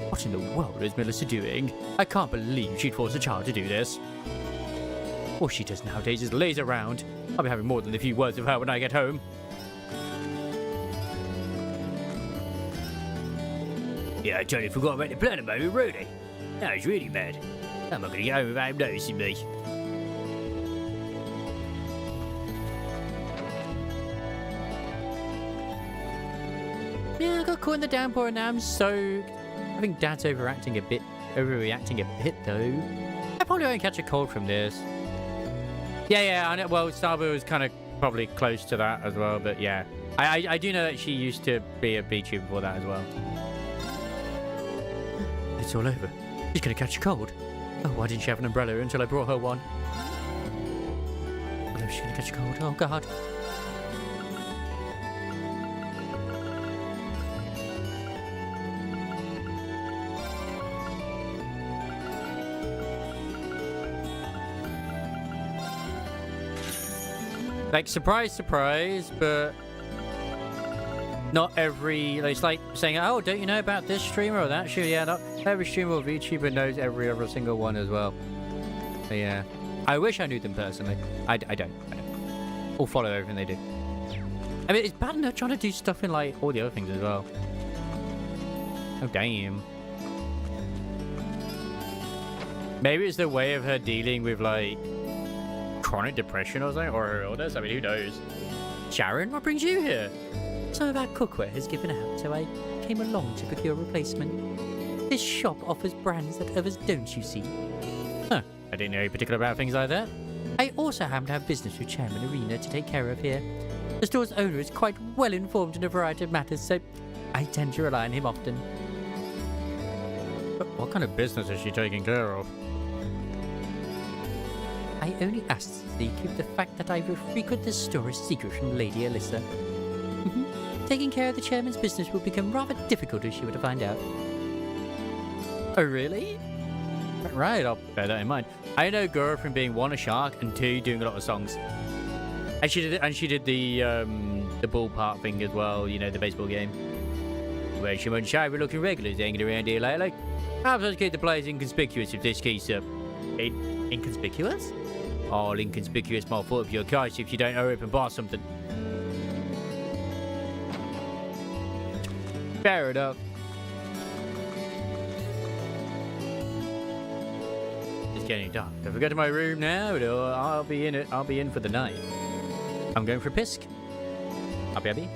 What in the world is Melissa doing? I can't believe she'd force a child to do this. All she does nowadays is laze around. I'll be having more than a few words with her when I get home. Yeah, I totally forgot about the plan about with Rudy. That was really bad. I'm not gonna get home without him noticing me. Yeah, I got caught in the downpour and now I'm soaked. I think Dad's overreacting a bit though. I probably won't catch a cold from this. Yeah, I know. Well, Saba was kind of probably close to that as well, but yeah. I do know that she used to be a VTuber before that as well. It's all over. She's gonna catch a cold. Oh, why didn't she have an umbrella until I brought her one? Oh no, she's gonna catch a cold. Oh God. Like, surprise, surprise, but not every... It's like saying, oh, don't you know about this streamer or that streamer? Yeah, not every streamer or VTuber knows every other single one as well. But yeah. I wish I knew them personally. I don't. Or follow everything they do. I mean, it's bad enough trying to do stuff in, like, all the other things as well. Oh, damn. Maybe it's the way of her dealing with, like, chronic depression or something, or her illness. I mean, who knows? Sharon, what brings you here? Some of our cookware has given out, so I came along to procure a replacement. This shop offers brands that others don't, you see. Huh, I didn't know any particular about things like that. I also happen to have business with Chairman Arena to take care of here. The store's owner is quite well informed in a variety of matters, so I tend to rely on him often. But what kind of business is she taking care of? I only asked to keep the fact that I will frequent this store a secret from Lady Alyssa. Taking care of the chairman's business will become rather difficult if she were to find out. Oh, really? Right, I'll bear that in mind. I know Gura from being one, a shark, and two, doing a lot of songs. And she did the ballpark thing as well, you know, the baseball game. Where she won't shy, we're looking regulars hanging around here lately. I'm supposed to keep the players inconspicuous if this keeps up. Inconspicuous? All inconspicuous, my fault of your case if you don't hurry up and buy something. Fair enough. It's getting dark. If I go to my room now, I'll be in for the night. I'm going for a pisk. Happy?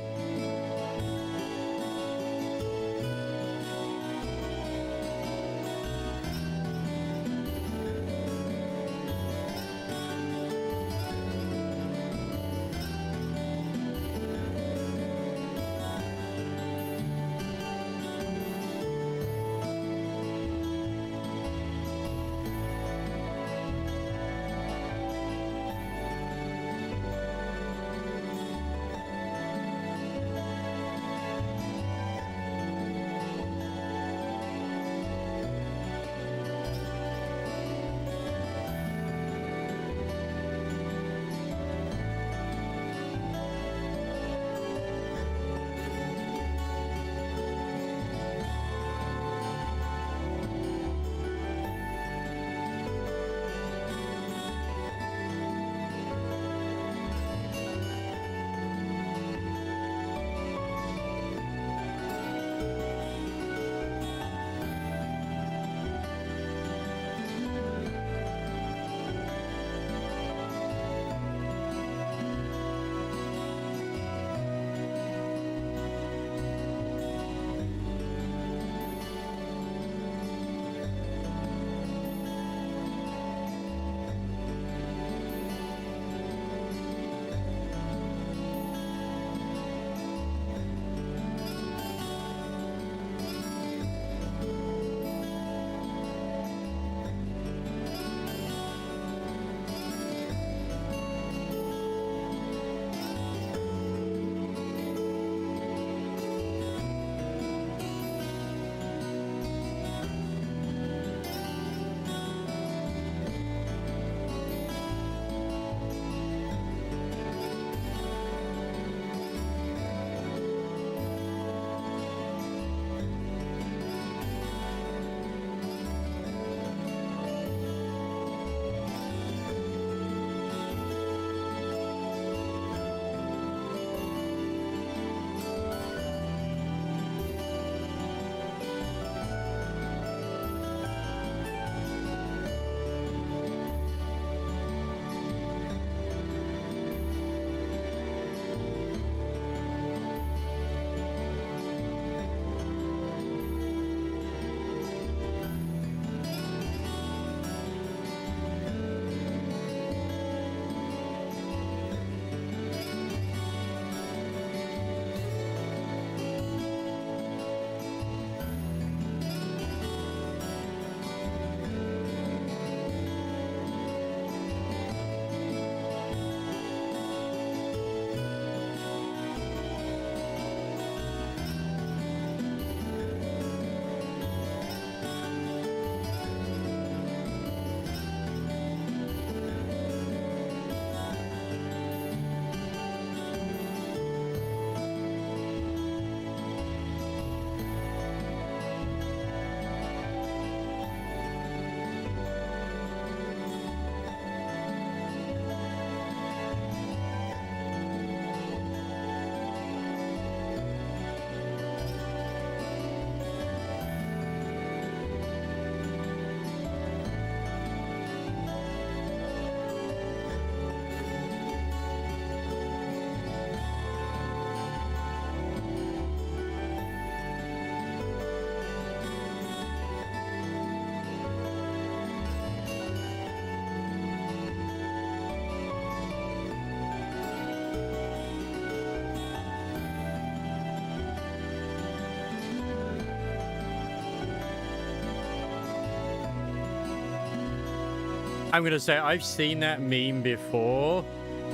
I'm gonna say I've seen that meme before.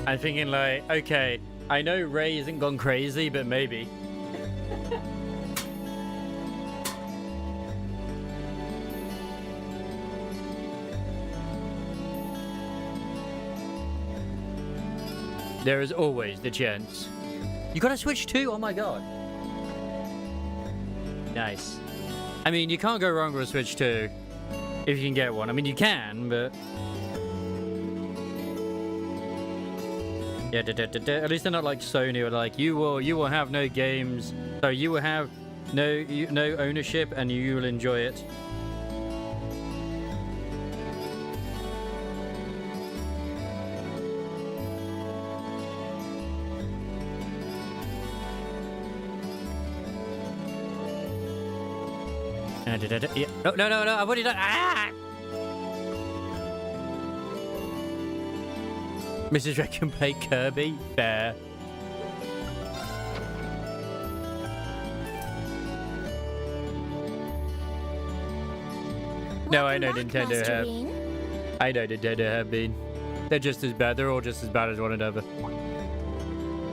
I'm thinking like, okay, I know Ray isn't gone crazy, but maybe. There is always the chance. You got a Switch too? Oh my god. Nice. I mean, you can't go wrong with a Switch 2 if you can get one. I mean, you can, but... Yeah, at least they're not like Sony or like, you will have no games, so you will have no ownership and you will enjoy it. Yeah. No, I've already done. Ah! Mrs. Red can play Kirby. Fair. No, I know Nintendo have. I know Nintendo have been. They're just as bad. They're all just as bad as one another.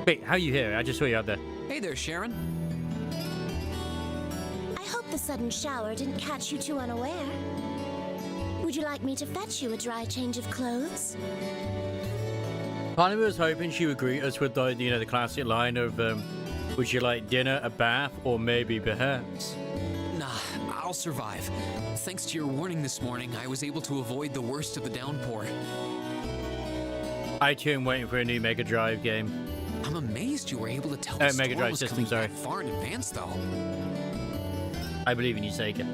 Wait, how are you here? I just saw you out there. Hey there, Sharon. The sudden shower didn't catch you too unaware. Would you like me to fetch you a dry change of clothes? Part of me was hoping she would greet us with the classic line of, would you like dinner, a bath, or maybe perhaps? Nah, I'll survive. Thanks to your warning this morning, I was able to avoid the worst of the downpour. I too am waiting for a new Mega Drive game. I'm amazed you were able to tell the Mega storm Drive was system, coming sorry. that far in advance, though. I believe in you, Sega.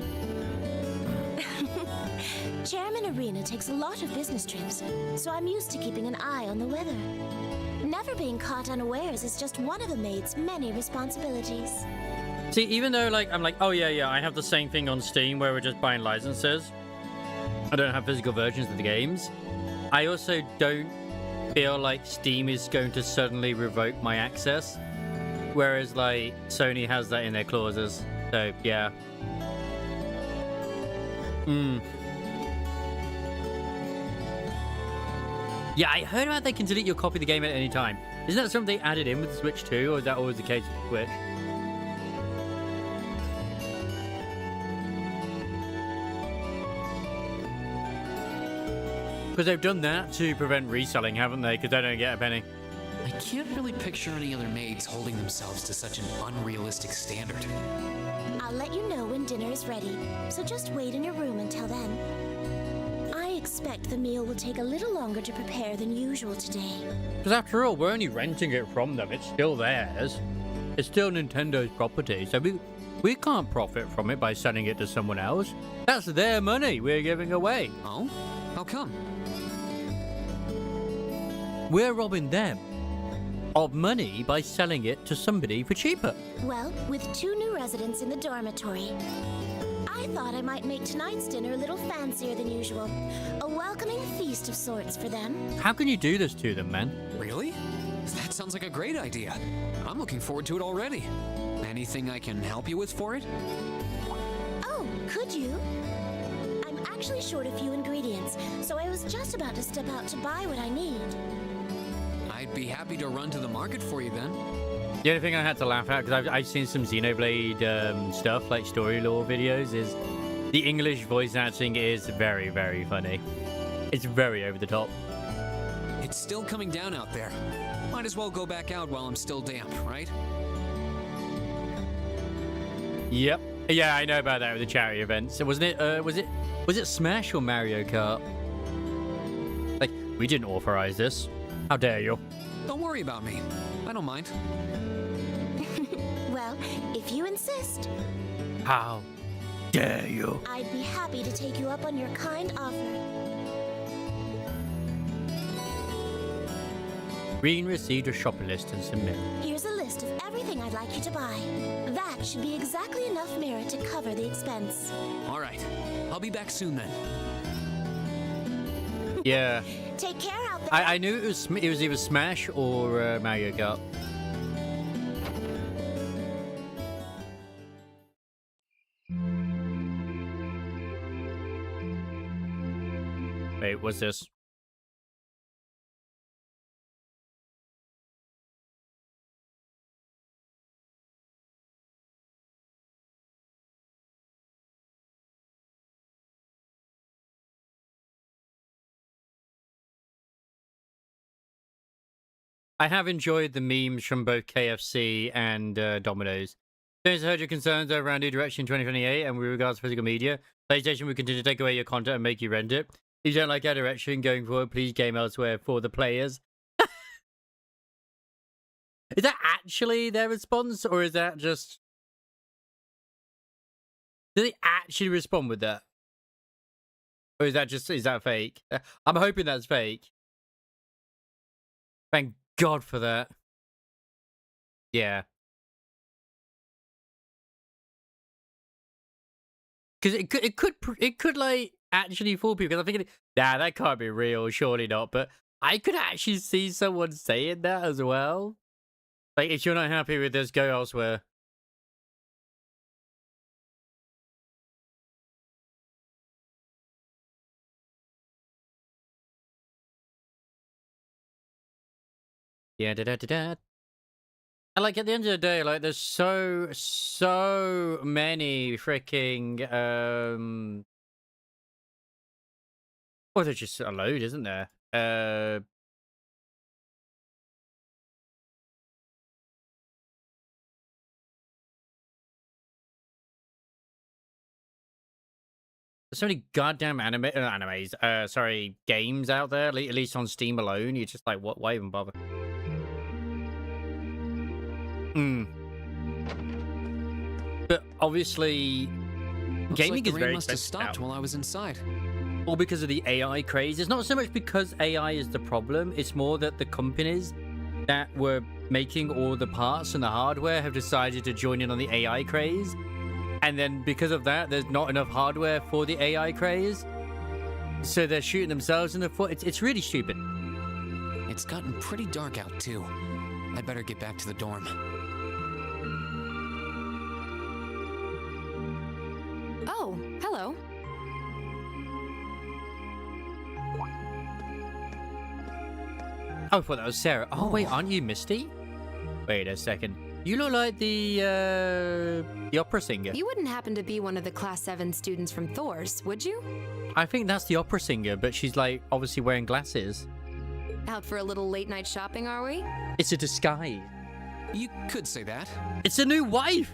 Chairman Arena takes a lot of business trips, so I'm used to keeping an eye on the weather. Never being caught unawares is just one of a maid's many responsibilities. See, even though I'm like, oh yeah, I have the same thing on Steam where we're just buying licenses. I don't have physical versions of the games. I also don't feel like Steam is going to suddenly revoke my access, whereas like Sony has that in their clauses. So, yeah. Yeah, I heard about they can delete your copy of the game at any time. Isn't that something they added in with the Switch 2, or is that always the case with the Switch? Because they've done that to prevent reselling, haven't they? Because they don't get a penny. I can't really picture any other maids holding themselves to such an unrealistic standard. I'll let you know when dinner is ready, so just wait in your room until then. I expect the meal will take a little longer to prepare than usual today. Because after all, we're only renting it from them. It's still theirs. It's still Nintendo's property, so we can't profit from it by selling it to someone else. That's their money we're giving away. Oh? How come? We're robbing them of money by selling it to somebody for cheaper. Well, with 2 new residents in the dormitory, I thought I might make tonight's dinner a little fancier than usual. A welcoming feast of sorts for them. How can you do this to them, man? Really? That sounds like a great idea. I'm looking forward to it already. Anything I can help you with for it? Oh, could you? I'm actually short a few ingredients, so I was just about to step out to buy what I need. I'd be happy to run to the market for you then. The only thing I had to laugh at, because I've seen some Xenoblade stuff, like story lore videos, is the English voice acting is very, very funny. It's very over the top. It's still coming down out there. Might as well go back out while I'm still damp, right? Yep. Yeah, I know about that with the charity events. So wasn't it? Was it Smash or Mario Kart? Like, we didn't authorize this. How dare you? Don't worry about me. I don't mind. Well, if you insist, How dare you? I'd be happy to take you up on your kind offer. Reen received a shopping list and some milk. Here's a list of everything I'd like you to buy. That should be exactly enough merit to cover the expense. All right. I'll be back soon then. Yeah. Take care out there. I knew it was either Smash or Mario Kart. Wait, Wait, what's this? I have enjoyed the memes from both KFC and Domino's. Since I heard your concerns around New Direction 2028 and with regards to physical media, PlayStation will continue to take away your content and make you rent it. If you don't like our direction going forward, please game elsewhere for the players. Is that actually their response, or is that just... Do they actually respond with that? Or is that fake? I'm hoping that's fake. Thank God for that. Yeah. Because it could like actually fool people. Because I'm thinking, nah, that can't be real. Surely not. But I could actually see someone saying that as well. Like, if you're not happy with this, go elsewhere. Yeah, da-da-da-da. And like at the end of the day, like there's so many freaking well, there's just a load, isn't there? There's so many goddamn animes, sorry, games out there, at least on Steam alone. You're just like, what? Why even bother? But obviously, gaming is very must have expensive stopped now. while I was inside. All because of the AI craze. It's not so much because AI is the problem. It's more that the companies that were making all the parts and the hardware have decided to join in on the AI craze. And then because of that, there's not enough hardware for the AI craze. So they're shooting themselves in the foot. It's really stupid. It's gotten pretty dark out, too. I'd better get back to the dorm. Oh, hello. Oh, I thought that was Sarah. Oh, wait, aren't you Misty? Wait a second. You look like the opera singer. You wouldn't happen to be one of the Class 7 students from Thor's, would you? I think that's the opera singer, but she's like obviously wearing glasses. Out for a little late night shopping, are we? It's a disguise. You could say that. It's a new wife.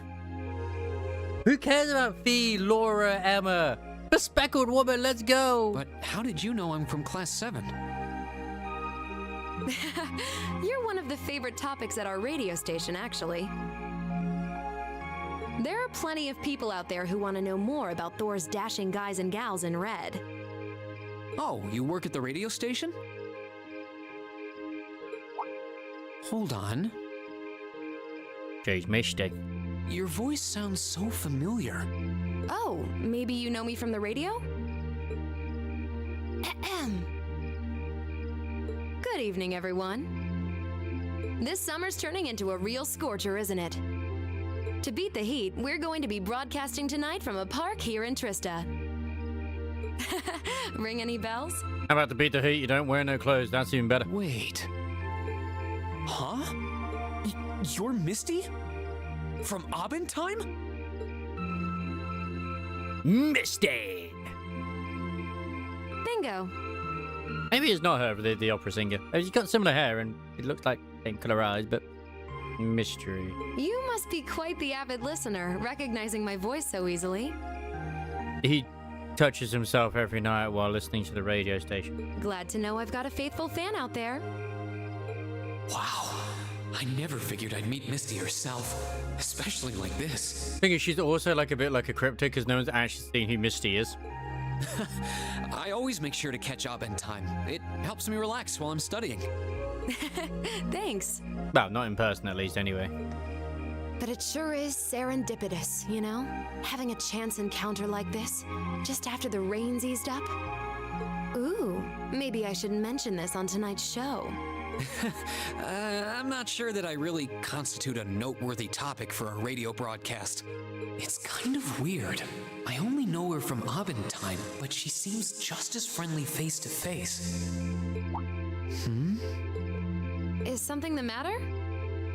Who cares about Fee, Laura, Emma? The speckled woman, let's go. But how did you know I'm from Class 7? You're one of the favorite topics at our radio station, actually. There are plenty of people out there who want to know more about Thor's dashing guys and gals in red. Oh, you work at the radio station? Hold on. She's Misty. Your voice sounds so familiar. Oh, maybe you know me from the radio? Ahem. Good evening, everyone. This summer's turning into a real scorcher, isn't it? To beat the heat, we're going to be broadcasting tonight from a park here in Trista. Ring any bells? How about to beat the heat? You don't wear no clothes. That's even better. Wait. Huh? You're Misty? From Abentime? Misty! Bingo. Maybe it's not her, the opera singer. She's got similar hair and it looks like same color eyes, but mystery. You must be quite the avid listener, recognizing my voice so easily. He touches himself every night while listening to the radio station. Glad to know I've got a faithful fan out there. Wow. I never figured I'd meet Misty herself, especially like this. Thing is, she's also like a bit like a cryptid because no one's actually seen who Misty is. I always make sure to catch Abentime. It helps me relax while I'm studying. Thanks. Well, not in person at least, anyway. But it sure is serendipitous, you know? Having a chance encounter like this, just after the rains eased up. Ooh, maybe I should mention this on tonight's show. I'm not sure that I really constitute a noteworthy topic for a radio broadcast. It's kind of weird. I only know her from Abendheim, but she seems just as friendly face to face. Is something the matter?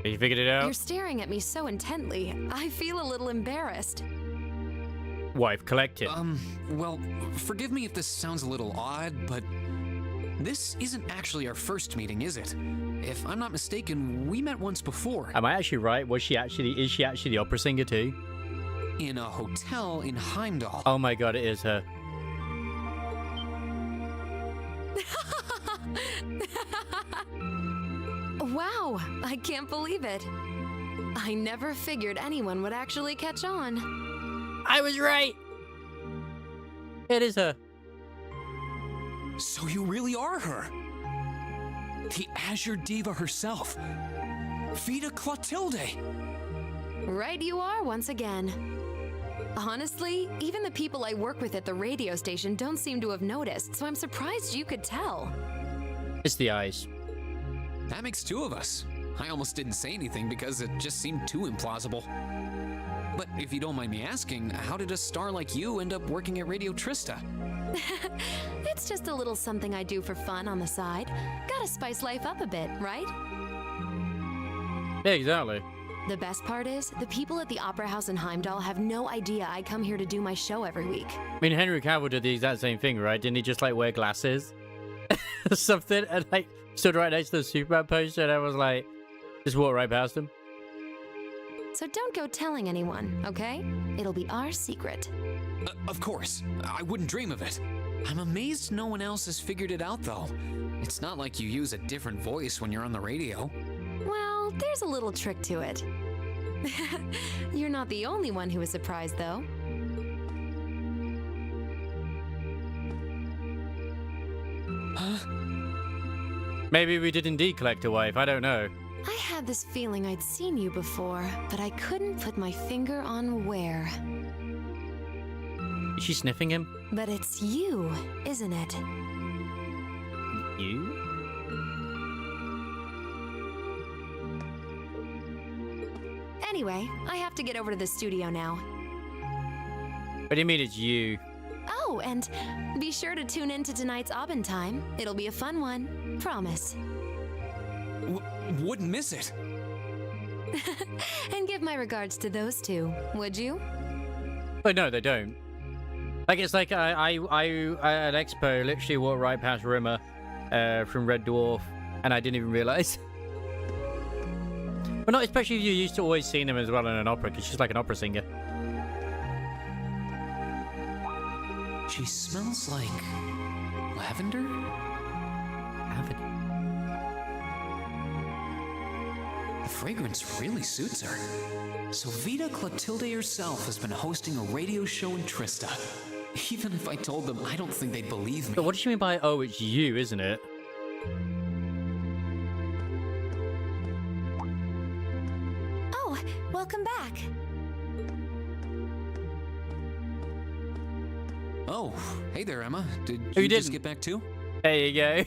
You figured it out? You're staring at me so intently. I feel a little embarrassed. Wife collected. Well, forgive me if this sounds a little odd, but this isn't actually our first meeting, is it? If I'm not mistaken, we met once before. Am I actually right? Is she actually the opera singer too? In a hotel in Heimdall. Oh my god, it is her. Wow, I can't believe it. I never figured anyone would actually catch on. I was right. It is her. So you really are her. The Azure Diva herself. Vita Clotilde. Right you are once again. Honestly, even the people I work with at the radio station don't seem to have noticed, so I'm surprised you could tell. It's the eyes. That makes two of us. I almost didn't say anything because it just seemed too implausible. But if you don't mind me asking, how did a star like you end up working at Radio Trista? It's just a little something I do for fun on the side. Gotta spice life up a bit, right? Yeah, exactly. The best part is, the people at the Opera House in Heimdall have no idea I come here to do my show every week. I mean, Henry Cavill did the exact same thing, right? Didn't he just like wear glasses or something and like stood right next to the Superman poster and I was like, just walked right past him? So don't go telling anyone, okay? It'll be our secret. Of course. I wouldn't dream of it. I'm amazed no one else has figured it out, though. It's not like you use a different voice when you're on the radio. Well, there's a little trick to it. You're not the only one who is surprised, though. Maybe we did indeed collect a wife, I don't know. I had this feeling I'd seen you before, but I couldn't put my finger on where. Is she sniffing him? But it's you, isn't it? You? Anyway, I have to get over to the studio now. What do you mean it's you? Oh, and be sure to tune in to tonight's Abendheim. It'll be a fun one. Promise. Wouldn't miss it. And give my regards to those two, would you? Oh no, they don't. Like it's like I at Expo literally walked right past Rimmer from Red Dwarf, and I didn't even realize. But not especially if you're used to always seeing him as well in an opera, because she's like an opera singer. She smells like lavender? Lavender. The fragrance really suits her. So Vita Clotilde herself has been hosting a radio show in Trista. Even if I told them, I don't think they'd believe me. But what does she mean by, oh, it's you, isn't it? Oh, welcome back. Oh, hey there, Emma. Did Oh, you you just didn't? get back too? There you go.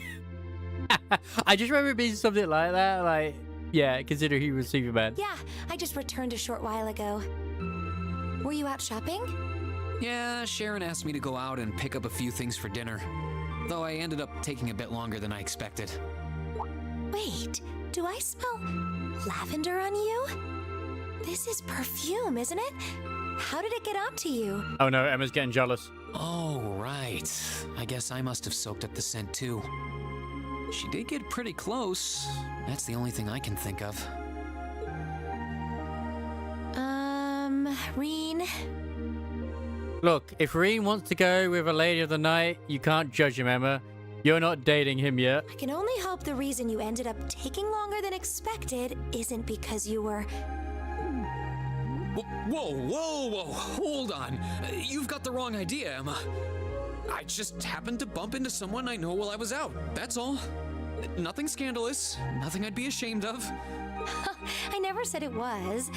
I just remember it being something like that, like, yeah, consider he was Superman. Yeah, I just returned a short while ago. Were you out shopping? Yeah, Sharon asked me to go out and pick up a few things for dinner. Though I ended up taking a bit longer than I expected. Wait, do I smell lavender on you? This is perfume, isn't it? How did it get onto you? Oh no, Emma's getting jealous. Oh, right. I guess I must have soaked up the scent too. She did get pretty close. That's the only thing I can think of. Reen? Look, if Reen wants to go with a lady of the night, you can't judge him, Emma. You're not dating him yet. I can only hope the reason you ended up taking longer than expected isn't because you were... Whoa, hold on. You've got the wrong idea, Emma. I just happened to bump into someone I know while I was out, that's all. Nothing scandalous, nothing I'd be ashamed of. I never said it was.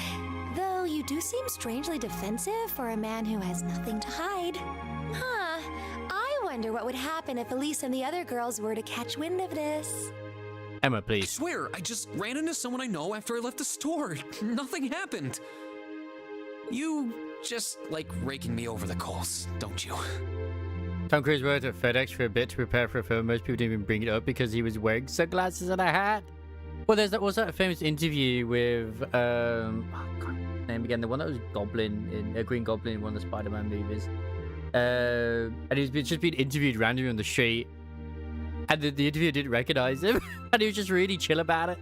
Though you do seem strangely defensive for a man who has nothing to hide. Huh. I wonder what would happen if Elise and the other girls were to catch wind of this. Emma, I please. swear, I just ran into someone I know after I left the store. Nothing happened. You just like raking me over the coals, don't you? Tom Cruise worked at FedEx for a bit to prepare for a film. Most people didn't even bring it up because he was wearing sunglasses and a hat. Well, there's also a famous interview with, oh God, name again, the one that was Goblin, Green Goblin in one of the Spider-Man movies. And he's just been interviewed randomly on the street. And the interviewer didn't recognize him. And he was just really chill about it.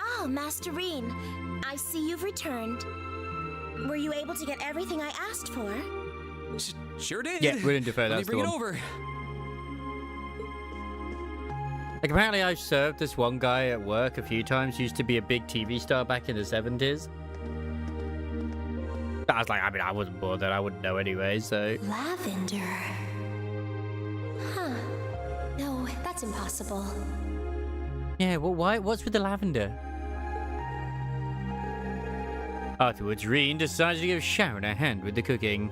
Oh, Masterine, I see you've returned. Were you able to get everything I asked for? Sure did. Yeah, we're in defer. Let me That's the bring it one. over. Like, apparently I've served this one guy at work a few times. Used to be a big TV star back in the 70s. I was like, I mean, I wasn't bothered. I wouldn't know anyway, so... Lavender. Huh. No, that's impossible. Yeah, well, why? What's with the lavender? Afterwards, Reen decided to give Sharon a hand with the cooking.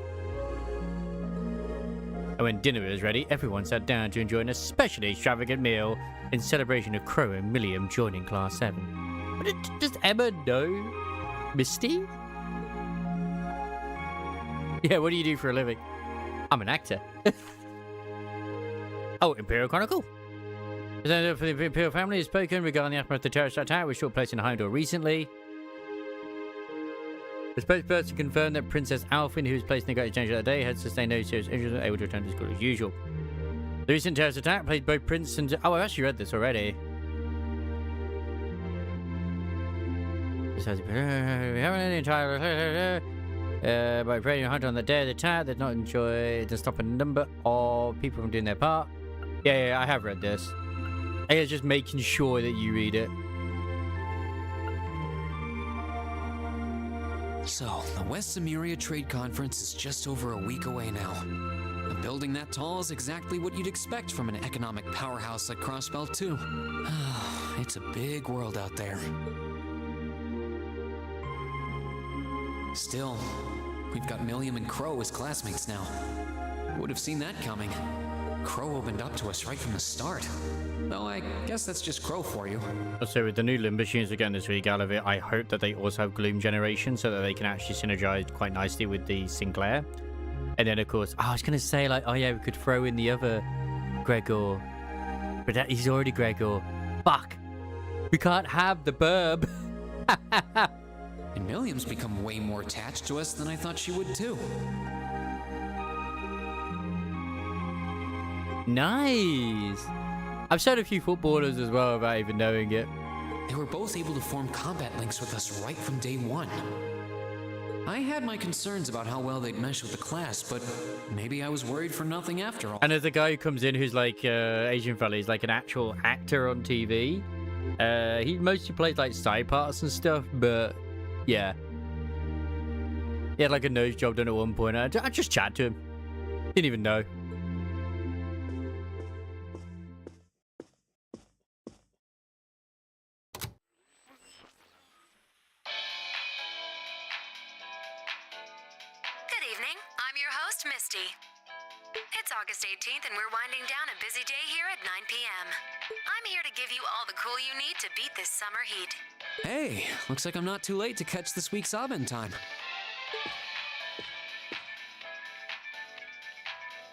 And when dinner was ready, everyone sat down to enjoy an especially extravagant meal in celebration of Crow and Milliam joining Class 7. But does Emma know Misty? Yeah, what do you do for a living? I'm an actor. Oh, Imperial Chronicle. The for the Imperial family has spoken regarding the aftermath of the terrorist attack, which took place in Heimdall recently. The spokesperson confirmed that Princess Alfin, who was placed in the Great Exchange that day, had sustained no serious injuries and able to return to school as usual. The recent terrorist attack played both Prince and... Oh, I've actually read this already. Besides, the entire... by Brady and Hunter on the day of the attack, did not enjoy to stop a number of people from doing their part. Yeah, I have read this. I guess just making sure that you read it. So, the West Samuria Trade Conference is just over a week away now. A building that tall is exactly what you'd expect from an economic powerhouse like Crossbelt 2. It's a big world out there. Still, we've got Milliam and Crow as classmates now. Would have seen that coming. Crow opened up to us right from the start. Though I guess that's just Crow for you. Also, with the new limb machines again this week, out of it, I hope that they also have Gloom Generation so that they can actually synergize quite nicely with the Sinclair. And then, of course, I was going to say, like, oh yeah, we could throw in the other Gregor. But he's already Gregor. Fuck. We can't have the Burb. And Milliam's become way more attached to us than I thought she would too. Nice. I've showed a few footballers as well without even knowing it. They were both able to form combat links with us right from day one. I had my concerns about how well they'd mesh with the class, but maybe I was worried for nothing after all. And there's a guy who comes in who's like Asian fella. He's like an actual actor on TV. He mostly plays like side parts and stuff, but yeah. He had like a nose job done at one point. I just chatted to him. Didn't even know. Good evening. I'm your host, Misty. It's August 18th, and we're winding down a busy day here at 9 p.m. I'm here to give you all the cool you need to beat this summer heat. Hey, looks like I'm not too late to catch this week's Abend time.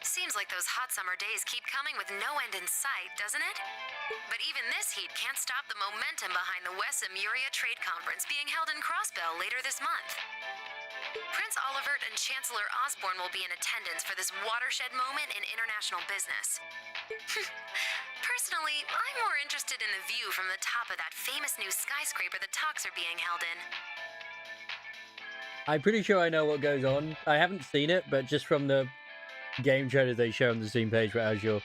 Seems like those hot summer days keep coming with no end in sight, doesn't it? But even this heat can't stop the momentum behind the West Samuria Trade Conference being held in Crossbell later this month. Prince Olivert and Chancellor Osborne will be in attendance for this watershed moment in international business. Personally, I'm more interested in the view from the top of that famous new skyscraper the talks are being held in. I'm pretty sure I know what goes on. I haven't seen it, but just from the game trailers they show on the Steam page for Azure,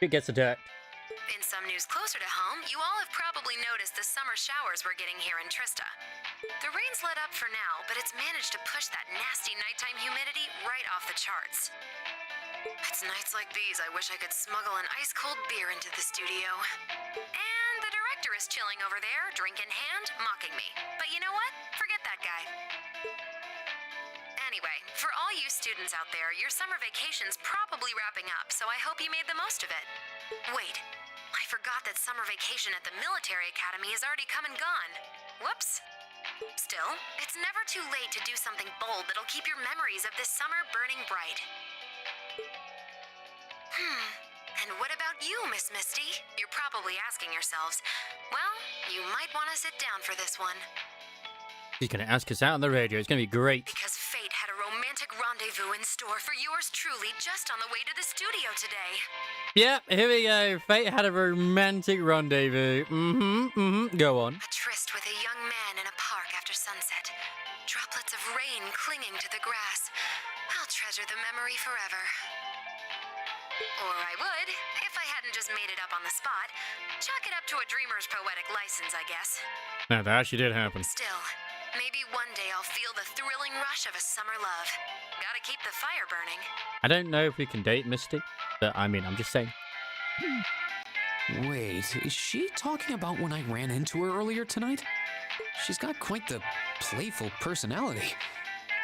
it gets attacked. In some news closer to home, you all have probably noticed the summer showers we're getting here in Trista. The rain's let up for now, but it's managed to push that nasty nighttime humidity right off the charts. It's nights like these I wish I could smuggle an ice-cold beer into the studio. And the director is chilling over there, drink in hand, mocking me. But you know what? Forget that guy. Anyway, for all you students out there, your summer vacation's probably wrapping up, so I hope you made the most of it. Wait, I forgot that summer vacation at the military academy has already come and gone. Whoops. Still, it's never too late to do something bold that'll keep your memories of this summer burning bright. And what about you, Miss Misty? You're probably asking yourselves, well, you might want to sit down for this one. He's gonna ask us out on the radio. It's gonna be great. Because fate had a romantic rendezvous in store for yours truly just on the way to the studio today. Yep, here we go. Fate had a romantic rendezvous. Go on. A tryst with a young man in a park after sunset. Droplets of rain clinging to the grass. I'll treasure the memory forever. Or I would, if I hadn't just made it up on the spot. Chalk it up to a dreamer's poetic license, I guess. Now, that actually did happen. Still, maybe one day I'll feel the thrilling rush of a summer love. Gotta keep the fire burning. I don't know if we can date Misty, but I mean, I'm just saying. Wait, is she talking about when I ran into her earlier tonight? She's got quite the playful personality.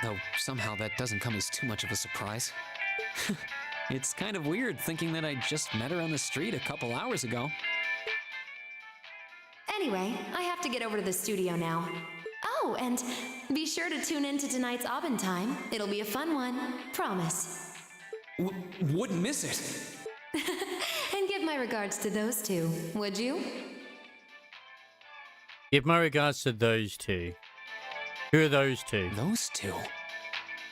Though somehow that doesn't come as too much of a surprise. It's kind of weird thinking that I just met her on the street a couple hours ago. Anyway, I have to get over to the studio now. Oh, and be sure to tune in to tonight's Aubin Time. It'll be a fun one. Promise. Wouldn't miss it. And give my regards to those two, would you? Give my regards to those two. Who are those two? Those two?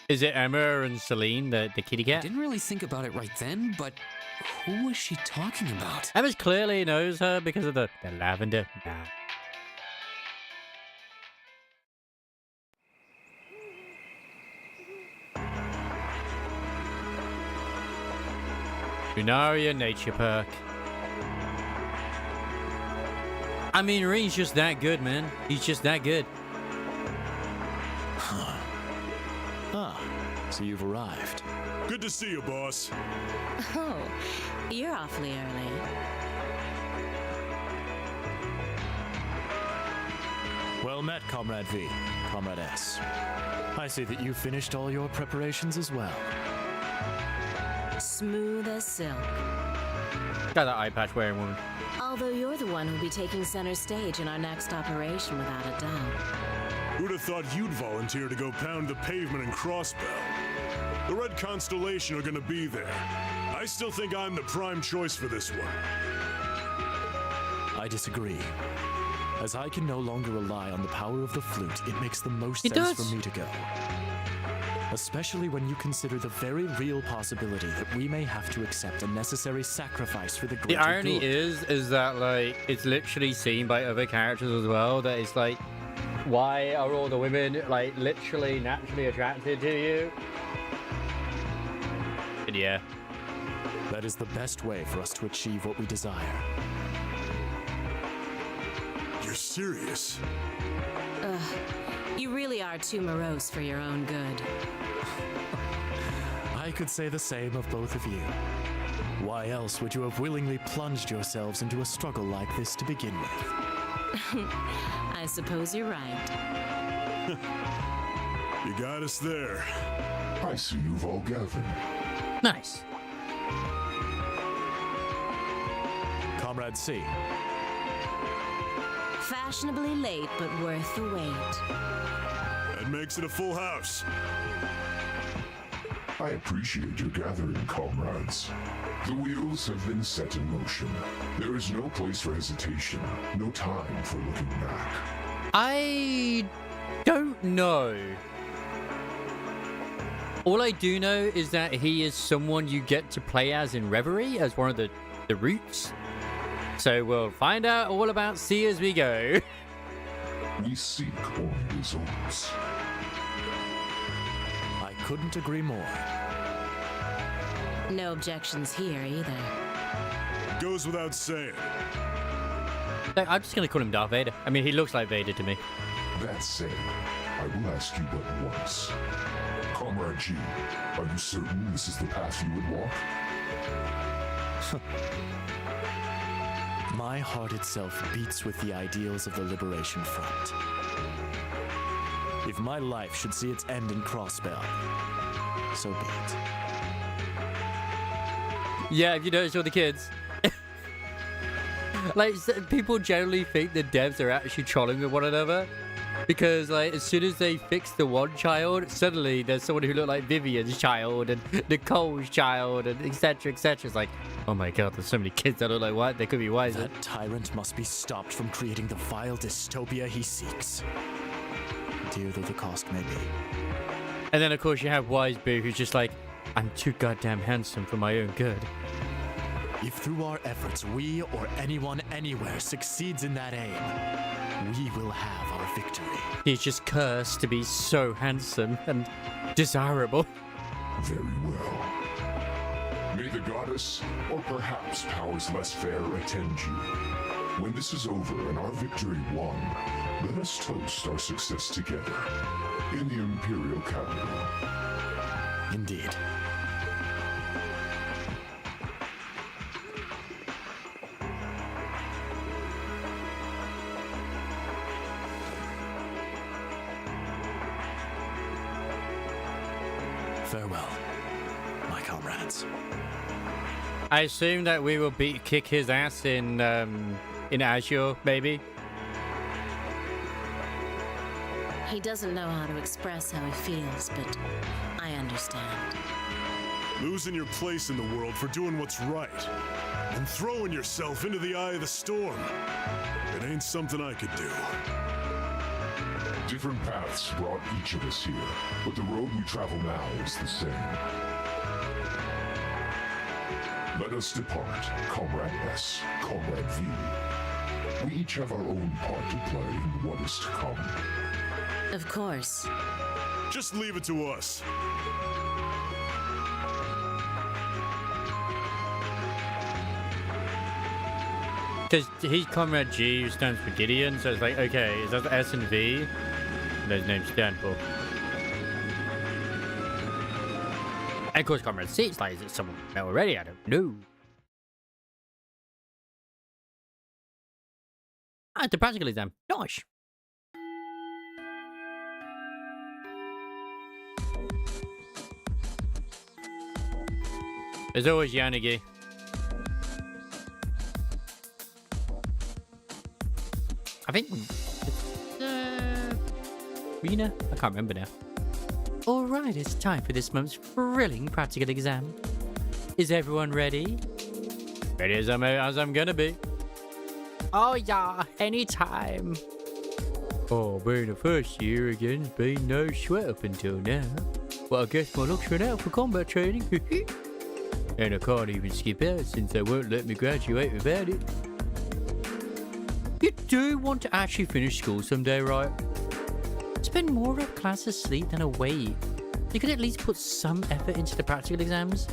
Is it Emma and Celine, the kitty I cat? didn't really think about it right then, but who was she talking about? Emma clearly knows her because of the lavender. Nah. Lunaria Nature Park. I mean, Reen's just that good, man. He's just that good. So you've arrived. Good to see you, boss. Oh, you're awfully early. Well met, Comrade V, Comrade S. I see that you finished all your preparations as well. Smooth as silk. Got that eye patch wearing woman. Although you're the one who'll be taking center stage in our next operation without a doubt. Who'd have thought you'd volunteer to go pound the pavement in Crossbell? The Red Constellation are gonna be there. I still think I'm the prime choice for this one. I disagree. As I can no longer rely on the power of the flute, it makes the most It sense does. for me to go. Especially when you consider the very real possibility that we may have to accept a necessary sacrifice for the greater The irony good. is that, like, it's literally seen by other characters as well, that it's like, why are all the women, like, literally naturally attracted to you? But yeah. That is the best way for us to achieve what we desire. You're serious? Ugh, you really are too morose for your own good. I could say the same of both of you. Why else would you have willingly plunged yourselves into a struggle like this to begin with? I suppose you're right. You got us there. I see you've all gathered. Nice. Comrade C. Fashionably late, but worth the wait. That makes it a full house. I appreciate your gathering, comrades. The wheels have been set in motion. There is no place for hesitation, no time for looking back. I don't know. All I do know is that he is someone you get to play as in Reverie, as one of the roots. So we'll find out all about C as we go. We seek only results. I couldn't agree more. No objections here either. Goes without saying. I'm just going to call him Darth Vader. I mean, he looks like Vader to me. That said, I will ask you but once. Comrade G, are you certain this is the path you would walk? My heart itself beats with the ideals of the Liberation Front. If my life should see its end in Crossbell, so be it. Yeah, if you notice all the kids. Like, people generally think the devs are actually trolling with one another. Because, like, as soon as they fix the one child, suddenly there's someone who looked like Vivian's child and Nicole's child and etc, etc. It's like, oh my god, there's so many kids that look like what? They could be wiser. That tyrant must be stopped from creating the vile dystopia he seeks. Dear though the cost may be. And then, of course, you have Wise Boo, who's just like, I'm too goddamn handsome for my own good. If through our efforts we or anyone anywhere succeeds in that aim, we will have our victory. He's just cursed to be so handsome and desirable. Very well. May the goddess, or perhaps powers less fair, attend you. When this is over and our victory won, let us toast our success together in the Imperial capital. Indeed. Farewell, my comrades. I assume that we will kick his ass in Azure, maybe. He doesn't know how to express how he feels, but I understand. Losing your place in the world for doing what's right, and throwing yourself into the eye of the storm. It ain't something I could do. Different paths brought each of us here, but the road we travel now is the same. Let us depart, Comrade S, Comrade V. We each have our own part to play in what is to come. Of course. Just leave it to us. Because he's Comrade G, who stands for Gideon, so it's like, okay, is that the S and V? Those names stand for. And of course, Comrade C, it's like, is it someone already? I don't know. Ah, the practical exam. Nice. There's always Yanagi. I think Rena? I can't remember now. Alright, it's time for this month's thrilling practical exam. Is everyone ready? Ready as I'm gonna be. Oh yeah, anytime. Oh, being the first year again, been no sweat up until now. Well, I guess my luck's run out for combat training. And I can't even skip out since they won't let me graduate without it. You do want to actually finish school someday, right? Spend more of class asleep than awake. You could at least put some effort into the practical exams.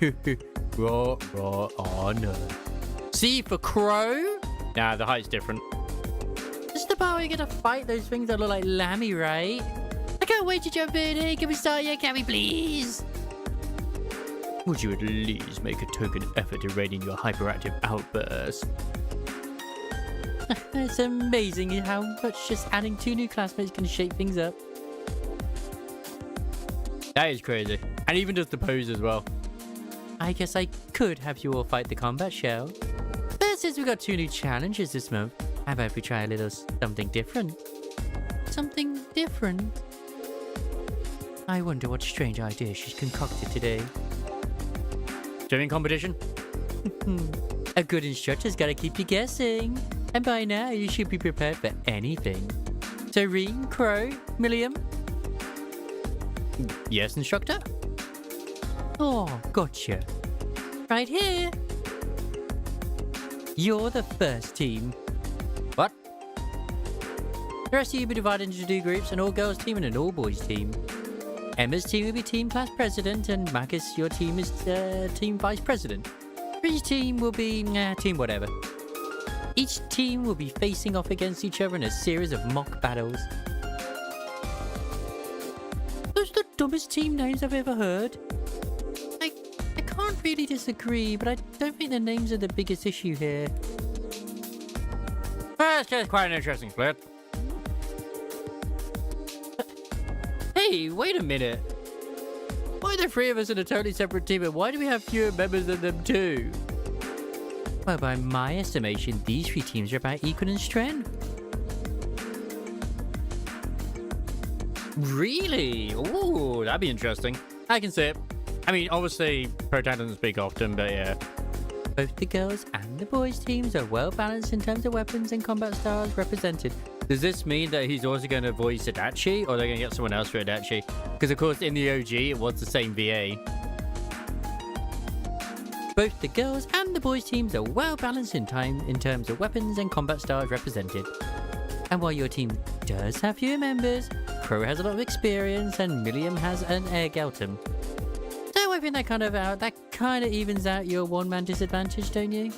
Right, oh no. C for crow? Nah, the height's different. This is the part where you're gonna fight those things that look like Lammy, right? I can't wait to jump in. Hey, can we start yet? Can we please? Would you at least make a token effort to rein in your hyperactive outburst? It's amazing how much just adding 2 new classmates can shake things up. That is crazy. And even just the pose as well. I guess I could have you all fight the combat shell. But since we got 2 new challenges this month, how about we try a little something different? Something different? I wonder what strange idea she's concocted today. Swimming competition? A good instructor's gotta keep you guessing. And by now, you should be prepared for anything. Serene, Crow, Milliam? Yes, instructor? Oh, gotcha. Right here. You're the first team. What? The rest of you will be divided into 2 groups, an all-girls team and an all-boys team. Emma's team will be team class president, and Marcus, your team is team vice president. Each team will be team whatever. Each team will be facing off against each other in a series of mock battles. Those are the dumbest team names I've ever heard. I can't really disagree, but I don't think the names are the biggest issue here. Well, it's just quite an interesting split. Hey, wait a minute. Why are the three of us in a totally separate team, and why do we have fewer members than them too? Well, by my estimation, these three teams are about equal in strength. Really? Ooh, that'd be interesting. I can see it. I mean, obviously, Protan doesn't speak often, but yeah. Both the girls and the boys teams are well balanced in terms of weapons and combat styles represented. Does this mean that he's also going to voice Adachi, or they're going to get someone else for Adachi? Because, of course, in the OG, it was the same VA. Both the girls and the boys teams are well balanced in terms of weapons and combat styles represented. And while your team does have fewer members, Crow has a lot of experience and Milliam has an Air Geltum. So I think that kind of evens out your one-man disadvantage, don't you?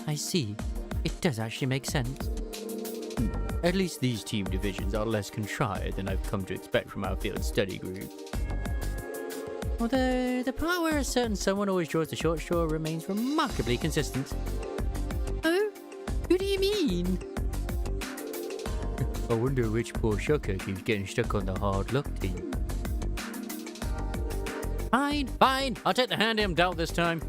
I see. It does actually make sense. At least these team divisions are less contrived than I've come to expect from our field study group. Although the part where a certain someone always draws the short straw remains remarkably consistent. Oh? Who do you mean? I wonder which poor sucker keeps getting stuck on the hard luck team. Fine. I'll take the hand him dealt this time.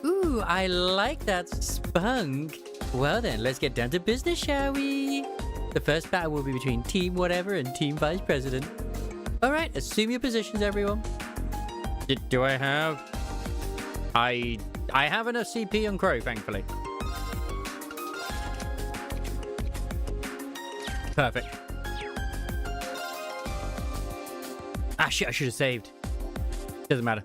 Ooh, I like that spunk. Well then, let's get down to business, shall we? The first battle will be between Team Whatever and Team Vice President. Alright, assume your positions, everyone. Do I have... I have enough CP on Crow, thankfully. Perfect. Ah, shit, I should have saved. Doesn't matter.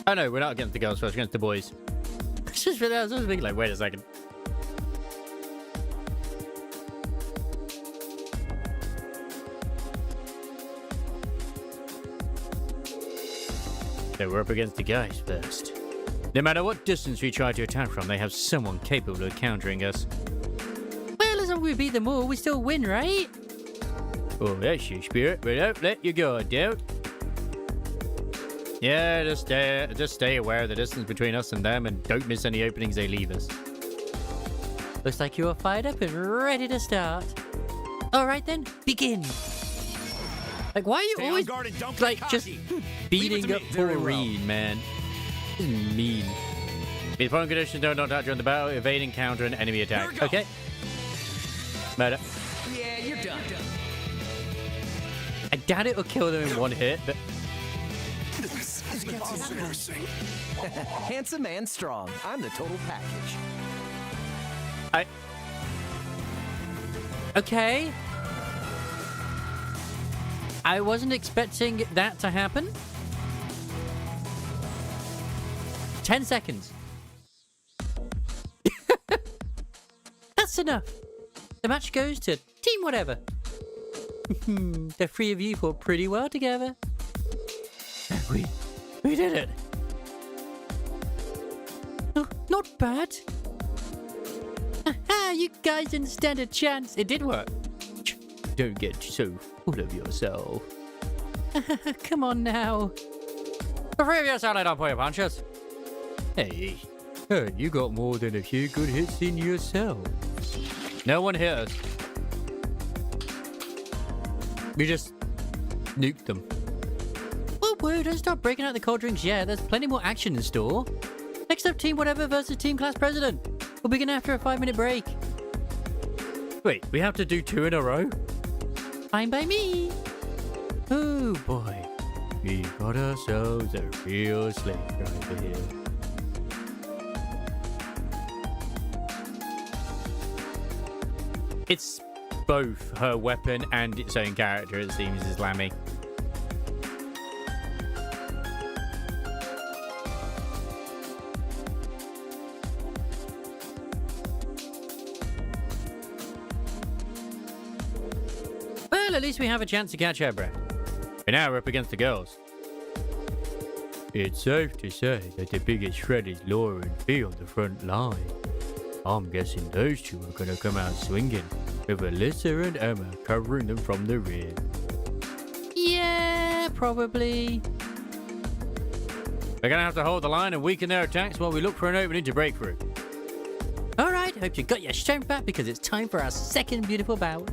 Oh, no, we're not against the girls first, we're against the boys. It's just for that, I was thinking, like, wait a second. So we're up against the guys first. No matter what distance we try to attack from, they have someone capable of countering us. Well, as long as we beat them all, we still win, right? Oh, that's your spirit, but don't let your guard down. Yeah, just stay aware of the distance between us and them, and don't miss any openings they leave us. Looks like you are fired up and ready to start. All right then, begin. Like, why are you always like just beating up Maureen, man? This is mean. The opponent conditions don't attack during the battle. Evade and counter an enemy attack. Okay. Murder. Yeah, you're done. I doubt it'll kill them in one hit, but... Handsome and strong. I'm the total package. Okay. I wasn't expecting that to happen. 10 seconds. That's enough. The match goes to Team Whatever. The three of you fought pretty well together. We did it. Oh, not bad. Aha, you guys didn't stand a chance. It did work. Don't get so full of yourself. Come on now. The three of you sound like pull your punches. Hey, you got more than a few good hits in yourself. No one hit us. We just nuked them. Whoa, don't start breaking out the cold drinks yet. There's plenty more action in store. Next up, Team Whatever versus Team Class President. We'll begin after a 5-minute break. Wait, we have to do 2 in a row? Fine by me. Oh boy. We got ourselves a real slave driver here. It's both her weapon and its own character, it seems, is Lammy. Well, at least we have a chance to catch our breath. But now we're up against the girls. It's safe to say that the biggest threat is Laura and Fee on the front line. I'm guessing those two are gonna come out swinging, with Alyssa and Emma covering them from the rear. Yeah, probably. We're gonna have to hold the line and weaken their attacks while we look for an opening to break through. Alright, I hope you got your strength back because it's time for our second beautiful bout.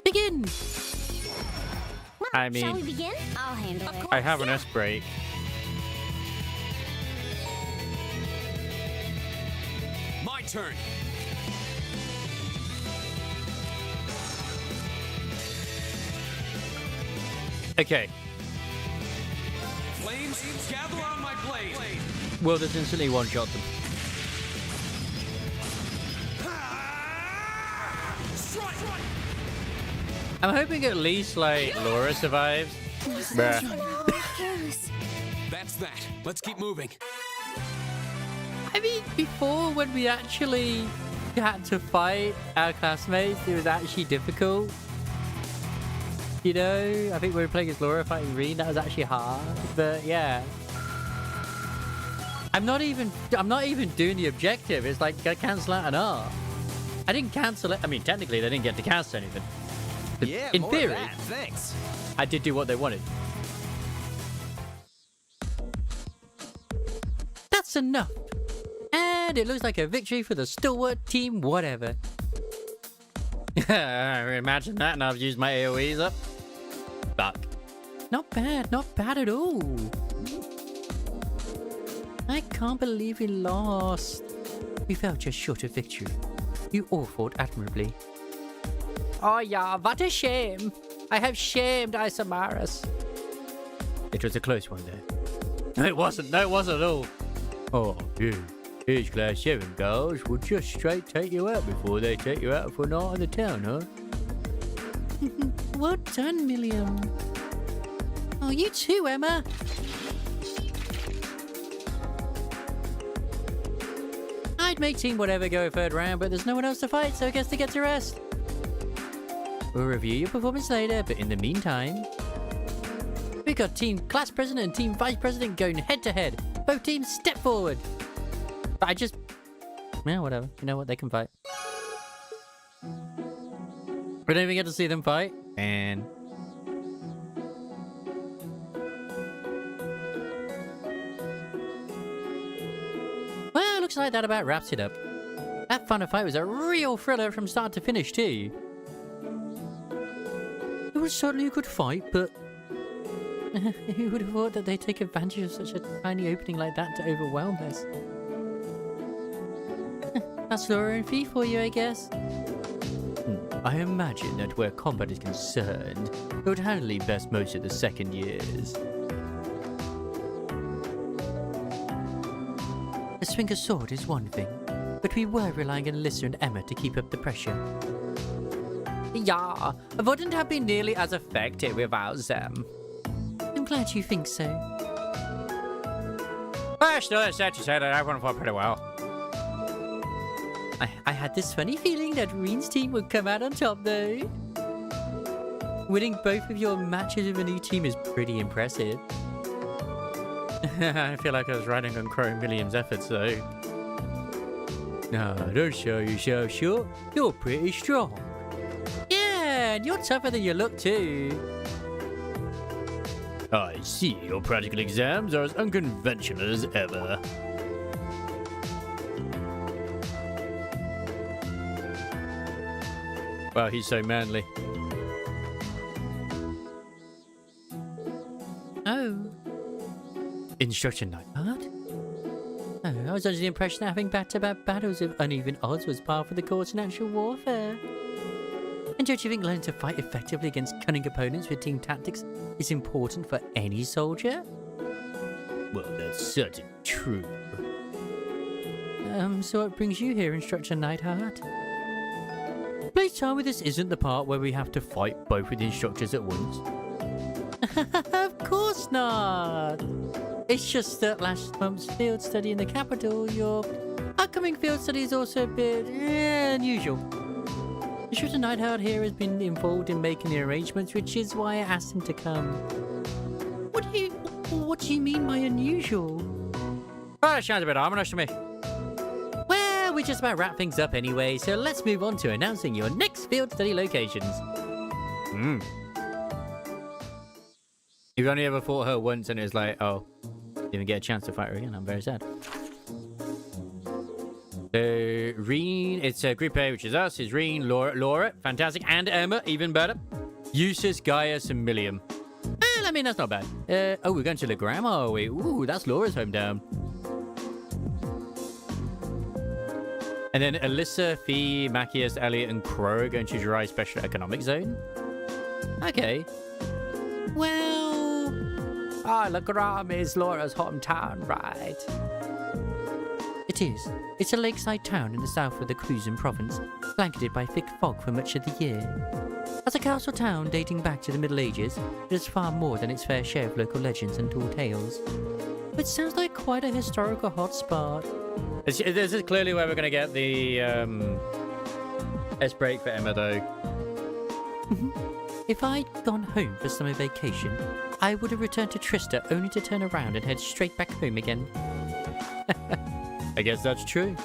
Begin! I mean, Shall we begin? I'll handle it. I have an S break. My turn. Okay. Flames, gather on my blade. Will this instantly one-shot them? I'm hoping at least, like, Laura survives. Bruh. That's that. Let's keep moving. I mean, before when we actually had to fight our classmates, it was actually difficult. You know, I think we were playing as Laura fighting Rean. That was actually hard, but yeah. I'm not even doing the objective. It's like, gotta cancel out an R. I didn't cancel it. I mean, technically, they didn't get to cast anything. But Yeah, in more theory, of that. Thanks. I did do what they wanted. That's enough. And it looks like a victory for the stalwart team, whatever. Imagine that, and I've used my AoEs up. Fuck. Not bad at all. I can't believe we lost. We fell just short of victory. You all fought admirably. Oh yeah, what a shame. I have shamed Isamaris. It was a close one though. No, it wasn't at all. Oh, yeah. These class 7 girls will just straight take you out before they take you out for a night in the town, huh? Well done, Milliam. Oh, you too, Emma. I'd make Team Whatever go a third round, but there's no one else to fight, so I guess they get to rest. We'll review your performance later, but in the meantime, we got Team Class President and Team Vice President going head to head. Both teams step forward. But yeah, whatever. You know what? They can fight. We don't even get to see them fight. And well, looks like that about wraps it up. That final fight was a real thriller from start to finish too. It was certainly a good fight, but who would have thought that they'd take advantage of such a tiny opening like that to overwhelm us? That's Laura and Fee for you, I guess. I imagine that where combat is concerned, it would handle best most of the second years. A swing of sword is one thing, but we were relying on Alyssa and Emma to keep up the pressure. Yeah, it wouldn't have been nearly as effective without them. I'm glad you think so. Well, still, it's sad to say that everyone fought pretty well. I had this funny feeling that Reen's team would come out on top, though. Winning both of your matches with a new team is pretty impressive. I feel like I was riding on Crow Milliam's efforts, though. No, don't show yourself short. You're pretty strong. Yeah, and you're tougher than you look, too. I see your practical exams are as unconventional as ever. Wow, he's so manly. Oh. Instruction night, what? Oh, I was under the impression that having back-to-back battles of uneven odds was par for the course in actual warfare. And don't you think learning to fight effectively against cunning opponents with team tactics is important for any soldier? Well, that's certainly true. So what brings you here, Instructor Neidhart? Please tell me this isn't the part where we have to fight both of the instructors at once. Of course not! It's just that last month's field study in the capital, your upcoming field study is also a bit unusual. Instructor Neidhart here has been involved in making the arrangements, which is why I asked him to come. What do you mean by unusual? Well, that sounds a bit ominous to me. Well, we just about wrap things up anyway, so let's move on to announcing your next field study locations. You've only ever fought her once and it's like, oh, didn't even get a chance to fight her again. I'm very sad. Reen, it's Group A, which is us, is Reen, Laura, fantastic, and Emma, even better. Eustace, Gaius, and Milliam. Well, I mean, that's not bad. Oh, we're going to Legram, are we? Ooh, that's Laura's hometown. And then Alyssa, Fee, Macias, Elliot, and Crow are going to Jirai Special Economic Zone. Okay. Well... Legram is Laura's hometown, right? It is. It's a lakeside town in the south of the Cruzan province, blanketed by thick fog for much of the year. As a castle town dating back to the Middle Ages, it has far more than its fair share of local legends and tall tales. It sounds like quite a historical hotspot. This is clearly where we're going to get the S break for Emma, though. If I'd gone home for summer vacation, I would have returned to Trista only to turn around and head straight back home again. I guess that's true.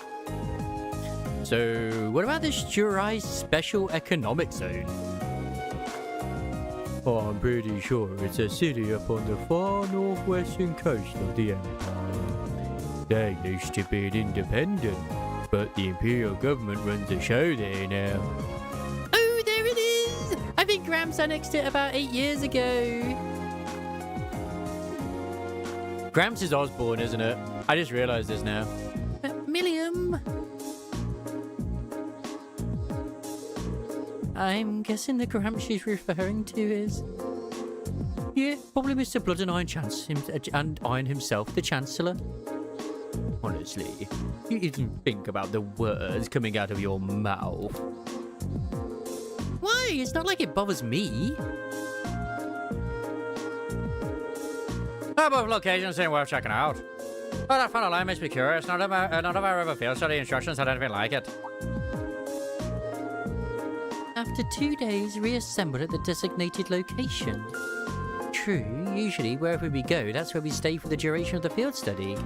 So, what about this Jirai Special Economic Zone? Oh, I'm pretty sure it's a city up on the far northwestern coast of the Empire. They used to be independent, but the Imperial government runs the show there now. Oh, there it is! I think Gramps annexed it about 8 years ago. Gramps is Osborne, isn't it? I just realized this now. Milliam. I'm guessing the Gramps she's referring to is... Yeah, probably Mr. Blood and Iron himself, the Chancellor. Honestly, you even think about the words coming out of your mouth. Why? It's not like it bothers me. Both locations seem worth checking out. But that fun alone makes me curious. None of our other field study instructions had anything like it. After 2 days, reassembled at the designated location. True, usually wherever we go, that's where we stay for the duration of the field study.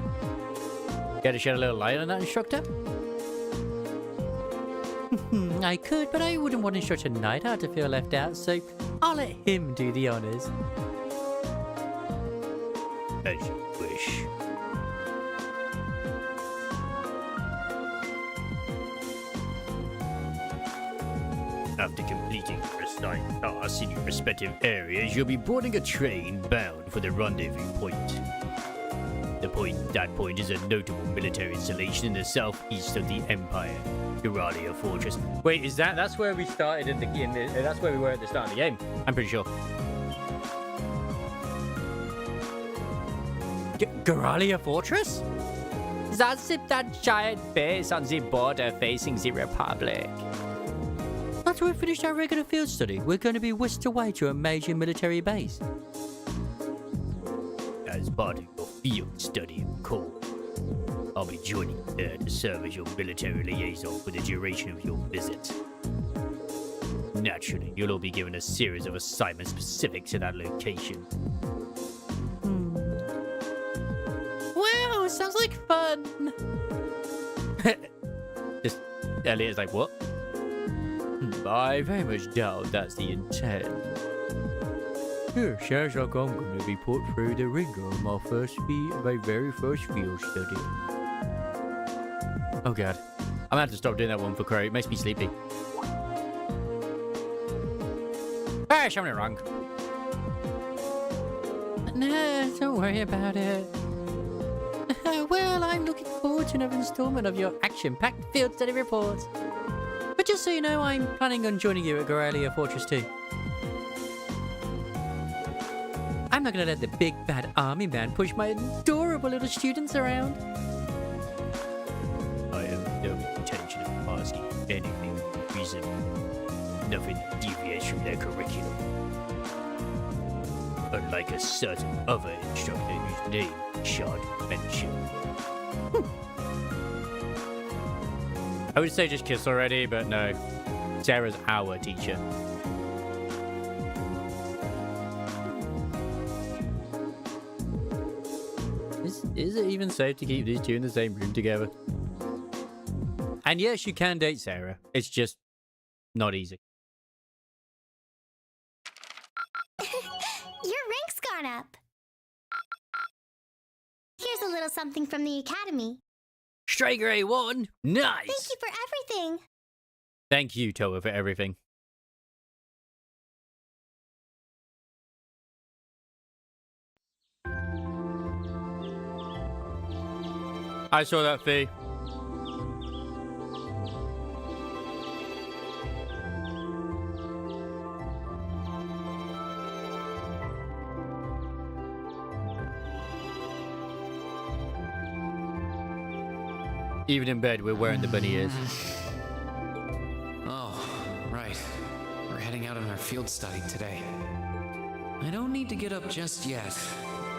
Care to shed a little light on that, instructor? I could, but I wouldn't want Instructor Neidhart to feel left out, so I'll let him do the honors. As you wish. After completing your assigned tasks in your respective areas, you'll be boarding a train bound for the rendezvous point. That point is a notable military installation in the southeast of the Empire, Uralia Fortress. Wait, that's where we started in the game? That's where we were at the start of the game. I'm pretty sure. Garalia Fortress? That's that giant base on the border facing the Republic. After we finished our regular field study, we're going to be whisked away to a major military base. As part of your field study, of course. I'll be joining you there to serve as your military liaison for the duration of your visit. Naturally, you'll all be given a series of assignments specific to that location. Wow, sounds like fun. Just Elliot's like, what? I very much doubt that's the intent. It sounds like I'm going to be put through the ringer on my very first field study. Oh god. I'm gonna have to stop doing that one for Crow. It makes me sleepy. Hey, show me wrong. No, don't worry about it. Well, I'm looking forward to another installment of your action-packed field study reports. But just so you know, I'm planning on joining you at Garalia Fortress too. I'm not going to let the big bad army man push my adorable little students around. I have no intention of asking anything reasonable. Nothing deviates from their curriculum. Unlike a certain other instructor whose name shan't mention. I would say just kiss already, but no. Sarah's our teacher. Is it even safe to keep these two in the same room together? And yes, you can date Sarah. It's just not easy. Your rank's gone up. Here's a little something from the Academy. Stray Grey 1. Nice. Thank you for everything. Thank you, Toa, for everything. I saw that, Fee. Even in bed, we're wearing the bunny ears. Oh, right. We're heading out on our field study today. I don't need to get up just yet,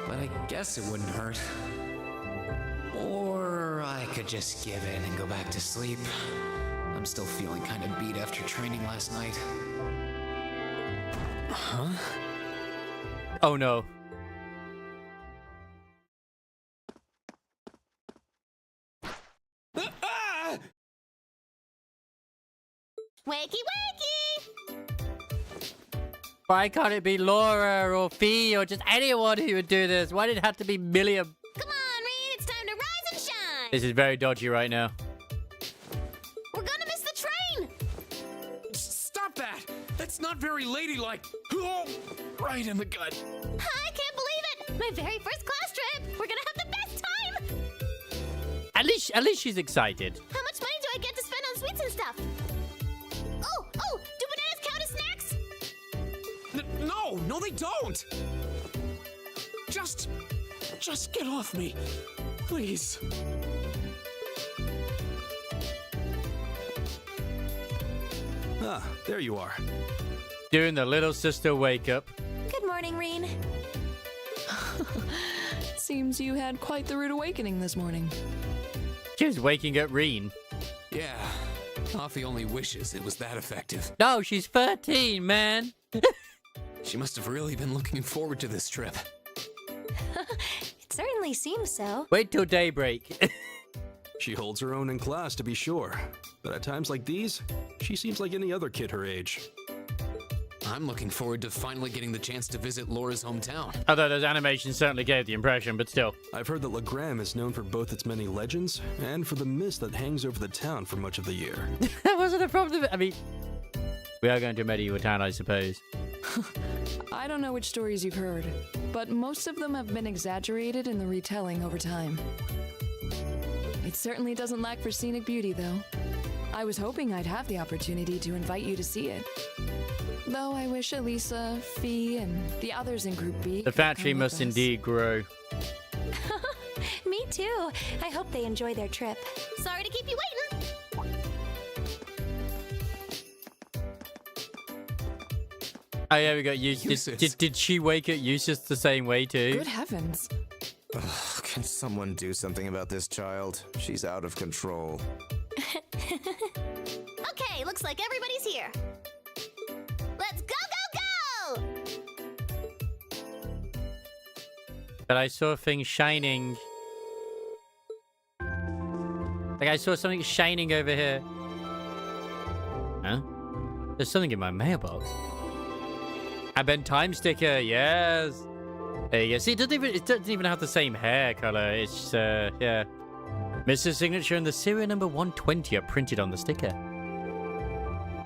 but I guess it wouldn't hurt. Or I could just give in and go back to sleep. I'm still feeling kind of beat after training last night. Huh? Oh no. Wakey, wakey! Why can't it be Laura or Fee or just anyone who would do this? Why did it have to be Milliam? Come on, Reed, it's time to rise and shine! This is very dodgy right now. We're gonna miss the train! Stop that! That's not very ladylike. Oh, right in the gut. I can't believe it! My very first class trip! We're gonna have the best time! At least she's excited. How much money do I get to spend on sweets and stuff? Oh, do bananas count as snacks? No, they don't! Just get off me, please. Ah, there you are. Doing the little sister wake up. Good morning, Reen. Seems you had quite the rude awakening this morning. She was waking up Reen. Yeah, Coffee only wishes it was that effective. No, she's 13, man. She must have really been looking forward to this trip. It certainly seems so. Wait till daybreak. She holds her own in class, to be sure. But at times like these, she seems like any other kid her age. I'm looking forward to finally getting the chance to visit Laura's hometown. Although those animations certainly gave the impression, but still. I've heard that Legram is known for both its many legends and for the mist that hangs over the town for much of the year. That wasn't a problem. I mean, we are going to a medieval town, I suppose. I don't know which stories you've heard, but most of them have been exaggerated in the retelling over time. It certainly doesn't lack for scenic beauty, though. I was hoping I'd have the opportunity to invite you to see it. Though I wish Elisa, Fee, and the others in Group B. The factory must indeed grow. Me too. I hope they enjoy their trip. Sorry to keep you waiting. Oh yeah, we got Eustace. Did she wake up Eustace the same way too? Good heavens. Ugh, can someone do something about this child? She's out of control. Okay, looks like everybody's here. Let's go, go, go! But I saw things shining. Like I saw something shining over here. Huh? There's something in my mailbox. A Ben Time sticker, yes. There you go. See, it doesn't even have the same hair color. It's yeah. Mr. Signature and the serial number 120 are printed on the sticker.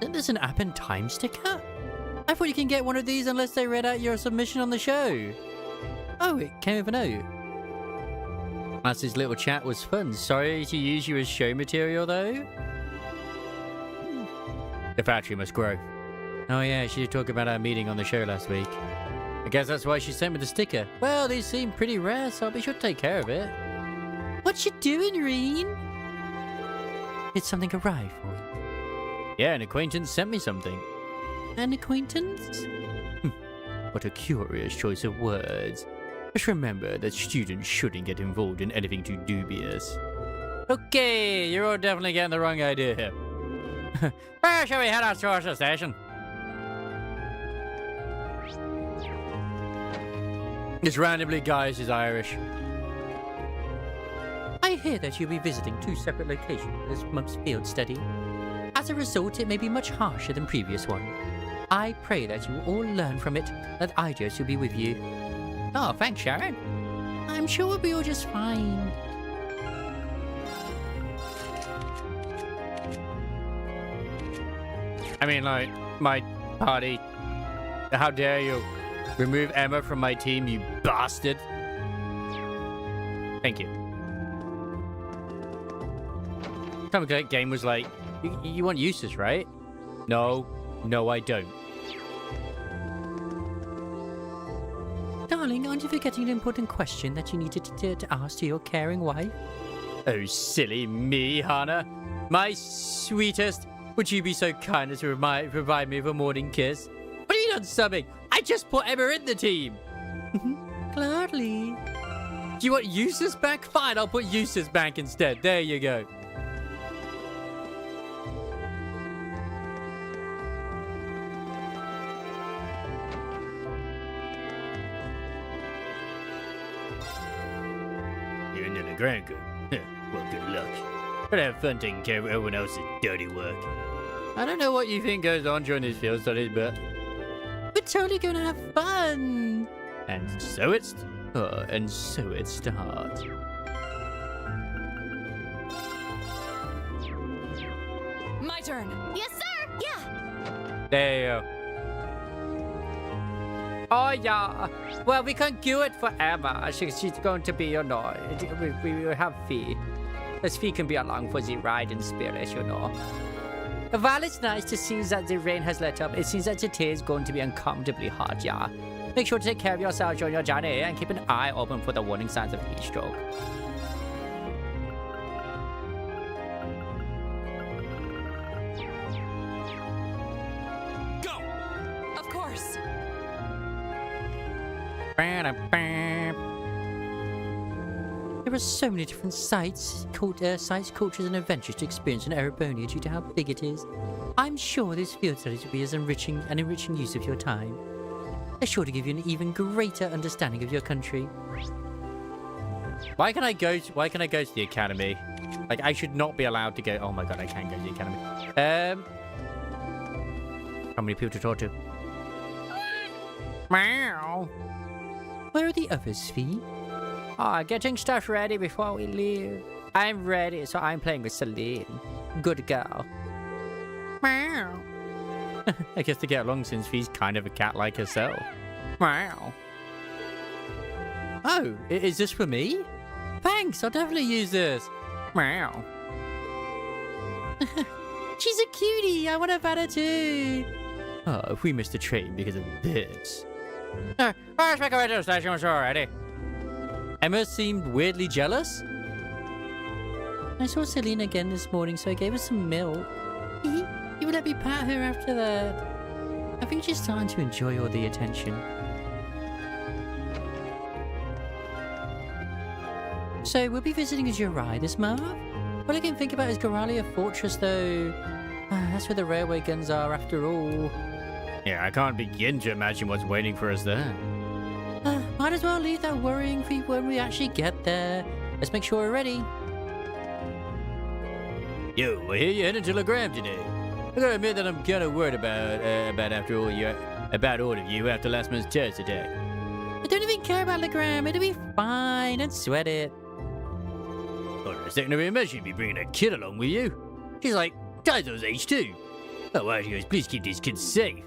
Then there's an App and Time sticker? I thought you can get one of these unless they read out your submission on the show. Oh, it came with a note. This little chat was fun. Sorry to use you as show material, though. The factory must grow. Oh yeah, she did talk about our meeting on the show last week. I guess that's why she sent me the sticker. Well, these seem pretty rare, so I'll be sure to take care of it. What you doing, Reen? Did something arrive for you? Yeah, an acquaintance sent me something. An acquaintance? What a curious choice of words. Just remember that students shouldn't get involved in anything too dubious. Okay, you're all definitely getting the wrong idea here. Where shall we head out towards the station? This randomly guys is Irish. I hear that you'll be visiting 2 separate locations for this month's field study. As a result, it may be much harsher than previous one. I pray that you all learn from it, that Idios will be with you. Oh, thanks, Sharon. I'm sure we'll be all just fine. I mean, like, my party. How dare you remove Emma from my team, you bastard. Thank you. Time game was like, you want Eustace, right? No, I don't. Darling, aren't you forgetting an important question that you needed to ask to your caring wife? Oh, silly me, Hannah. My sweetest, would you be so kind as to provide me with a morning kiss? What have you done, something? I just put Emma in the team. Gladly. Do you want Eustace back? Fine, I'll put Eustace back instead. There you go. You're in the ground, well, good luck. But have fun taking care of everyone else's dirty work. I don't know what you think goes on during these field studies, but we're totally gonna have fun. And so it starts. My turn. Yes, sir. Yeah. There you go. Oh, yeah. Well, we can do it for Emma. She's going to be, we will have Fee. As Fee can be along for the ride in spirit, While it's nice to see that the rain has let up, it seems that today is going to be uncomfortably hot, yeah. Make sure to take care of yourself during your journey and keep an eye open for the warning signs of heat stroke. Go! Of course. There are so many different sights, cultures, and adventures to experience in Erebonian due to how big it is. I'm sure this field studies will be as enriching use of your time. They're sure to give you an even greater understanding of your country. Why can I go to the academy? Like, I should not be allowed to go. Oh my god, I can go to the academy. How many people to talk to? Meow. Where are the others, Fee? Getting stuff ready before we leave. I'm ready, so I'm playing with Celine. Good girl. Meow. I guess to get along since Fee's kind of a cat like herself. Meow. Oh, is this for me? Thanks, I'll definitely use this. Meow. She's a cutie. I want to pet her too. Oh, if we missed a train because of this. Let's make our way to the station when we're ready. Emma seemed weirdly jealous. I saw Celine again this morning, so I gave her some milk. You would let me pat her after that. I think she's starting to enjoy all the attention. So we'll be visiting Jirai this month. All I can think about is Goralia Fortress, though. That's where the railway guns are, after all. Yeah, I can't begin to imagine what's waiting for us there. Might as well leave that worrying for when we actually get there. Let's make sure we're ready. Yo, I hear you're heading to Legram today. I gotta admit that I'm kind of worried about all of you after last month's terrorist attack. I don't even care about Legram. It'll be fine. Don't sweat it. Hold on a second, I imagine you'd be bringing a kid along with you. She's like Daizo's age too. Oh, why do you guys please keep these kids safe?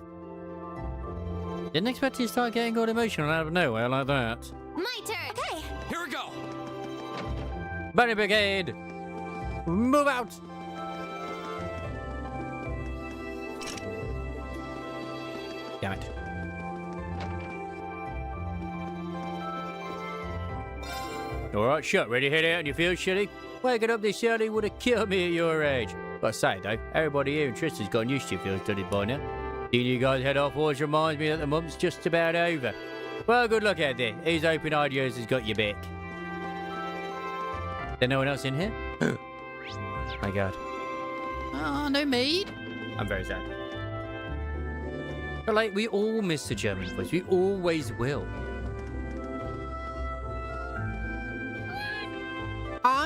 Didn't expect you to start getting all emotional out of nowhere like that. My turn. Okay. Here we go. Bunny Brigade, move out. Damn it. Alright, shut. Ready to head out in your field, shitty? Waking up this early would have killed me at your age. But say though, everybody here in Tristan's gotten used to your field study by now. Seeing you guys head off always reminds me that the month's just about over. Well, good luck out there. Whose open-eyed ears has got your back? There no one else in here? My god. Oh, no maid? I'm very sad. But like, we all miss the German voice. We always will.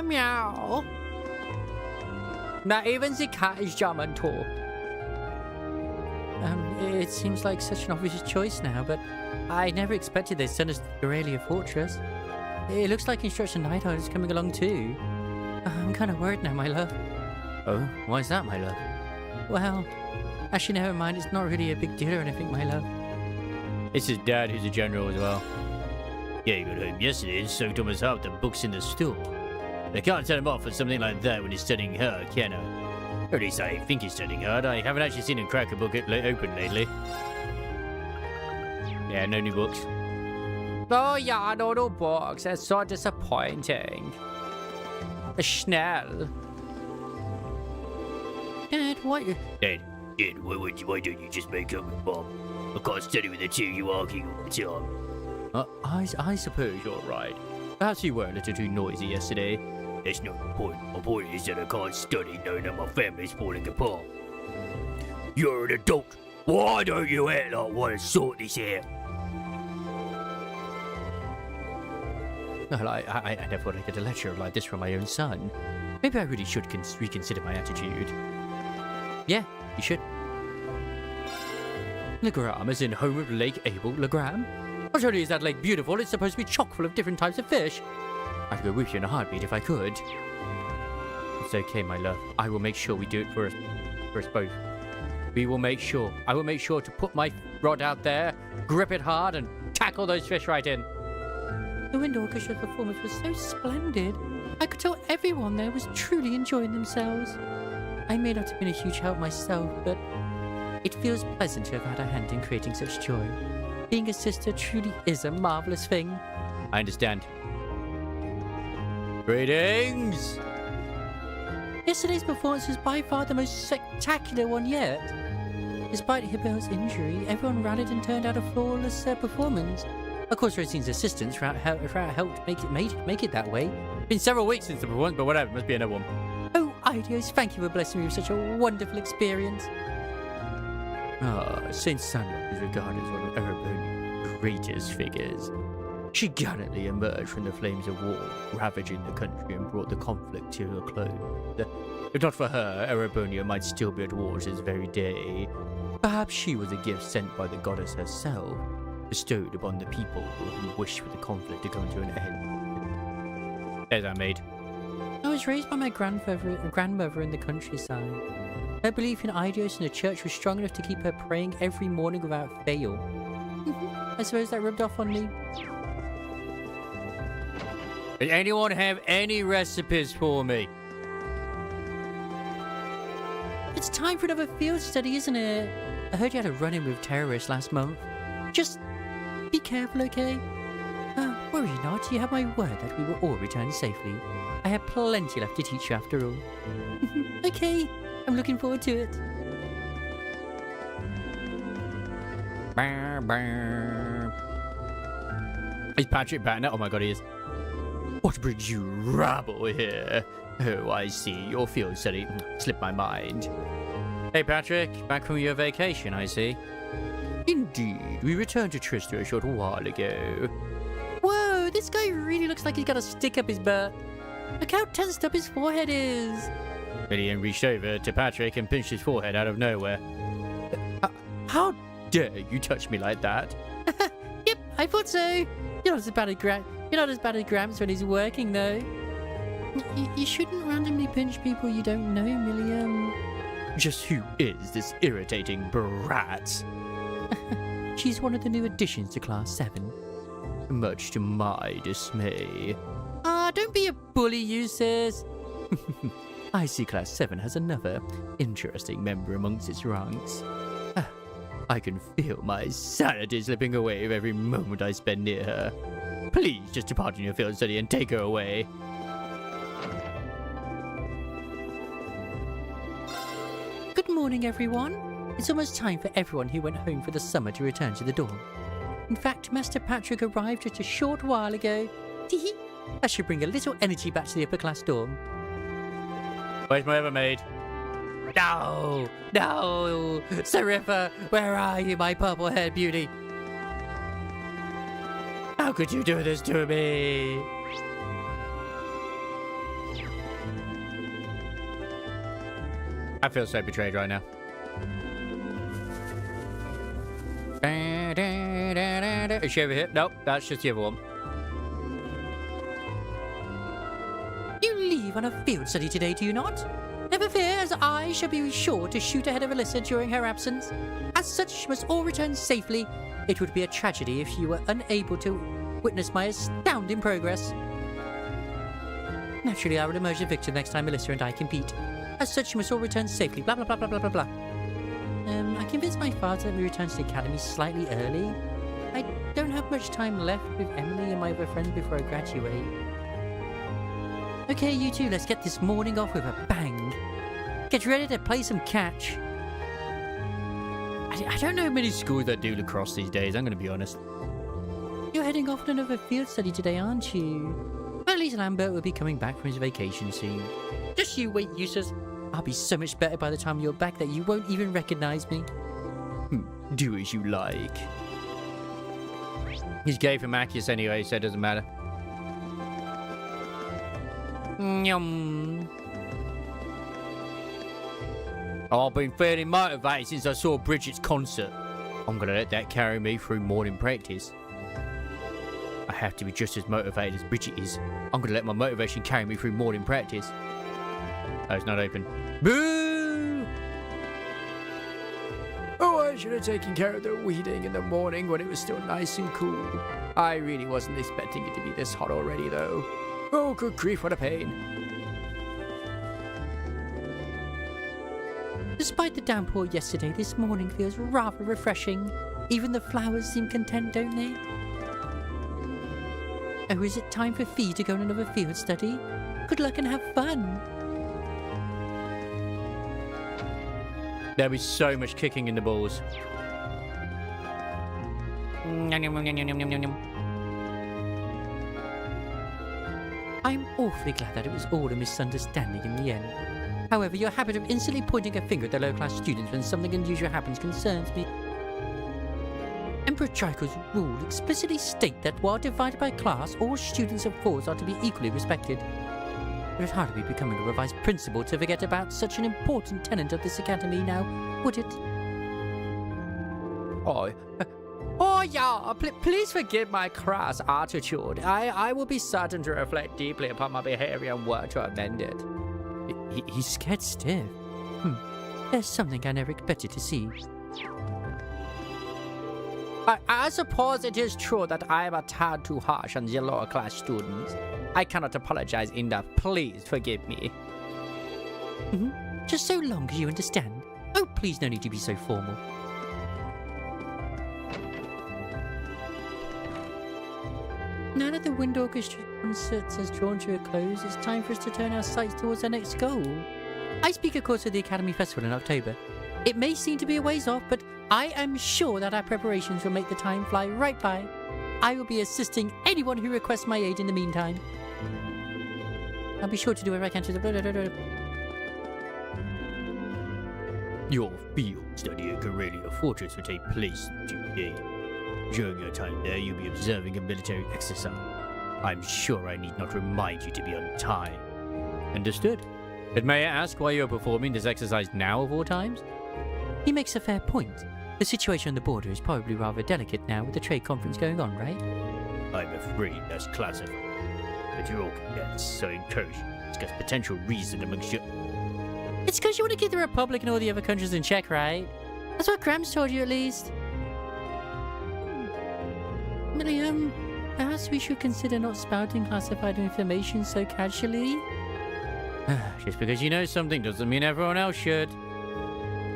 Meow. Not even the cat is German too. It seems like such an obvious choice now, but I never expected they'd send us to Goralia Fortress. It looks like Instruction Nighthawk is coming along too. I'm kind of worried now, my love. Oh, why is that, my love? Well, Actually, never mind. It's not really a big deal or anything, my love. It's his dad who's a general as well. Yeah, he got home yesterday and soaked almost half the books in the store. I can't tell him off for something like that when he's studying hard, can I? Or at least I think he's studying hard. I haven't actually seen him crack a book open lately. Yeah, no new books. Oh yeah, no new books. That's so disappointing. The Schnell. Dad, what? Dad, why don't you just make up with Mom? I can't study with the two of you arguing all the time. I suppose you're right. Perhaps you were a little too noisy yesterday. That's not the point. My point is that I can't study knowing that my family's falling apart. You're an adult. Why don't you act like want to sort this out? Well, I never want to get a lecture like this from my own son. Maybe I really should reconsider my attitude. Yeah, you should. Legram is in home of Lake Abel Legram. Not only is that lake beautiful, it's supposed to be chock full of different types of fish. I'd go with you in a heartbeat if I could. It's okay, my love. I will make sure we do it for us both. We will make sure. I will make sure to put my rod out there, grip it hard, and tackle those fish right in. The wind orchestra performance was so splendid. I could tell everyone there was truly enjoying themselves. I may not have been a huge help myself, but it feels pleasant to have had a hand in creating such joy. Being a sister truly is a marvelous thing. I understand. Greetings! Yesterday's performance was by far the most spectacular one yet. Despite Hibel's injury, everyone rallied and turned out a flawless performance. Of course, Rosine's assistance helped make it that way. Been several weeks since the performance, but whatever, must be another one. Oh, Idios, thank you for blessing me with such a wonderful experience. Saint Sandra is regarded as one of Erebonia's greatest figures. She gallantly emerged from the flames of war, ravaging the country and brought the conflict to a close. If not for her, Erebonia might still be at war to this very day. Perhaps she was a gift sent by the goddess herself, bestowed upon the people who wished for the conflict to come to an end. There's our maid. I was raised by my grandmother in the countryside. Her belief in Idios and the church was strong enough to keep her praying every morning without fail. I suppose that rubbed off on me. Does anyone have any recipes for me? It's time for another field study, isn't it? I heard you had a run-in with terrorists last month. Just be careful, okay? Worry not, you have my word that we will all return safely. I have plenty left to teach you after all. Okay, I'm looking forward to it. Is Patrick Battner? Oh my god, he is. What brings you rabble here? Oh, I see. Your field study slipped my mind. Hey, Patrick. Back from your vacation, I see. Indeed. We returned to Trista a short while ago. Whoa, this guy really looks like he's got a stick up his butt. Look how tensed up his forehead is. Lillian reached over to Patrick and pinched his forehead out of nowhere. How dare you touch me like that? Yep, I thought so. You're not as bad as Gramps when he's working, though. You shouldn't randomly pinch people you don't know, Milliam. Just who is this irritating brat? She's one of the new additions to Class 7. Much to my dismay. Don't be a bully, you sis. I see Class 7 has another interesting member amongst its ranks. I can feel my sanity slipping away with every moment I spend near her. Please just depart in your field study and take her away. Good morning, everyone. It's almost time for everyone who went home for the summer to return to the dorm. In fact, Master Patrick arrived just a short while ago. That should bring a little energy back to the upper class dorm. Where's my other maid? No! No! Sariffa, where are you, my purple-haired beauty? How could you do this to me? I feel so betrayed right now. Is she over here? Nope, that's just the other one. You leave on a field study today, do you not? Never Never fear, as I shall be sure to shoot ahead of Alyssa during her absence. As such, you must all return safely. It would be a tragedy if you were unable to witness my astounding progress. Naturally, I will emerge a victor next time Alyssa and I compete. As such, you must all return safely. Blah, blah, blah, blah, blah, blah, blah. I convinced my father that we return to the academy slightly early. I don't have much time left with Emily and my other friends before I graduate. Okay, you two, let's get this morning off with a bang. Get ready to play some catch. I don't know many schools that do lacrosse these days, I'm going to be honest. You're heading off on another field study today, aren't you? Well, at least Lambert will be coming back from his vacation soon. Just you wait, Eustace. I'll be so much better by the time you're back that you won't even recognize me. Do as you like. He's gay for Macius anyway, so it doesn't matter. Yum. I've been fairly motivated since I saw Bridget's concert. I'm going to let that carry me through morning practice. I have to be just as motivated as Bridget is. I'm going to let my motivation carry me through morning practice. Oh, it's not open. Boo! Oh, I should have taken care of the weeding in the morning when it was still nice and cool. I really wasn't expecting it to be this hot already, though. Oh, good grief, what a pain. Despite the downpour yesterday, this morning feels rather refreshing. Even the flowers seem content, don't they? Oh, is it time for Fee to go on another field study? Good luck and have fun. There'll be so much kicking in the balls. I'm awfully glad that it was all a misunderstanding in the end. However, your habit of instantly pointing a finger at the low-class students when something unusual happens concerns me. Emperor Trico's rule explicitly state that while divided by class, all students of fours are to be equally respected. It would hardly be becoming a revised principle to forget about such an important tenet of this academy now, would it? Oh yeah, please forgive my crass attitude. I will be certain to reflect deeply upon my behavior and work to amend it. He's scared stiff. There's something I never expected to see. I suppose it is true that I am a tad too harsh on the lower class students. I cannot apologize enough. Please forgive me. Just so long as you understand. Oh, please, no need to be so formal. Now that the Wind Orchestra concert has drawn to a close, it's time for us to turn our sights towards our next goal. I speak, of course, of the Academy Festival in October. It may seem to be a ways off, but I am sure that our preparations will make the time fly right by. I will be assisting anyone who requests my aid in the meantime. I'll be sure to do whatever I can to... Your field study at Corelia Fortress will take place today. During your time there, you'll be observing a military exercise. I'm sure I need not remind you to be on time. Understood. But may I ask why you're performing this exercise now of all times? He makes a fair point. The situation on the border is probably rather delicate now with the trade conference going on, right? I'm afraid that's classified. But you're all cadets, so I encourage you to discuss potential reason amongst you. It's because you want to keep the Republic and all the other countries in check, right? That's what Gramps told you, at least. Miriam, perhaps we should consider not spouting classified information so casually? Just because you know something doesn't mean everyone else should.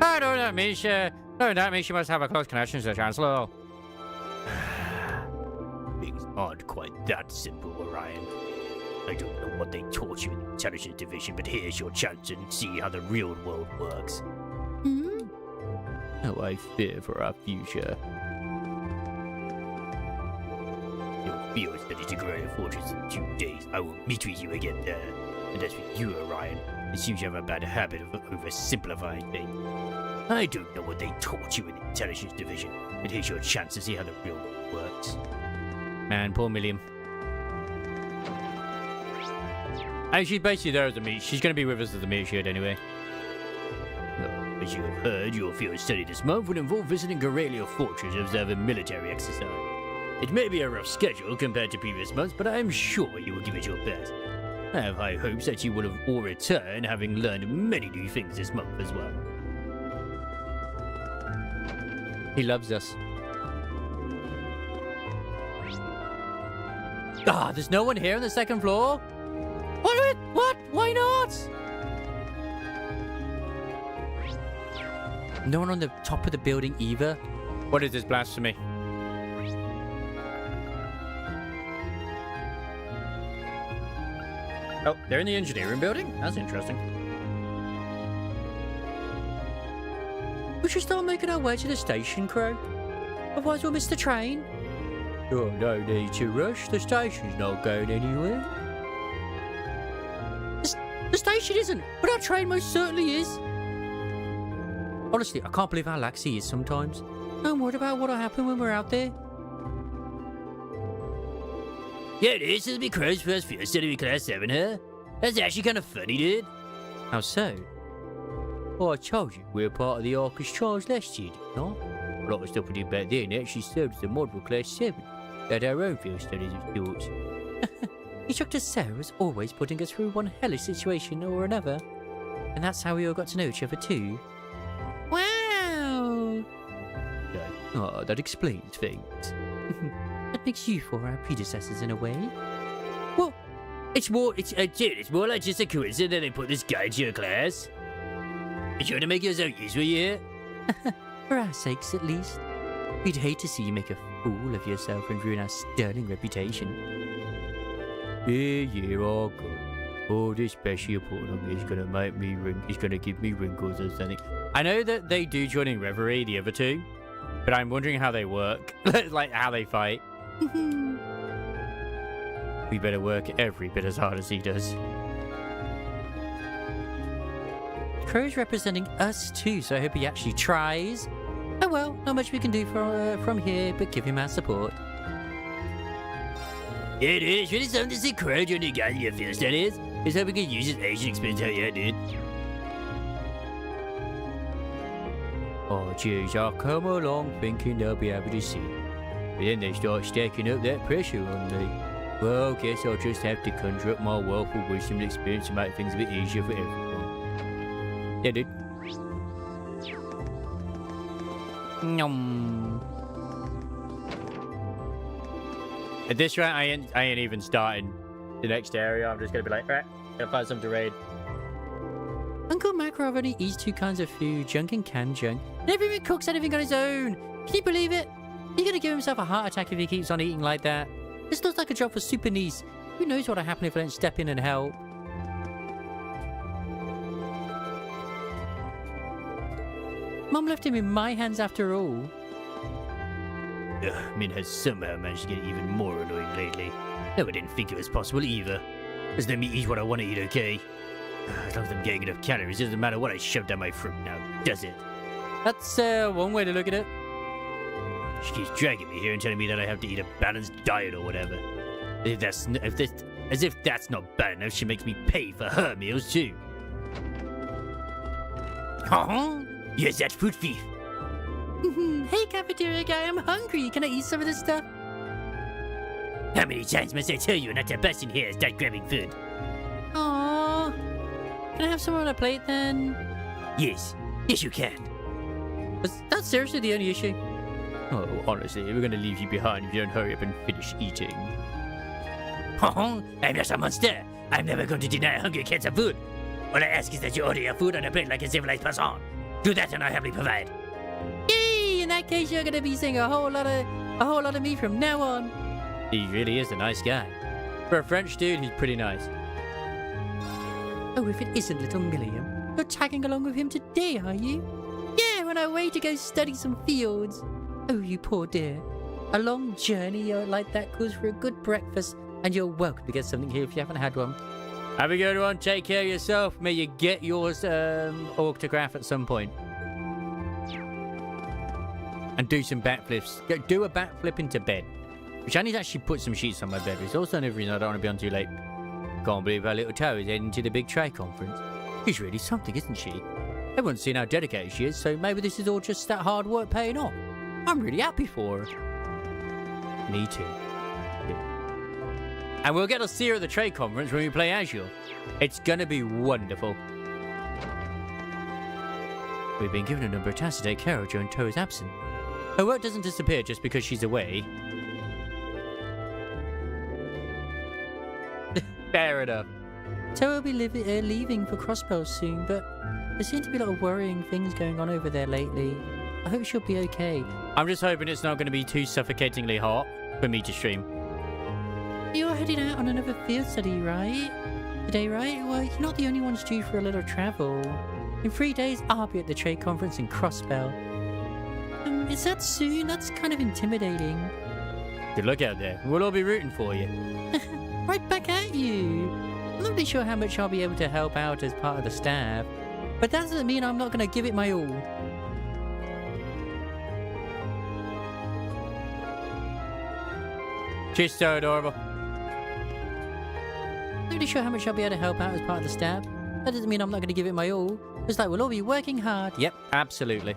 Oh, no, that means you must have a close connection to the Chancellor. Things aren't quite that simple, Orion. I don't know what they taught you in the Intelligence Division, but here's your chance to see how the real world works. Oh, I fear for our future. Your field study to Corelia Fortress in 2 days. I will meet with you again there. And as for you, Orion, it seems you have a bad habit of oversimplifying things. I don't know what they taught you in the Intelligence Division, but here's your chance to see how the real world works. Man, poor Milliam. And she's basically there as a meet. She's going to be with us as a meet shield anyway. Well, as you have heard, your field study this month would involve visiting Corelia Fortress to observe a military exercise. It may be a rough schedule compared to previous months, but I am sure you will give it your best. I have high hopes that you will have all return, having learned many new things this month as well. He loves us. Ah, there's no one here on the second floor? What? What? Why not? No one on the top of the building either? What is this blasphemy? Oh, they're in the engineering building? That's interesting. We should start making our way to the station, Crow. Otherwise we'll miss the train. Oh, no need to rush. The station's not going anywhere. The station isn't, but our train most certainly is. Honestly, I can't believe how lax he is sometimes. I'm worried about what'll happen when we're out there. Yeah, this will be Crow's first field study with Class 7, huh? That's actually kind of funny, dude. How so? Oh, I told you, we're part of the Arcus Charge last year, didn't I? A lot of stuff we did back then actually served as a model for Class 7. Had our own field studies of sorts. Instructor Sarah was always putting us through one hellish situation or another. And that's how we all got to know each other too. Wow! Oh, that explains things. That makes you four our predecessors in a way. Well, it's more like just a coincidence that they put this guy into your class. You trying to make yourself useful here? For our sakes, at least. We'd hate to see you make a fool of yourself and ruin our sterling reputation. Yeah, all good. Oh, this special putting on me is gonna make me it's gonna give me wrinkles or something. I know that they do join in Reverie, the other two, but I'm wondering how they work. Like, how they fight. We better work every bit as hard as he does. Crow's representing us too, so I hope he actually tries. Oh well, not much we can do from here, but give him our support. Yeah, dude, it's really something to see Crow join the guy in your field studies. Let's hope we can use his Asian experience out here, dude. Oh, jeez, I'll come along thinking they'll be able to see. But then they start stacking up that pressure on me. Well, guess I'll just have to conjure up my wealth of wisdom and experience to make things a bit easier for everyone. Yeah, dude. Nom. At this rate, I ain't even starting the next area. I'm just gonna be like, right, gonna find something to raid. Uncle Makarov only eats two kinds of food, junk and canned junk. Never even cooks anything on his own. Can you believe it? He's gonna give himself a heart attack if he keeps on eating like that. This looks like a job for Super Niece. Who knows what'll happen if I don't step in and help? Mum left him in my hands after all. Min has somehow managed to get even more annoying lately. No, I didn't think it was possible either. Just let me eat what I want to eat, okay? As long as I'm getting enough calories, it doesn't matter what I shove down my throat now, does it? That's one way to look at it. She keeps dragging me here and telling me that I have to eat a balanced diet or whatever. As if that's not bad enough, she makes me pay for her meals too. Huh? Yes, that food thief. Hey, cafeteria guy, I'm hungry. Can I eat some of this stuff? How many times must I tell you not to bust in here and start grabbing food? Aww. Can I have some on a plate then? Yes. Yes, you can. Was that seriously the only issue? Oh, honestly, we're gonna leave you behind if you don't hurry up and finish eating. I'm not a monster. I'm never going to deny hungry kids of food. All I ask is that you order your food on a plate like a civilized person. Do that and I'll happily provide. Yay! In that case, you're gonna be seeing a whole lot of me from now on. He really is a nice guy. For a French dude, he's pretty nice. Oh, if it isn't little Milliam, you're tagging along with him today, are you? Yeah, on our way to go study some fields. Oh, you poor dear. A long journey like that calls for a good breakfast, and you're welcome to get something here if you haven't had one. Have a good one. Take care of yourself. May you get yours autograph at some point. And do some backflips. Do a backflip into bed. Which I need to actually put some sheets on my bed. It's also another reason I don't want to be on too late. Can't believe our little toe is heading to the big trade conference. She's really something, isn't she? Everyone's seen how dedicated she is, so maybe this is all just that hard work paying off. I'm really happy for her. Me too. Yeah. And we'll get to see her at the trade conference when we play Azure. It's gonna be wonderful. We've been given a number of tasks to take care of during Toa's absence. Her work doesn't disappear just because she's away. Fair enough. Toa will be leaving for Crossbell soon, but there seem to be a lot of worrying things going on over there lately. I hope she'll be okay. I'm just hoping it's not going to be too suffocatingly hot for me to stream. You're heading out on another field study, right? Today, right? Well, you're not the only ones due for a little travel. In 3 days, I'll be at the trade conference in Crossbell. Is that soon? That's kind of intimidating. Good luck out there. We'll all be rooting for you. Right back at you. I'm not really sure how much I'll be able to help out as part of the staff, but that doesn't mean I'm not going to give it my all. She's so adorable. Not really sure how much I'll be able to help out as part of the staff. That doesn't mean I'm not going to give it my all. Just like we'll all be working hard. Yep, absolutely.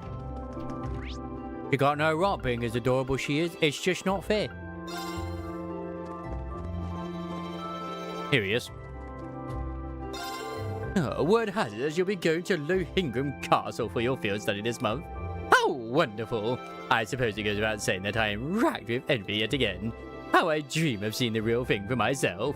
She got no right being as adorable she is. It's just not fair. Here he is. Oh, word has it that you'll be going to Lohengrin Castle for your field study this month. How wonderful! I suppose it goes without saying that I am racked with envy yet again. How I dream of seeing the real thing for myself.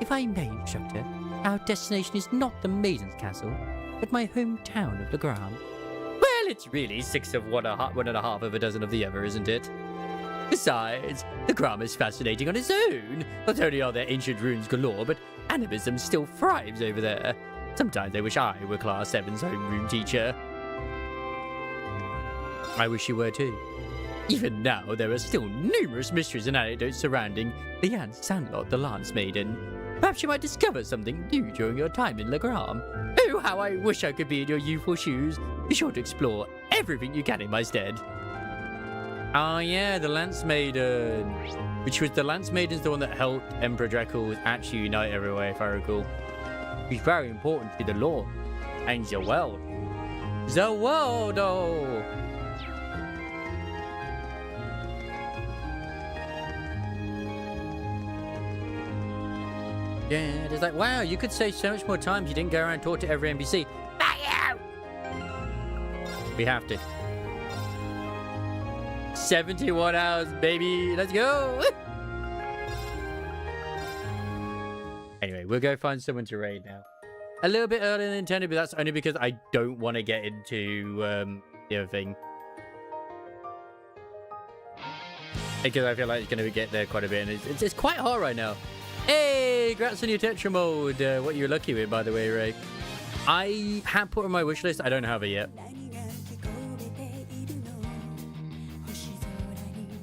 If I may, instructor, our destination is not the Maiden's Castle, but my hometown of Legram. Well, it's really 6 of one and a half of a dozen of the other, isn't it? Besides, Legram is fascinating on its own. Not only are there ancient ruins galore, but animism still thrives over there. Sometimes I wish I were Class 7's homeroom teacher. I wish you were too. Even now, there are still numerous mysteries and anecdotes surrounding Leanne Sandlot, the Lance Maiden. Perhaps you might discover something new during your time in Legram. Oh, how I wish I could be in your youthful shoes. Be sure to explore everything you can in my stead. Oh yeah, the Lance Maiden. Which was the Lance Maiden's the one that helped Emperor Drekel actually unite everywhere, if I recall. She's very important to the lore and the world. The world, oh! Yeah, it's like, wow, you could save so much more time if you didn't go around and talk to every NPC. We have to. 71 hours, baby. Let's go. Anyway, we'll go find someone to raid now. A little bit earlier than intended, but that's only because I don't want to get into the other thing. Because I feel like it's going to get there quite a bit, and it's quite hot right now. Hey, congrats on your Tetra mode. What you're lucky with, by the way, Ray. I have put on my wish list. I don't have it yet.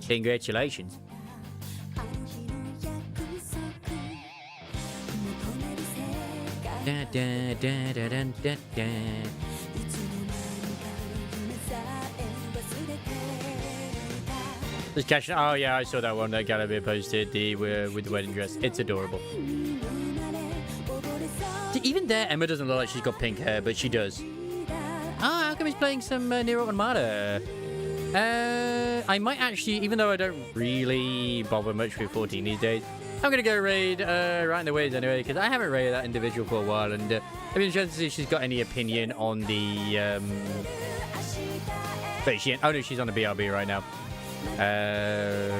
Congratulations. Da, da, da, da, da, da, da. Just catching. Oh yeah, I saw that one that Gallagher posted. With the wedding dress. It's adorable. Even there, Emma doesn't look like she's got pink hair, but she does. Oh, how come he's playing some Nier Automata? I might actually, even though I don't really bother much with 14 these days, I'm gonna go raid right in the ways anyway, because I haven't raided that individual for a while, and I'd be interested to see if she's got any opinion on the. Wait, oh no, she's on the BRB right now. And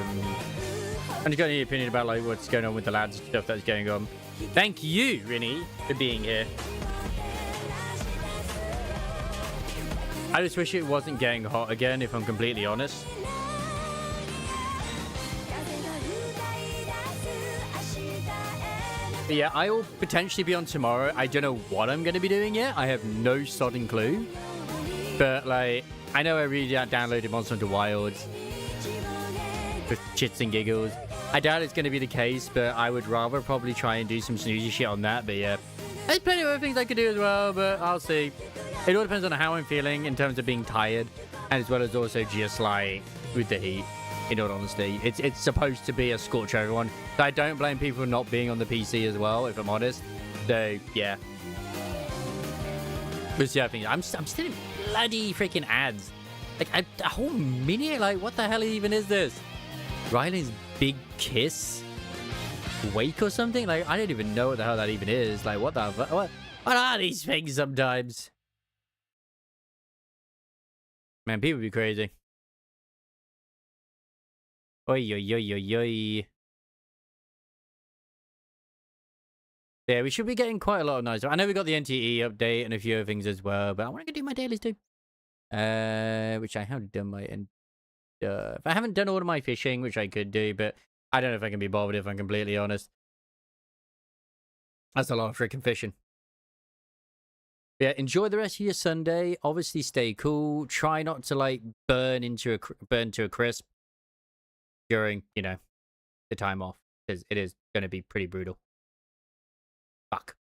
you got any opinion about like what's going on with the lads and stuff that's going on? Thank you, Rinny, for being here. I just wish it wasn't getting hot again, if I'm completely honest. But yeah, I will potentially be on tomorrow. I don't know what I'm going to be doing yet. I have no sodding clue. But like, I know I really downloaded Monster Hunter Wilds for shits and giggles. I doubt it's going to be the case, but I would rather probably try and do some snoozy shit on that. But yeah, there's plenty of other things I could do as well, but I'll see. It all depends on how I'm feeling in terms of being tired, and as well as also just like with the heat. In all honesty, it's supposed to be a scorcher, everyone. So I don't blame people for not being on the PC as well, if I'm honest. So yeah. But yeah, I think I'm still in bloody freaking ads. Like a whole minute. Like what the hell even is this? Riley's big kiss. Wake or something? Like, I don't even know what the hell that even is. Like, what are these things sometimes? Man, people be crazy. Oi, oi, oi, oi, oi. Yeah, we should be getting quite a lot of nice. I know we got the NTE update and a few other things as well, but I want to do my dailies too. Which I have done my end. If I haven't done all of my fishing, which I could do, but I don't know if I can be bothered if I'm completely honest. That's a lot of freaking fishing. Yeah, enjoy the rest of your Sunday. Obviously, stay cool. Try not to like burn to a crisp during, you know, the time off, because it is going to be pretty brutal. Fuck.